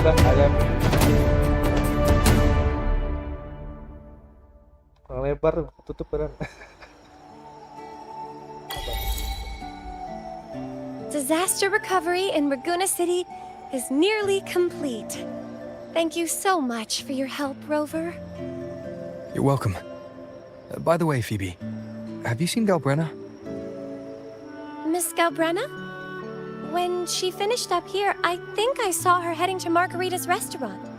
Udah ayam. Yang lebar tutup beran. Disaster recovery in Raguna City is nearly complete. Thank you so much for your help, Rover. You're welcome. By the way, Phoebe, have you seen Galbrenna? Miss Galbrenna? When she finished up here, I think I saw her heading to Margarita's restaurant.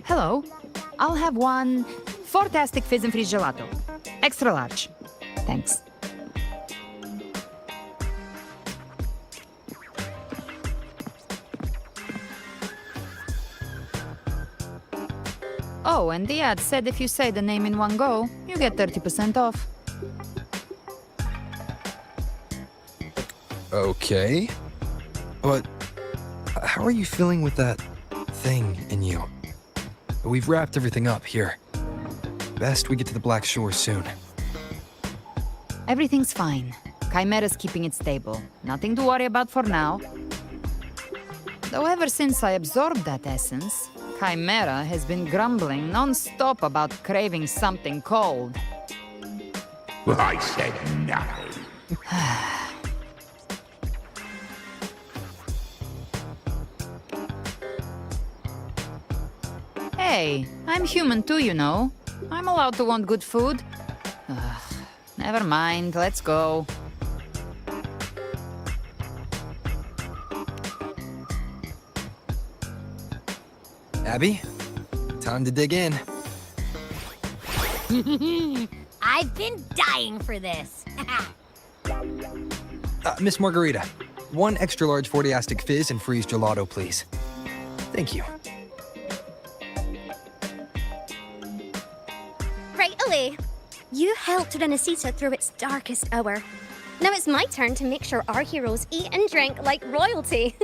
Hello. I'll have one fantastic fizz and freeze gelato. Extra large. Thanks. Oh, and the ad said if you say the name in one go, you get 30% off. Okay. But how are you feeling with that thing in you? We've wrapped everything up here. Best we get to the Black Shore soon. Everything's fine. Chimera's keeping it stable. Nothing to worry about for now. Though ever since I absorbed that essence, Chimera has been grumbling non-stop about craving something cold. I said nothing. Hey, I'm human too, you know. I'm allowed to want good food. Ugh, never mind, let's go. Abby, time to dig in. I've been dying for this. Miss Margarita, one extra large 40-astic fizz and freeze gelato, please. Thank you. Right away. You helped Renesita through its darkest hour. Now it's my turn to make sure our heroes eat and drink like royalty.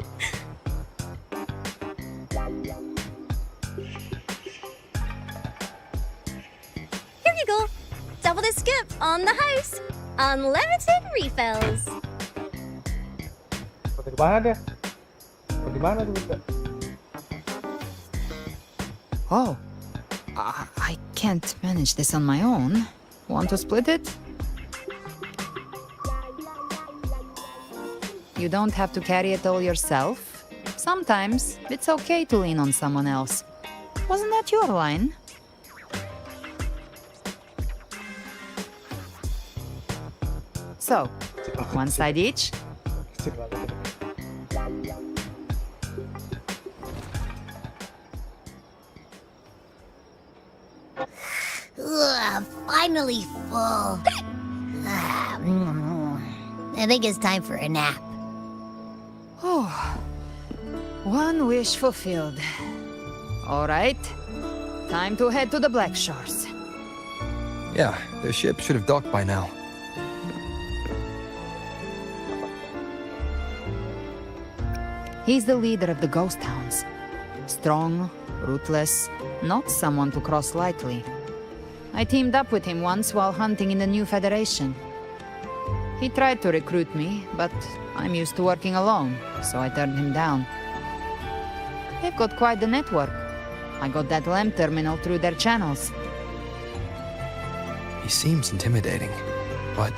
Here you go. Double the scoop on the house. Unlimited refills. Di mana dia? Di mana tuh? Oh, I can't manage this on my own. Want to split it? You don't have to carry it all yourself. Sometimes it's okay to lean on someone else. Wasn't that your line? So, one side each? Ugh, finally full. I think it's time for a nap. Oh, One wish fulfilled. All right. Time to head to the Black Shores. Yeah, their ship should have docked by now. He's the leader of the ghost towns. Strong, ruthless, not someone to cross lightly. I teamed up with him once while hunting in the new Federation. He tried to recruit me, but I'm used to working alone, so I turned him down. They've got quite the network. I got that LEM terminal through their channels. He seems intimidating, but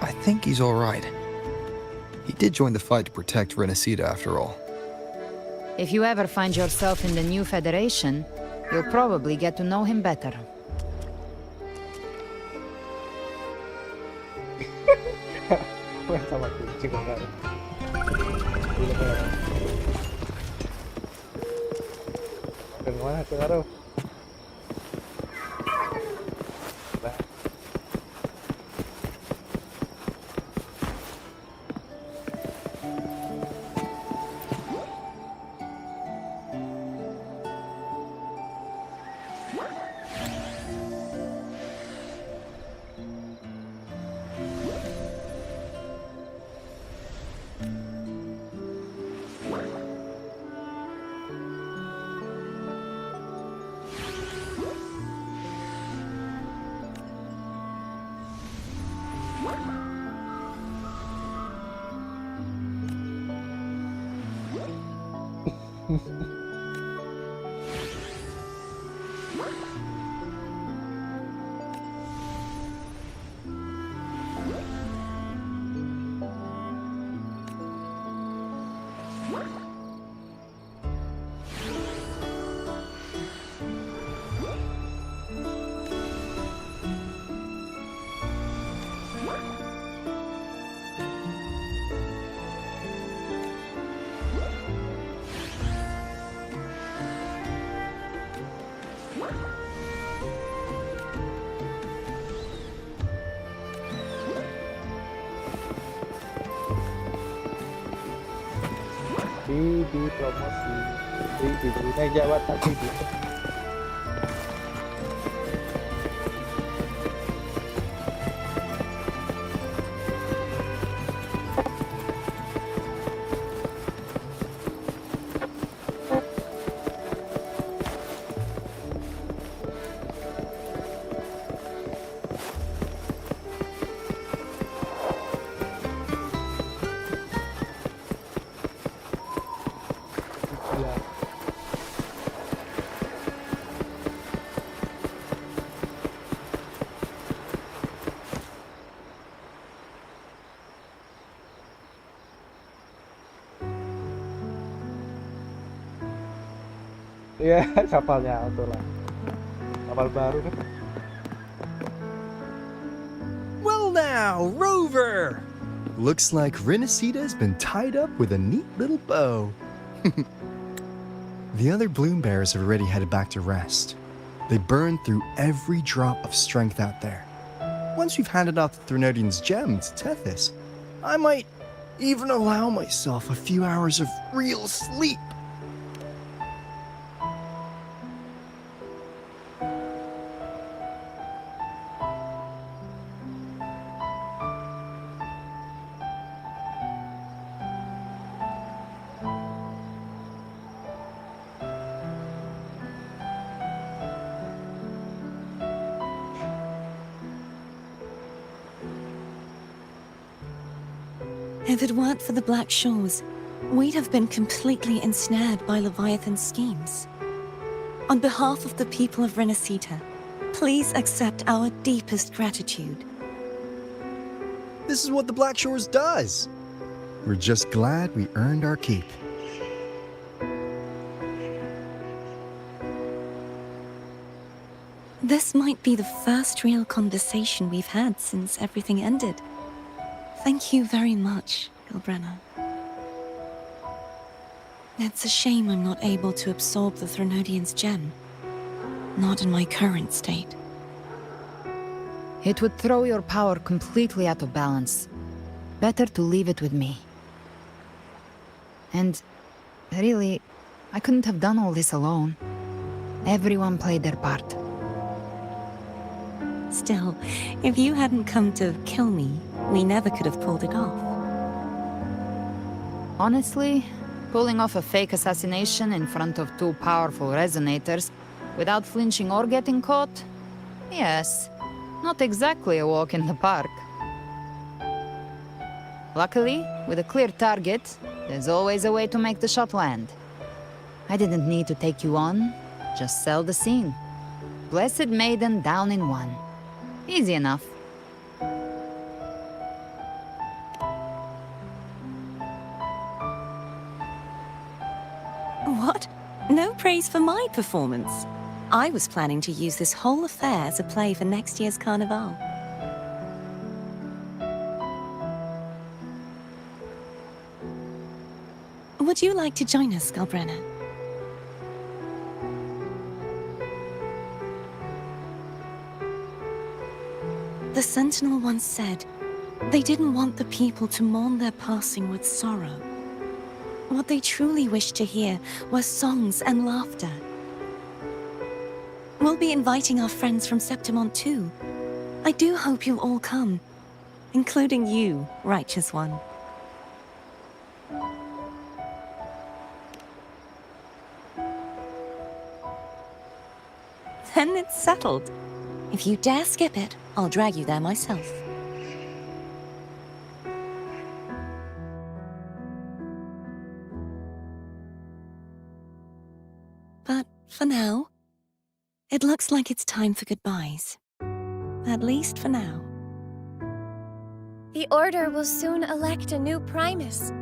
I think he's alright. He did join the fight to protect Renesita after all. If you ever find yourself in the new Federation, you'll probably get to know him better. Sama kucing enggak. Ke mana sekarang? Di promosi di jabatan di ya kapalnya auto lah, kapal baru kan. Well now, Rover! Looks like Renesita's been tied up with a neat little bow. The other bloom bearers have already headed back to rest. They burned through every drop of strength out there. Once we've handed out the Threnodian's gem to Tethys, I might even allow myself a few hours of real sleep. If it weren't for the Black Shores, we'd have been completely ensnared by Leviathan's schemes. On behalf of the people of Renesita, please accept our deepest gratitude. This is what the Black Shores does. We're just glad we earned our keep. This might be the first real conversation we've had since everything ended. Thank you very much, Galbrenna. It's a shame I'm not able to absorb the Threnodian's gem. Not in my current state. It would throw your power completely out of balance. Better to leave it with me. And Really, I couldn't have done all this alone. Everyone played their part. Still, if you hadn't come to kill me, we never could have pulled it off. Honestly, pulling off a fake assassination in front of two powerful resonators without flinching or getting caught? Yes, not exactly a walk in the park. Luckily, with a clear target, there's always a way to make the shot land. I didn't need to take you on, just sell the scene. Blessed Maiden down in one. Easy enough. What? No praise for my performance. I was planning to use this whole affair as a play for next year's Carnival. Would you like to join us, Galbrenna? The Sentinel once said they didn't want the people to mourn their passing with sorrow. What they truly wished to hear were songs and laughter. We'll be inviting our friends from Septimont too. I do hope you'll all come, including you, Righteous One. Then it's settled. If you dare skip it, I'll drag you there myself. But for now, it looks like it's time for goodbyes. At least for now. The Order will soon elect a new Primus.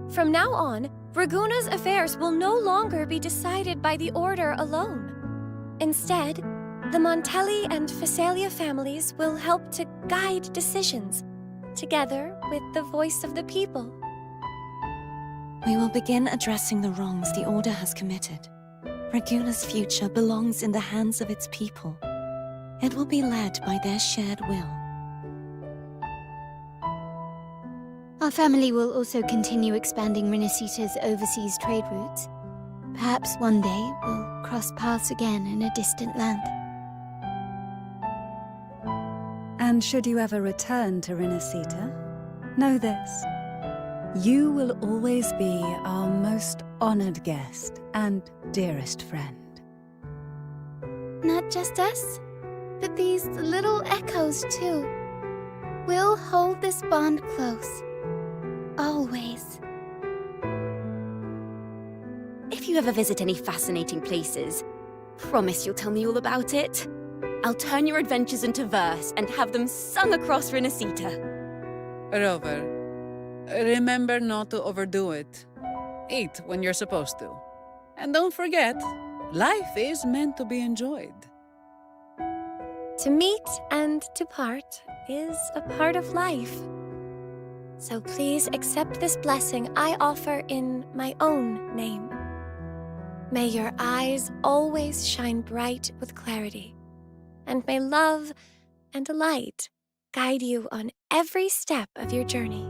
From now on, Raguna's affairs will no longer be decided by the Order alone. Instead, the Montelli and Phasalia families will help to guide decisions, together with the voice of the people. We will begin addressing the wrongs the Order has committed. Raguna's future belongs in the hands of its people. It will be led by their shared will. Our family will also continue expanding Renacita's overseas trade routes. Perhaps one day we'll cross paths again in a distant land. And should you ever return to Renacita, know this. You will always be our most honored guest and dearest friend. Not just us, but these little echoes too. We'll hold this bond close. Always. If you ever visit any fascinating places, promise you'll tell me all about it. I'll turn your adventures into verse and have them sung across Renacita. Rover, remember not to overdo it. Eat when you're supposed to. And don't forget, life is meant to be enjoyed. To meet and to part is a part of life. So please accept this blessing I offer in my own name. May your eyes always shine bright with clarity, and may love and light guide you on every step of your journey.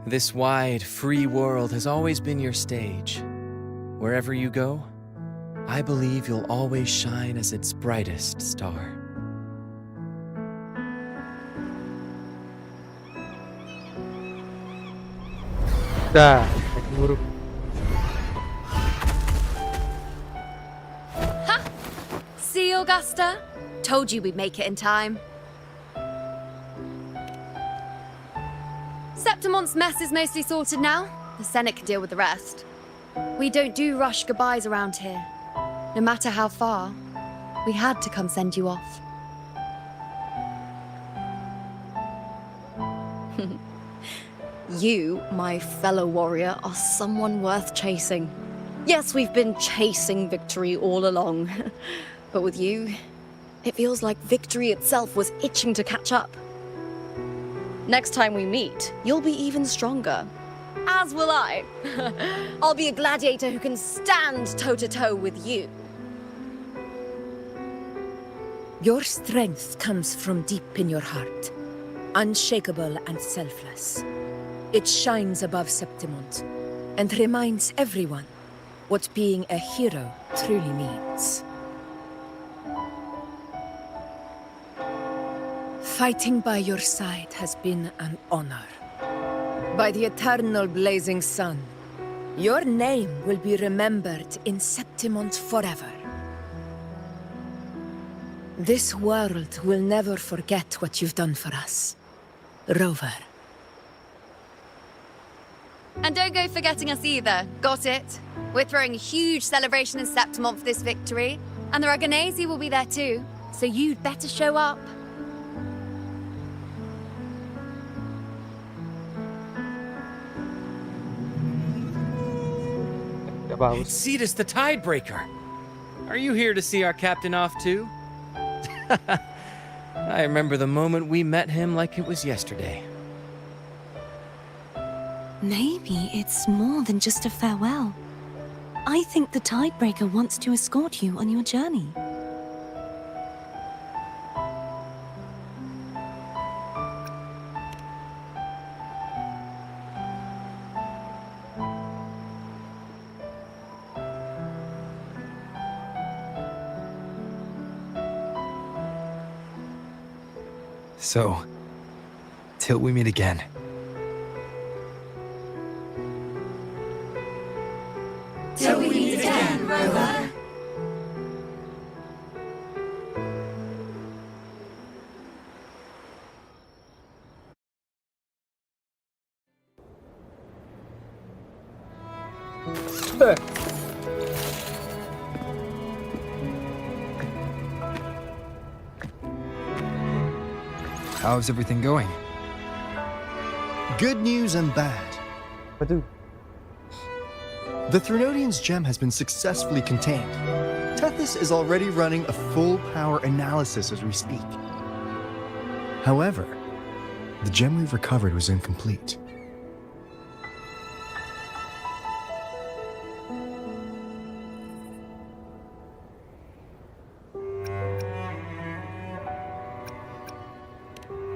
This wide, free world has always been your stage. Wherever you go, I believe you'll always shine as its brightest star. Dah, naik guru. Ha! See, Augusta? Told you we'd make it in time. Septimont's mess is mostly sorted now. The Senate can deal with the rest. We don't do rush goodbyes around here. No matter how far, we had to come send you off. You, my fellow warrior, are someone worth chasing. Yes, we've been chasing victory all along. But with you, it feels like victory itself was itching to catch up. Next time we meet, you'll be even stronger. As will I. I'll be a gladiator who can stand toe-to-toe with you. Your strength comes from deep in your heart, unshakable and selfless. It shines above Septimont, and reminds everyone what being a hero truly means. Fighting by your side has been an honor. By the eternal blazing sun, your name will be remembered in Septimont forever. This world will never forget what you've done for us, Rover. And don't go forgetting us either, got it? We're throwing a huge celebration in Septimont for this victory, and the Raganesi will be there too, so you'd better show up. Cetus the Tidebreaker! Are you here to see our captain off too? I remember the moment we met him like it was yesterday. Maybe it's more than just a farewell. I think the Tidebreaker wants to escort you on your journey. So, till we meet again. Till we meet again, Rover. How's everything going? Good news and bad. The Threnodian's gem has been successfully contained. Tethys is already running a full power analysis as we speak. However, the gem we've recovered was incomplete.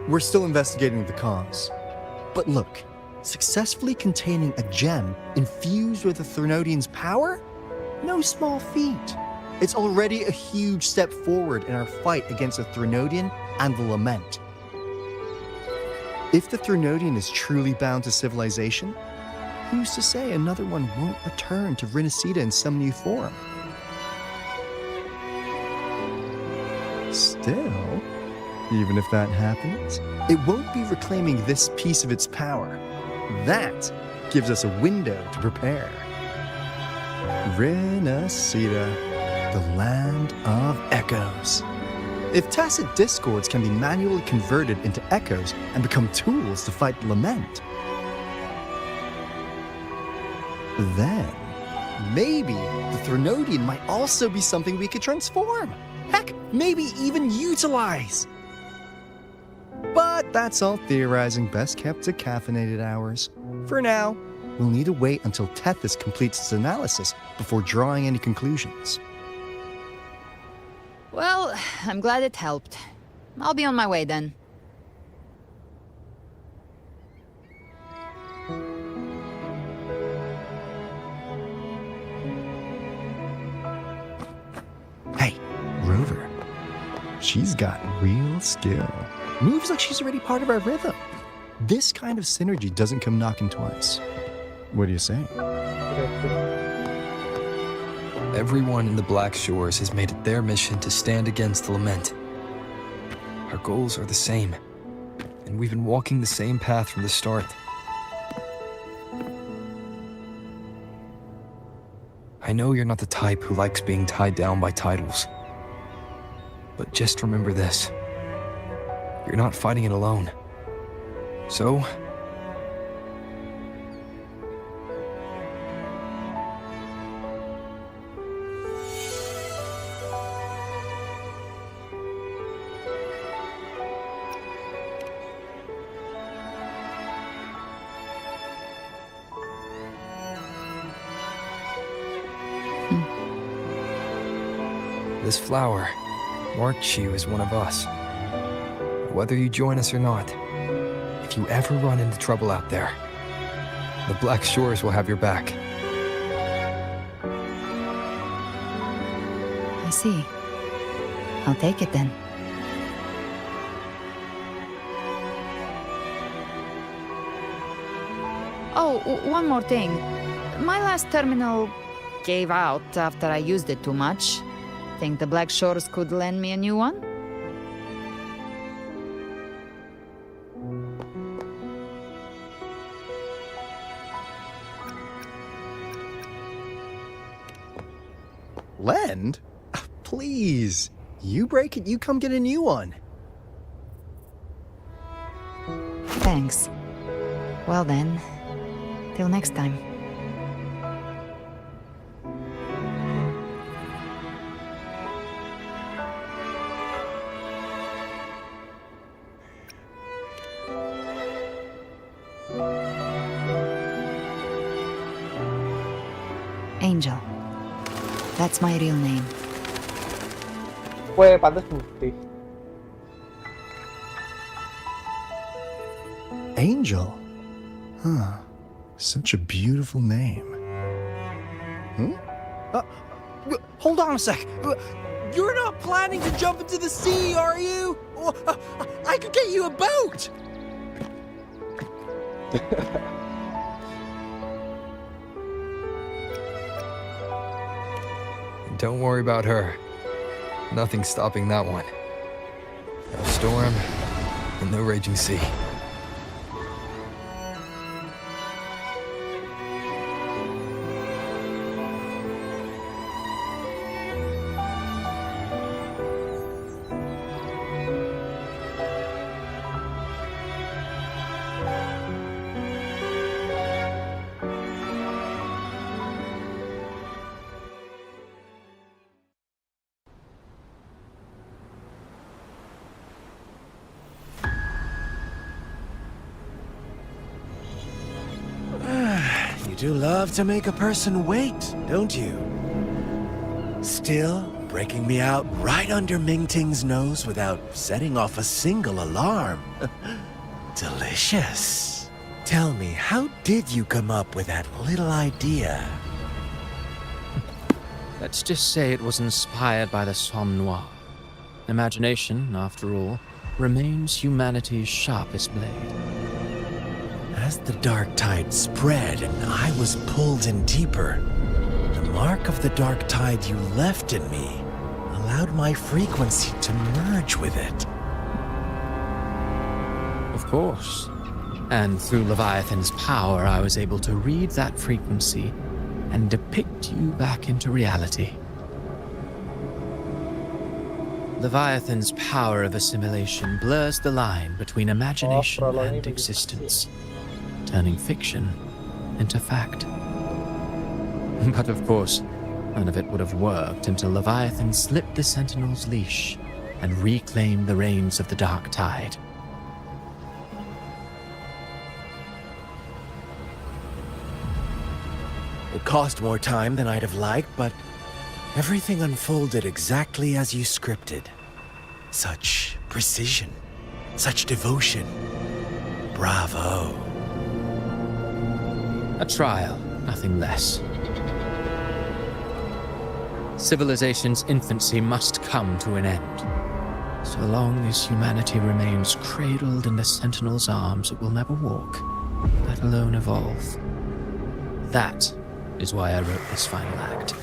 We're still investigating the cause. But look, successfully containing a gem infused with the Threnodian's power? No small feat. It's already a huge step forward in our fight against the Threnodian and the Lament. If the Threnodian is truly bound to civilization, who's to say another one won't return to Rinasita in some new form? Still, even if that happens, it won't be reclaiming this piece of its power. That gives us a window to prepare. Rinasita, the land of echoes. If tacit discords can be manually converted into echoes and become tools to fight Lament, then maybe the Threnodian might also be something we could transform. Heck, maybe even utilize. But that's all theorizing best kept to caffeinated hours. For now, we'll need to wait until Tethys completes its analysis before drawing any conclusions. Well, I'm glad it helped. I'll be on my way then. Hey, Rover. She's got real skill. Moves like she's already part of our rhythm. This kind of synergy doesn't come knocking twice. What do you say? Everyone in the Black Shores has made it their mission to stand against the Lament. Our goals are the same, and we've been walking the same path from the start. I know you're not the type who likes being tied down by titles, but just remember this. You're not fighting it alone. So, this flower marks you as one of us. Whether you join us or not, if you ever run into trouble out there, The Black Shores will have your back. I see. I'll take it then. Oh, one more thing. My last terminal gave out after I used it too much. Think the Black Shores could lend me a new one? Lend? Please. You break it, you come get a new one. Thanks. Well then, till next time. Angel. That's my real name. Kue pantas putih. Angel? Huh. Such a beautiful name. Hold on a sec. You're not planning to jump into the sea, are you? I could get you a boat! Don't worry about her. Nothing's stopping that one. No storm, and no raging sea. You do love to make a person wait, don't you? Still, breaking me out right under Mingting's nose without setting off a single alarm. Delicious. Tell me, how did you come up with that little idea? Let's just say it was inspired by the Somme Noir. Imagination, after all, remains humanity's sharpest blade. As the dark tide spread and I was pulled in deeper, the mark of the dark tide you left in me allowed my frequency to merge with it. Of course. And through Leviathan's power, I was able to read that frequency and depict you back into reality. Leviathan's power of assimilation blurs the line between imagination and existence, turning fiction into fact. But of course, none of it would have worked until Leviathan slipped the Sentinel's leash and reclaimed the reins of the dark tide. It cost more time than I'd have liked, but everything unfolded exactly as you scripted. Such precision, such devotion. Bravo. A trial, nothing less. Civilization's infancy must come to an end. So long as humanity remains cradled in the Sentinel's arms, it will never walk, let alone evolve. That is why I wrote this final act.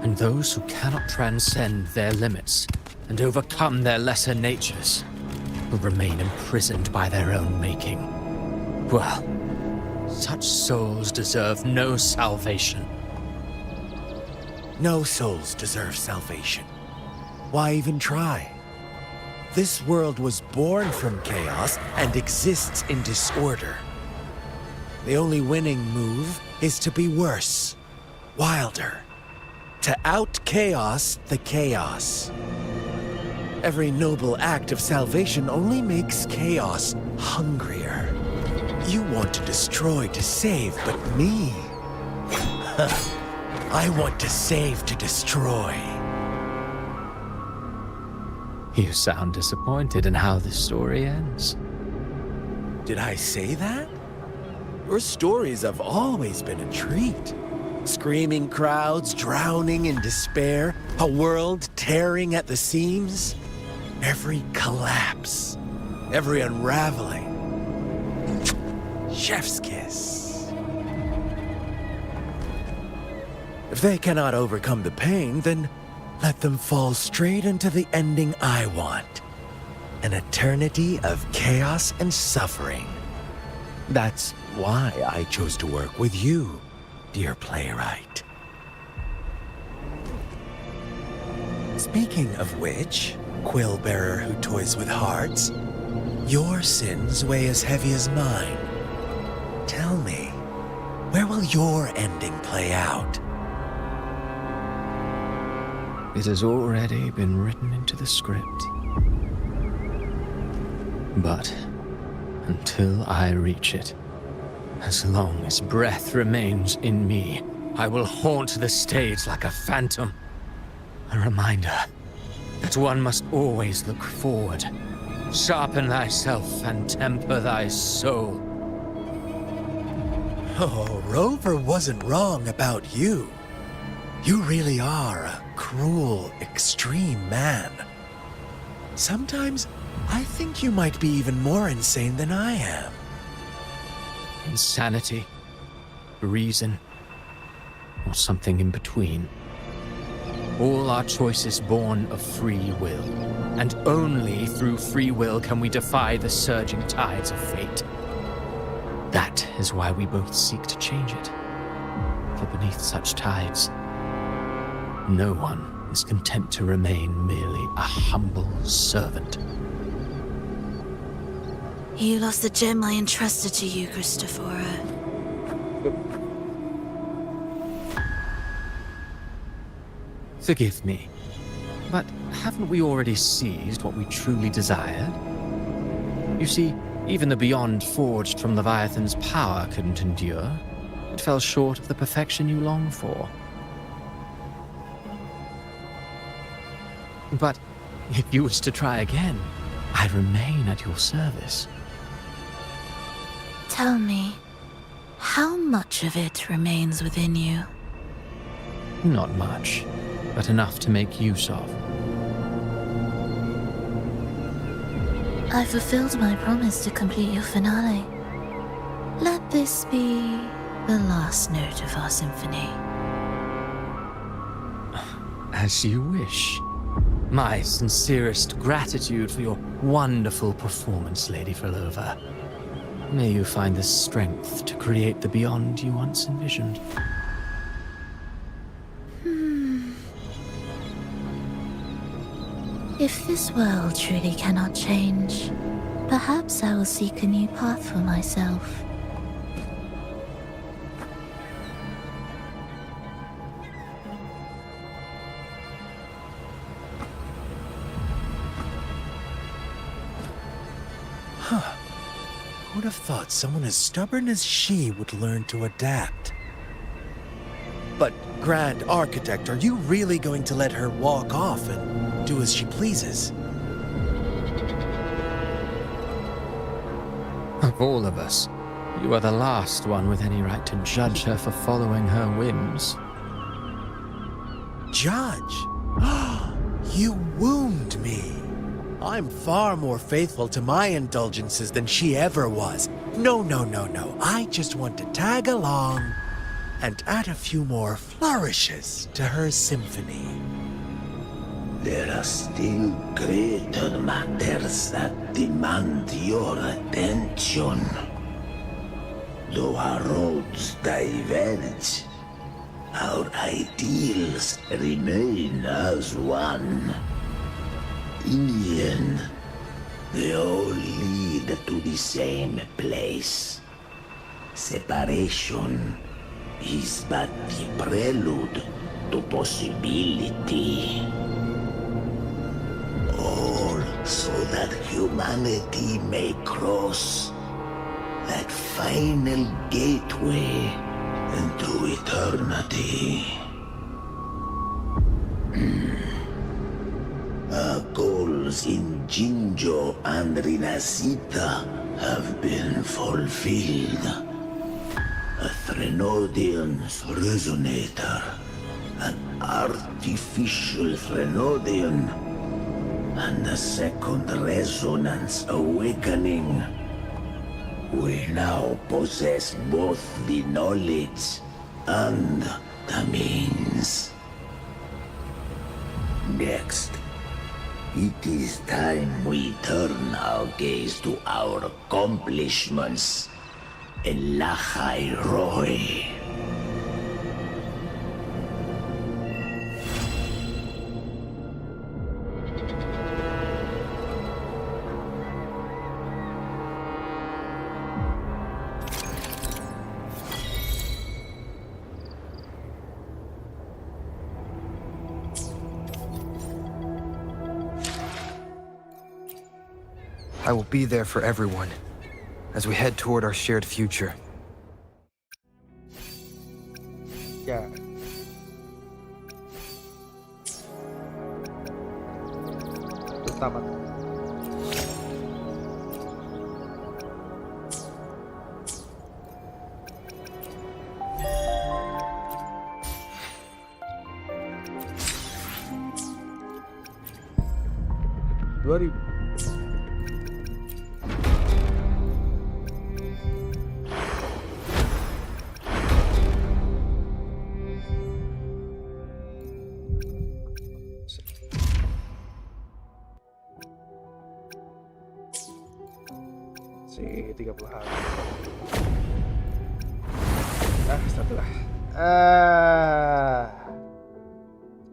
And those who cannot transcend their limits and overcome their lesser natures will remain imprisoned by their own making. Well, such souls deserve no salvation. No souls deserve salvation. Why even try? This world was born from chaos and exists in disorder. The only winning move is to be worse, wilder, to out-chaos the chaos. Every noble act of salvation only makes chaos hungrier. You want to destroy to save, but me? I want to save to destroy. You sound disappointed in how this story ends. did I say that? Your stories have always been a treat. Screaming crowds drowning in despair, a world tearing at the seams. Every collapse, every unraveling. Chef's kiss. If they cannot overcome the pain, then let them fall straight into the ending I want. An eternity of chaos and suffering. That's why I chose to work with you, dear playwright. Speaking of which, quill bearer who toys with hearts, your sins weigh as heavy as mine. Tell me, where will your ending play out? It has already been written into the script. But until I reach it, as long as breath remains in me, I will haunt the stage like a phantom. A reminder that one must always look forward. Sharpen thyself and temper thy soul. Oh, Rover wasn't wrong about you. You really are a cruel, extreme man. Sometimes I think you might be even more insane than I am. Insanity, reason, or something in between. All our choices born of free will, and only through free will can we defy the surging tides of fate. That is why we both seek to change it. For beneath such tides, no one is content to remain merely a humble servant. You lost the gem I entrusted to you, Christopher. Forgive me, but haven't we already seized what we truly desired? You see, even the beyond forged from Leviathan's power couldn't endure. It fell short of the perfection you long for. But if you wish to try again, I remain at your service. Tell me, how much of it remains within you? Not much, but enough to make use of. I fulfilled my promise to complete your finale. Let this be the last note of our symphony. As you wish. My sincerest gratitude for your wonderful performance, Lady Helloooo. May you find the strength to create the beyond you once envisioned. If this world truly cannot change, perhaps I will seek a new path for myself. Huh. Who'd have thought someone as stubborn as she would learn to adapt? But, Grand Architect, are you really going to let her walk off and do as she pleases? Of all of us, you are the last one with any right to judge her for following her whims. Judge? You wound me. I'm far more faithful to my indulgences than she ever was. No. I just want to tag along and add a few more flourishes to her symphony. There are still greater matters that demand your attention. Though our roads diverge, our ideals remain as one. In the end, they all lead to the same place. Separation is but the prelude to possibility. All so that humanity may cross that final gateway into eternity. Our goals in Jinjo and Rinasita have been fulfilled. A Threnodian's resonator, an artificial Threnodian, and a second resonance awakening. We now possess both the knowledge and the means. Next, it is time we turn our gaze to our accomplishments in Lahai Roy. I will be there for everyone as we head toward our shared future. Ya. Tamat. Dua ribu. Si 30 hari. Satu lah.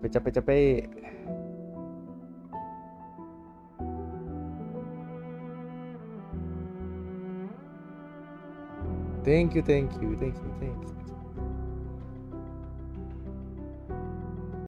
Capek-capek. Thank you.